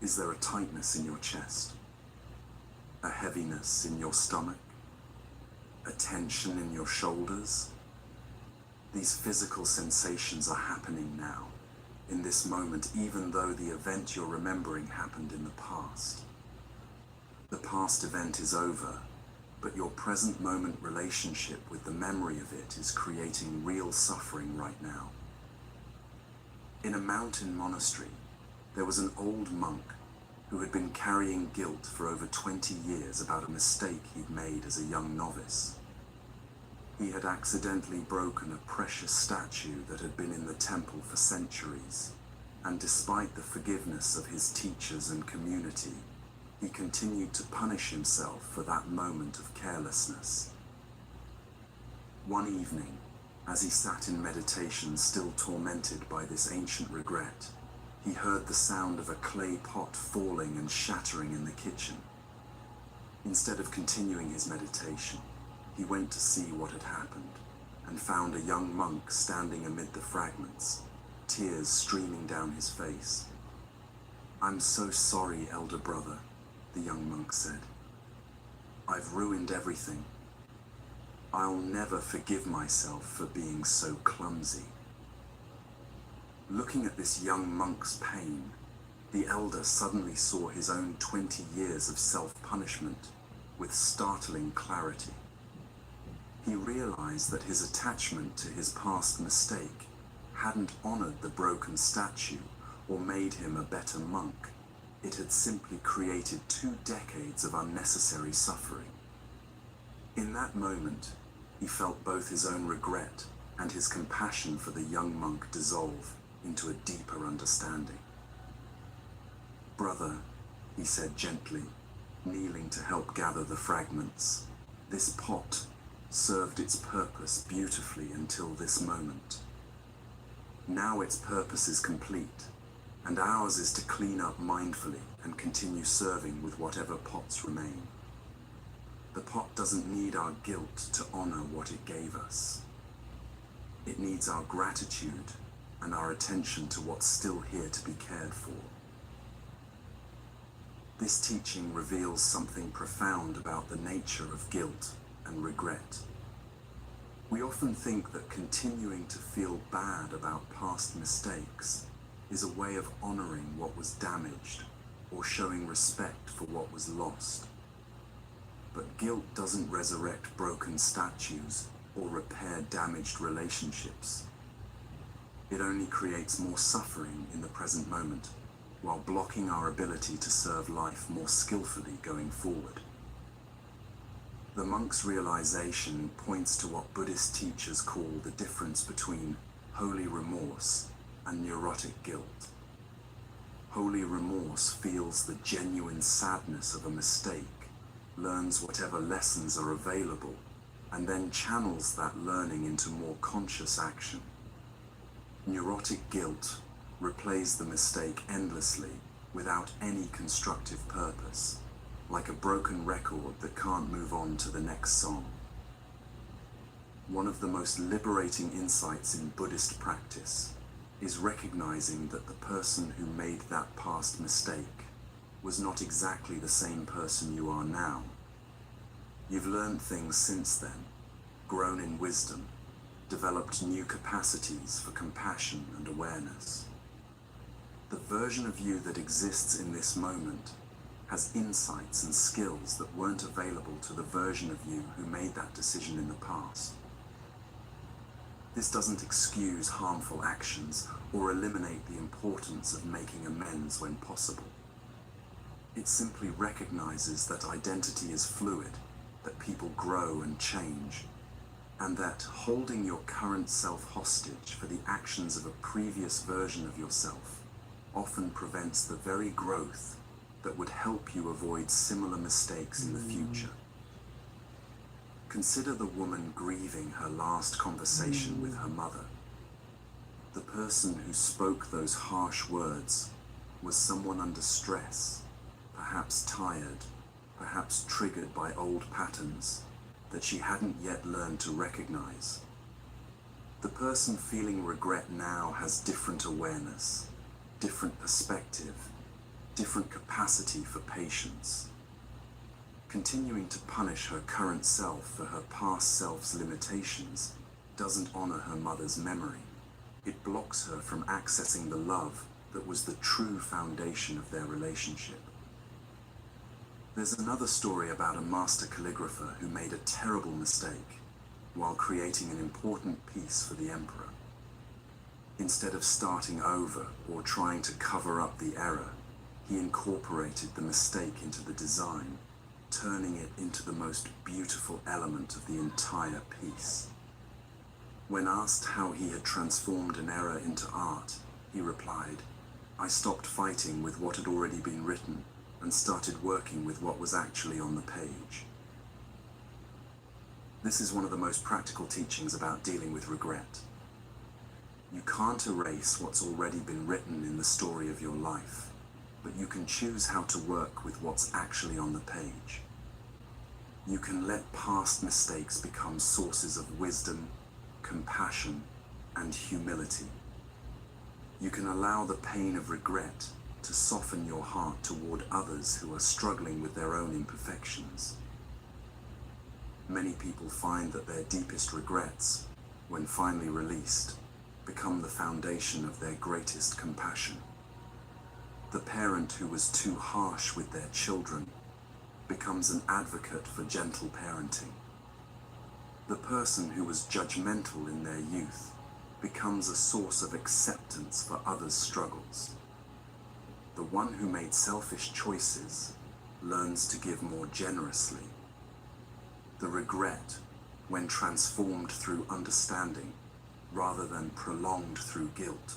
Is there a tightness in your chest? A heaviness in your stomach? A tension in your shoulders? These physical sensations are happening now, in this moment, even though the event you're remembering happened in the past. The past event is over, but your present moment relationship with the memory of it is creating real suffering right now. In a mountain monastery, there was an old monk who had been carrying guilt for over 20 years about a mistake he'd made as a young novice. He had accidentally broken a precious statue that had been in the temple for centuries, and despite the forgiveness of his teachers and community, he continued to punish himself for that moment of carelessness. One evening, as he sat in meditation, still tormented by this ancient regret, he heard the sound of a clay pot falling and shattering in the kitchen. Instead of continuing his meditation, he went to see what had happened and found a young monk standing amid the fragments, tears streaming down his face. "I'm so sorry, elder brother," the young monk said. "I've ruined everything. I'll never forgive myself for being so clumsy." Looking at this young monk's pain, the elder suddenly saw his own 20 years of self-punishment with startling clarity. He realized that his attachment to his past mistake hadn't honored the broken statue or made him a better monk. It had simply created 2 decades of unnecessary suffering. In that moment, he felt both his own regret and his compassion for the young monk dissolve into a deeper understanding. "Brother," he said gently, kneeling to help gather the fragments, "this pot served its purpose beautifully until this moment. Now its purpose is complete, and ours is to clean up mindfully and continue serving with whatever pots remain. The pot doesn't need our guilt to honor what it gave us. It needs our gratitude and our attention to what's still here to be cared for." This teaching reveals something profound about the nature of guilt and regret. We often think that continuing to feel bad about past mistakes is a way of honoring what was damaged or showing respect for what was lost. But guilt doesn't resurrect broken statues or repair damaged relationships. It only creates more suffering in the present moment, while blocking our ability to serve life more skillfully going forward. The monk's realization points to what Buddhist teachers call the difference between holy remorse and neurotic guilt. Holy remorse feels the genuine sadness of a mistake, learns whatever lessons are available, and then channels that learning into more conscious action. Neurotic guilt replays the mistake endlessly without any constructive purpose, like a broken record that can't move on to the next song. One of the most liberating insights in Buddhist practice is recognizing that the person who made that past mistake was not exactly the same person you are now. You've learned things since then, grown in wisdom, developed new capacities for compassion and awareness. The version of you that exists in this moment has insights and skills that weren't available to the version of you who made that decision in the past. This doesn't excuse harmful actions or eliminate the importance of making amends when possible. It simply recognizes that identity is fluid, that people grow and change, and that holding your current self hostage for the actions of a previous version of yourself often prevents the very growth that would help you avoid similar mistakes in the future. Consider the woman grieving her last conversation with her mother. The person who spoke those harsh words was someone under stress, perhaps tired, perhaps triggered by old patterns that she hadn't yet learned to recognize. The person feeling regret now has different awareness, different perspective, different capacity for patience. Continuing to punish her current self for her past self's limitations doesn't honor her mother's memory. It blocks her from accessing the love that was the true foundation of their relationship. There's another story about a master calligrapher who made a terrible mistake while creating an important piece for the emperor. Instead of starting over or trying to cover up the error, he incorporated the mistake into the design, turning it into the most beautiful element of the entire piece. When asked how he had transformed an error into art, he replied, "I stopped fighting with what had already been written and started working with what was actually on the page." This is one of the most practical teachings about dealing with regret. You can't erase what's already been written in the story of your life, but you can choose how to work with what's actually on the page. You can let past mistakes become sources of wisdom, compassion, and humility. You can allow the pain of regret to soften your heart toward others who are struggling with their own imperfections. Many people find that their deepest regrets, when finally released, become the foundation of their greatest compassion. The parent who was too harsh with their children becomes an advocate for gentle parenting. The person who was judgmental in their youth becomes a source of acceptance for others' struggles. The one who made selfish choices learns to give more generously. The regret, when transformed through understanding rather than prolonged through guilt,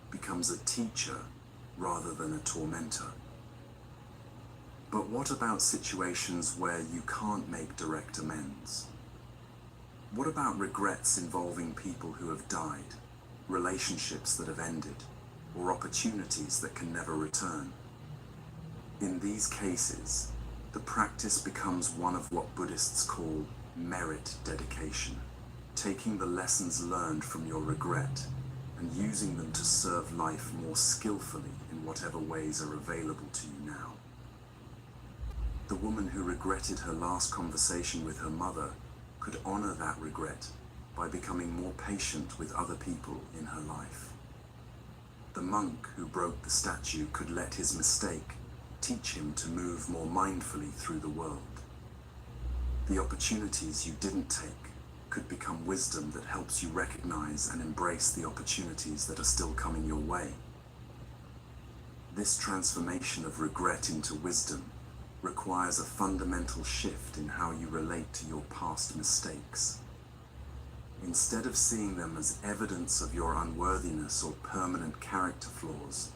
becomes a teacher rather than a tormentor. But what about situations where you can't make direct amends? What about regrets involving people who have died, relationships that have ended, or opportunities that can never return? In these cases, the practice becomes one of what Buddhists call merit dedication, taking the lessons learned from your regret and using them to serve life more skillfully in whatever ways are available to you now. The woman who regretted her last conversation with her mother could honor that regret by becoming more patient with other people in her life. The monk who broke the statue could let his mistake teach him to move more mindfully through the world. The opportunities you didn't take could become wisdom that helps you recognize and embrace the opportunities that are still coming your way. This transformation of regret into wisdom requires a fundamental shift in how you relate to your past mistakes. Instead of seeing them as evidence of your unworthiness or permanent character flaws,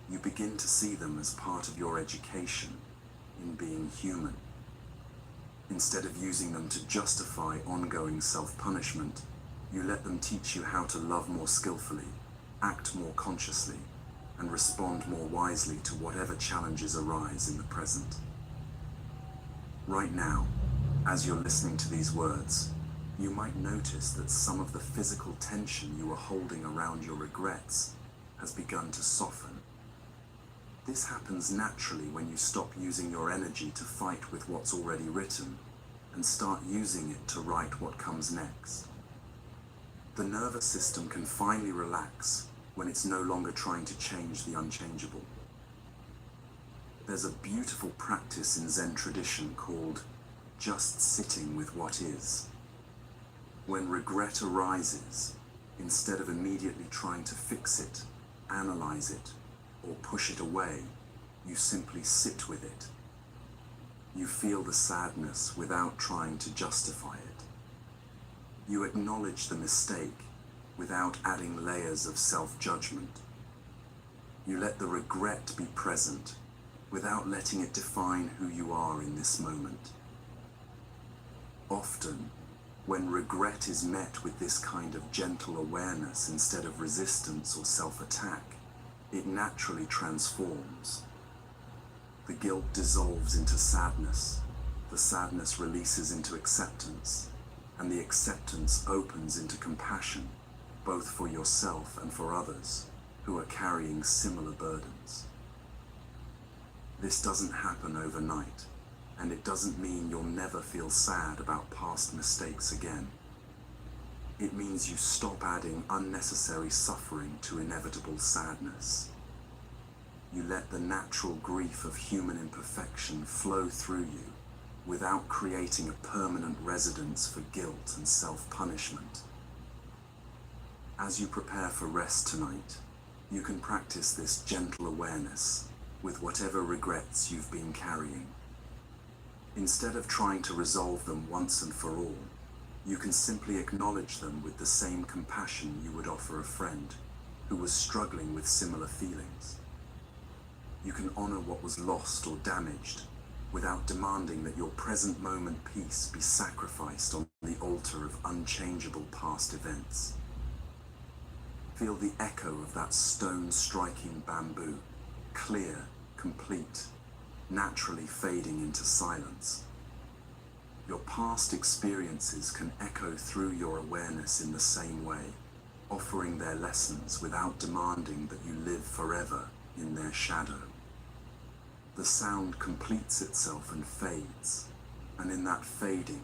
you begin to see them as part of your education in being human. Instead of using them to justify ongoing self-punishment, you let them teach you how to love more skillfully, act more consciously, and respond more wisely to whatever challenges arise in the present. Right now, as you're listening to these words, you might notice that some of the physical tension you were holding around your regrets has begun to soften. This happens naturally when you stop using your energy to fight with what's already written and start using it to write what comes next. The nervous system can finally relax when it's no longer trying to change the unchangeable. There's a beautiful practice in Zen tradition called just sitting with what is. When regret arises, instead of immediately trying to fix it, analyze it, or push it away, you simply sit with it. You feel the sadness without trying to justify it. You acknowledge the mistake without adding layers of self-judgment. You let the regret be present without letting it define who you are in this moment. Often, when regret is met with this kind of gentle awareness instead of resistance or self-attack, it naturally transforms. The guilt dissolves into sadness, the sadness releases into acceptance, and the acceptance opens into compassion, both for yourself and for others who are carrying similar burdens. This doesn't happen overnight, and it doesn't mean you'll never feel sad about past mistakes again. It means you stop adding unnecessary suffering to inevitable sadness. You let the natural grief of human imperfection flow through you without creating a permanent residence for guilt and self-punishment. As you prepare for rest tonight, you can practice this gentle awareness with whatever regrets you've been carrying. Instead of trying to resolve them once and for all, you can simply acknowledge them with the same compassion you would offer a friend who was struggling with similar feelings. You can honor what was lost or damaged without demanding that your present moment peace be sacrificed on the altar of unchangeable past events. Feel the echo of that stone striking bamboo, clear, complete, naturally fading into silence. Your past experiences can echo through your awareness in the same way, offering their lessons without demanding that you live forever in their shadow. The sound completes itself and fades, and in that fading,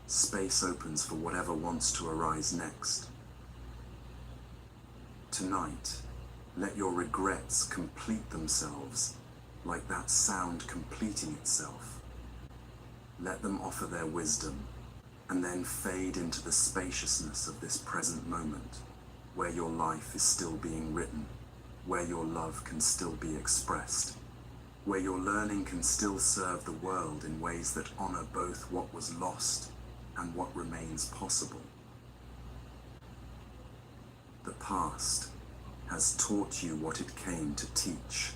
space opens for whatever wants to arise next. Tonight, let your regrets complete themselves like that sound completing itself. Let them offer their wisdom and then fade into the spaciousness of this present moment, where your life is still being written, where your love can still be expressed, where your learning can still serve the world in ways that honor both what was lost and what remains possible. The past has taught you what it came to teach.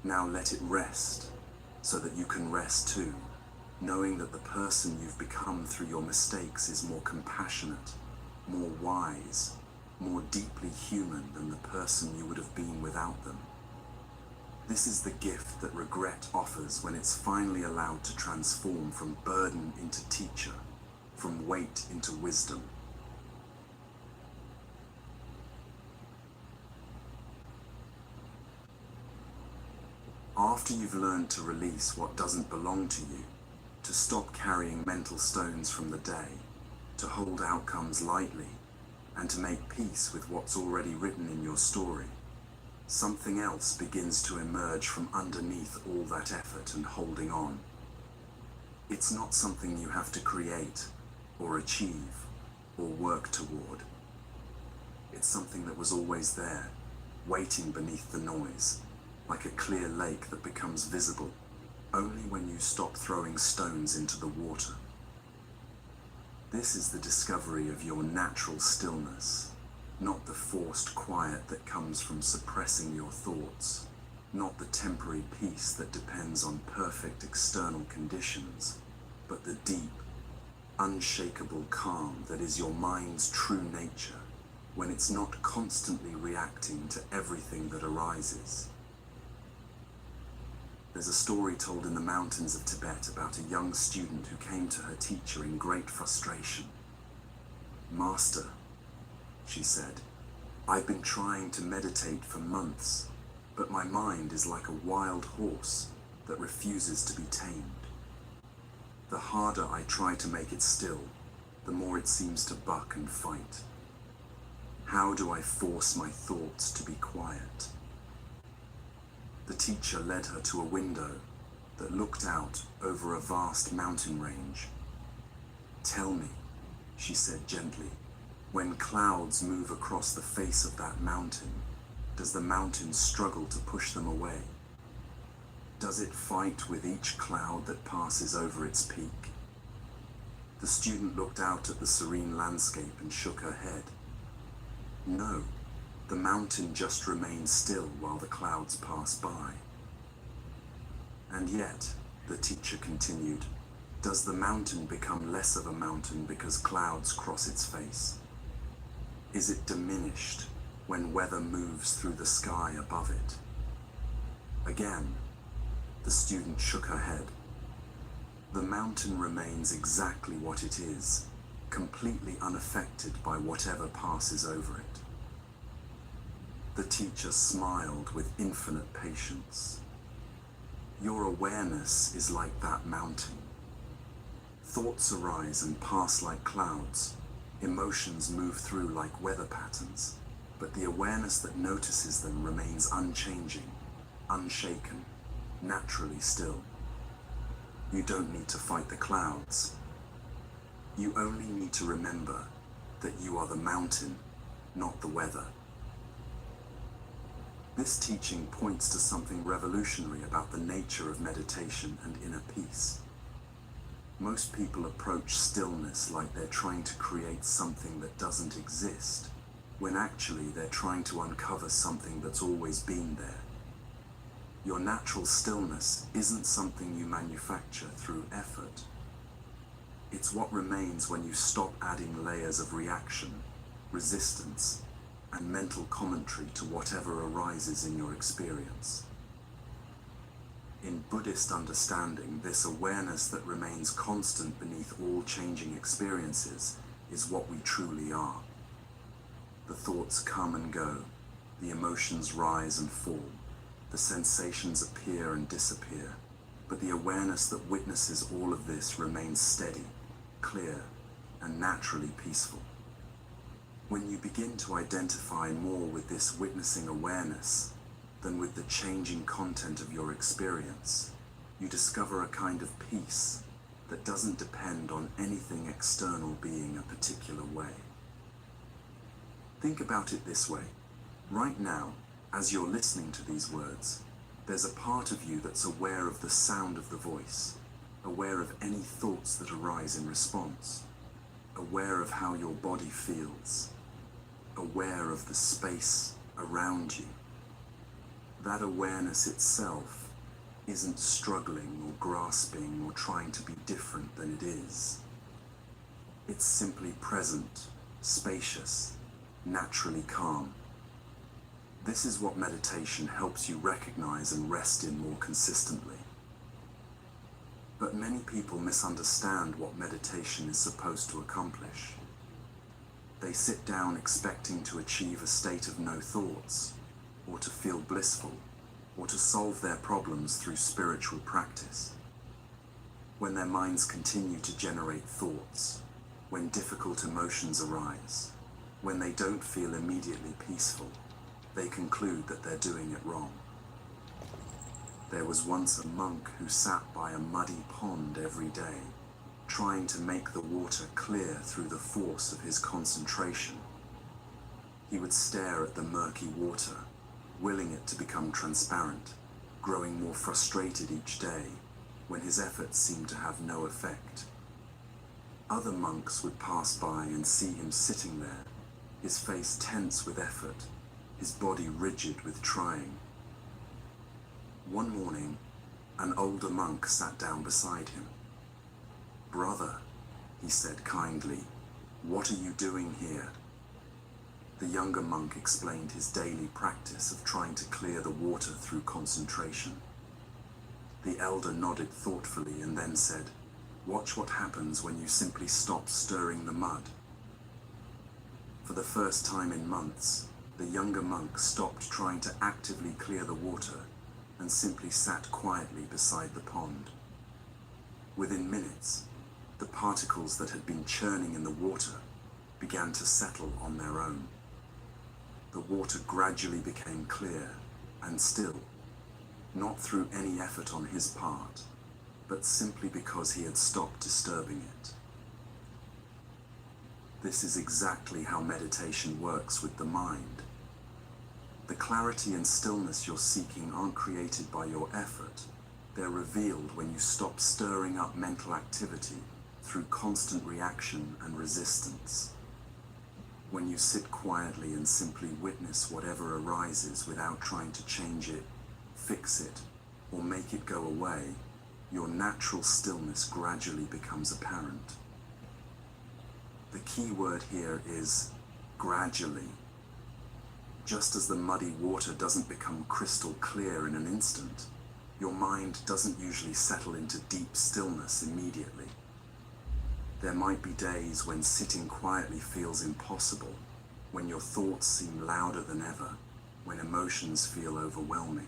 Now let it rest so that you can rest too, knowing that the person you've become through your mistakes is more compassionate, more wise, more deeply human than the person you would have been without them. This is the gift that regret offers when it's finally allowed to transform from burden into teacher, from weight into wisdom. After you've learned to release what doesn't belong to you, to stop carrying mental stones from the day, to hold outcomes lightly, and to make peace with what's already written in your story, something else begins to emerge from underneath all that effort and holding on. It's not something you have to create, or achieve, or work toward. It's something that was always there, waiting beneath the noise, like a clear lake that becomes visible only when you stop throwing stones into the water. This is the discovery of your natural stillness, not the forced quiet that comes from suppressing your thoughts, not the temporary peace that depends on perfect external conditions, but the deep, unshakable calm that is your mind's true nature when it's not constantly reacting to everything that arises. There's a story told in the mountains of Tibet about a young student who came to her teacher in great frustration. "Master," she said, "I've been trying to meditate for months, but my mind is like a wild horse that refuses to be tamed. The harder I try to make it still, the more it seems to buck and fight. How do I force my thoughts to be quiet?" The teacher led her to a window that looked out over a vast mountain range. "Tell me," she said gently, "when clouds move across the face of that mountain, does the mountain struggle to push them away? Does it fight with each cloud that passes over its peak?" The student looked out at the serene landscape and shook her head. "No, the mountain just remains still while the clouds pass by." "And yet," the teacher continued, "does the mountain become less of a mountain because clouds cross its face? Is it diminished when weather moves through the sky above it?" Again, the student shook her head. "The mountain remains exactly what it is, completely unaffected by whatever passes over it." The teacher smiled with infinite patience. "Your awareness is like that mountain. Thoughts arise and pass like clouds. Emotions move through like weather patterns, but the awareness that notices them remains unchanging, unshaken, naturally still. You don't need to fight the clouds. You only need to remember that you are the mountain, not the weather." This teaching points to something revolutionary about the nature of meditation and inner peace. Most people approach stillness like they're trying to create something that doesn't exist, when actually they're trying to uncover something that's always been there. Your natural stillness isn't something you manufacture through effort. It's what remains when you stop adding layers of reaction, resistance, and mental commentary to whatever arises in your experience. In Buddhist understanding, this awareness that remains constant beneath all changing experiences is what we truly are. The thoughts come and go, the emotions rise and fall, the sensations appear and disappear, but the awareness that witnesses all of this remains steady, clear, and naturally peaceful. When you begin to identify more with this witnessing awareness than with the changing content of your experience, you discover a kind of peace that doesn't depend on anything external being a particular way. Think about it this way. Right now, as you're listening to these words, there's a part of you that's aware of the sound of the voice, aware of any thoughts that arise in response, aware of how your body feels, aware of the space around you. That awareness itself isn't struggling or grasping or trying to be different than it is. It's simply present, spacious, naturally calm. This is what meditation helps you recognize and rest in more consistently. But many people misunderstand what meditation is supposed to accomplish. They sit down expecting to achieve a state of no thoughts, or to feel blissful, or to solve their problems through spiritual practice. When their minds continue to generate thoughts, when difficult emotions arise, when they don't feel immediately peaceful, they conclude that they're doing it wrong. There was once a monk who sat by a muddy pond every day, trying to make the water clear through the force of his concentration. He would stare at the murky water, willing it to become transparent, growing more frustrated each day when his efforts seemed to have no effect. Other monks would pass by and see him sitting there, his face tense with effort, his body rigid with trying. One morning, an older monk sat down beside him. "Brother," he said kindly, "what are you doing here?" The younger monk explained his daily practice of trying to clear the water through concentration. The elder nodded thoughtfully and then said, "Watch what happens when you simply stop stirring the mud." For the first time in months, the younger monk stopped trying to actively clear the water and simply sat quietly beside the pond. Within minutes, the particles that had been churning in the water began to settle on their own. The water gradually became clear and still, not through any effort on his part, but simply because he had stopped disturbing it. This is exactly how meditation works with the mind. The clarity and stillness you're seeking aren't created by your effort. They're revealed when you stop stirring up mental activity through constant reaction and resistance. When you sit quietly and simply witness whatever arises without trying to change it, fix it, or make it go away, your natural stillness gradually becomes apparent. The key word here is gradually. Just as the muddy water doesn't become crystal clear in an instant, your mind doesn't usually settle into deep stillness immediately. There might be days when sitting quietly feels impossible, when your thoughts seem louder than ever, when emotions feel overwhelming.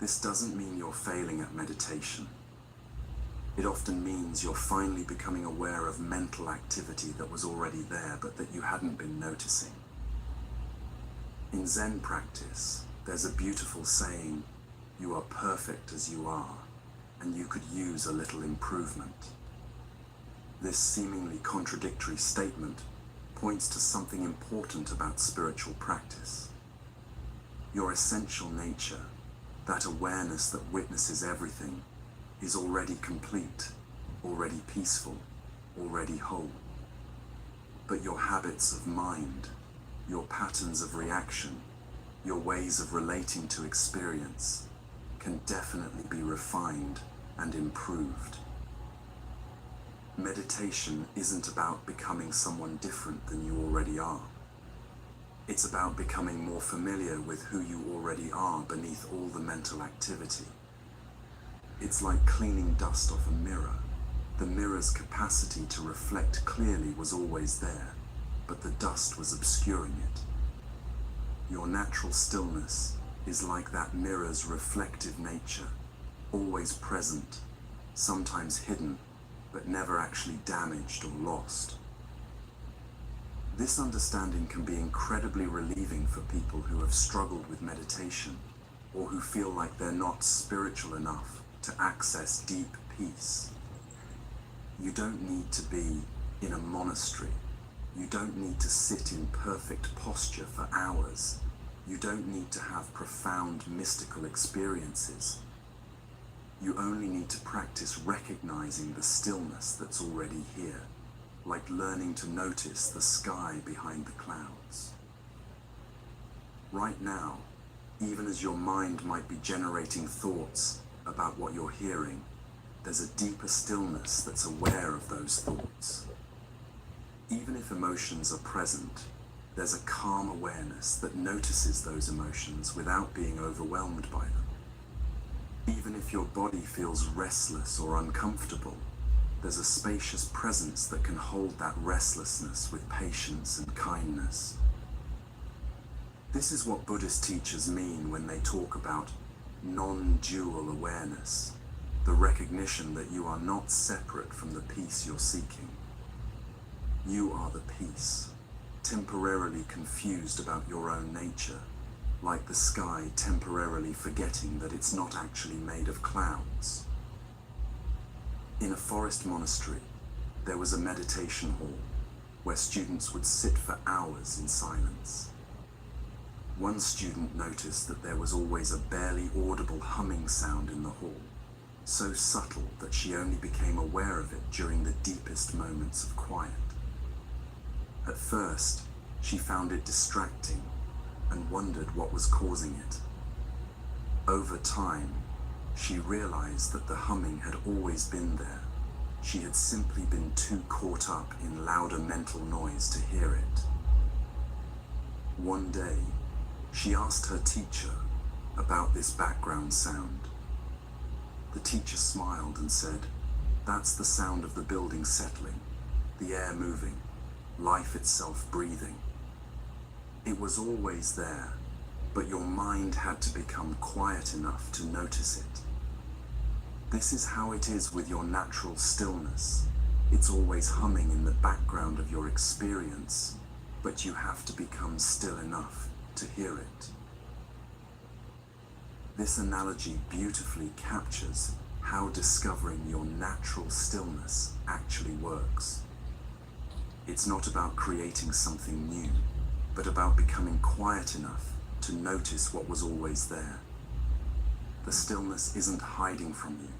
This doesn't mean you're failing at meditation. It often means you're finally becoming aware of mental activity that was already there but that you hadn't been noticing. In Zen practice, there's a beautiful saying, "You are perfect as you are, and you could use a little improvement." This seemingly contradictory statement points to something important about spiritual practice. Your essential nature, that awareness that witnesses everything, is already complete, already peaceful, already whole. But your habits of mind, your patterns of reaction, your ways of relating to experience can definitely be refined and improved. Meditation isn't about becoming someone different than you already are. It's about becoming more familiar with who you already are beneath all the mental activity. It's like cleaning dust off a mirror. The mirror's capacity to reflect clearly was always there, but the dust was obscuring it. Your natural stillness is like that mirror's reflective nature, always present, sometimes hidden, but never actually damaged or lost. This understanding can be incredibly relieving for people who have struggled with meditation or who feel like they're not spiritual enough to access deep peace. You don't need to be in a monastery. You don't need to sit in perfect posture for hours. You don't need to have profound mystical experiences. You only need to practice recognizing the stillness that's already here, like learning to notice the sky behind the clouds. Right now, even as your mind might be generating thoughts about what you're hearing, there's a deeper stillness that's aware of those thoughts. Even if emotions are present, there's a calm awareness that notices those emotions without being overwhelmed by them. Even if your body feels restless or uncomfortable, there's a spacious presence that can hold that restlessness with patience and kindness. This is what Buddhist teachers mean when they talk about non-dual awareness, the recognition that you are not separate from the peace you're seeking. You are the peace, temporarily confused about your own nature, like the sky temporarily forgetting that it's not actually made of clouds. In a forest monastery, there was a meditation hall where students would sit for hours in silence. One student noticed that there was always a barely audible humming sound in the hall, so subtle that she only became aware of it during the deepest moments of quiet. At first, she found it distracting and wondered what was causing it. Over time, she realized that the humming had always been there, She had simply been too caught up in louder mental noise to hear it. One day, she asked her teacher about this background sound. The teacher smiled and said, "That's the sound of the building settling, the air moving, life itself breathing. It was always there, but your mind had to become quiet enough to notice it. This is how it is with your natural stillness. It's always humming in the background of your experience, but you have to become still enough to hear it." This analogy beautifully captures how discovering your natural stillness actually works. It's not about creating something new, but about becoming quiet enough to notice what was always there. The stillness isn't hiding from you.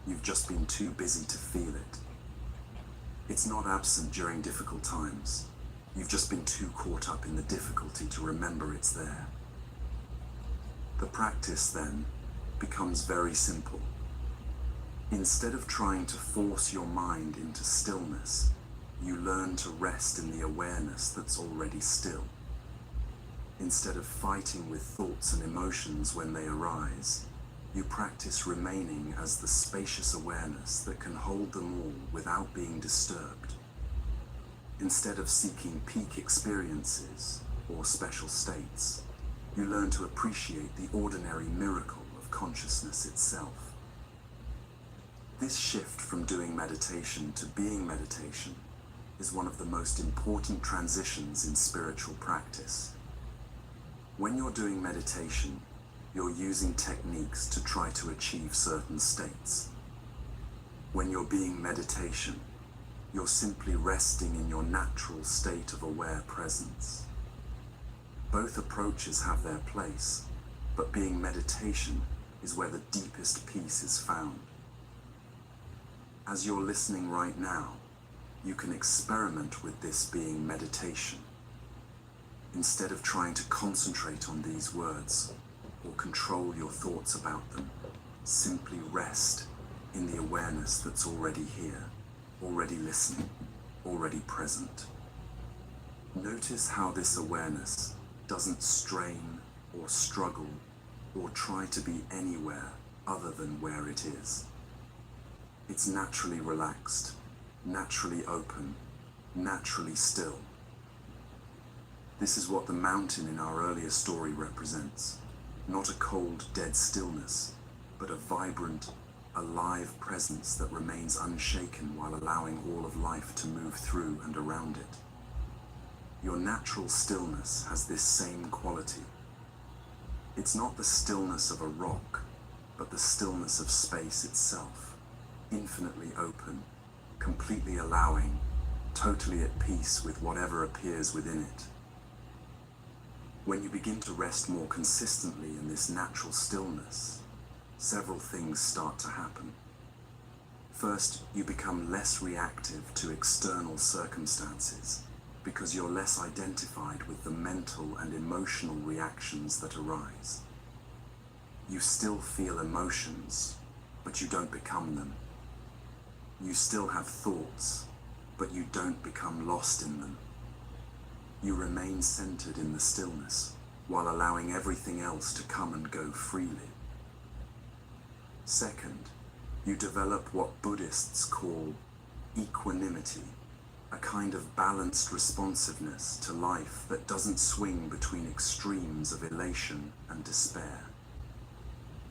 You've just been too busy to feel it. It's not absent during difficult times. You've just been too caught up in the difficulty to remember it's there. The practice, then, becomes very simple. Instead of trying to force your mind into stillness, you learn to rest in the awareness that's already still. Instead of fighting with thoughts and emotions when they arise, you practice remaining as the spacious awareness that can hold them all without being disturbed. Instead of seeking peak experiences or special states, you learn to appreciate the ordinary miracle of consciousness itself. This shift from doing meditation to being meditation is one of the most important transitions in spiritual practice. When you're doing meditation, you're using techniques to try to achieve certain states. When you're being meditation, you're simply resting in your natural state of aware presence. Both approaches have their place, but being meditation is where the deepest peace is found. As you're listening right now, you can experiment with this being meditation. Instead of trying to concentrate on these words or control your thoughts about them, simply rest in the awareness that's already here, already listening, already present. Notice how this awareness doesn't strain or struggle or try to be anywhere other than where it is. It's naturally relaxed, naturally open, naturally still. This is what the mountain in our earlier story represents. Not a cold, dead stillness, but a vibrant, alive presence that remains unshaken while allowing all of life to move through and around it. Your natural stillness has this same quality. It's not the stillness of a rock, but the stillness of space itself, infinitely open, completely allowing, totally at peace with whatever appears within it. When you begin to rest more consistently in this natural stillness, several things start to happen. First, you become less reactive to external circumstances because you're less identified with the mental and emotional reactions that arise. You still feel emotions, but you don't become them. You still have thoughts, but you don't become lost in them. You remain centered in the stillness while allowing everything else to come and go freely. Second, you develop what Buddhists call equanimity, a kind of balanced responsiveness to life that doesn't swing between extremes of elation and despair.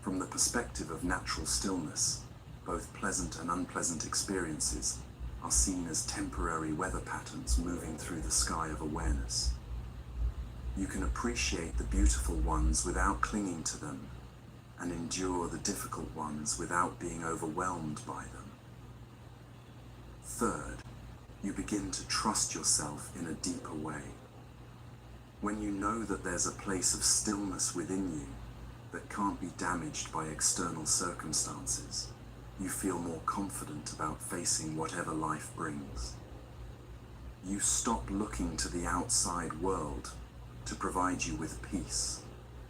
From the perspective of natural stillness, both pleasant and unpleasant experiences are seen as temporary weather patterns moving through the sky of awareness. You can appreciate the beautiful ones without clinging to them, and endure the difficult ones without being overwhelmed by them. Third, you begin to trust yourself in a deeper way. When you know that there's a place of stillness within you that can't be damaged by external circumstances, you feel more confident about facing whatever life brings. You stop looking to the outside world to provide you with peace,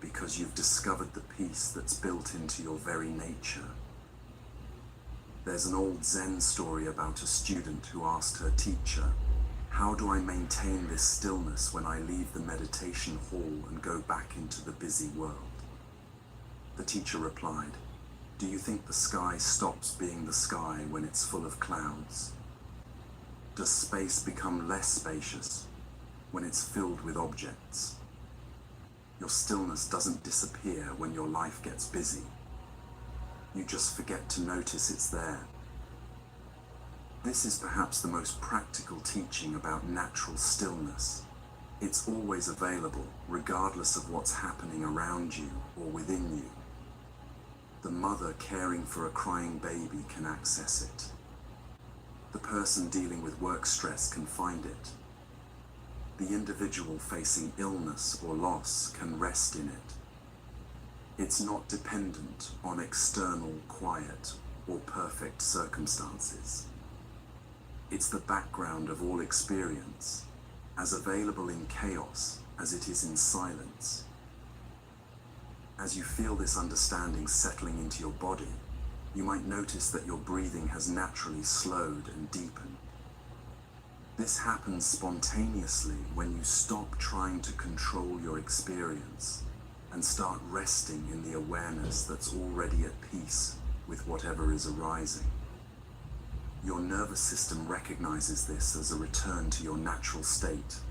because you've discovered the peace that's built into your very nature. There's an old Zen story about a student who asked her teacher, "How do I maintain this stillness when I leave the meditation hall and go back into the busy world?" The teacher replied, "Do you think the sky stops being the sky when it's full of clouds? Does space become less spacious when it's filled with objects? Your stillness doesn't disappear when your life gets busy. You just forget to notice it's there." This is perhaps the most practical teaching about natural stillness. It's always available, regardless of what's happening around you or within you. The mother caring for a crying baby can access it. The person dealing with work stress can find it. The individual facing illness or loss can rest in it. It's not dependent on external quiet or perfect circumstances. It's the background of all experience, as available in chaos as it is in silence. As you feel this understanding settling into your body, you might notice that your breathing has naturally slowed and deepened. This happens spontaneously when you stop trying to control your experience and start resting in the awareness that's already at peace with whatever is arising. Your nervous system recognizes this as a return to your natural state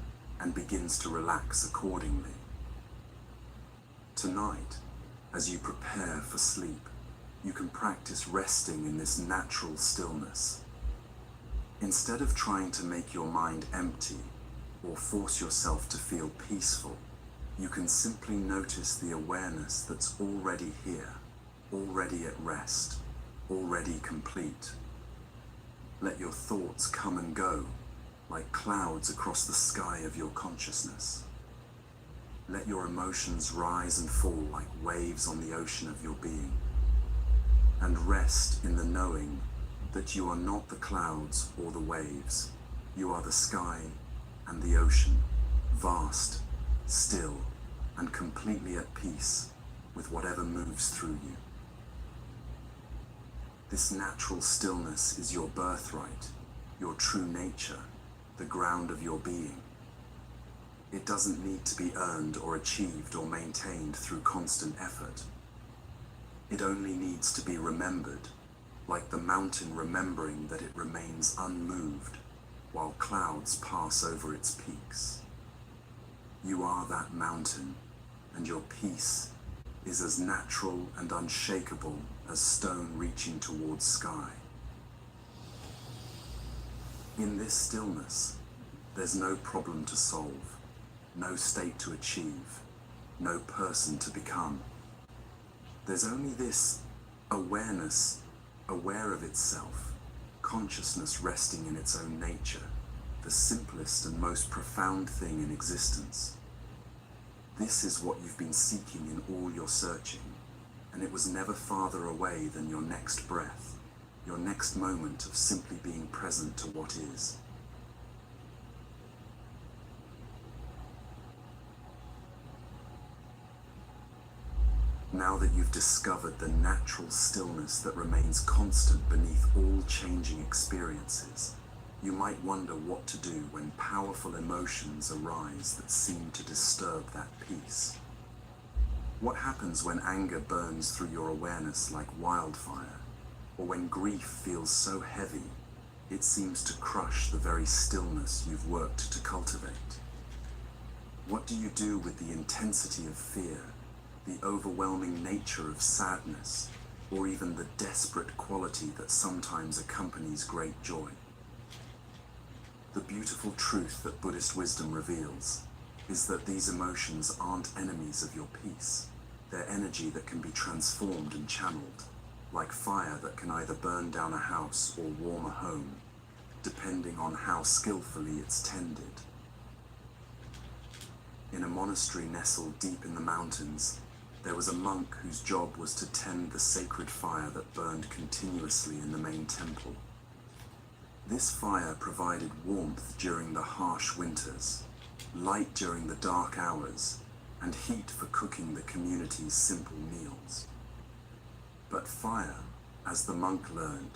and begins to relax accordingly. Tonight, as you prepare for sleep, you can practice resting in this natural stillness. Instead of trying to make your mind empty or force yourself to feel peaceful, you can simply notice the awareness that's already here, already at rest, already complete. Let your thoughts come and go like clouds across the sky of your consciousness. Let your emotions rise and fall like waves on the ocean of your being. And rest in the knowing that you are not the clouds or the waves. You are the sky and the ocean, vast, still, and completely at peace with whatever moves through you. This natural stillness is your birthright, your true nature, the ground of your being. It doesn't need to be earned or achieved or maintained through constant effort. It only needs to be remembered, like the mountain remembering that it remains unmoved while clouds pass over its peaks. You are that mountain, and your peace is as natural and unshakable as stone reaching towards sky. In this stillness, there's no problem to solve, no state to achieve, no person to become. There's only this awareness, aware of itself, consciousness resting in its own nature, the simplest and most profound thing in existence. This is what you've been seeking in all your searching, and it was never farther away than your next breath, your next moment of simply being present to what is. Now that you've discovered the natural stillness that remains constant beneath all changing experiences, you might wonder what to do when powerful emotions arise that seem to disturb that peace. What happens when anger burns through your awareness like wildfire, or when grief feels so heavy it seems to crush the very stillness you've worked to cultivate? What do you do with the intensity of fear, the overwhelming nature of sadness, or even the desperate quality that sometimes accompanies great joy? The beautiful truth that Buddhist wisdom reveals is that these emotions aren't enemies of your peace. They're energy that can be transformed and channeled, like fire that can either burn down a house or warm a home, depending on how skillfully it's tended. In a monastery nestled deep in the mountains, there was a monk whose job was to tend the sacred fire that burned continuously in the main temple. This fire provided warmth during the harsh winters, light during the dark hours, and heat for cooking the community's simple meals. But fire, as the monk learned,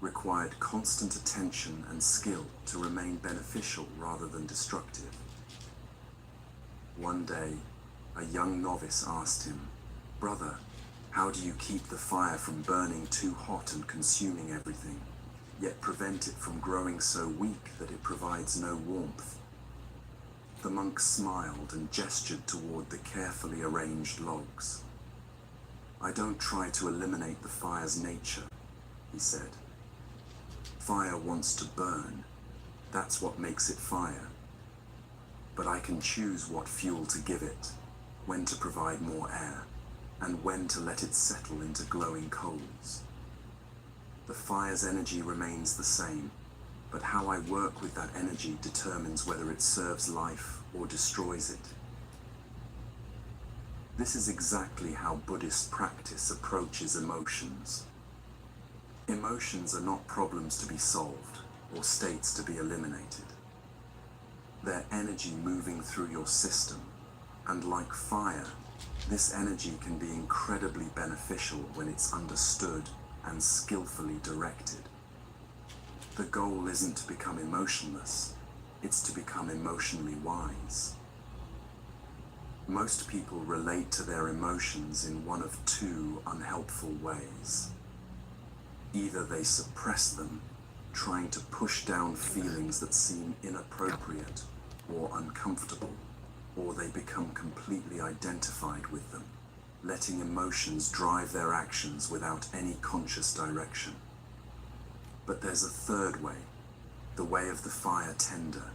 required constant attention and skill to remain beneficial rather than destructive. One day, a young novice asked him, "Brother, how do you keep the fire from burning too hot and consuming everything, yet prevent it from growing so weak that it provides no warmth?" The monk smiled and gestured toward the carefully arranged logs. "I don't try to eliminate the fire's nature," he said. "Fire wants to burn. That's what makes it fire. But I can choose what fuel to give it, when to provide more air, and when to let it settle into glowing coals. The fire's energy remains the same, but how I work with that energy determines whether it serves life or destroys it." This is exactly how Buddhist practice approaches emotions. Emotions are not problems to be solved or states to be eliminated. They're energy moving through your system, and like fire, this energy can be incredibly beneficial when it's understood and skillfully directed. The goal isn't to become emotionless, it's to become emotionally wise. Most people relate to their emotions in one of two unhelpful ways. Either they suppress them, trying to push down feelings that seem inappropriate or uncomfortable, or they become completely identified with them, letting emotions drive their actions without any conscious direction. But there's a third way, the way of the fire tender,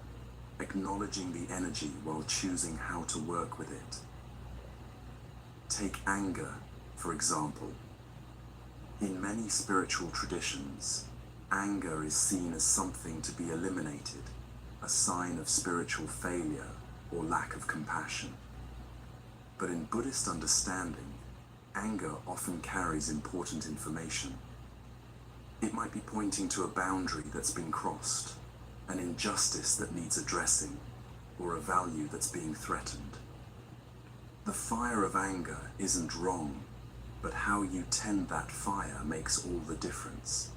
acknowledging the energy while choosing how to work with it. Take anger, for example. In many spiritual traditions, anger is seen as something to be eliminated, a sign of spiritual failure or lack of compassion. But in Buddhist understanding, anger often carries important information. It might be pointing to a boundary that's been crossed, an injustice that needs addressing, or a value that's being threatened. The fire of anger isn't wrong, but how you tend that fire makes all the difference.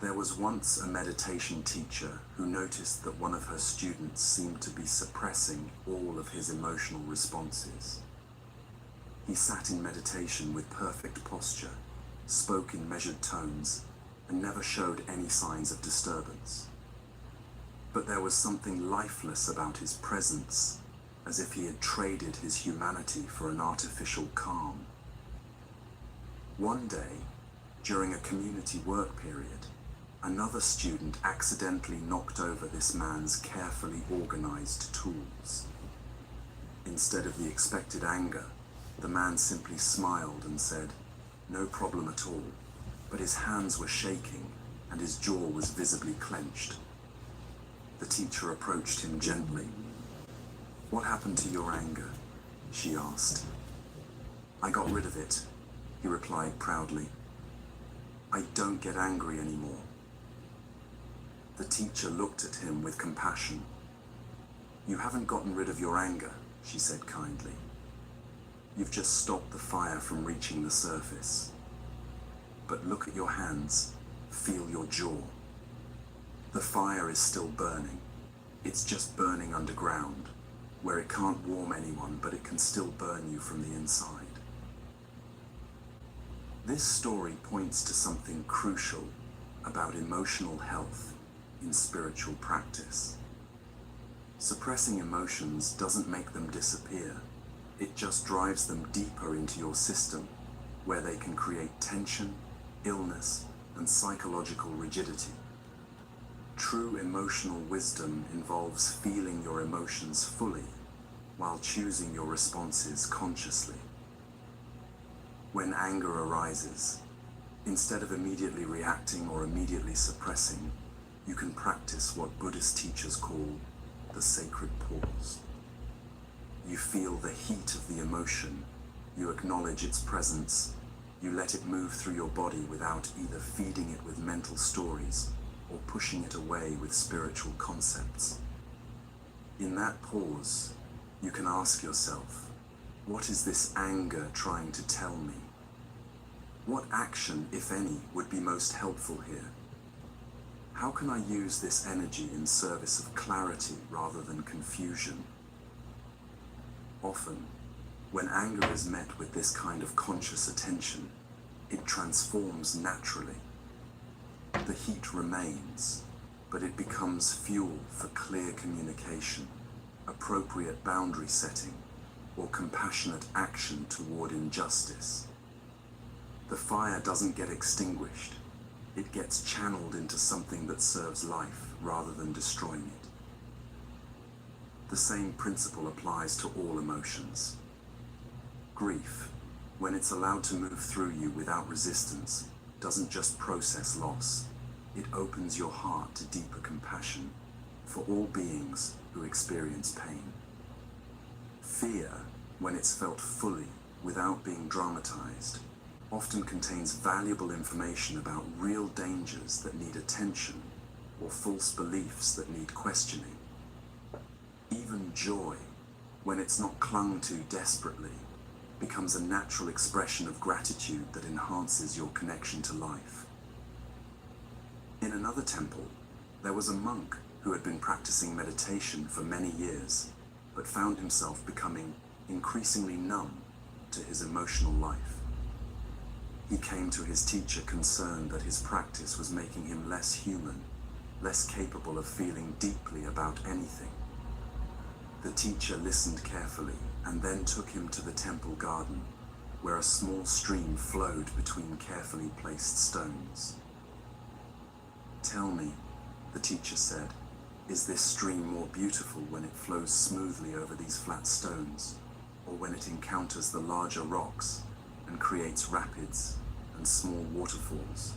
There was once a meditation teacher who noticed that one of her students seemed to be suppressing all of his emotional responses. He sat in meditation with perfect posture, spoke in measured tones, and never showed any signs of disturbance. But there was something lifeless about his presence, as if he had traded his humanity for an artificial calm. One day, during a community work period, another student accidentally knocked over this man's carefully organized tools. Instead of the expected anger, the man simply smiled and said, "No problem at all," but his hands were shaking and his jaw was visibly clenched. The teacher approached him gently. "What happened to your anger?" she asked. "I got rid of it," he replied proudly. "I don't get angry anymore." The teacher looked at him with compassion. "You haven't gotten rid of your anger," she said kindly. "You've just stopped the fire from reaching the surface. But look at your hands, feel your jaw. The fire is still burning. It's just burning underground, where it can't warm anyone, but it can still burn you from the inside." This story points to something crucial about emotional health in spiritual practice. Suppressing emotions doesn't make them disappear. It just drives them deeper into your system, where they can create tension, illness, and psychological rigidity. True emotional wisdom involves feeling your emotions fully while choosing your responses consciously. When anger arises, instead of immediately reacting or immediately suppressing, you can practice what Buddhist teachers call the sacred pause. You feel the heat of the emotion, you acknowledge its presence, you let it move through your body without either feeding it with mental stories or pushing it away with spiritual concepts. In that pause, you can ask yourself, what is this anger trying to tell me? What action, if any, would be most helpful here? How can I use this energy in service of clarity rather than confusion? Often, when anger is met with this kind of conscious attention, it transforms naturally. The heat remains, but it becomes fuel for clear communication, appropriate boundary setting, or compassionate action toward injustice. The fire doesn't get extinguished, it gets channeled into something that serves life rather than destroying it. The same principle applies to all emotions. Grief, when it's allowed to move through you without resistance, doesn't just process loss, it opens your heart to deeper compassion for all beings who experience pain. Fear, when it's felt fully, without being dramatized, often contains valuable information about real dangers that need attention or false beliefs that need questioning. Even joy, when it's not clung to desperately, becomes a natural expression of gratitude that enhances your connection to life. In another temple, there was a monk who had been practicing meditation for many years, but found himself becoming increasingly numb to his emotional life. He came to his teacher concerned that his practice was making him less human, less capable of feeling deeply about anything. The teacher listened carefully and then took him to the temple garden, where a small stream flowed between carefully placed stones. "Tell me," the teacher said, "is this stream more beautiful when it flows smoothly over these flat stones, or when it encounters the larger rocks and creates rapids and small waterfalls?"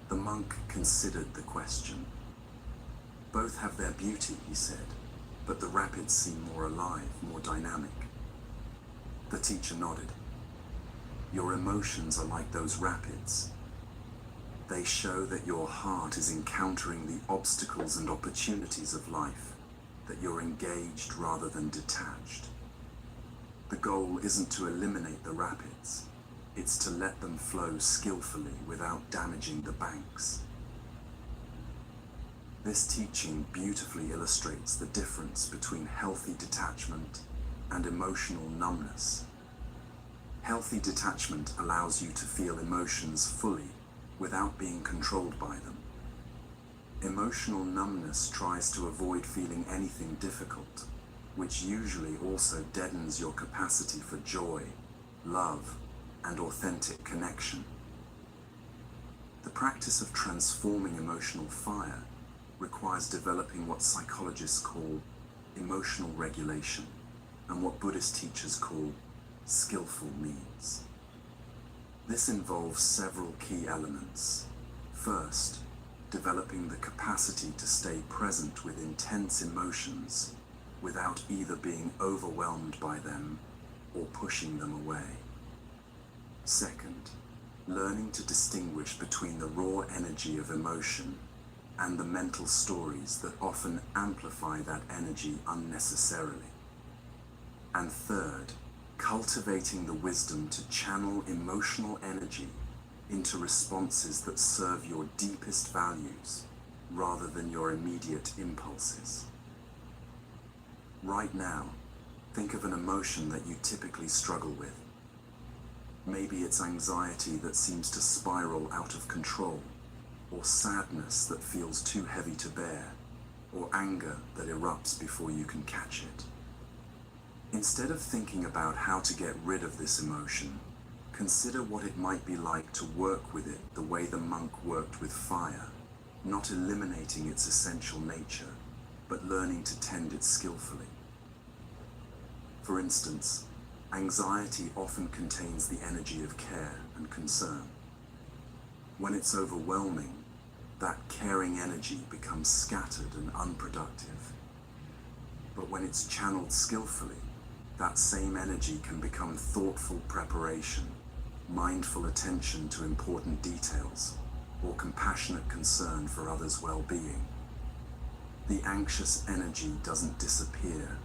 The monk considered the question. "Both have their beauty," he said, "but the rapids seem more alive, more dynamic." The teacher nodded. "Your emotions are like those rapids. They show that your heart is encountering the obstacles and opportunities of life, that you're engaged rather than detached. The goal isn't to eliminate the rapids, it's to let them flow skillfully without damaging the banks." This teaching beautifully illustrates the difference between healthy detachment and emotional numbness. Healthy detachment allows you to feel emotions fully without being controlled by them. Emotional numbness tries to avoid feeling anything difficult, which usually also deadens your capacity for joy, love, and authentic connection. The practice of transforming emotional fire requires developing what psychologists call emotional regulation and what Buddhist teachers call skillful means. This involves several key elements. First, developing the capacity to stay present with intense emotions without either being overwhelmed by them or pushing them away. Second, learning to distinguish between the raw energy of emotion and the mental stories that often amplify that energy unnecessarily. And third, cultivating the wisdom to channel emotional energy into responses that serve your deepest values rather than your immediate impulses. Right now, think of an emotion that you typically struggle with. Maybe it's anxiety that seems to spiral out of control, or sadness that feels too heavy to bear, or anger that erupts before you can catch it. Instead of thinking about how to get rid of this emotion, consider what it might be like to work with it the way the monk worked with fire, not eliminating its essential nature, but learning to tend it skillfully. For instance, anxiety often contains the energy of care and concern. When it's overwhelming, that caring energy becomes scattered and unproductive. But when it's channeled skillfully, that same energy can become thoughtful preparation, mindful attention to important details, or compassionate concern for others' well-being. The anxious energy doesn't disappear.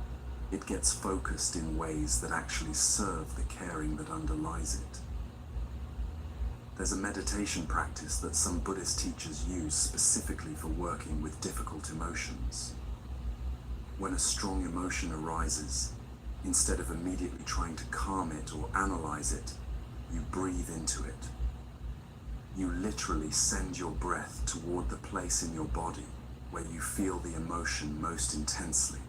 It gets focused in ways that actually serve the caring that underlies it. There's a meditation practice that some Buddhist teachers use specifically for working with difficult emotions. When a strong emotion arises, instead of immediately trying to calm it or analyze it, you breathe into it. You literally send your breath toward the place in your body where you feel the emotion most intensely.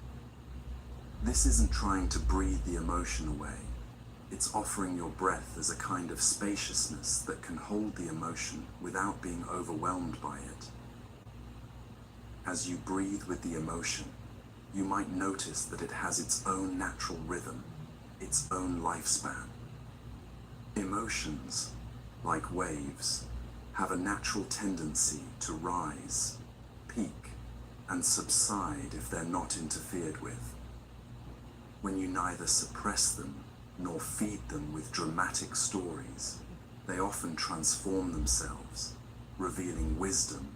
This isn't trying to breathe the emotion away. It's offering your breath as a kind of spaciousness that can hold the emotion without being overwhelmed by it. As you breathe with the emotion, you might notice that it has its own natural rhythm, its own lifespan. Emotions, like waves, have a natural tendency to rise, peak, and subside if they're not interfered with. When you neither suppress them nor feed them with dramatic stories, they often transform themselves, revealing wisdom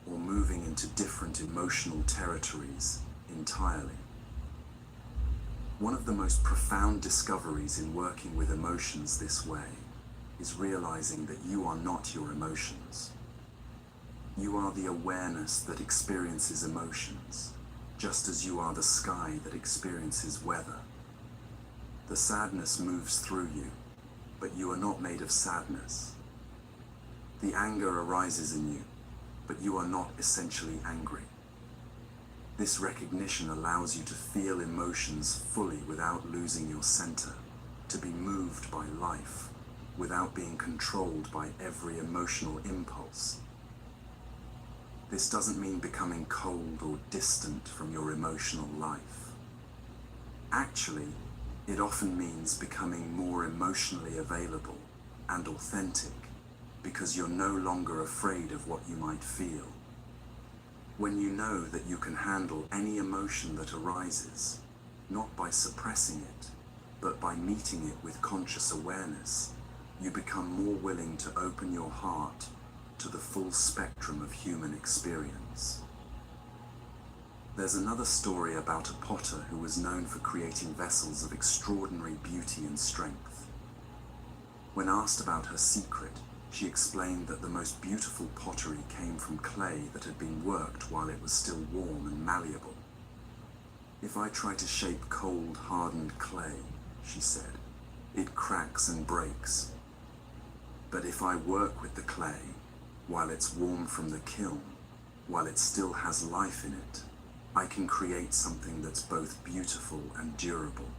or moving into different emotional territories entirely. One of the most profound discoveries in working with emotions this way is realizing that you are not your emotions. You are the awareness that experiences emotions, just as you are the sky that experiences weather. The sadness moves through you, but you are not made of sadness. The anger arises in you, but you are not essentially angry. This recognition allows you to feel emotions fully without losing your center, to be moved by life, without being controlled by every emotional impulse. This doesn't mean becoming cold or distant from your emotional life. Actually, it often means becoming more emotionally available and authentic because you're no longer afraid of what you might feel. When you know that you can handle any emotion that arises, not by suppressing it, but by meeting it with conscious awareness, you become more willing to open your heart to the full spectrum of human experience. There's another story about a potter who was known for creating vessels of extraordinary beauty and strength. When asked about her secret, she explained that the most beautiful pottery came from clay that had been worked while it was still warm and malleable. "If I try to shape cold, hardened clay," she said, "it cracks and breaks. But if I work with the clay, while it's warm from the kiln, while it still has life in it, I can create something that's both beautiful and durable."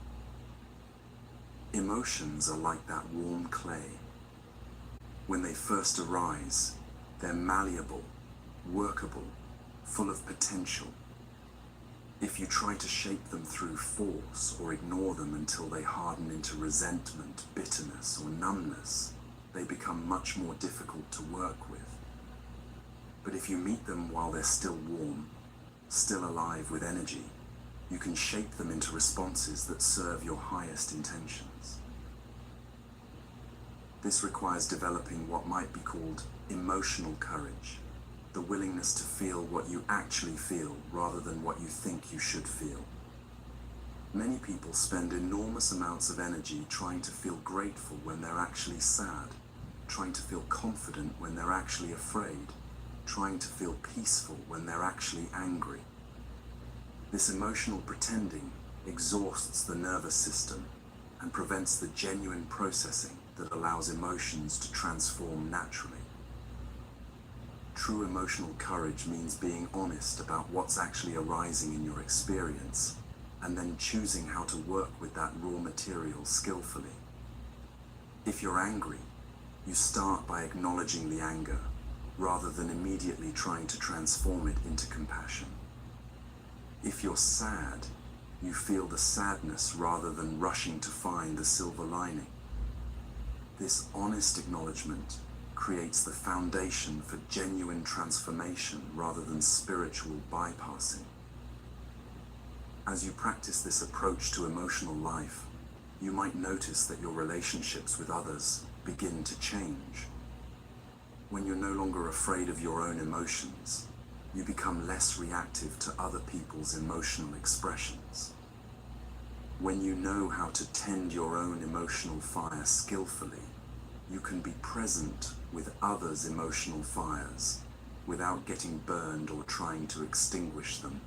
Emotions are like that warm clay. When they first arise, they're malleable, workable, full of potential. If you try to shape them through force or ignore them until they harden into resentment, bitterness, or numbness, they become much more difficult to work with. But if you meet them while they're still warm, still alive with energy, you can shape them into responses that serve your highest intentions. This requires developing what might be called emotional courage, the willingness to feel what you actually feel rather than what you think you should feel. Many people spend enormous amounts of energy trying to feel grateful when they're actually sad, trying to feel confident when they're actually afraid, trying to feel peaceful when they're actually angry. This emotional pretending exhausts the nervous system and prevents the genuine processing that allows emotions to transform naturally. True emotional courage means being honest about what's actually arising in your experience and then choosing how to work with that raw material skillfully. If you're angry, you start by acknowledging the anger rather than immediately trying to transform it into compassion. If you're sad, you feel the sadness rather than rushing to find the silver lining. This honest acknowledgement creates the foundation for genuine transformation rather than spiritual bypassing. As you practice this approach to emotional life, you might notice that your relationships with others begin to change. When you're no longer afraid of your own emotions, you become less reactive to other people's emotional expressions. When you know how to tend your own emotional fire skillfully, you can be present with others' emotional fires without getting burned or trying to extinguish them.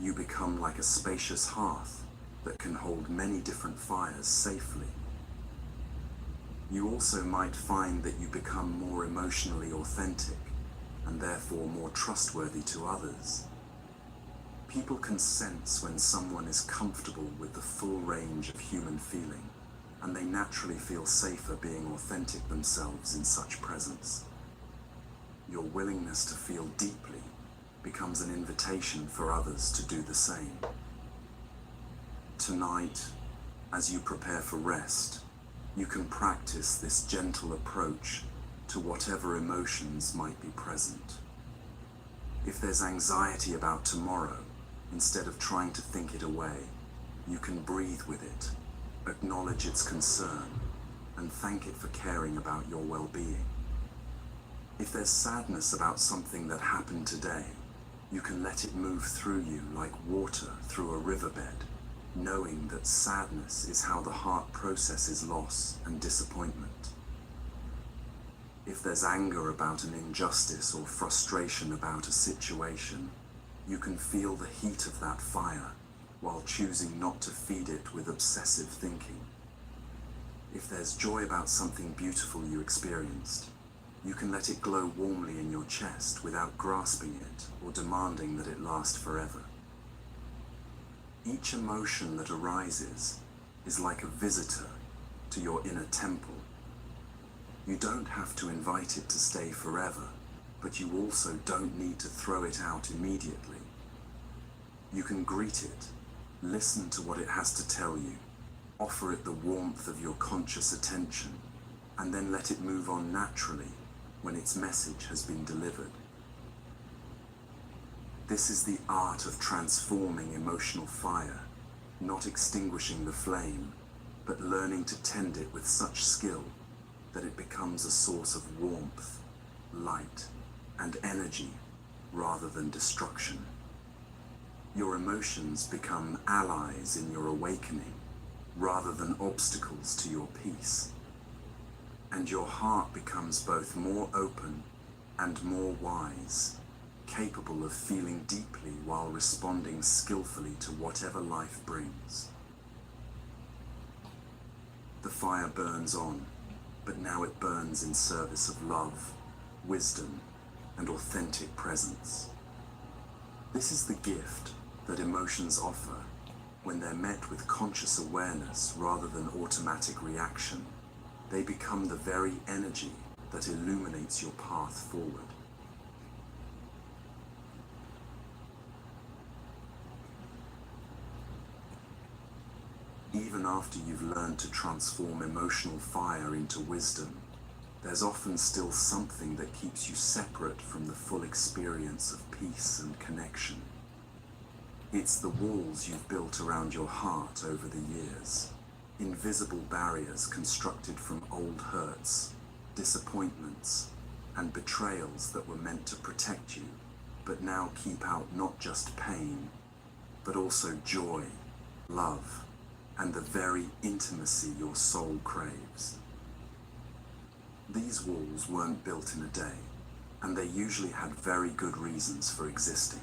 You become like a spacious hearth that can hold many different fires safely. You also might find that you become more emotionally authentic and therefore more trustworthy to others. People can sense when someone is comfortable with the full range of human feeling, and they naturally feel safer being authentic themselves in such presence. Your willingness to feel deeply becomes an invitation for others to do the same. Tonight, as you prepare for rest, you can practice this gentle approach to whatever emotions might be present. If there's anxiety about tomorrow, instead of trying to think it away, you can breathe with it, acknowledge its concern, and thank it for caring about your well-being. If there's sadness about something that happened today, you can let it move through you like water through a riverbed, knowing that sadness is how the heart processes loss and disappointment. If there's anger about an injustice or frustration about a situation, you can feel the heat of that fire while choosing not to feed it with obsessive thinking. If there's joy about something beautiful you experienced, you can let it glow warmly in your chest without grasping it or demanding that it last forever. Each emotion that arises is like a visitor to your inner temple. You don't have to invite it to stay forever, but you also don't need to throw it out immediately. You can greet it, listen to what it has to tell you, offer it the warmth of your conscious attention, and then let it move on naturally when its message has been delivered. This is the art of transforming emotional fire, not extinguishing the flame, but learning to tend it with such skill that it becomes a source of warmth, light, and energy rather than destruction. Your emotions become allies in your awakening rather than obstacles to your peace. And your heart becomes both more open and more wise, capable of feeling deeply while responding skillfully to whatever life brings. The fire burns on, but now it burns in service of love, wisdom, and authentic presence. This is the gift that emotions offer when they're met with conscious awareness rather than automatic reaction. They become the very energy that illuminates your path forward. Even after you've learned to transform emotional fire into wisdom, there's often still something that keeps you separate from the full experience of peace and connection. It's the walls you've built around your heart over the years, invisible barriers constructed from old hurts, disappointments, and betrayals that were meant to protect you, but now keep out not just pain, but also joy, love, and the very intimacy your soul craves. These walls weren't built in a day, and they usually had very good reasons for existing.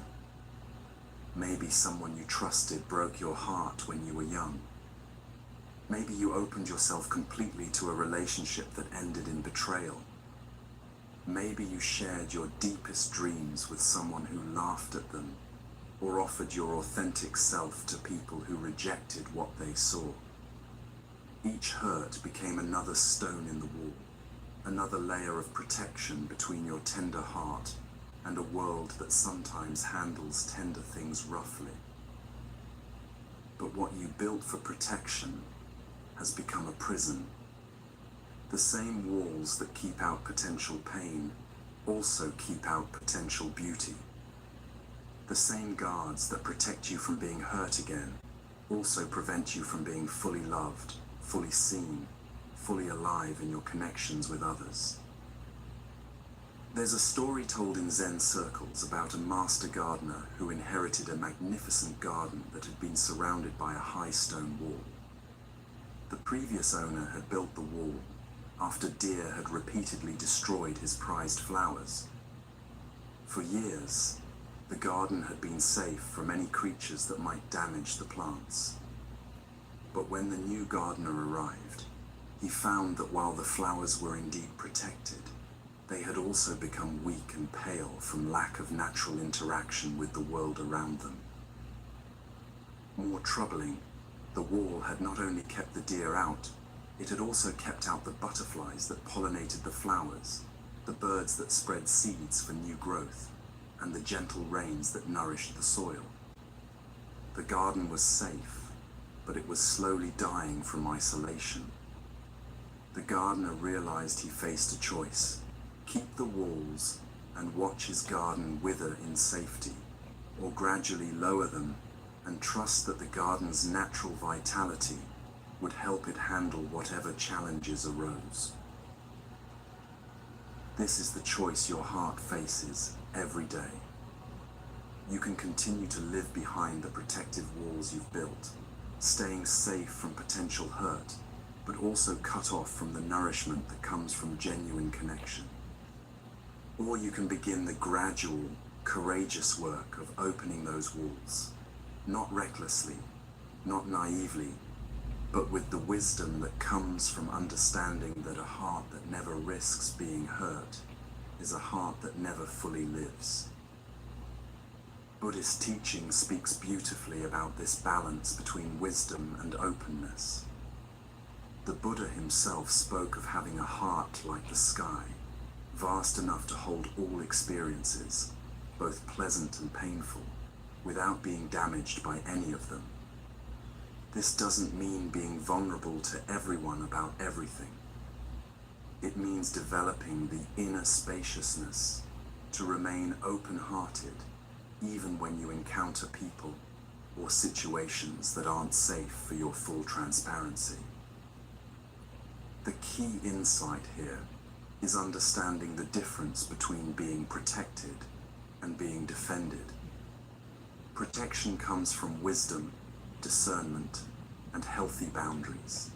Maybe someone you trusted broke your heart when you were young. Maybe you opened yourself completely to a relationship that ended in betrayal. Maybe you shared your deepest dreams with someone who laughed at them, or offered your authentic self to people who rejected what they saw. Each hurt became another stone in the wall, another layer of protection between your tender heart and a world that sometimes handles tender things roughly. But what you built for protection has become a prison. The same walls that keep out potential pain also keep out potential beauty. The same guards that protect you from being hurt again also prevent you from being fully loved, fully seen, fully alive in your connections with others. There's a story told in Zen circles about a master gardener who inherited a magnificent garden that had been surrounded by a high stone wall. The previous owner had built the wall, after deer had repeatedly destroyed his prized flowers. For years, the garden had been safe from any creatures that might damage the plants. But when the new gardener arrived, he found that while the flowers were indeed protected, they had also become weak and pale from lack of natural interaction with the world around them. More troubling, the wall had not only kept the deer out, it had also kept out the butterflies that pollinated the flowers, the birds that spread seeds for new growth, and the gentle rains that nourished the soil. The garden was safe, but it was slowly dying from isolation. The gardener realized he faced a choice: keep the walls and watch his garden wither in safety, or gradually lower them and trust that the garden's natural vitality would help it handle whatever challenges arose. This is the choice your heart faces every day. You can continue to live behind the protective walls you've built, staying safe from potential hurt, but also cut off from the nourishment that comes from genuine connection. Or you can begin the gradual, courageous work of opening those walls, not recklessly, not naively, but with the wisdom that comes from understanding that a heart that never risks being hurt is a heart that never fully lives. Buddhist teaching speaks beautifully about this balance between wisdom and openness. The Buddha himself spoke of having a heart like the sky, vast enough to hold all experiences, both pleasant and painful, without being damaged by any of them. This doesn't mean being vulnerable to everyone about everything. It means developing the inner spaciousness to remain open-hearted even when you encounter people or situations that aren't safe for your full transparency. The key insight here is understanding the difference between being protected and being defended. Protection comes from wisdom, discernment, and healthy boundaries.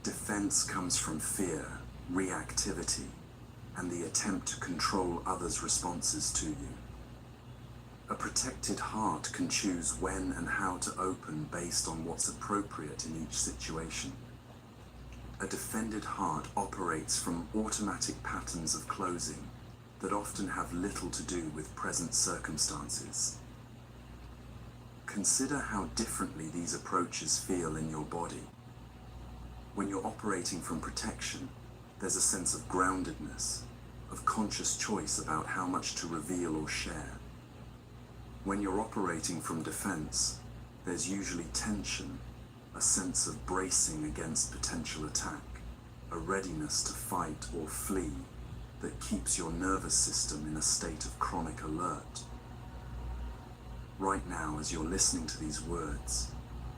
Defense comes from fear, reactivity, and the attempt to control others' responses to you. A protected heart can choose when and how to open based on what's appropriate in each situation. A defended heart operates from automatic patterns of closing that often have little to do with present circumstances. Consider how differently these approaches feel in your body. When you're operating from protection, there's a sense of groundedness, of conscious choice about how much to reveal or share. When you're operating from defense, there's usually tension, a sense of bracing against potential attack, a readiness to fight or flee that keeps your nervous system in a state of chronic alert. Right now, as you're listening to these words,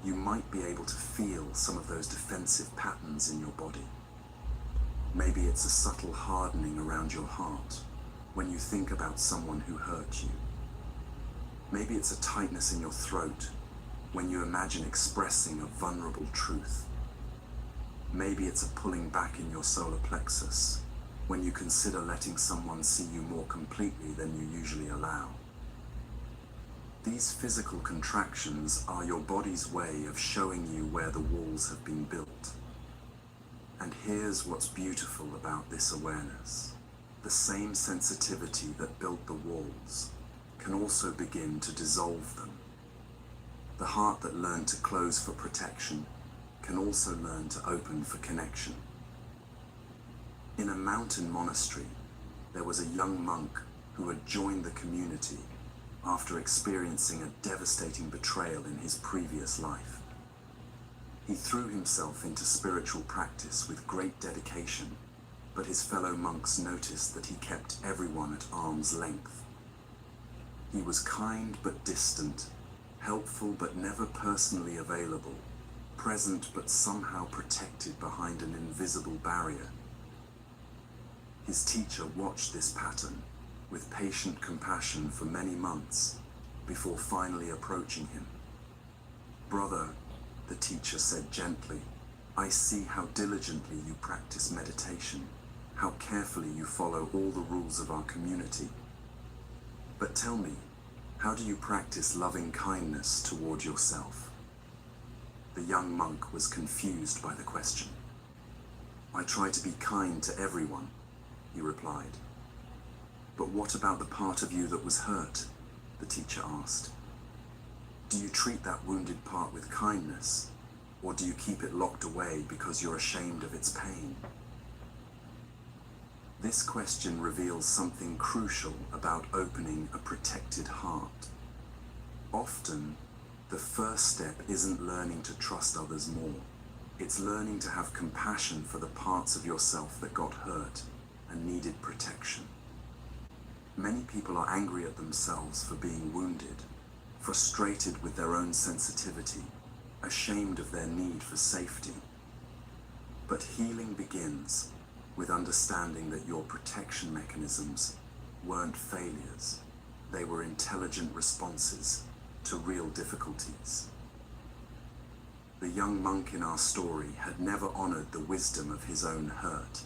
you might be able to feel some of those defensive patterns in your body. Maybe it's a subtle hardening around your heart when you think about someone who hurt you. Maybe it's a tightness in your throat when you imagine expressing a vulnerable truth. Maybe it's a pulling back in your solar plexus when you consider letting someone see you more completely than you usually allow. These physical contractions are your body's way of showing you where the walls have been built. And here's what's beautiful about this awareness. The same sensitivity that built the walls can also begin to dissolve them. The heart that learned to close for protection can also learn to open for connection. In a mountain monastery, there was a young monk who had joined the community after experiencing a devastating betrayal in his previous life. He threw himself into spiritual practice with great dedication, but his fellow monks noticed that he kept everyone at arm's length. He was kind but distant, helpful but never personally available, present but somehow protected behind an invisible barrier. His teacher watched this pattern with patient compassion for many months before finally approaching him. "Brother," the teacher said gently, I see how diligently you practice meditation, how carefully you follow all the rules of our community. But tell me, how do you practice loving kindness toward yourself?" The young monk was confused by the question. "I try to be kind to everyone," he replied. "But what about the part of you that was hurt?" the teacher asked. "Do you treat that wounded part with kindness, or do you keep it locked away because you're ashamed of its pain?" This question reveals something crucial about opening a protected heart. Often, the first step isn't learning to trust others more. It's learning to have compassion for the parts of yourself that got hurt and needed protection. Many people are angry at themselves for being wounded, frustrated with their own sensitivity, ashamed of their need for safety. But healing begins with understanding that your protection mechanisms weren't failures. They were intelligent responses to real difficulties. The young monk in our story had never honored the wisdom of his own hurt.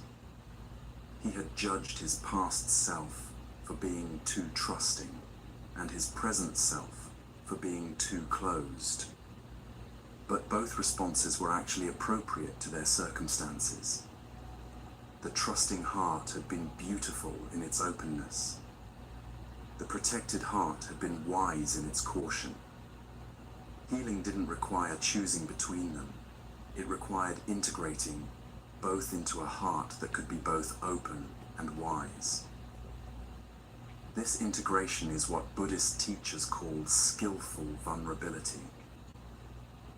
He had judged his past self for being too trusting, and his present self for being too closed. But both responses were actually appropriate to their circumstances. The trusting heart had been beautiful in its openness. The protected heart had been wise in its caution. Healing didn't require choosing between them. It required integrating both into a heart that could be both open and wise. This integration is what Buddhist teachers call skillful vulnerability.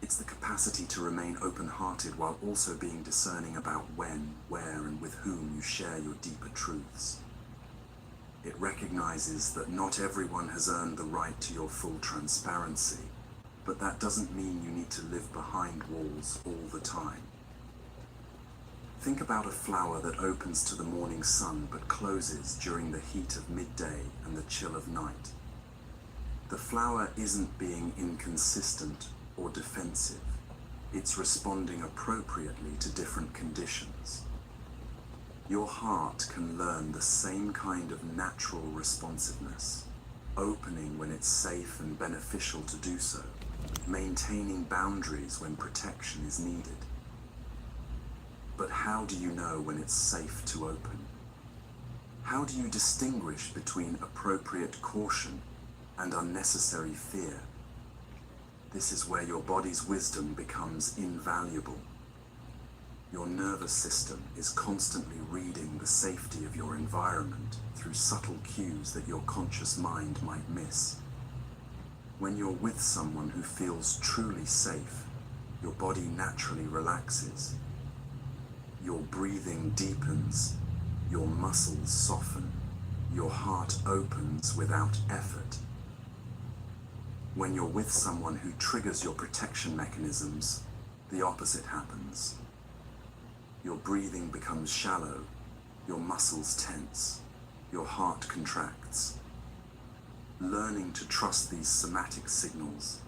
It's the capacity to remain open-hearted while also being discerning about when, where, and with whom you share your deeper truths. It recognizes that not everyone has earned the right to your full transparency, but that doesn't mean you need to live behind walls all the time. Think about a flower that opens to the morning sun but closes during the heat of midday and the chill of night. The flower isn't being inconsistent or defensive. It's responding appropriately to different conditions. Your heart can learn the same kind of natural responsiveness, opening when it's safe and beneficial to do so, maintaining boundaries when protection is needed. But how do you know when it's safe to open? How do you distinguish between appropriate caution and unnecessary fear? This is where your body's wisdom becomes invaluable. Your nervous system is constantly reading the safety of your environment through subtle cues that your conscious mind might miss. When you're with someone who feels truly safe, your body naturally relaxes. Your breathing deepens, your muscles soften, your heart opens without effort. When you're with someone who triggers your protection mechanisms, the opposite happens. Your breathing becomes shallow, your muscles tense, your heart contracts. Learning to trust these somatic signals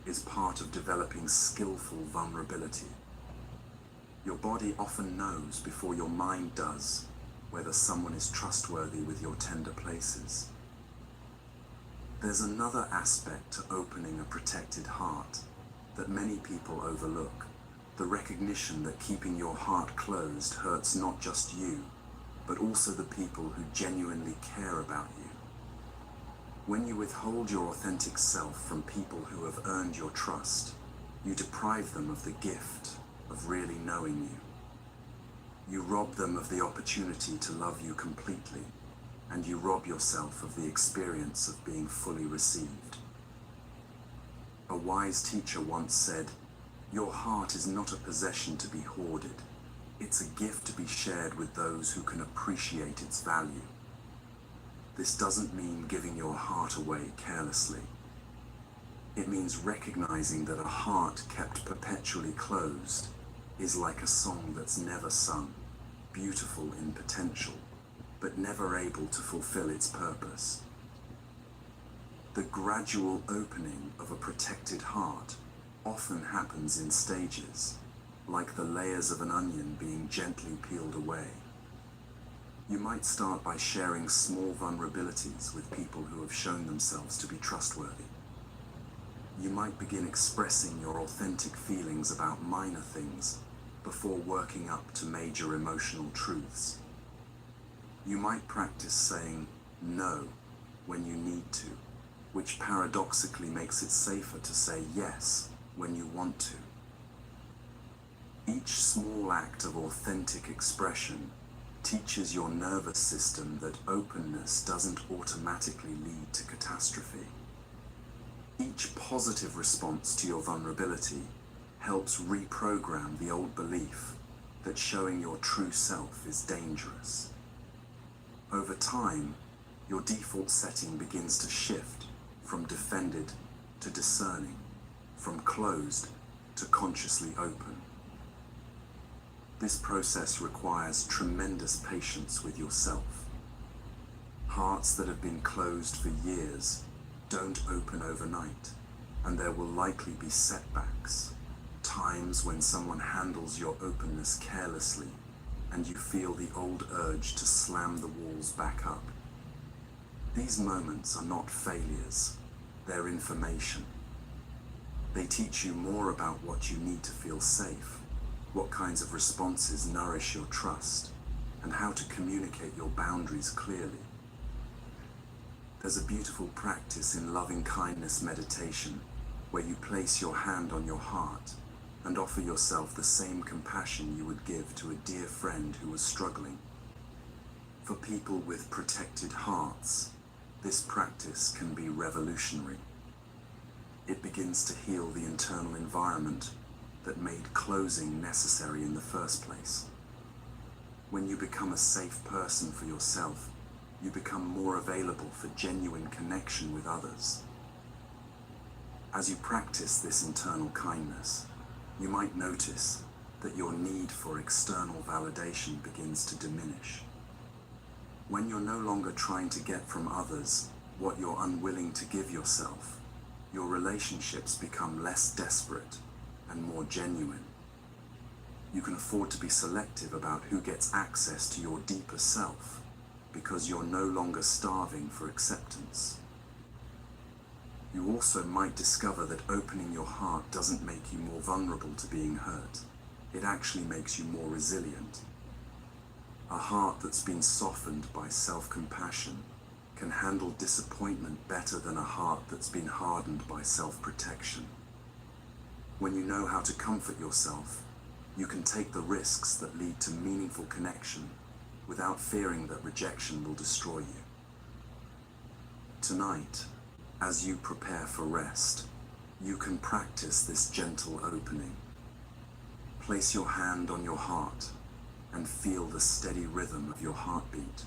is part of developing skillful vulnerability. Your body often knows before your mind does whether someone is trustworthy with your tender places. There's another aspect to opening a protected heart that many people overlook. The recognition that keeping your heart closed hurts not just you, but also the people who genuinely care about you. When you withhold your authentic self from people who have earned your trust, you deprive them of the gift of really knowing you. You rob them of the opportunity to love you completely, and you rob yourself of the experience of being fully received. A wise teacher once said, "Your heart is not a possession to be hoarded. It's a gift to be shared with those who can appreciate its value." This doesn't mean giving your heart away carelessly. It means recognizing that a heart kept perpetually closed is like a song that's never sung, beautiful in potential, but never able to fulfill its purpose. The gradual opening of a protected heart often happens in stages. like the layers of an onion being gently peeled away. You might start by sharing small vulnerabilities with people who have shown themselves to be trustworthy. You might begin expressing your authentic feelings about minor things before working up to major emotional truths. You might practice saying no when you need to, which paradoxically makes it safer to say yes when you want to. Each small act of authentic expression teaches your nervous system that openness doesn't automatically lead to catastrophe. Each positive response to your vulnerability helps reprogram the old belief that showing your true self is dangerous. Over time, your default setting begins to shift from defended to discerning, from closed to consciously open. This process requires tremendous patience with yourself. Hearts that have been closed for years don't open overnight, and there will likely be setbacks, times when someone handles your openness carelessly and you feel the old urge to slam the walls back up. These moments are not failures, they're information. They teach you more about what you need to feel safe, what kinds of responses nourish your trust, and how to communicate your boundaries clearly. There's a beautiful practice in loving kindness meditation where you place your hand on your heart and offer yourself the same compassion you would give to a dear friend who was struggling. For people with protected hearts, this practice can be revolutionary. It begins to heal the internal environment that made closing necessary in the first place. When you become a safe person for yourself, you become more available for genuine connection with others. As you practice this internal kindness, you might notice that your need for external validation begins to diminish. When you're no longer trying to get from others what you're unwilling to give yourself, your relationships become less desperate and more genuine. You can afford to be selective about who gets access to your deeper self because you're no longer starving for acceptance. You also might discover that opening your heart doesn't make you more vulnerable to being hurt. It actually makes you more resilient. A heart that's been softened by self-compassion can handle disappointment better than a heart that's been hardened by self-protection. When you know how to comfort yourself, you can take the risks that lead to meaningful connection without fearing that rejection will destroy you. Tonight, as you prepare for rest, you can practice this gentle opening. Place your hand on your heart and feel the steady rhythm of your heartbeat.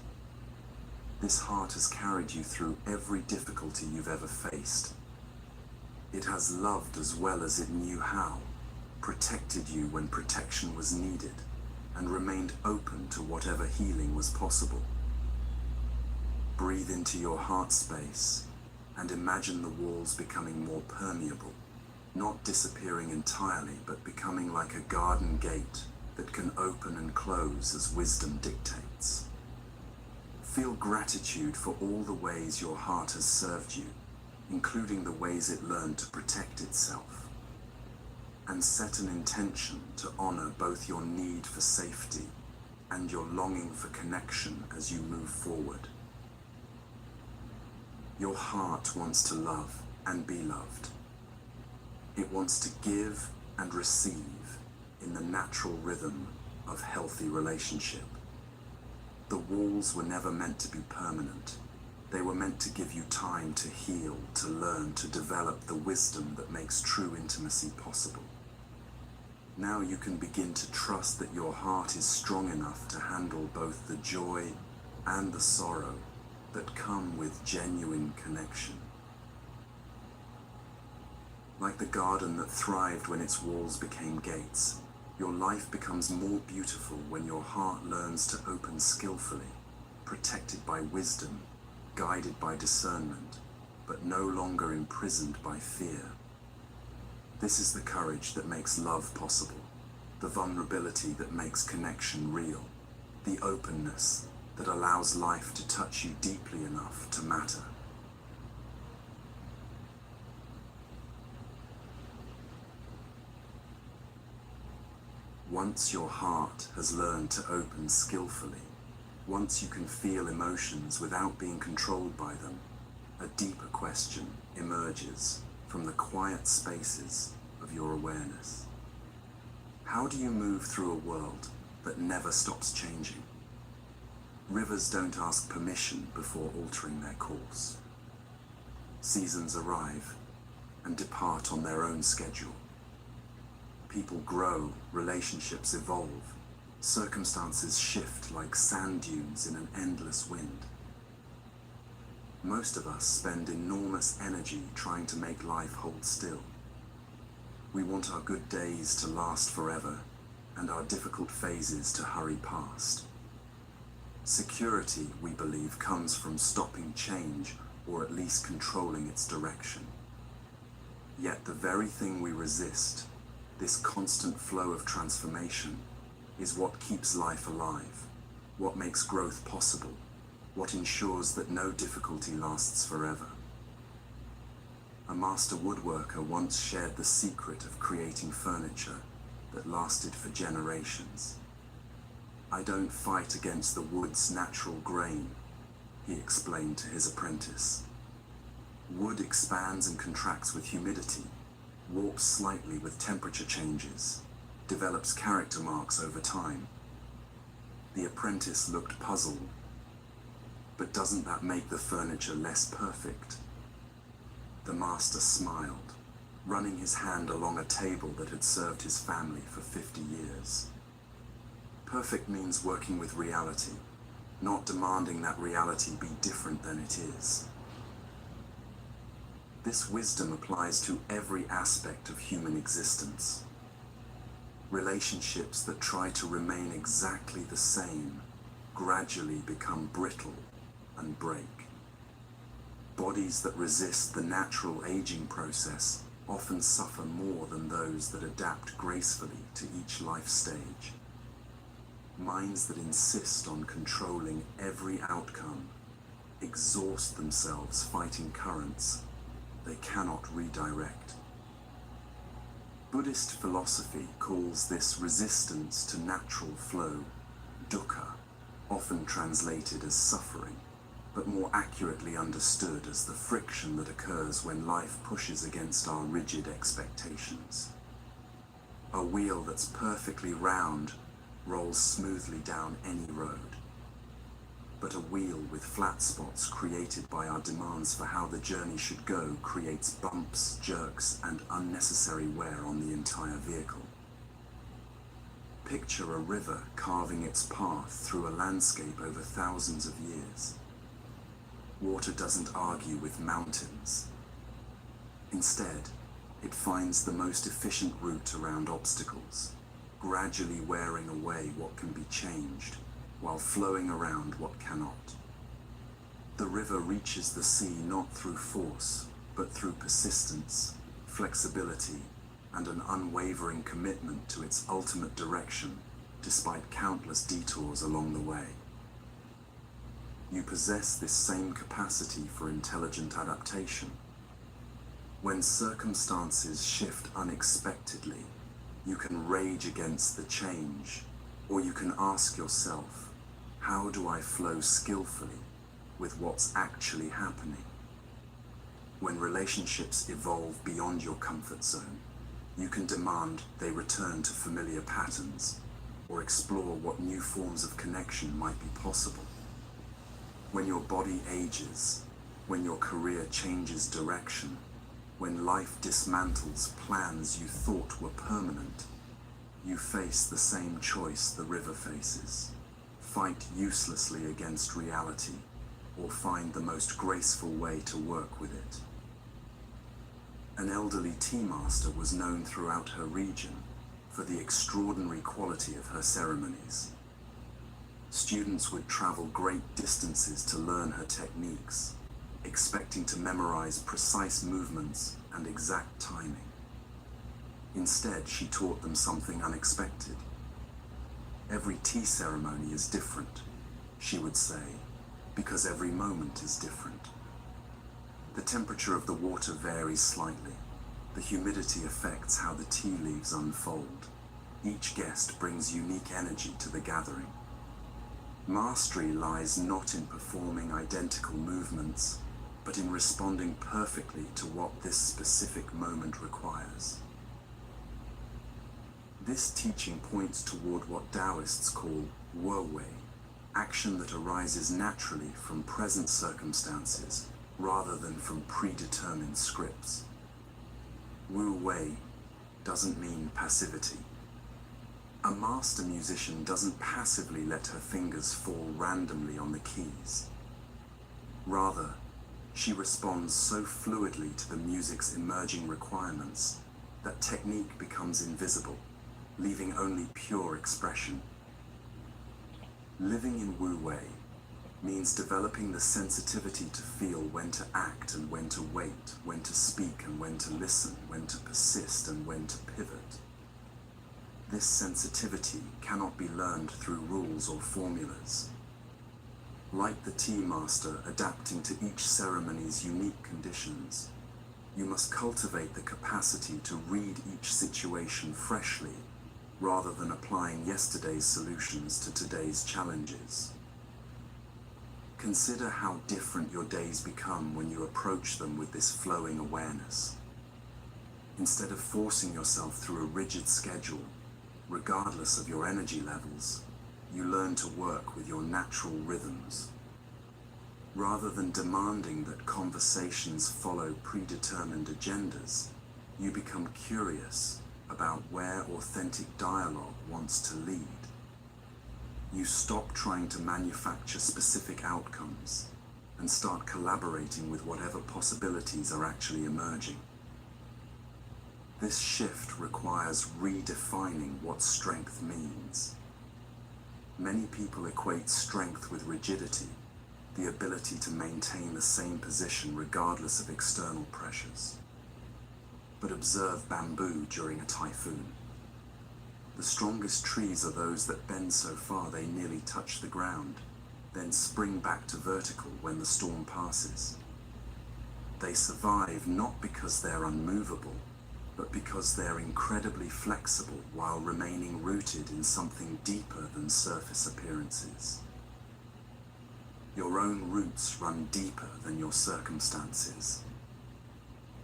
This heart has carried you through every difficulty you've ever faced. It has loved as well as it knew how, protected you when protection was needed, and remained open to whatever healing was possible. Breathe into your heart space and imagine the walls becoming more permeable, not disappearing entirely, but becoming like a garden gate that can open and close as wisdom dictates. Feel gratitude for all the ways your heart has served you, including the ways it learned to protect itself. And set an intention to honor both your need for safety and your longing for connection as you move forward. Your heart wants to love and be loved. It wants to give and receive in the natural rhythm of healthy relationship. The walls were never meant to be permanent. They were meant to give you time to heal, to learn, to develop the wisdom that makes true intimacy possible. Now you can begin to trust that your heart is strong enough to handle both the joy and the sorrow that come with genuine connection. Like the garden that thrived when its walls became gates, your life becomes more beautiful when your heart learns to open skillfully, protected by wisdom, guided by discernment, but no longer imprisoned by fear. This is the courage that makes love possible. the vulnerability that makes connection real, the openness that allows life to touch you deeply enough to matter. Once your heart has learned to open skillfully, once you can feel emotions without being controlled by them, a deeper question emerges from the quiet spaces of your awareness. How do you move through a world that never stops changing? Rivers don't ask permission before altering their course. Seasons arrive and depart on their own schedule. People grow, relationships evolve, circumstances shift like sand dunes in an endless wind. Most of us spend enormous energy trying to make life hold still. We want our good days to last forever and our difficult phases to hurry past. Security, we believe, comes from stopping change or at least controlling its direction. Yet the very thing we resist, this constant flow of transformation, is what keeps life alive, what makes growth possible, what ensures that no difficulty lasts forever. A master woodworker once shared the secret of creating furniture that lasted for generations. "I don't fight against the wood's natural grain," he explained to his apprentice. "Wood expands and contracts with humidity, warps slightly with temperature changes, develops character marks over time." The apprentice looked puzzled. "But doesn't that make the furniture less perfect?" The master smiled, running his hand along a table that had served his family for 50 years. Perfect means working with reality, not demanding that reality be different than it is. This wisdom applies to every aspect of human existence. Relationships that try to remain exactly the same gradually become brittle and break. Bodies that resist the natural aging process often suffer more than those that adapt gracefully to each life stage. Minds that insist on controlling every outcome exhaust themselves fighting currents they cannot redirect. Buddhist philosophy calls this resistance to natural flow dukkha, often translated as suffering, but more accurately understood as the friction that occurs when life pushes against our rigid expectations. A wheel that's perfectly round rolls smoothly down any road, but a wheel with flat spots created by our demands for how the journey should go creates bumps, jerks, and unnecessary wear on the entire vehicle. Picture a river carving its path through a landscape over thousands of years. Water doesn't argue with mountains. Instead, it finds the most efficient route around obstacles, gradually wearing away what can be changed, while flowing around what cannot. The river reaches the sea not through force, but through persistence, flexibility, and an unwavering commitment to its ultimate direction, despite countless detours along the way. You possess this same capacity for intelligent adaptation. When circumstances shift unexpectedly, you can rage against the change, or you can ask yourself, how do I flow skillfully with what's actually happening? When relationships evolve beyond your comfort zone, you can demand they return to familiar patterns, or explore what new forms of connection might be possible. When your body ages, when your career changes direction, when life dismantles plans you thought were permanent, you face the same choice the river faces. Fight uselessly against reality, or find the most graceful way to work with it. An elderly tea master was known throughout her region for the extraordinary quality of her ceremonies. Students would travel great distances to learn her techniques, expecting to memorize precise movements and exact timing. Instead, she taught them something unexpected. Every tea ceremony is different, she would say, because every moment is different. The temperature of the water varies slightly. The humidity affects how the tea leaves unfold. Each guest brings unique energy to the gathering. Mastery lies not in performing identical movements, but in responding perfectly to what this specific moment requires. This teaching points toward what Taoists call Wu-wei, action that arises naturally from present circumstances rather than from predetermined scripts. Wu-wei doesn't mean passivity. A master musician doesn't passively let her fingers fall randomly on the keys. Rather, she responds so fluidly to the music's emerging requirements that technique becomes invisible, leaving only pure expression. Living in Wu-wei means developing the sensitivity to feel when to act and when to wait, when to speak and when to listen, when to persist and when to pivot. This sensitivity cannot be learned through rules or formulas. Like the tea master adapting to each ceremony's unique conditions, you must cultivate the capacity to read each situation freshly, rather than applying yesterday's solutions to today's challenges. Consider how different your days become when you approach them with this flowing awareness. Instead of forcing yourself through a rigid schedule, regardless of your energy levels, you learn to work with your natural rhythms. Rather than demanding that conversations follow predetermined agendas, you become curious about where authentic dialogue wants to lead. You stop trying to manufacture specific outcomes and start collaborating with whatever possibilities are actually emerging. This shift requires redefining what strength means. Many people equate strength with rigidity, the ability to maintain the same position regardless of external pressures. But observe bamboo during a typhoon. The strongest trees are those that bend so far they nearly touch the ground, then spring back to vertical when the storm passes. They survive not because they're unmovable, but because they're incredibly flexible while remaining rooted in something deeper than surface appearances. Your own roots run deeper than your circumstances.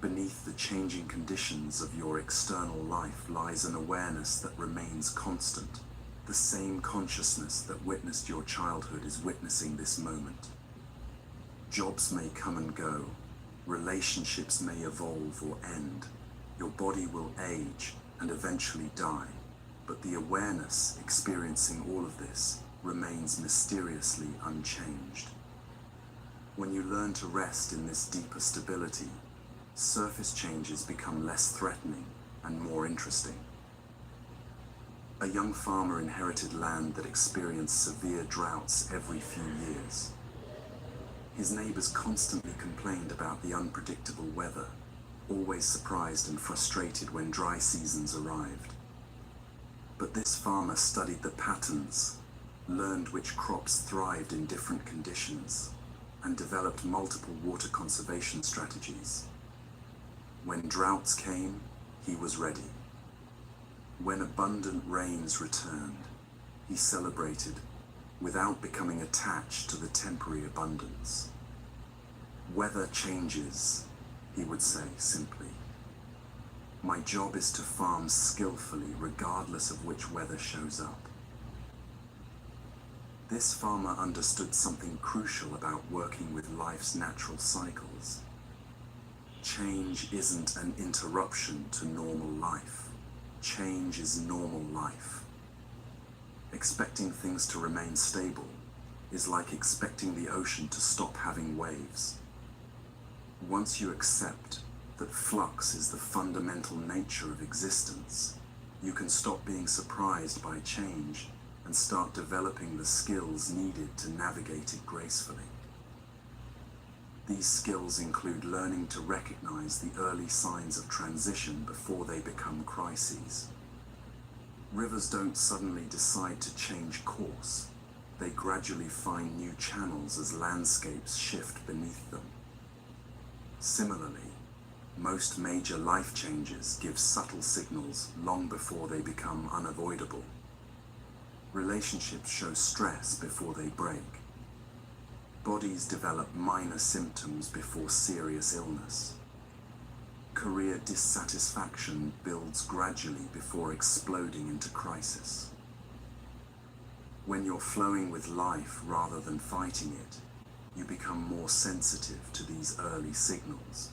Beneath the changing conditions of your external life lies an awareness that remains constant. The same consciousness that witnessed your childhood is witnessing this moment. Jobs may come and go, relationships may evolve or end, your body will age and eventually die, but the awareness experiencing all of this remains mysteriously unchanged. When you learn to rest in this deeper stability, surface changes become less threatening and more interesting. A young farmer inherited land that experienced severe droughts every few years. His neighbors constantly complained about the unpredictable weather, always surprised and frustrated when dry seasons arrived. But this farmer studied the patterns, learned which crops thrived in different conditions, and developed multiple water conservation strategies. When droughts came, he was ready. When abundant rains returned, he celebrated without becoming attached to the temporary abundance. Weather changes, he would say simply. My job is to farm skillfully regardless of which weather shows up. This farmer understood something crucial about working with life's natural cycles. Change isn't an interruption to normal life. Change is normal life. Expecting things to remain stable is like expecting the ocean to stop having waves. Once you accept that flux is the fundamental nature of existence, you can stop being surprised by change and start developing the skills needed to navigate it gracefully. These skills include learning to recognize the early signs of transition before they become crises. Rivers don't suddenly decide to change course. They gradually find new channels as landscapes shift beneath them. Similarly, most major life changes give subtle signals long before they become unavoidable. Relationships show stress before they break. Bodies develop minor symptoms before serious illness. Career dissatisfaction builds gradually before exploding into crisis. When you're flowing with life rather than fighting it, you become more sensitive to these early signals.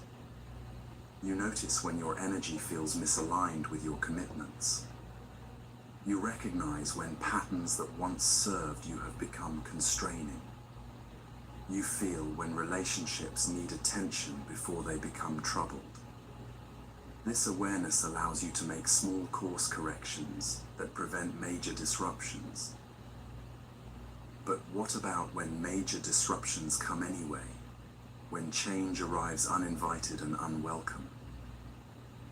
You notice when your energy feels misaligned with your commitments. You recognize when patterns that once served you have become constraining. You feel when relationships need attention before they become troubled. This awareness allows you to make small course corrections that prevent major disruptions. But what about when major disruptions come anyway? When change arrives uninvited and unwelcome?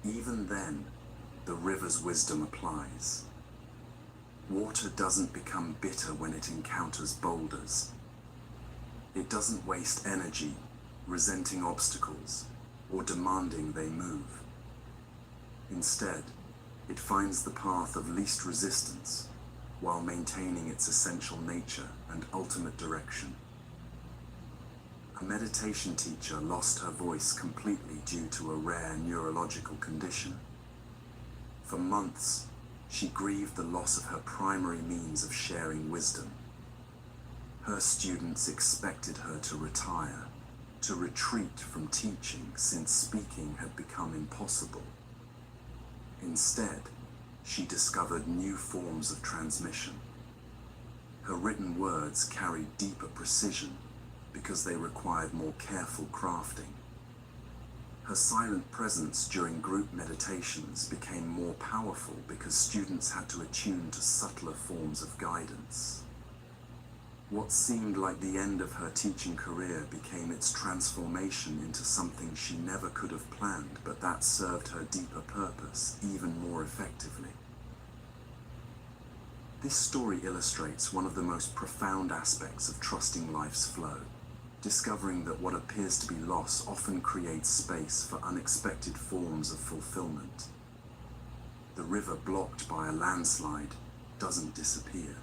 Even then, the river's wisdom applies. Water doesn't become bitter when it encounters boulders. It doesn't waste energy resenting obstacles or demanding they move. Instead, it finds the path of least resistance while maintaining its essential nature and ultimate direction. A meditation teacher lost her voice completely due to a rare neurological condition. For months, she grieved the loss of her primary means of sharing wisdom. Her students expected her to retire, to retreat from teaching since speaking had become impossible. Instead, she discovered new forms of transmission. Her written words carried deeper precision because they required more careful crafting. Her silent presence during group meditations became more powerful because students had to attune to subtler forms of guidance. What seemed like the end of her teaching career became its transformation into something she never could have planned, but that served her deeper purpose even more effectively. This story illustrates one of the most profound aspects of trusting life's flow, discovering that what appears to be loss often creates space for unexpected forms of fulfillment. The river blocked by a landslide doesn't disappear.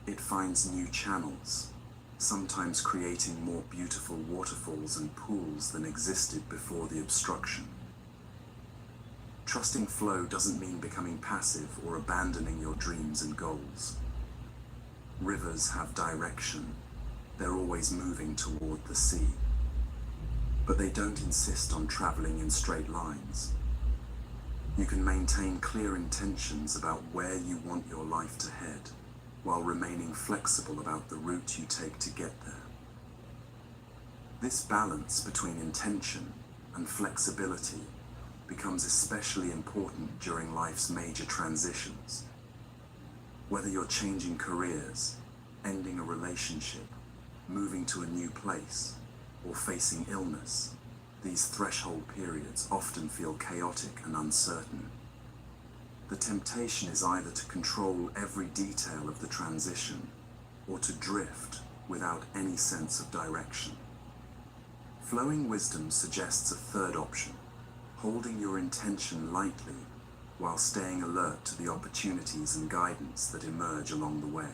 It finds new channels, sometimes creating more beautiful waterfalls and pools than existed before the obstruction. Trusting flow doesn't mean becoming passive or abandoning your dreams and goals. Rivers have direction. They're always moving toward the sea. But they don't insist on traveling in straight lines. You can maintain clear intentions about where you want your life to head, while remaining flexible about the route you take to get there. This balance between intention and flexibility becomes especially important during life's major transitions. Whether you're changing careers, ending a relationship, moving to a new place, or facing illness, these threshold periods often feel chaotic and uncertain. The temptation is either to control every detail of the transition or to drift without any sense of direction. Flowing wisdom suggests a third option, holding your intention lightly while staying alert to the opportunities and guidance that emerge along the way.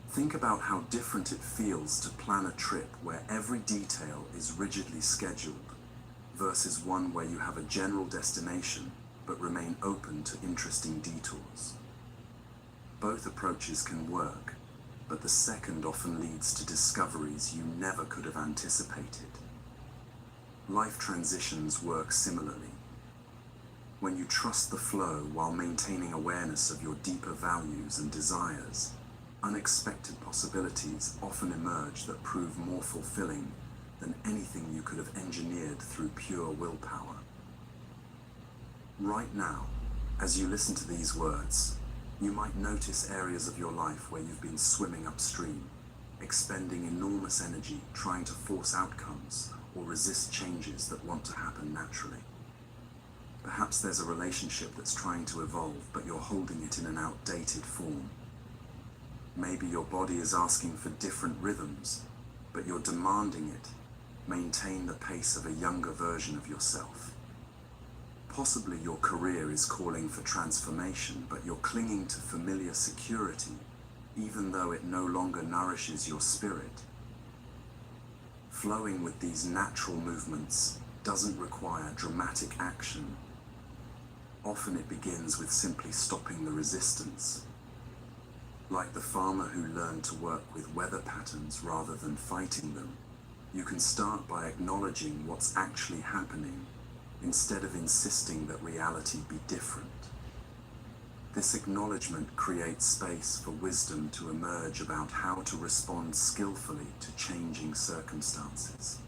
Think about how different it feels to plan a trip where every detail is rigidly scheduled versus one where you have a general destination but remain open to interesting detours. Both approaches can work, but the second often leads to discoveries you never could have anticipated. Life transitions work similarly. When you trust the flow while maintaining awareness of your deeper values and desires, unexpected possibilities often emerge that prove more fulfilling than anything you could have engineered through pure willpower. Right now, as you listen to these words, you might notice areas of your life where you've been swimming upstream, expending enormous energy trying to force outcomes or resist changes that want to happen naturally. Perhaps there's a relationship that's trying to evolve, but you're holding it in an outdated form. Maybe your body is asking for different rhythms, but you're demanding it maintain the pace of a younger version of yourself. Possibly your career is calling for transformation, but you're clinging to familiar security, even though it no longer nourishes your spirit. Flowing with these natural movements doesn't require dramatic action. Often it begins with simply stopping the resistance. Like the farmer who learned to work with weather patterns rather than fighting them, you can start by acknowledging what's actually happening instead of insisting that reality be different. This acknowledgement creates space for wisdom to emerge about how to respond skillfully to changing circumstances.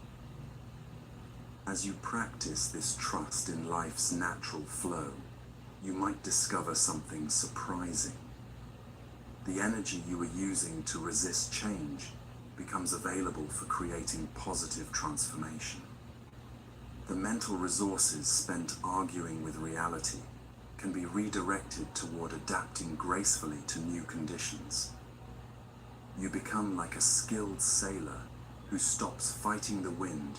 As you practice this trust in life's natural flow, you might discover something surprising. The energy you were using to resist change becomes available for creating positive transformation. The mental resources spent arguing with reality can be redirected toward adapting gracefully to new conditions. You become like a skilled sailor who stops fighting the wind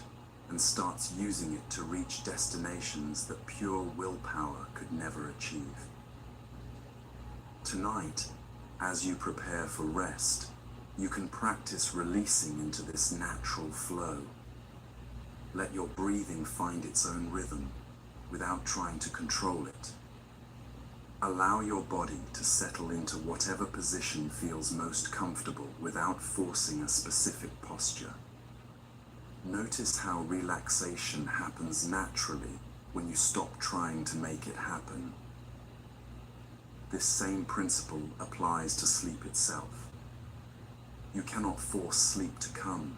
and starts using it to reach destinations that pure willpower could never achieve. Tonight, as you prepare for rest, you can practice releasing into this natural flow. Let your breathing find its own rhythm without trying to control it. Allow your body to settle into whatever position feels most comfortable without forcing a specific posture. Notice how relaxation happens naturally when you stop trying to make it happen. This same principle applies to sleep itself. You cannot force sleep to come,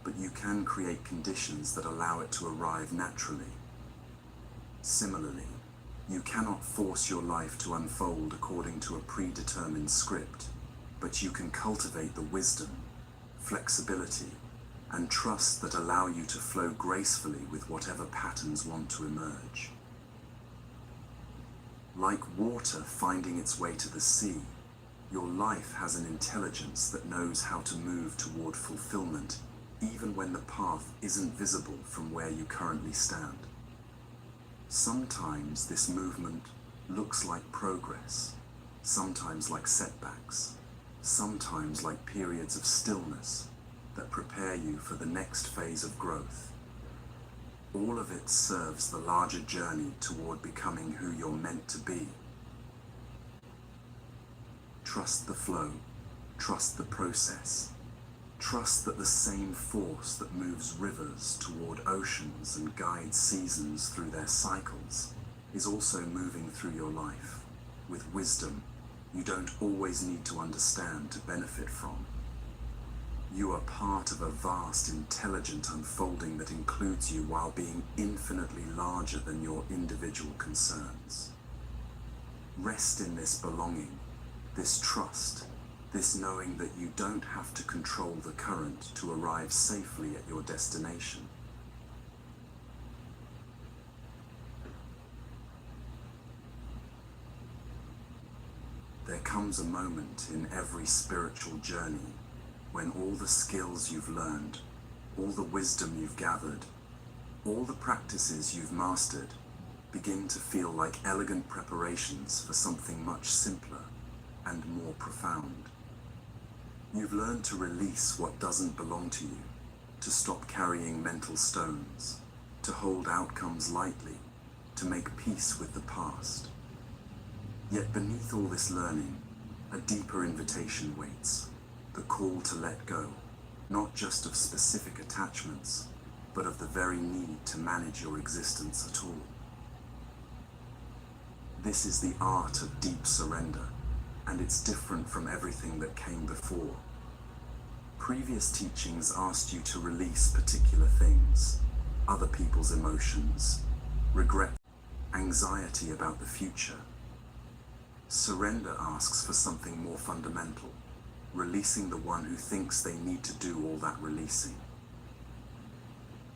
but you can create conditions that allow it to arrive naturally. Similarly, you cannot force your life to unfold according to a predetermined script, but you can cultivate the wisdom, flexibility, and trust that allow you to flow gracefully with whatever patterns want to emerge. Like water finding its way to the sea, your life has an intelligence that knows how to move toward fulfillment, even when the path isn't visible from where you currently stand. Sometimes this movement looks like progress, sometimes like setbacks, sometimes like periods of stillness that prepare you for the next phase of growth. All of it serves the larger journey toward becoming who you're meant to be. Trust the flow, trust the process, trust that the same force that moves rivers toward oceans and guides seasons through their cycles is also moving through your life, with wisdom you don't always need to understand to benefit from. You are part of a vast, intelligent unfolding that includes you while being infinitely larger than your individual concerns. Rest in this belonging, this trust, this knowing that you don't have to control the current to arrive safely at your destination. There comes a moment in every spiritual journey when all the skills you've learned, all the wisdom you've gathered, all the practices you've mastered begin to feel like elegant preparations for something much simpler and more profound. You've learned to release what doesn't belong to you, to stop carrying mental stones, to hold outcomes lightly, to make peace with the past. Yet beneath all this learning, a deeper invitation waits, the call to let go, not just of specific attachments, but of the very need to manage your existence at all. This is the art of deep surrender, and it's different from everything that came before. Previous teachings asked you to release particular things, other people's emotions, regret, anxiety about the future. Surrender asks for something more fundamental, releasing the one who thinks they need to do all that releasing.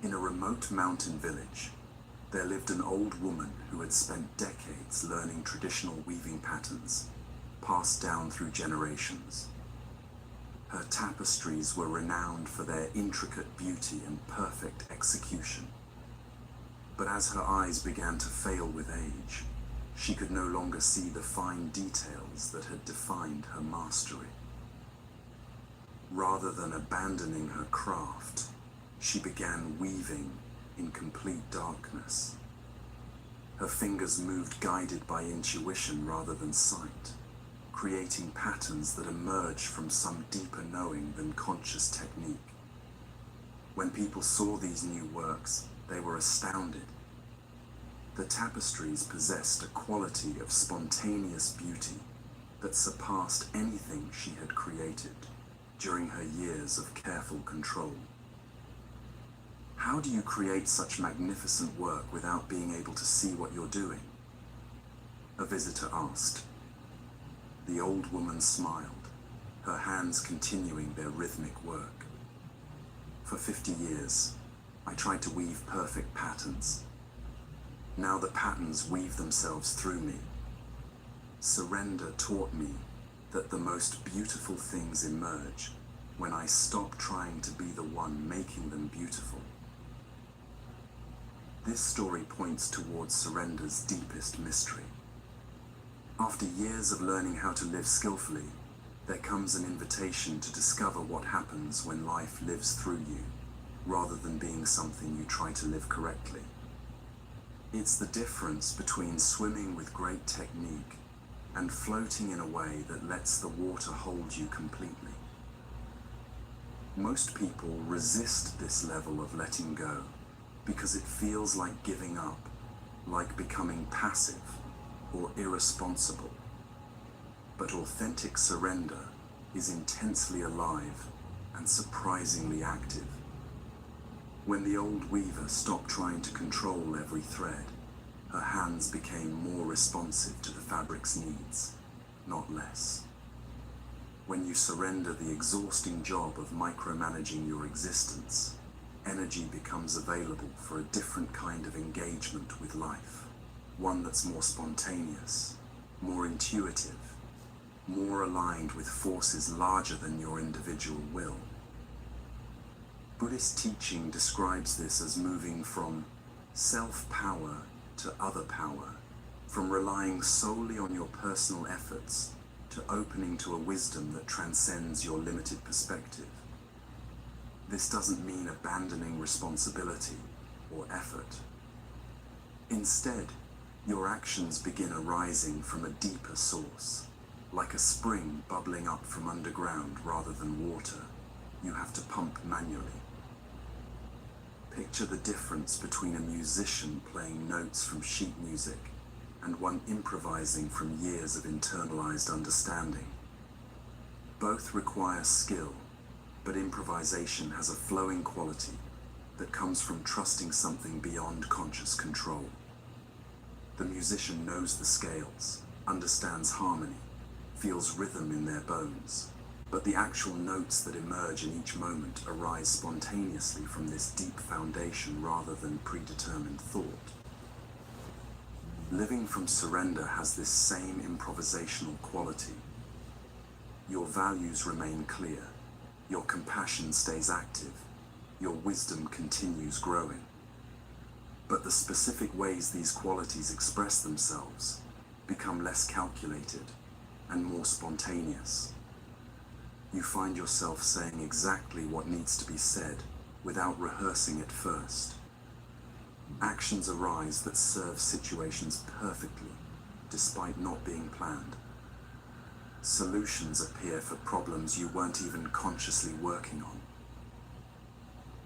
In a remote mountain village, there lived an old woman who had spent decades learning traditional weaving patterns, passed down through generations. Her tapestries were renowned for their intricate beauty and perfect execution. But as her eyes began to fail with age, she could no longer see the fine details that had defined her mastery. Rather than abandoning her craft, she began weaving in complete darkness. Her fingers moved guided by intuition rather than sight, creating patterns that emerged from some deeper knowing than conscious technique. When people saw these new works, they were astounded. The tapestries possessed a quality of spontaneous beauty that surpassed anything she had created during her years of careful control. How do you create such magnificent work without being able to see what you're doing? A visitor asked. The old woman smiled, her hands continuing their rhythmic work. For 50 years, I tried to weave perfect patterns. Now the patterns weave themselves through me. Surrender taught me that the most beautiful things emerge when I stop trying to be the one making them beautiful. This story points towards surrender's deepest mystery. After years of learning how to live skillfully, there comes an invitation to discover what happens when life lives through you, rather than being something you try to live correctly. It's the difference between swimming with great technique and floating in a way that lets the water hold you completely. Most people resist this level of letting go because it feels like giving up, like becoming passive or irresponsible. But authentic surrender is intensely alive and surprisingly active. When the old weaver stopped trying to control every thread, her hands became more responsive to the fabric's needs, not less. When you surrender the exhausting job of micromanaging your existence, energy becomes available for a different kind of engagement with life, one that's more spontaneous, more intuitive, more aligned with forces larger than your individual will. Buddhist teaching describes this as moving from self-power to other power, from relying solely on your personal efforts to opening to a wisdom that transcends your limited perspective. This doesn't mean abandoning responsibility or effort. Instead, your actions begin arising from a deeper source, like a spring bubbling up from underground rather than water you have to pump manually. Picture the difference between a musician playing notes from sheet music and one improvising from years of internalized understanding. Both require skill, but improvisation has a flowing quality that comes from trusting something beyond conscious control. The musician knows the scales, understands harmony, feels rhythm in their bones, but the actual notes that emerge in each moment arise spontaneously from this deep foundation rather than predetermined thought. Living from surrender has this same improvisational quality. Your values remain clear, your compassion stays active, your wisdom continues growing. But the specific ways these qualities express themselves become less calculated and more spontaneous. You find yourself saying exactly what needs to be said without rehearsing it first. Actions arise that serve situations perfectly, despite not being planned. Solutions appear for problems you weren't even consciously working on.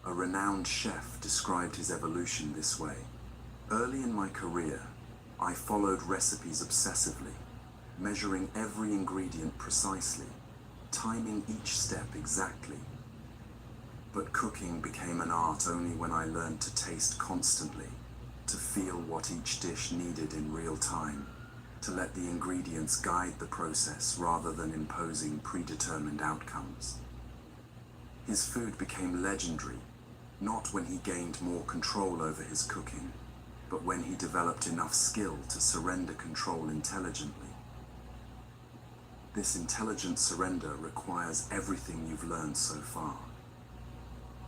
A renowned chef described his evolution this way. Early in my career, I followed recipes obsessively, measuring every ingredient precisely, timing each step exactly. But cooking became an art only when I learned to taste constantly, to feel what each dish needed in real time, to let the ingredients guide the process rather than imposing predetermined outcomes. His food became legendary, not when he gained more control over his cooking, but when he developed enough skill to surrender control intelligently. This intelligent surrender requires everything you've learned so far.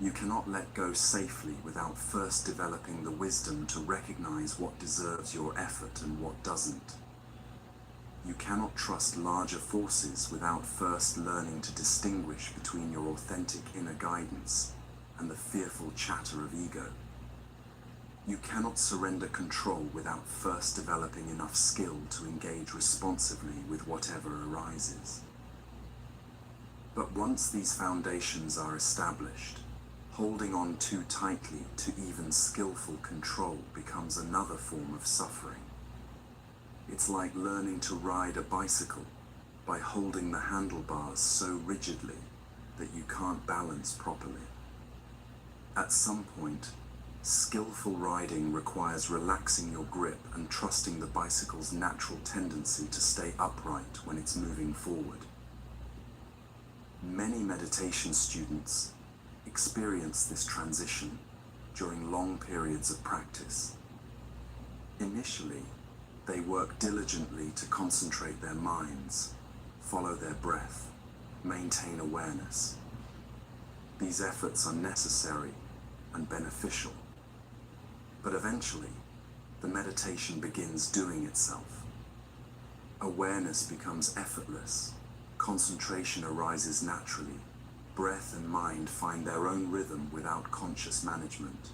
You cannot let go safely without first developing the wisdom to recognize what deserves your effort and what doesn't. You cannot trust larger forces without first learning to distinguish between your authentic inner guidance and the fearful chatter of ego. You cannot surrender control without first developing enough skill to engage responsively with whatever arises. But once these foundations are established, holding on too tightly to even skillful control becomes another form of suffering. It's like learning to ride a bicycle by holding the handlebars so rigidly that you can't balance properly. At some point, skillful riding requires relaxing your grip and trusting the bicycle's natural tendency to stay upright when it's moving forward. Many meditation students experience this transition during long periods of practice. Initially, they work diligently to concentrate their minds, follow their breath, maintain awareness. These efforts are necessary and beneficial, but eventually, the meditation begins doing itself. Awareness becomes effortless, concentration arises naturally, breath and mind find their own rhythm without conscious management.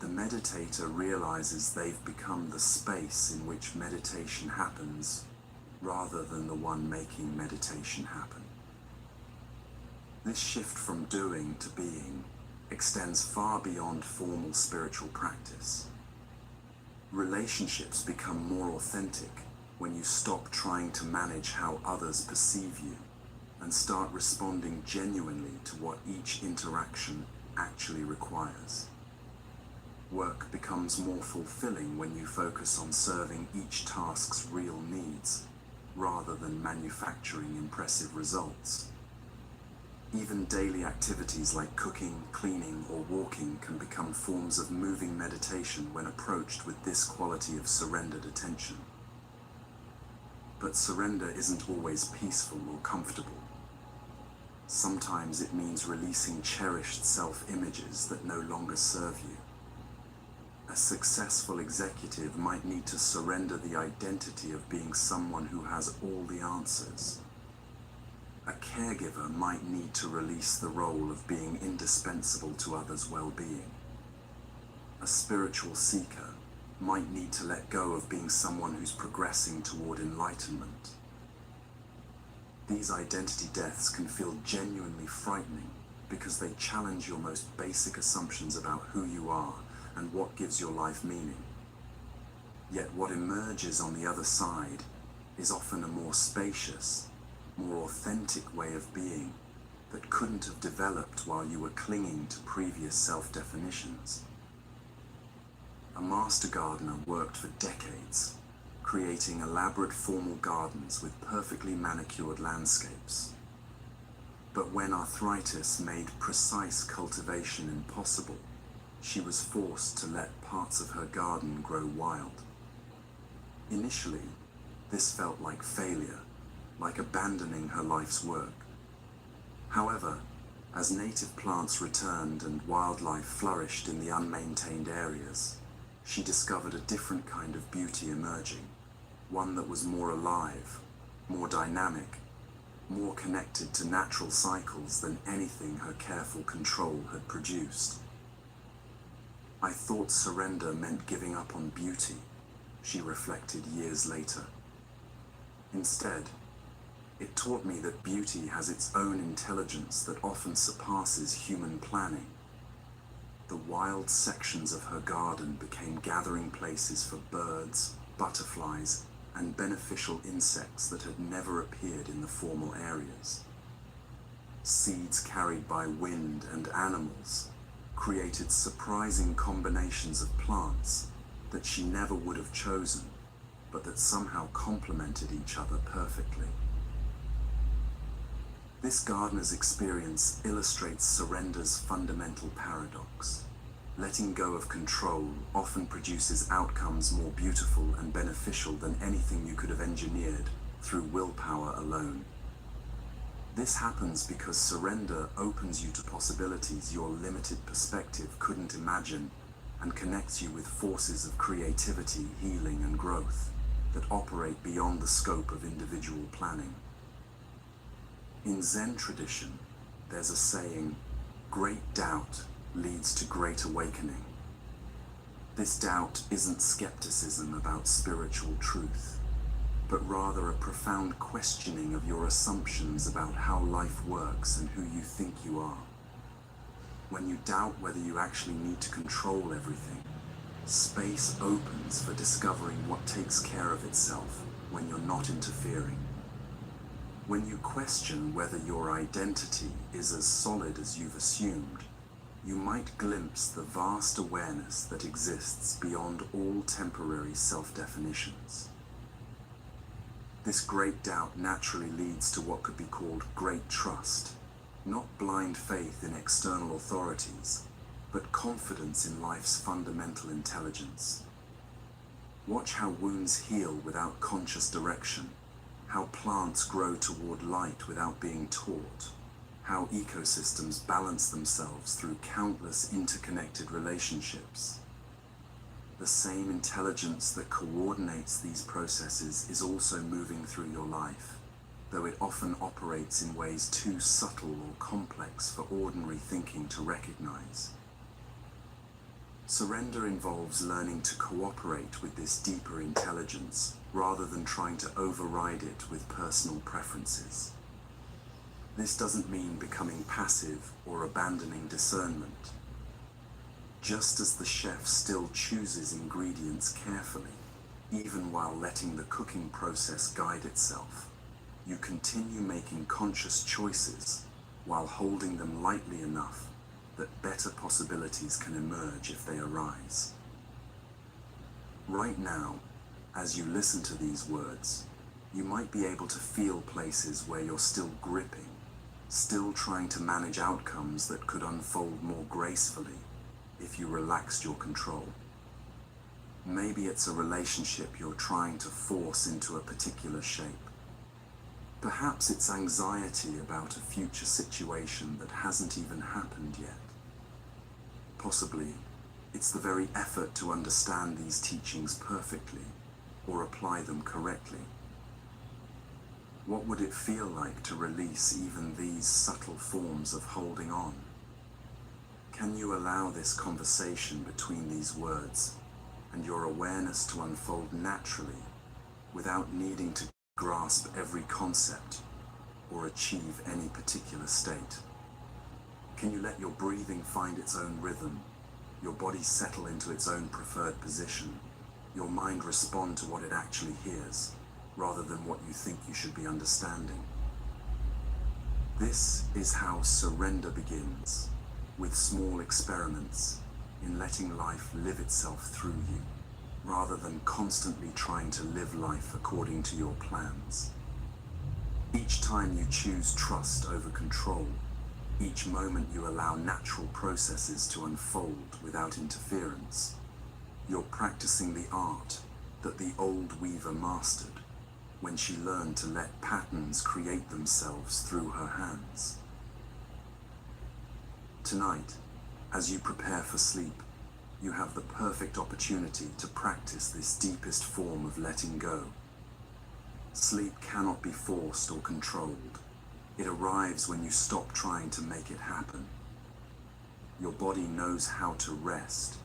The meditator realizes they've become the space in which meditation happens, rather than the one making meditation happen. This shift from doing to being extends far beyond formal spiritual practice. Relationships become more authentic when you stop trying to manage how others perceive you and start responding genuinely to what each interaction actually requires. Work becomes more fulfilling when you focus on serving each task's real needs, rather than manufacturing impressive results. Even daily activities like cooking, cleaning, or walking can become forms of moving meditation when approached with this quality of surrendered attention. But surrender isn't always peaceful or comfortable. Sometimes it means releasing cherished self-images that no longer serve you. A successful executive might need to surrender the identity of being someone who has all the answers. A caregiver might need to release the role of being indispensable to others' well-being. A spiritual seeker might need to let go of being someone who's progressing toward enlightenment. These identity deaths can feel genuinely frightening because they challenge your most basic assumptions about who you are and what gives your life meaning. Yet what emerges on the other side is often a more spacious, more authentic way of being that couldn't have developed while you were clinging to previous self-definitions. A master gardener worked for decades, creating elaborate formal gardens with perfectly manicured landscapes. But when arthritis made precise cultivation impossible, she was forced to let parts of her garden grow wild. Initially, this felt like failure, like abandoning her life's work. However, as native plants returned and wildlife flourished in the unmaintained areas, she discovered a different kind of beauty emerging, one that was more alive, more dynamic, more connected to natural cycles than anything her careful control had produced. I thought surrender meant giving up on beauty, she reflected years later. Instead, it taught me that beauty has its own intelligence that often surpasses human planning. The wild sections of her garden became gathering places for birds, butterflies, and beneficial insects that had never appeared in the formal areas. Seeds carried by wind and animals created surprising combinations of plants that she never would have chosen, but that somehow complemented each other perfectly. This gardener's experience illustrates surrender's fundamental paradox. Letting go of control often produces outcomes more beautiful and beneficial than anything you could have engineered through willpower alone. This happens because surrender opens you to possibilities your limited perspective couldn't imagine and connects you with forces of creativity, healing, and growth that operate beyond the scope of individual planning. In Zen tradition, there's a saying, "Great doubt leads to great awakening." This doubt isn't skepticism about spiritual truth, but rather a profound questioning of your assumptions about how life works and who you think you are. When you doubt whether you actually need to control everything, space opens for discovering what takes care of itself when you're not interfering. When you question whether your identity is as solid as you've assumed, you might glimpse the vast awareness that exists beyond all temporary self-definitions. This great doubt naturally leads to what could be called great trust, not blind faith in external authorities, but confidence in life's fundamental intelligence. Watch how wounds heal without conscious direction, how plants grow toward light without being taught, how ecosystems balance themselves through countless interconnected relationships. The same intelligence that coordinates these processes is also moving through your life, though it often operates in ways too subtle or complex for ordinary thinking to recognize. Surrender involves learning to cooperate with this deeper intelligence rather than trying to override it with personal preferences. This doesn't mean becoming passive or abandoning discernment. Just as the chef still chooses ingredients carefully, even while letting the cooking process guide itself, you continue making conscious choices while holding them lightly enough that better possibilities can emerge if they arise. Right now, as you listen to these words, you might be able to feel places where you're still gripping, still trying to manage outcomes that could unfold more gracefully if you relaxed your control. Maybe it's a relationship you're trying to force into a particular shape. Perhaps it's anxiety about a future situation that hasn't even happened yet. Possibly, it's the very effort to understand these teachings perfectly or apply them correctly. What would it feel like to release even these subtle forms of holding on? Can you allow this conversation between these words and your awareness to unfold naturally without needing to grasp every concept or achieve any particular state? Can you let your breathing find its own rhythm, your body settle into its own preferred position, your mind respond to what it actually hears, rather than what you think you should be understanding? This is how surrender begins, with small experiments in letting life live itself through you, rather than constantly trying to live life according to your plans. Each time you choose trust over control, each moment you allow natural processes to unfold without interference, you're practicing the art that the old weaver mastered when she learned to let patterns create themselves through her hands. Tonight, as you prepare for sleep, you have the perfect opportunity to practice this deepest form of letting go. Sleep cannot be forced or controlled. It arrives when you stop trying to make it happen. Your body knows how to rest.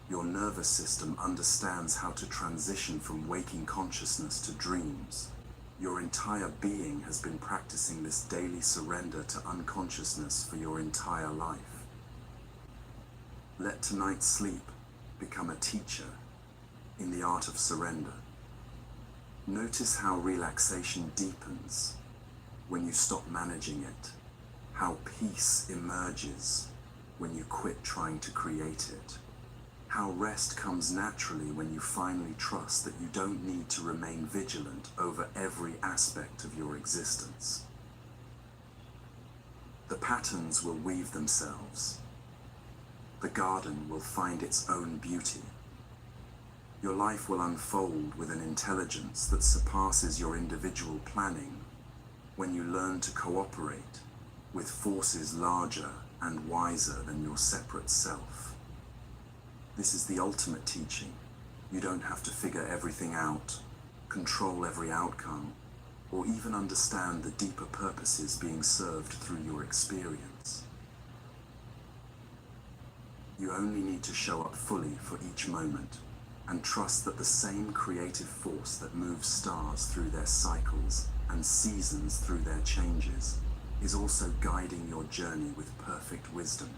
Your nervous system understands how to transition from waking consciousness to dreams. Your entire being has been practicing this daily surrender to unconsciousness for your entire life. Let tonight's sleep become a teacher in the art of surrender. Notice how relaxation deepens when you stop managing it, how peace emerges when you quit trying to create it. How rest comes naturally when you finally trust that you don't need to remain vigilant over every aspect of your existence. The patterns will weave themselves. The garden will find its own beauty. Your life will unfold with an intelligence that surpasses your individual planning when you learn to cooperate with forces larger and wiser than your separate self. This is the ultimate teaching. You don't have to figure everything out, control every outcome, or even understand the deeper purposes being served through your experience. You only need to show up fully for each moment and trust that the same creative force that moves stars through their cycles and seasons through their changes is also guiding your journey with perfect wisdom,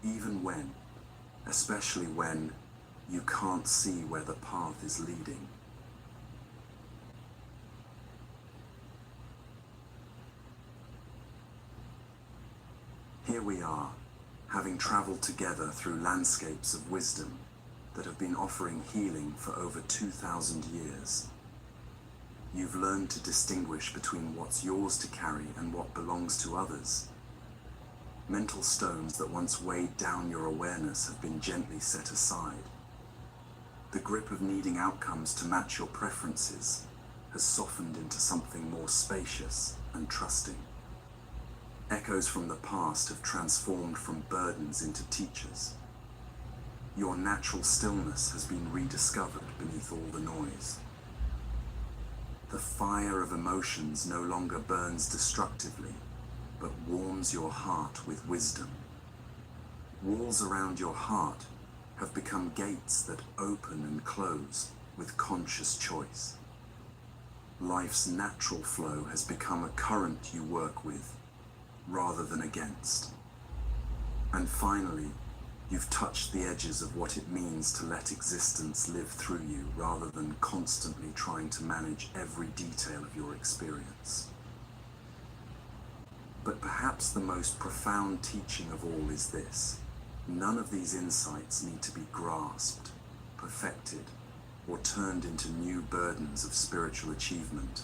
even when, especially when, you can't see where the path is leading. Here we are, having traveled together through landscapes of wisdom that have been offering healing for over 2,000 years. You've learned to distinguish between what's yours to carry and what belongs to others. Mental stones that once weighed down your awareness have been gently set aside. The grip of needing outcomes to match your preferences has softened into something more spacious and trusting. Echoes from the past have transformed from burdens into teachers. Your natural stillness has been rediscovered beneath all the noise. The fire of emotions no longer burns destructively, but warms your heart with wisdom. Walls around your heart have become gates that open and close with conscious choice. Life's natural flow has become a current you work with, rather than against. And finally, you've touched the edges of what it means to let existence live through you rather than constantly trying to manage every detail of your experience. But perhaps the most profound teaching of all is this: none of these insights need to be grasped, perfected, or turned into new burdens of spiritual achievement.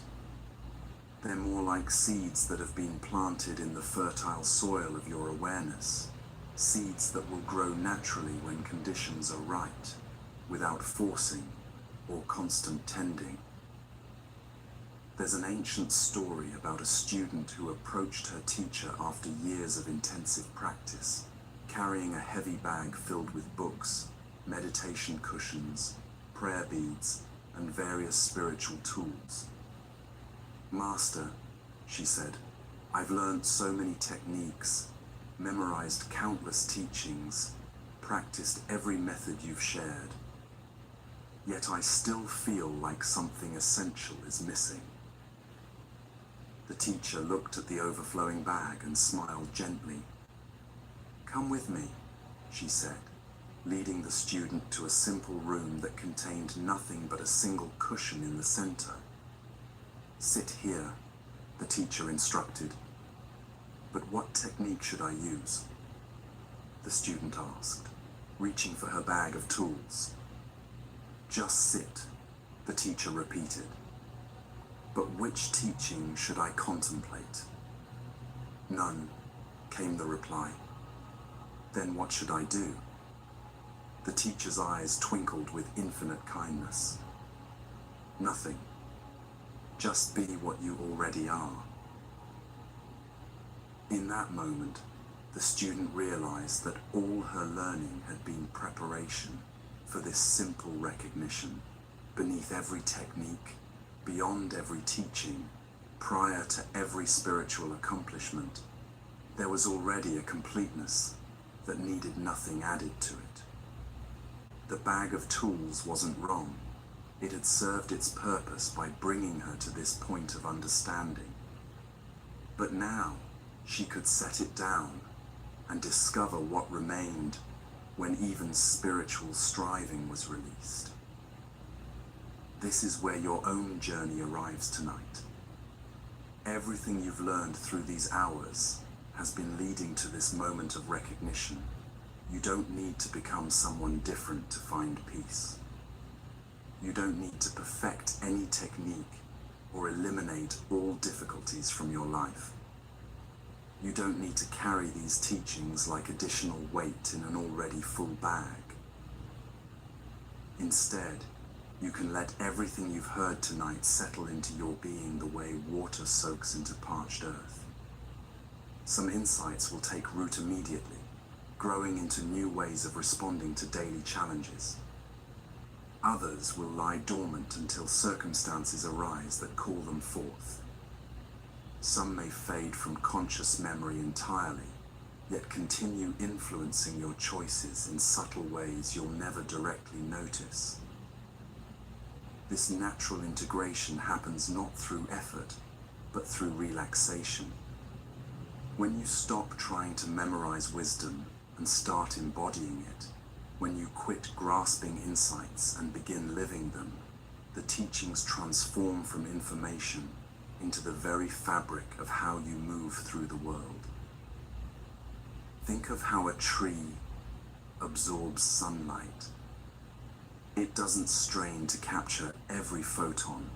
They're more like seeds that have been planted in the fertile soil of your awareness, seeds that will grow naturally when conditions are right, without forcing or constant tending. There's an ancient story about a student who approached her teacher after years of intensive practice, carrying a heavy bag filled with books, meditation cushions, prayer beads, and various spiritual tools. "Master," she said, "I've learned so many techniques, memorized countless teachings, practiced every method you've shared. Yet I still feel like something essential is missing." The teacher looked at the overflowing bag and smiled gently. "Come with me," she said, leading the student to a simple room that contained nothing but a single cushion in the center. "Sit here," the teacher instructed. "But what technique should I use?" the student asked, reaching for her bag of tools. "Just sit," the teacher repeated. "But which teaching should I contemplate?" "None," came the reply. "Then what should I do?" The teacher's eyes twinkled with infinite kindness. "Nothing. Just be what you already are." In that moment, the student realized that all her learning had been preparation for this simple recognition. Beneath every technique, beyond every teaching, prior to every spiritual accomplishment, there was already a completeness that needed nothing added to it. The bag of tools wasn't wrong. It had served its purpose by bringing her to this point of understanding. But now, she could set it down and discover what remained when even spiritual striving was released. This is where your own journey arrives tonight. Everything you've learned through these hours has been leading to this moment of recognition, You don't need to become someone different to find peace. You don't need to perfect any technique or eliminate all difficulties from your life. You don't need to carry these teachings like additional weight in an already full bag. Instead, you can let everything you've heard tonight settle into your being the way water soaks into parched earth. Some insights will take root immediately, growing into new ways of responding to daily challenges. Others will lie dormant until circumstances arise that call them forth. Some may fade from conscious memory entirely, yet continue influencing your choices in subtle ways you'll never directly notice. This natural integration happens not through effort, but through relaxation. When you stop trying to memorize wisdom and start embodying it, when you quit grasping insights and begin living them, the teachings transform from information into the very fabric of how you move through the world. Think of how a tree absorbs sunlight. It doesn't strain to capture every photon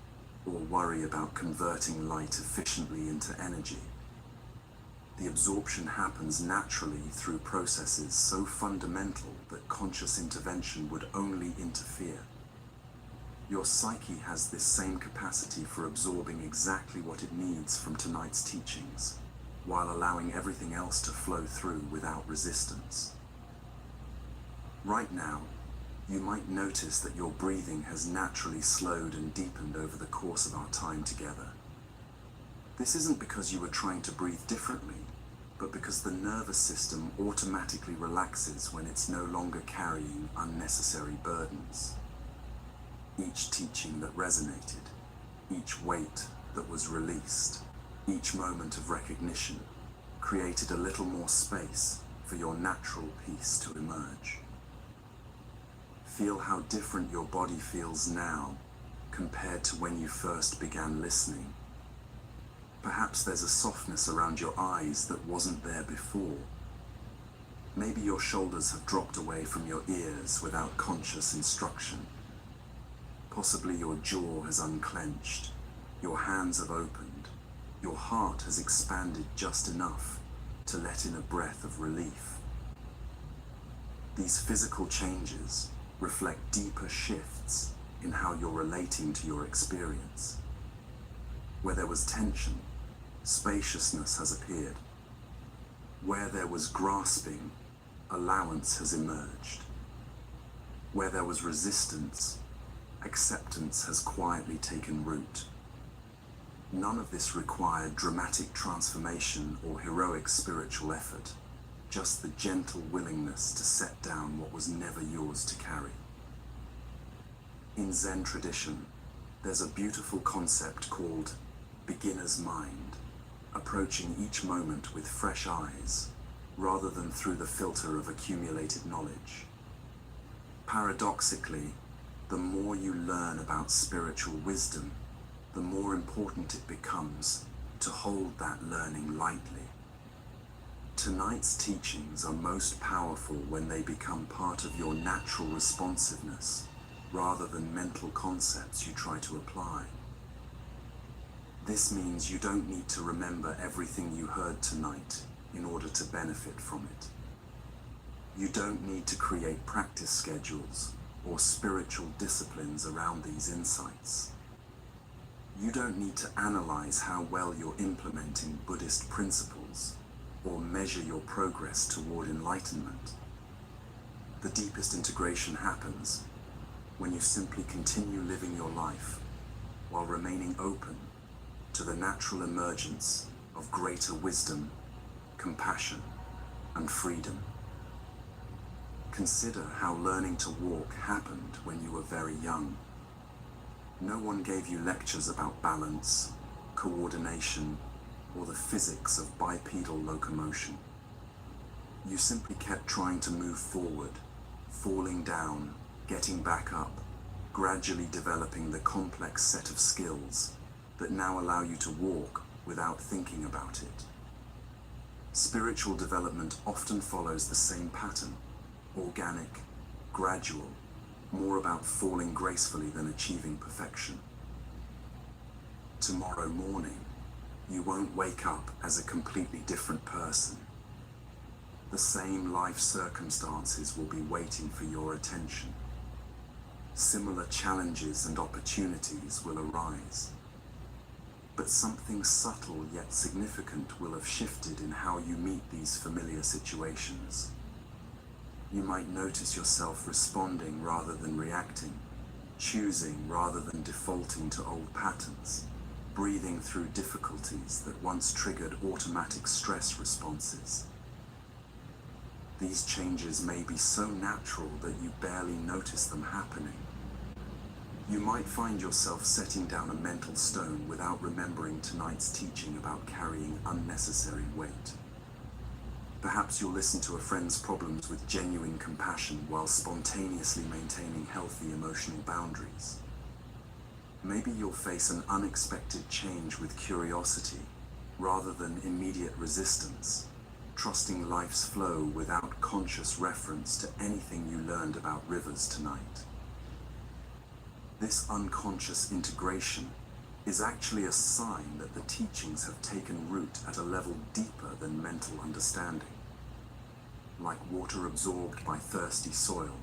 or worry about converting light efficiently into energy. The absorption happens naturally through processes so fundamental that conscious intervention would only interfere. Your psyche has this same capacity for absorbing exactly what it needs from tonight's teachings, while allowing everything else to flow through without resistance. Right now, you might notice that your breathing has naturally slowed and deepened over the course of our time together. This isn't because you were trying to breathe differently, but because the nervous system automatically relaxes when it's no longer carrying unnecessary burdens. Each teaching that resonated, each weight that was released, each moment of recognition created a little more space for your natural peace to emerge. Feel how different your body feels now compared to when you first began listening. Perhaps there's a softness around your eyes that wasn't there before. Maybe your shoulders have dropped away from your ears without conscious instruction. Possibly your jaw has unclenched, your hands have opened, your heart has expanded just enough to let in a breath of relief. These physical changes reflect deeper shifts in how you're relating to your experience. Where there was tension, spaciousness has appeared. Where there was grasping, allowance has emerged. Where there was resistance, acceptance has quietly taken root. None of this required dramatic transformation or heroic spiritual effort, just the gentle willingness to set down what was never yours to carry. In Zen tradition, there's a beautiful concept called beginner's mind, approaching each moment with fresh eyes, rather than through the filter of accumulated knowledge. Paradoxically, the more you learn about spiritual wisdom, the more important it becomes to hold that learning lightly. Tonight's teachings are most powerful when they become part of your natural responsiveness, rather than mental concepts you try to apply. This means you don't need to remember everything you heard tonight in order to benefit from it. You don't need to create practice schedules or spiritual disciplines around these insights. You don't need to analyze how well you're implementing Buddhist principles or measure your progress toward enlightenment. The deepest integration happens when you simply continue living your life while remaining open to the natural emergence of greater wisdom, compassion, and freedom. Consider how learning to walk happened when you were very young. No one gave you lectures about balance, coordination, or the physics of bipedal locomotion. You simply kept trying to move forward, falling down, getting back up, gradually developing the complex set of skills that now allow you to walk without thinking about it. Spiritual development often follows the same pattern. organic, gradual, more about falling gracefully than achieving perfection. Tomorrow morning, you won't wake up as a completely different person. The same life circumstances will be waiting for your attention. Similar challenges and opportunities will arise. But something subtle yet significant will have shifted in how you meet these familiar situations. You might notice yourself responding rather than reacting, choosing rather than defaulting to old patterns, breathing through difficulties that once triggered automatic stress responses. These changes may be so natural that you barely notice them happening. You might find yourself setting down a mental stone without remembering tonight's teaching about carrying unnecessary weight. Perhaps you'll listen to a friend's problems with genuine compassion while spontaneously maintaining healthy emotional boundaries. Maybe you'll face an unexpected change with curiosity rather than immediate resistance, trusting life's flow without conscious reference to anything you learned about rivers tonight. This unconscious integration is actually a sign that the teachings have taken root at a level deeper than mental understanding. Like water absorbed by thirsty soil,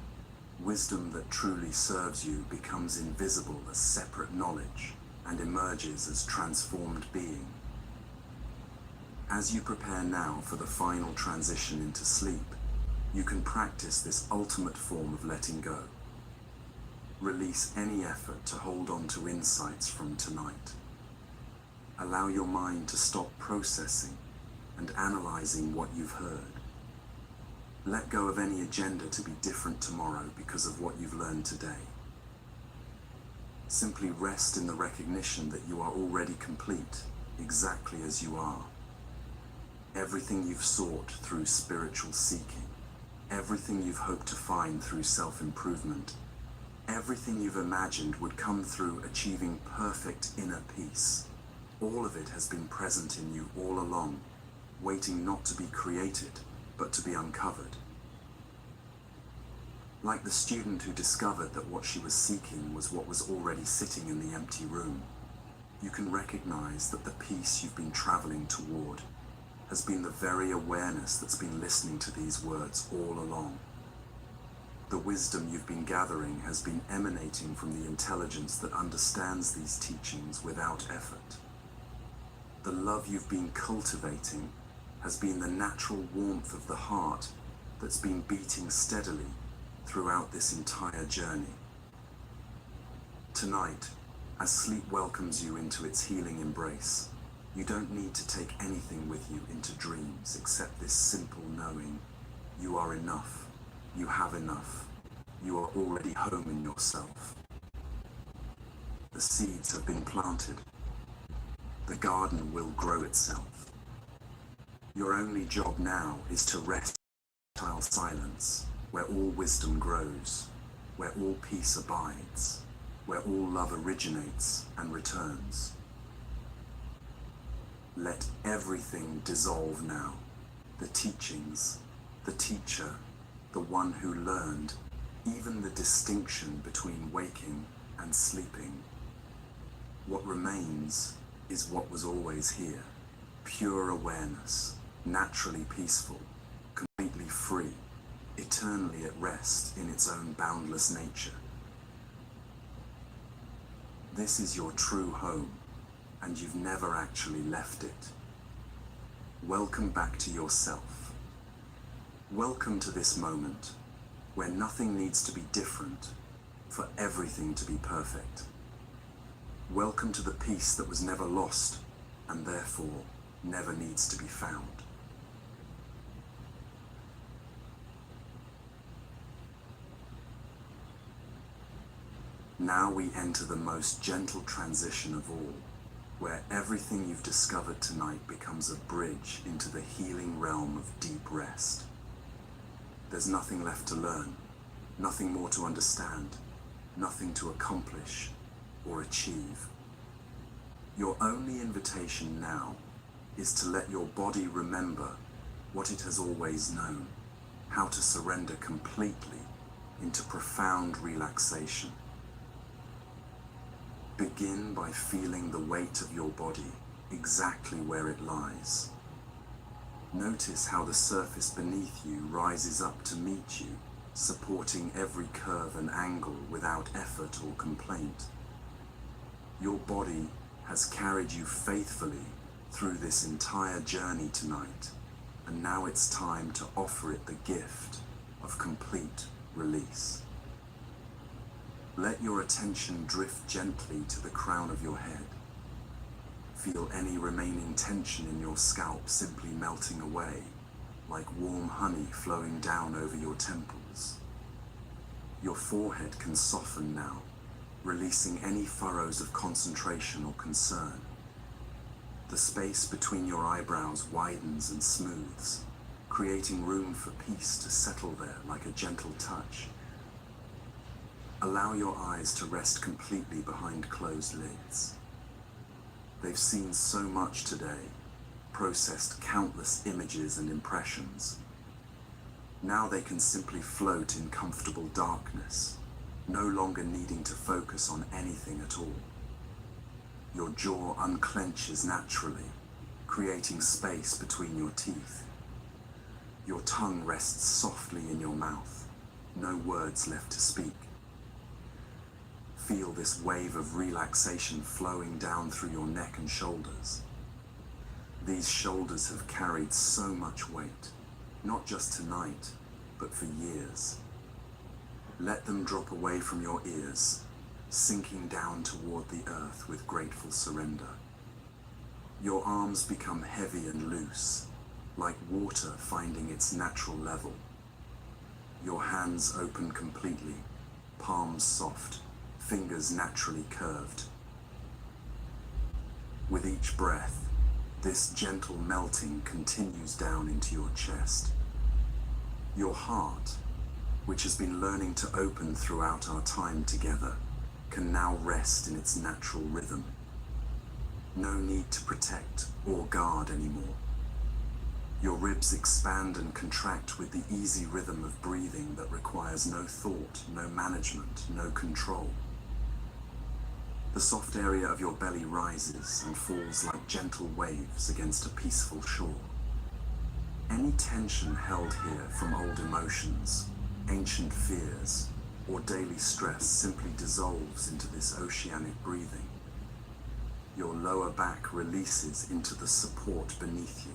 wisdom that truly serves you becomes invisible as separate knowledge and emerges as transformed being. As you prepare now for the final transition into sleep, you can practice this ultimate form of letting go. Release any effort to hold on to insights from tonight. Allow your mind to stop processing and analyzing what you've heard. Let go of any agenda to be different tomorrow because of what you've learned today. Simply rest in the recognition that you are already complete, exactly as you are. Everything you've sought through spiritual seeking, everything you've hoped to find through self-improvement, everything you've imagined would come through achieving perfect inner peace. All of it has been present in you all along, waiting not to be created, but to be uncovered. Like the student who discovered that what she was seeking was what was already sitting in the empty room, you can recognize that the peace you've been traveling toward has been the very awareness that's been listening to these words all along. The wisdom you've been gathering has been emanating from the intelligence that understands these teachings without effort. The love you've been cultivating has been the natural warmth of the heart that's been beating steadily throughout this entire journey. Tonight, as sleep welcomes you into its healing embrace, you don't need to take anything with you into dreams except this simple knowing: you are enough. You have enough. You are already home in yourself. The seeds have been planted. The garden will grow itself. Your only job now is to rest in tactile silence, where all wisdom grows, where all peace abides, where all love originates and returns. Let everything dissolve now. The teachings, the teacher, the one who learned, even the distinction between waking and sleeping. What remains is what was always here: pure awareness, naturally peaceful, completely free, eternally at rest in its own boundless nature. This is your true home, and you've never actually left it. Welcome back to yourself. Welcome to this moment, where nothing needs to be different for everything to be perfect. Welcome to the peace that was never lost and therefore never needs to be found. Now we enter the most gentle transition of all, where everything you've discovered tonight becomes a bridge into the healing realm of deep rest. There's nothing left to learn, nothing more to understand, nothing to accomplish or achieve. Your only invitation now is to let your body remember what it has always known, how to surrender completely into profound relaxation. Begin by feeling the weight of your body exactly where it lies. Notice how the surface beneath you rises up to meet you, supporting every curve and angle without effort or complaint. Your body has carried you faithfully through this entire journey tonight, and now it's time to offer it the gift of complete release. Let your attention drift gently to the crown of your head. Feel any remaining tension in your scalp simply melting away, like warm honey flowing down over your temples. Your forehead can soften now, releasing any furrows of concentration or concern. The space between your eyebrows widens and smooths, creating room for peace to settle there like a gentle touch. Allow your eyes to rest completely behind closed lids. They've seen so much today, processed countless images and impressions. Now they can simply float in comfortable darkness, no longer needing to focus on anything at all. Your jaw unclenches naturally, creating space between your teeth. Your tongue rests softly in your mouth, no words left to speak. Feel this wave of relaxation flowing down through your neck and shoulders. These shoulders have carried so much weight, not just tonight, but for years. Let them drop away from your ears, sinking down toward the earth with grateful surrender. Your arms become heavy and loose, like water finding its natural level. Your hands open completely, palms soft, fingers naturally curved. With each breath, this gentle melting continues down into your chest. Your heart, which has been learning to open throughout our time together, can now rest in its natural rhythm. No need to protect or guard anymore. Your ribs expand and contract with the easy rhythm of breathing that requires no thought, no management, no control. The soft area of your belly rises and falls like gentle waves against a peaceful shore. Any tension held here from old emotions, ancient fears, or daily stress simply dissolves into this oceanic breathing. Your lower back releases into the support beneath you,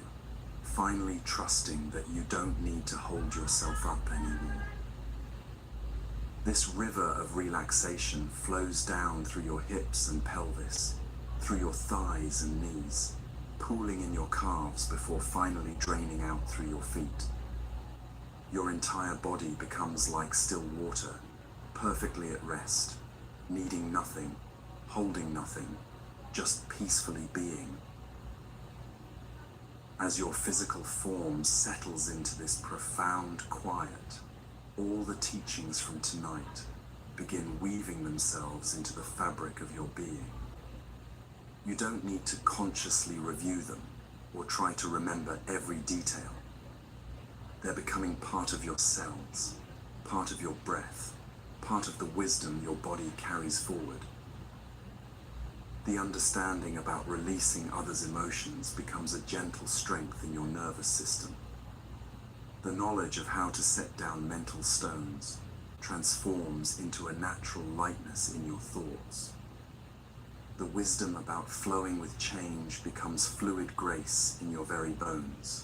finally trusting that you don't need to hold yourself up anymore. This river of relaxation flows down through your hips and pelvis, through your thighs and knees, pooling in your calves before finally draining out through your feet. Your entire body becomes like still water, perfectly at rest, needing nothing, holding nothing, just peacefully being. As your physical form settles into this profound quiet, all the teachings from tonight begin weaving themselves into the fabric of your being. You don't need to consciously review them or try to remember every detail. They're becoming part of your cells, part of your breath, part of the wisdom your body carries forward. The understanding about releasing others' emotions becomes a gentle strength in your nervous system. The knowledge of how to set down mental stones transforms into a natural lightness in your thoughts. The wisdom about flowing with change becomes fluid grace in your very bones.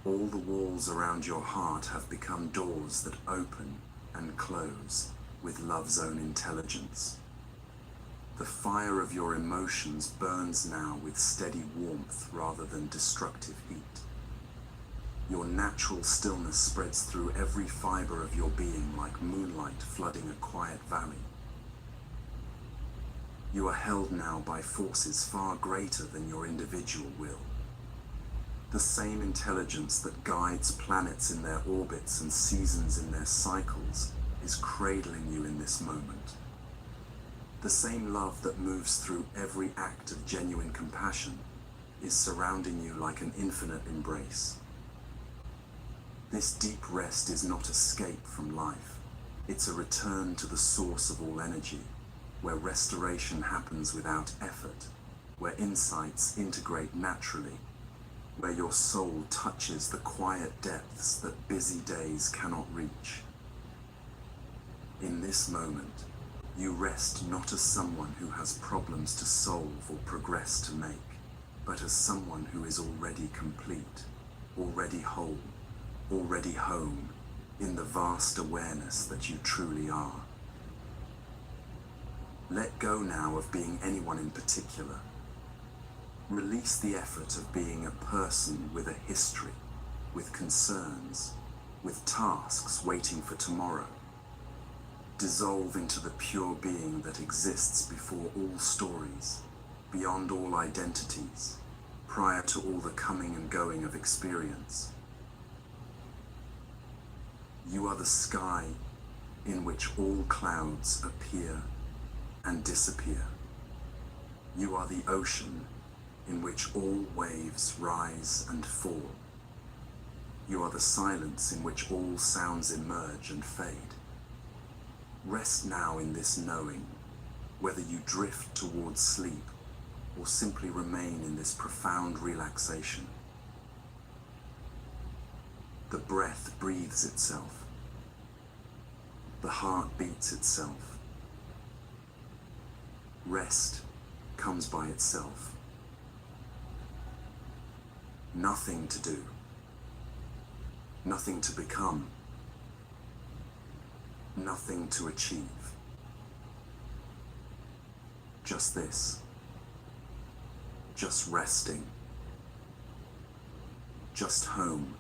All the walls around your heart have become doors that open and close with love's own intelligence. The fire of your emotions burns now with steady warmth rather than destructive heat. Your natural stillness spreads through every fiber of your being like moonlight flooding a quiet valley. You are held now by forces far greater than your individual will. The same intelligence that guides planets in their orbits and seasons in their cycles is cradling you in this moment. The same love that moves through every act of genuine compassion is surrounding you like an infinite embrace. This deep rest is not escape from life. It's a return to the source of all energy, where restoration happens without effort, where insights integrate naturally, where your soul touches the quiet depths that busy days cannot reach. In this moment, you rest not as someone who has problems to solve or progress to make, but as someone who is already complete, already whole, already home in the vast awareness that you truly are. Let go now of being anyone in particular. Release the effort of being a person with a history, with concerns, with tasks waiting for tomorrow. Dissolve into the pure being that exists before all stories, beyond all identities, prior to all the coming and going of experience. You are the sky in which all clouds appear and disappear. You are the ocean in which all waves rise and fall. You are the silence in which all sounds emerge and fade. Rest now in this knowing, whether you drift towards sleep or simply remain in this profound relaxation. The breath breathes itself. The heart beats itself. Rest comes by itself. Nothing to do. Nothing to become. Nothing to achieve. Just this. Just resting. Just home.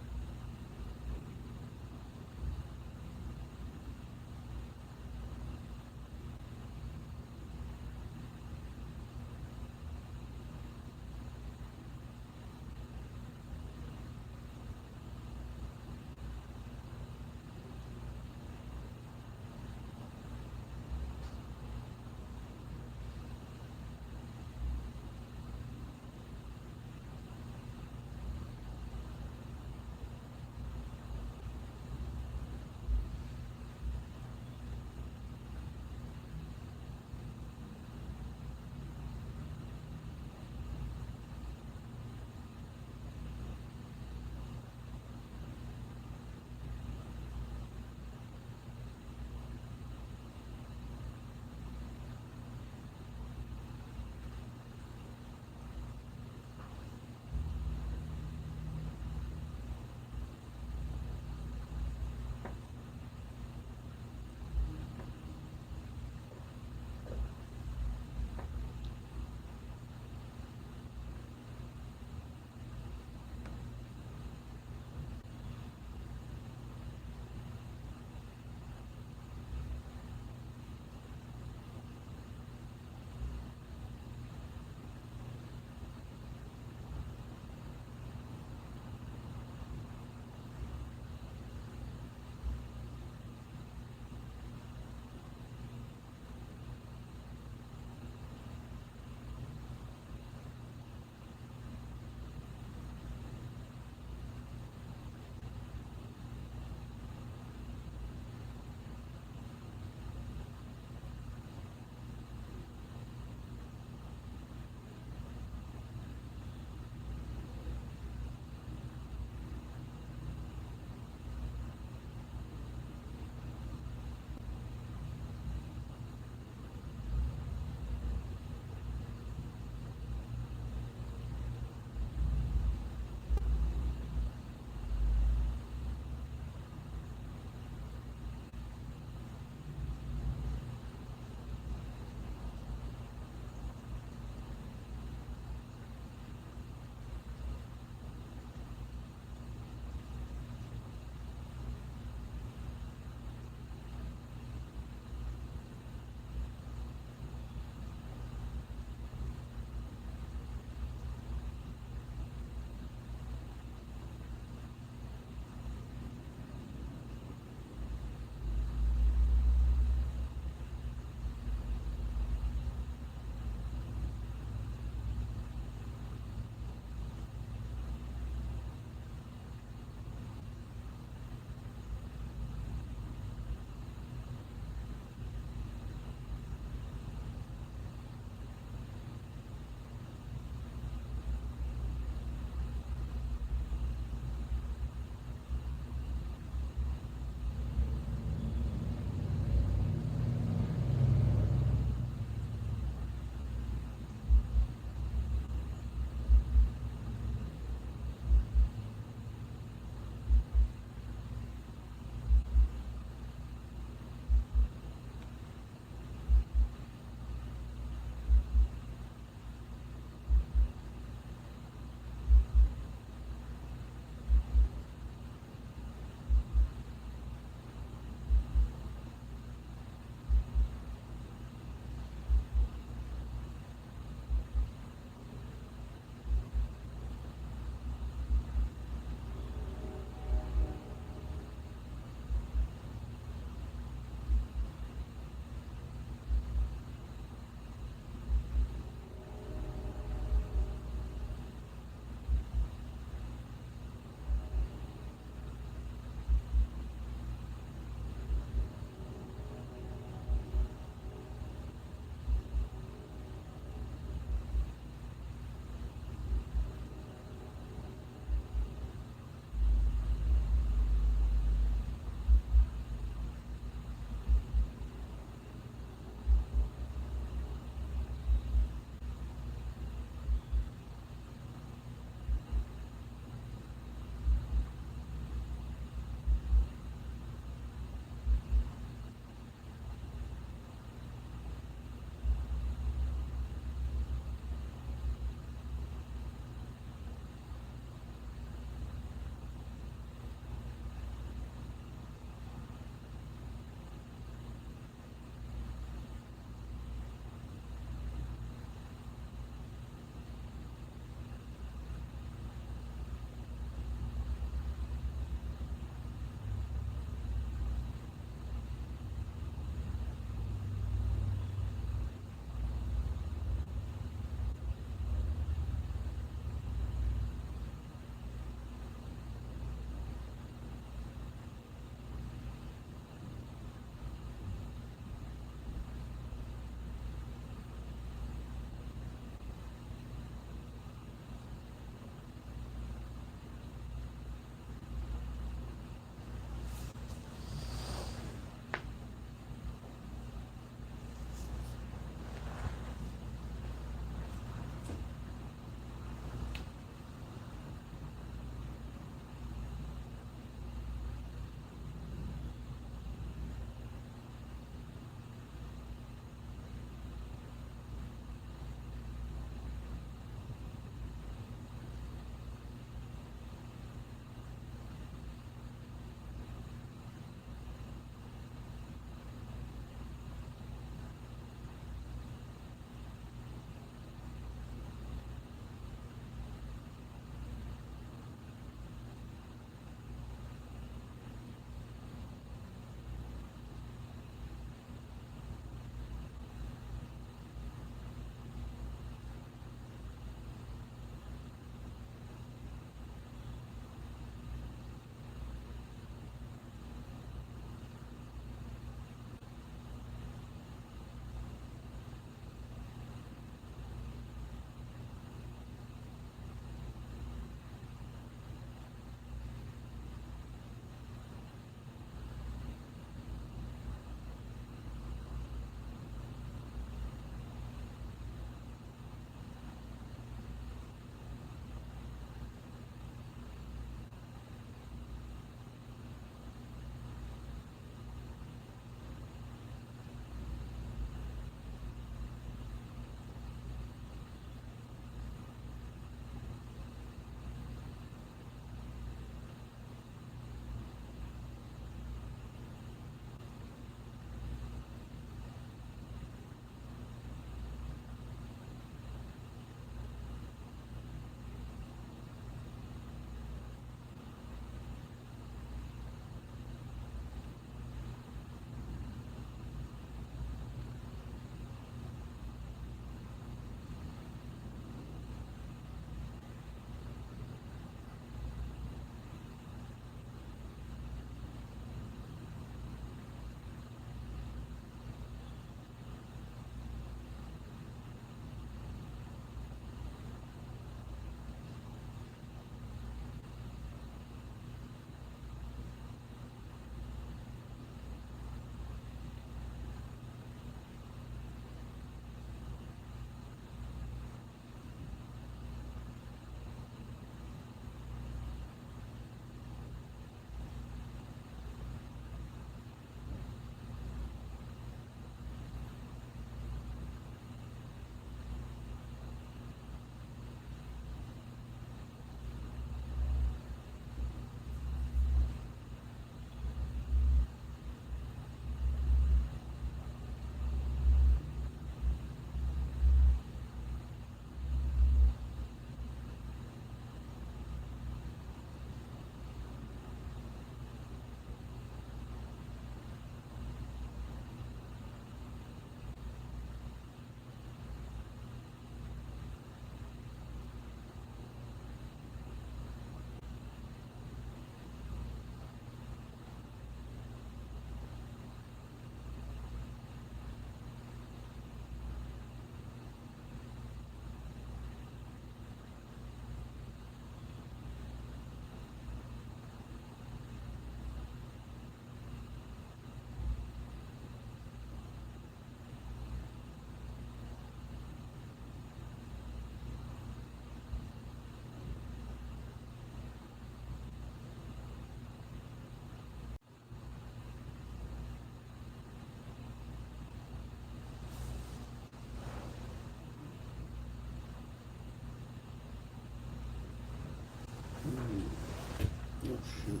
shit.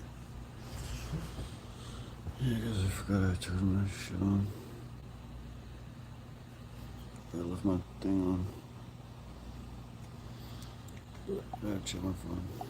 Yeah, because I forgot I turned my shit on. I left my thing on. I gotta check my phone.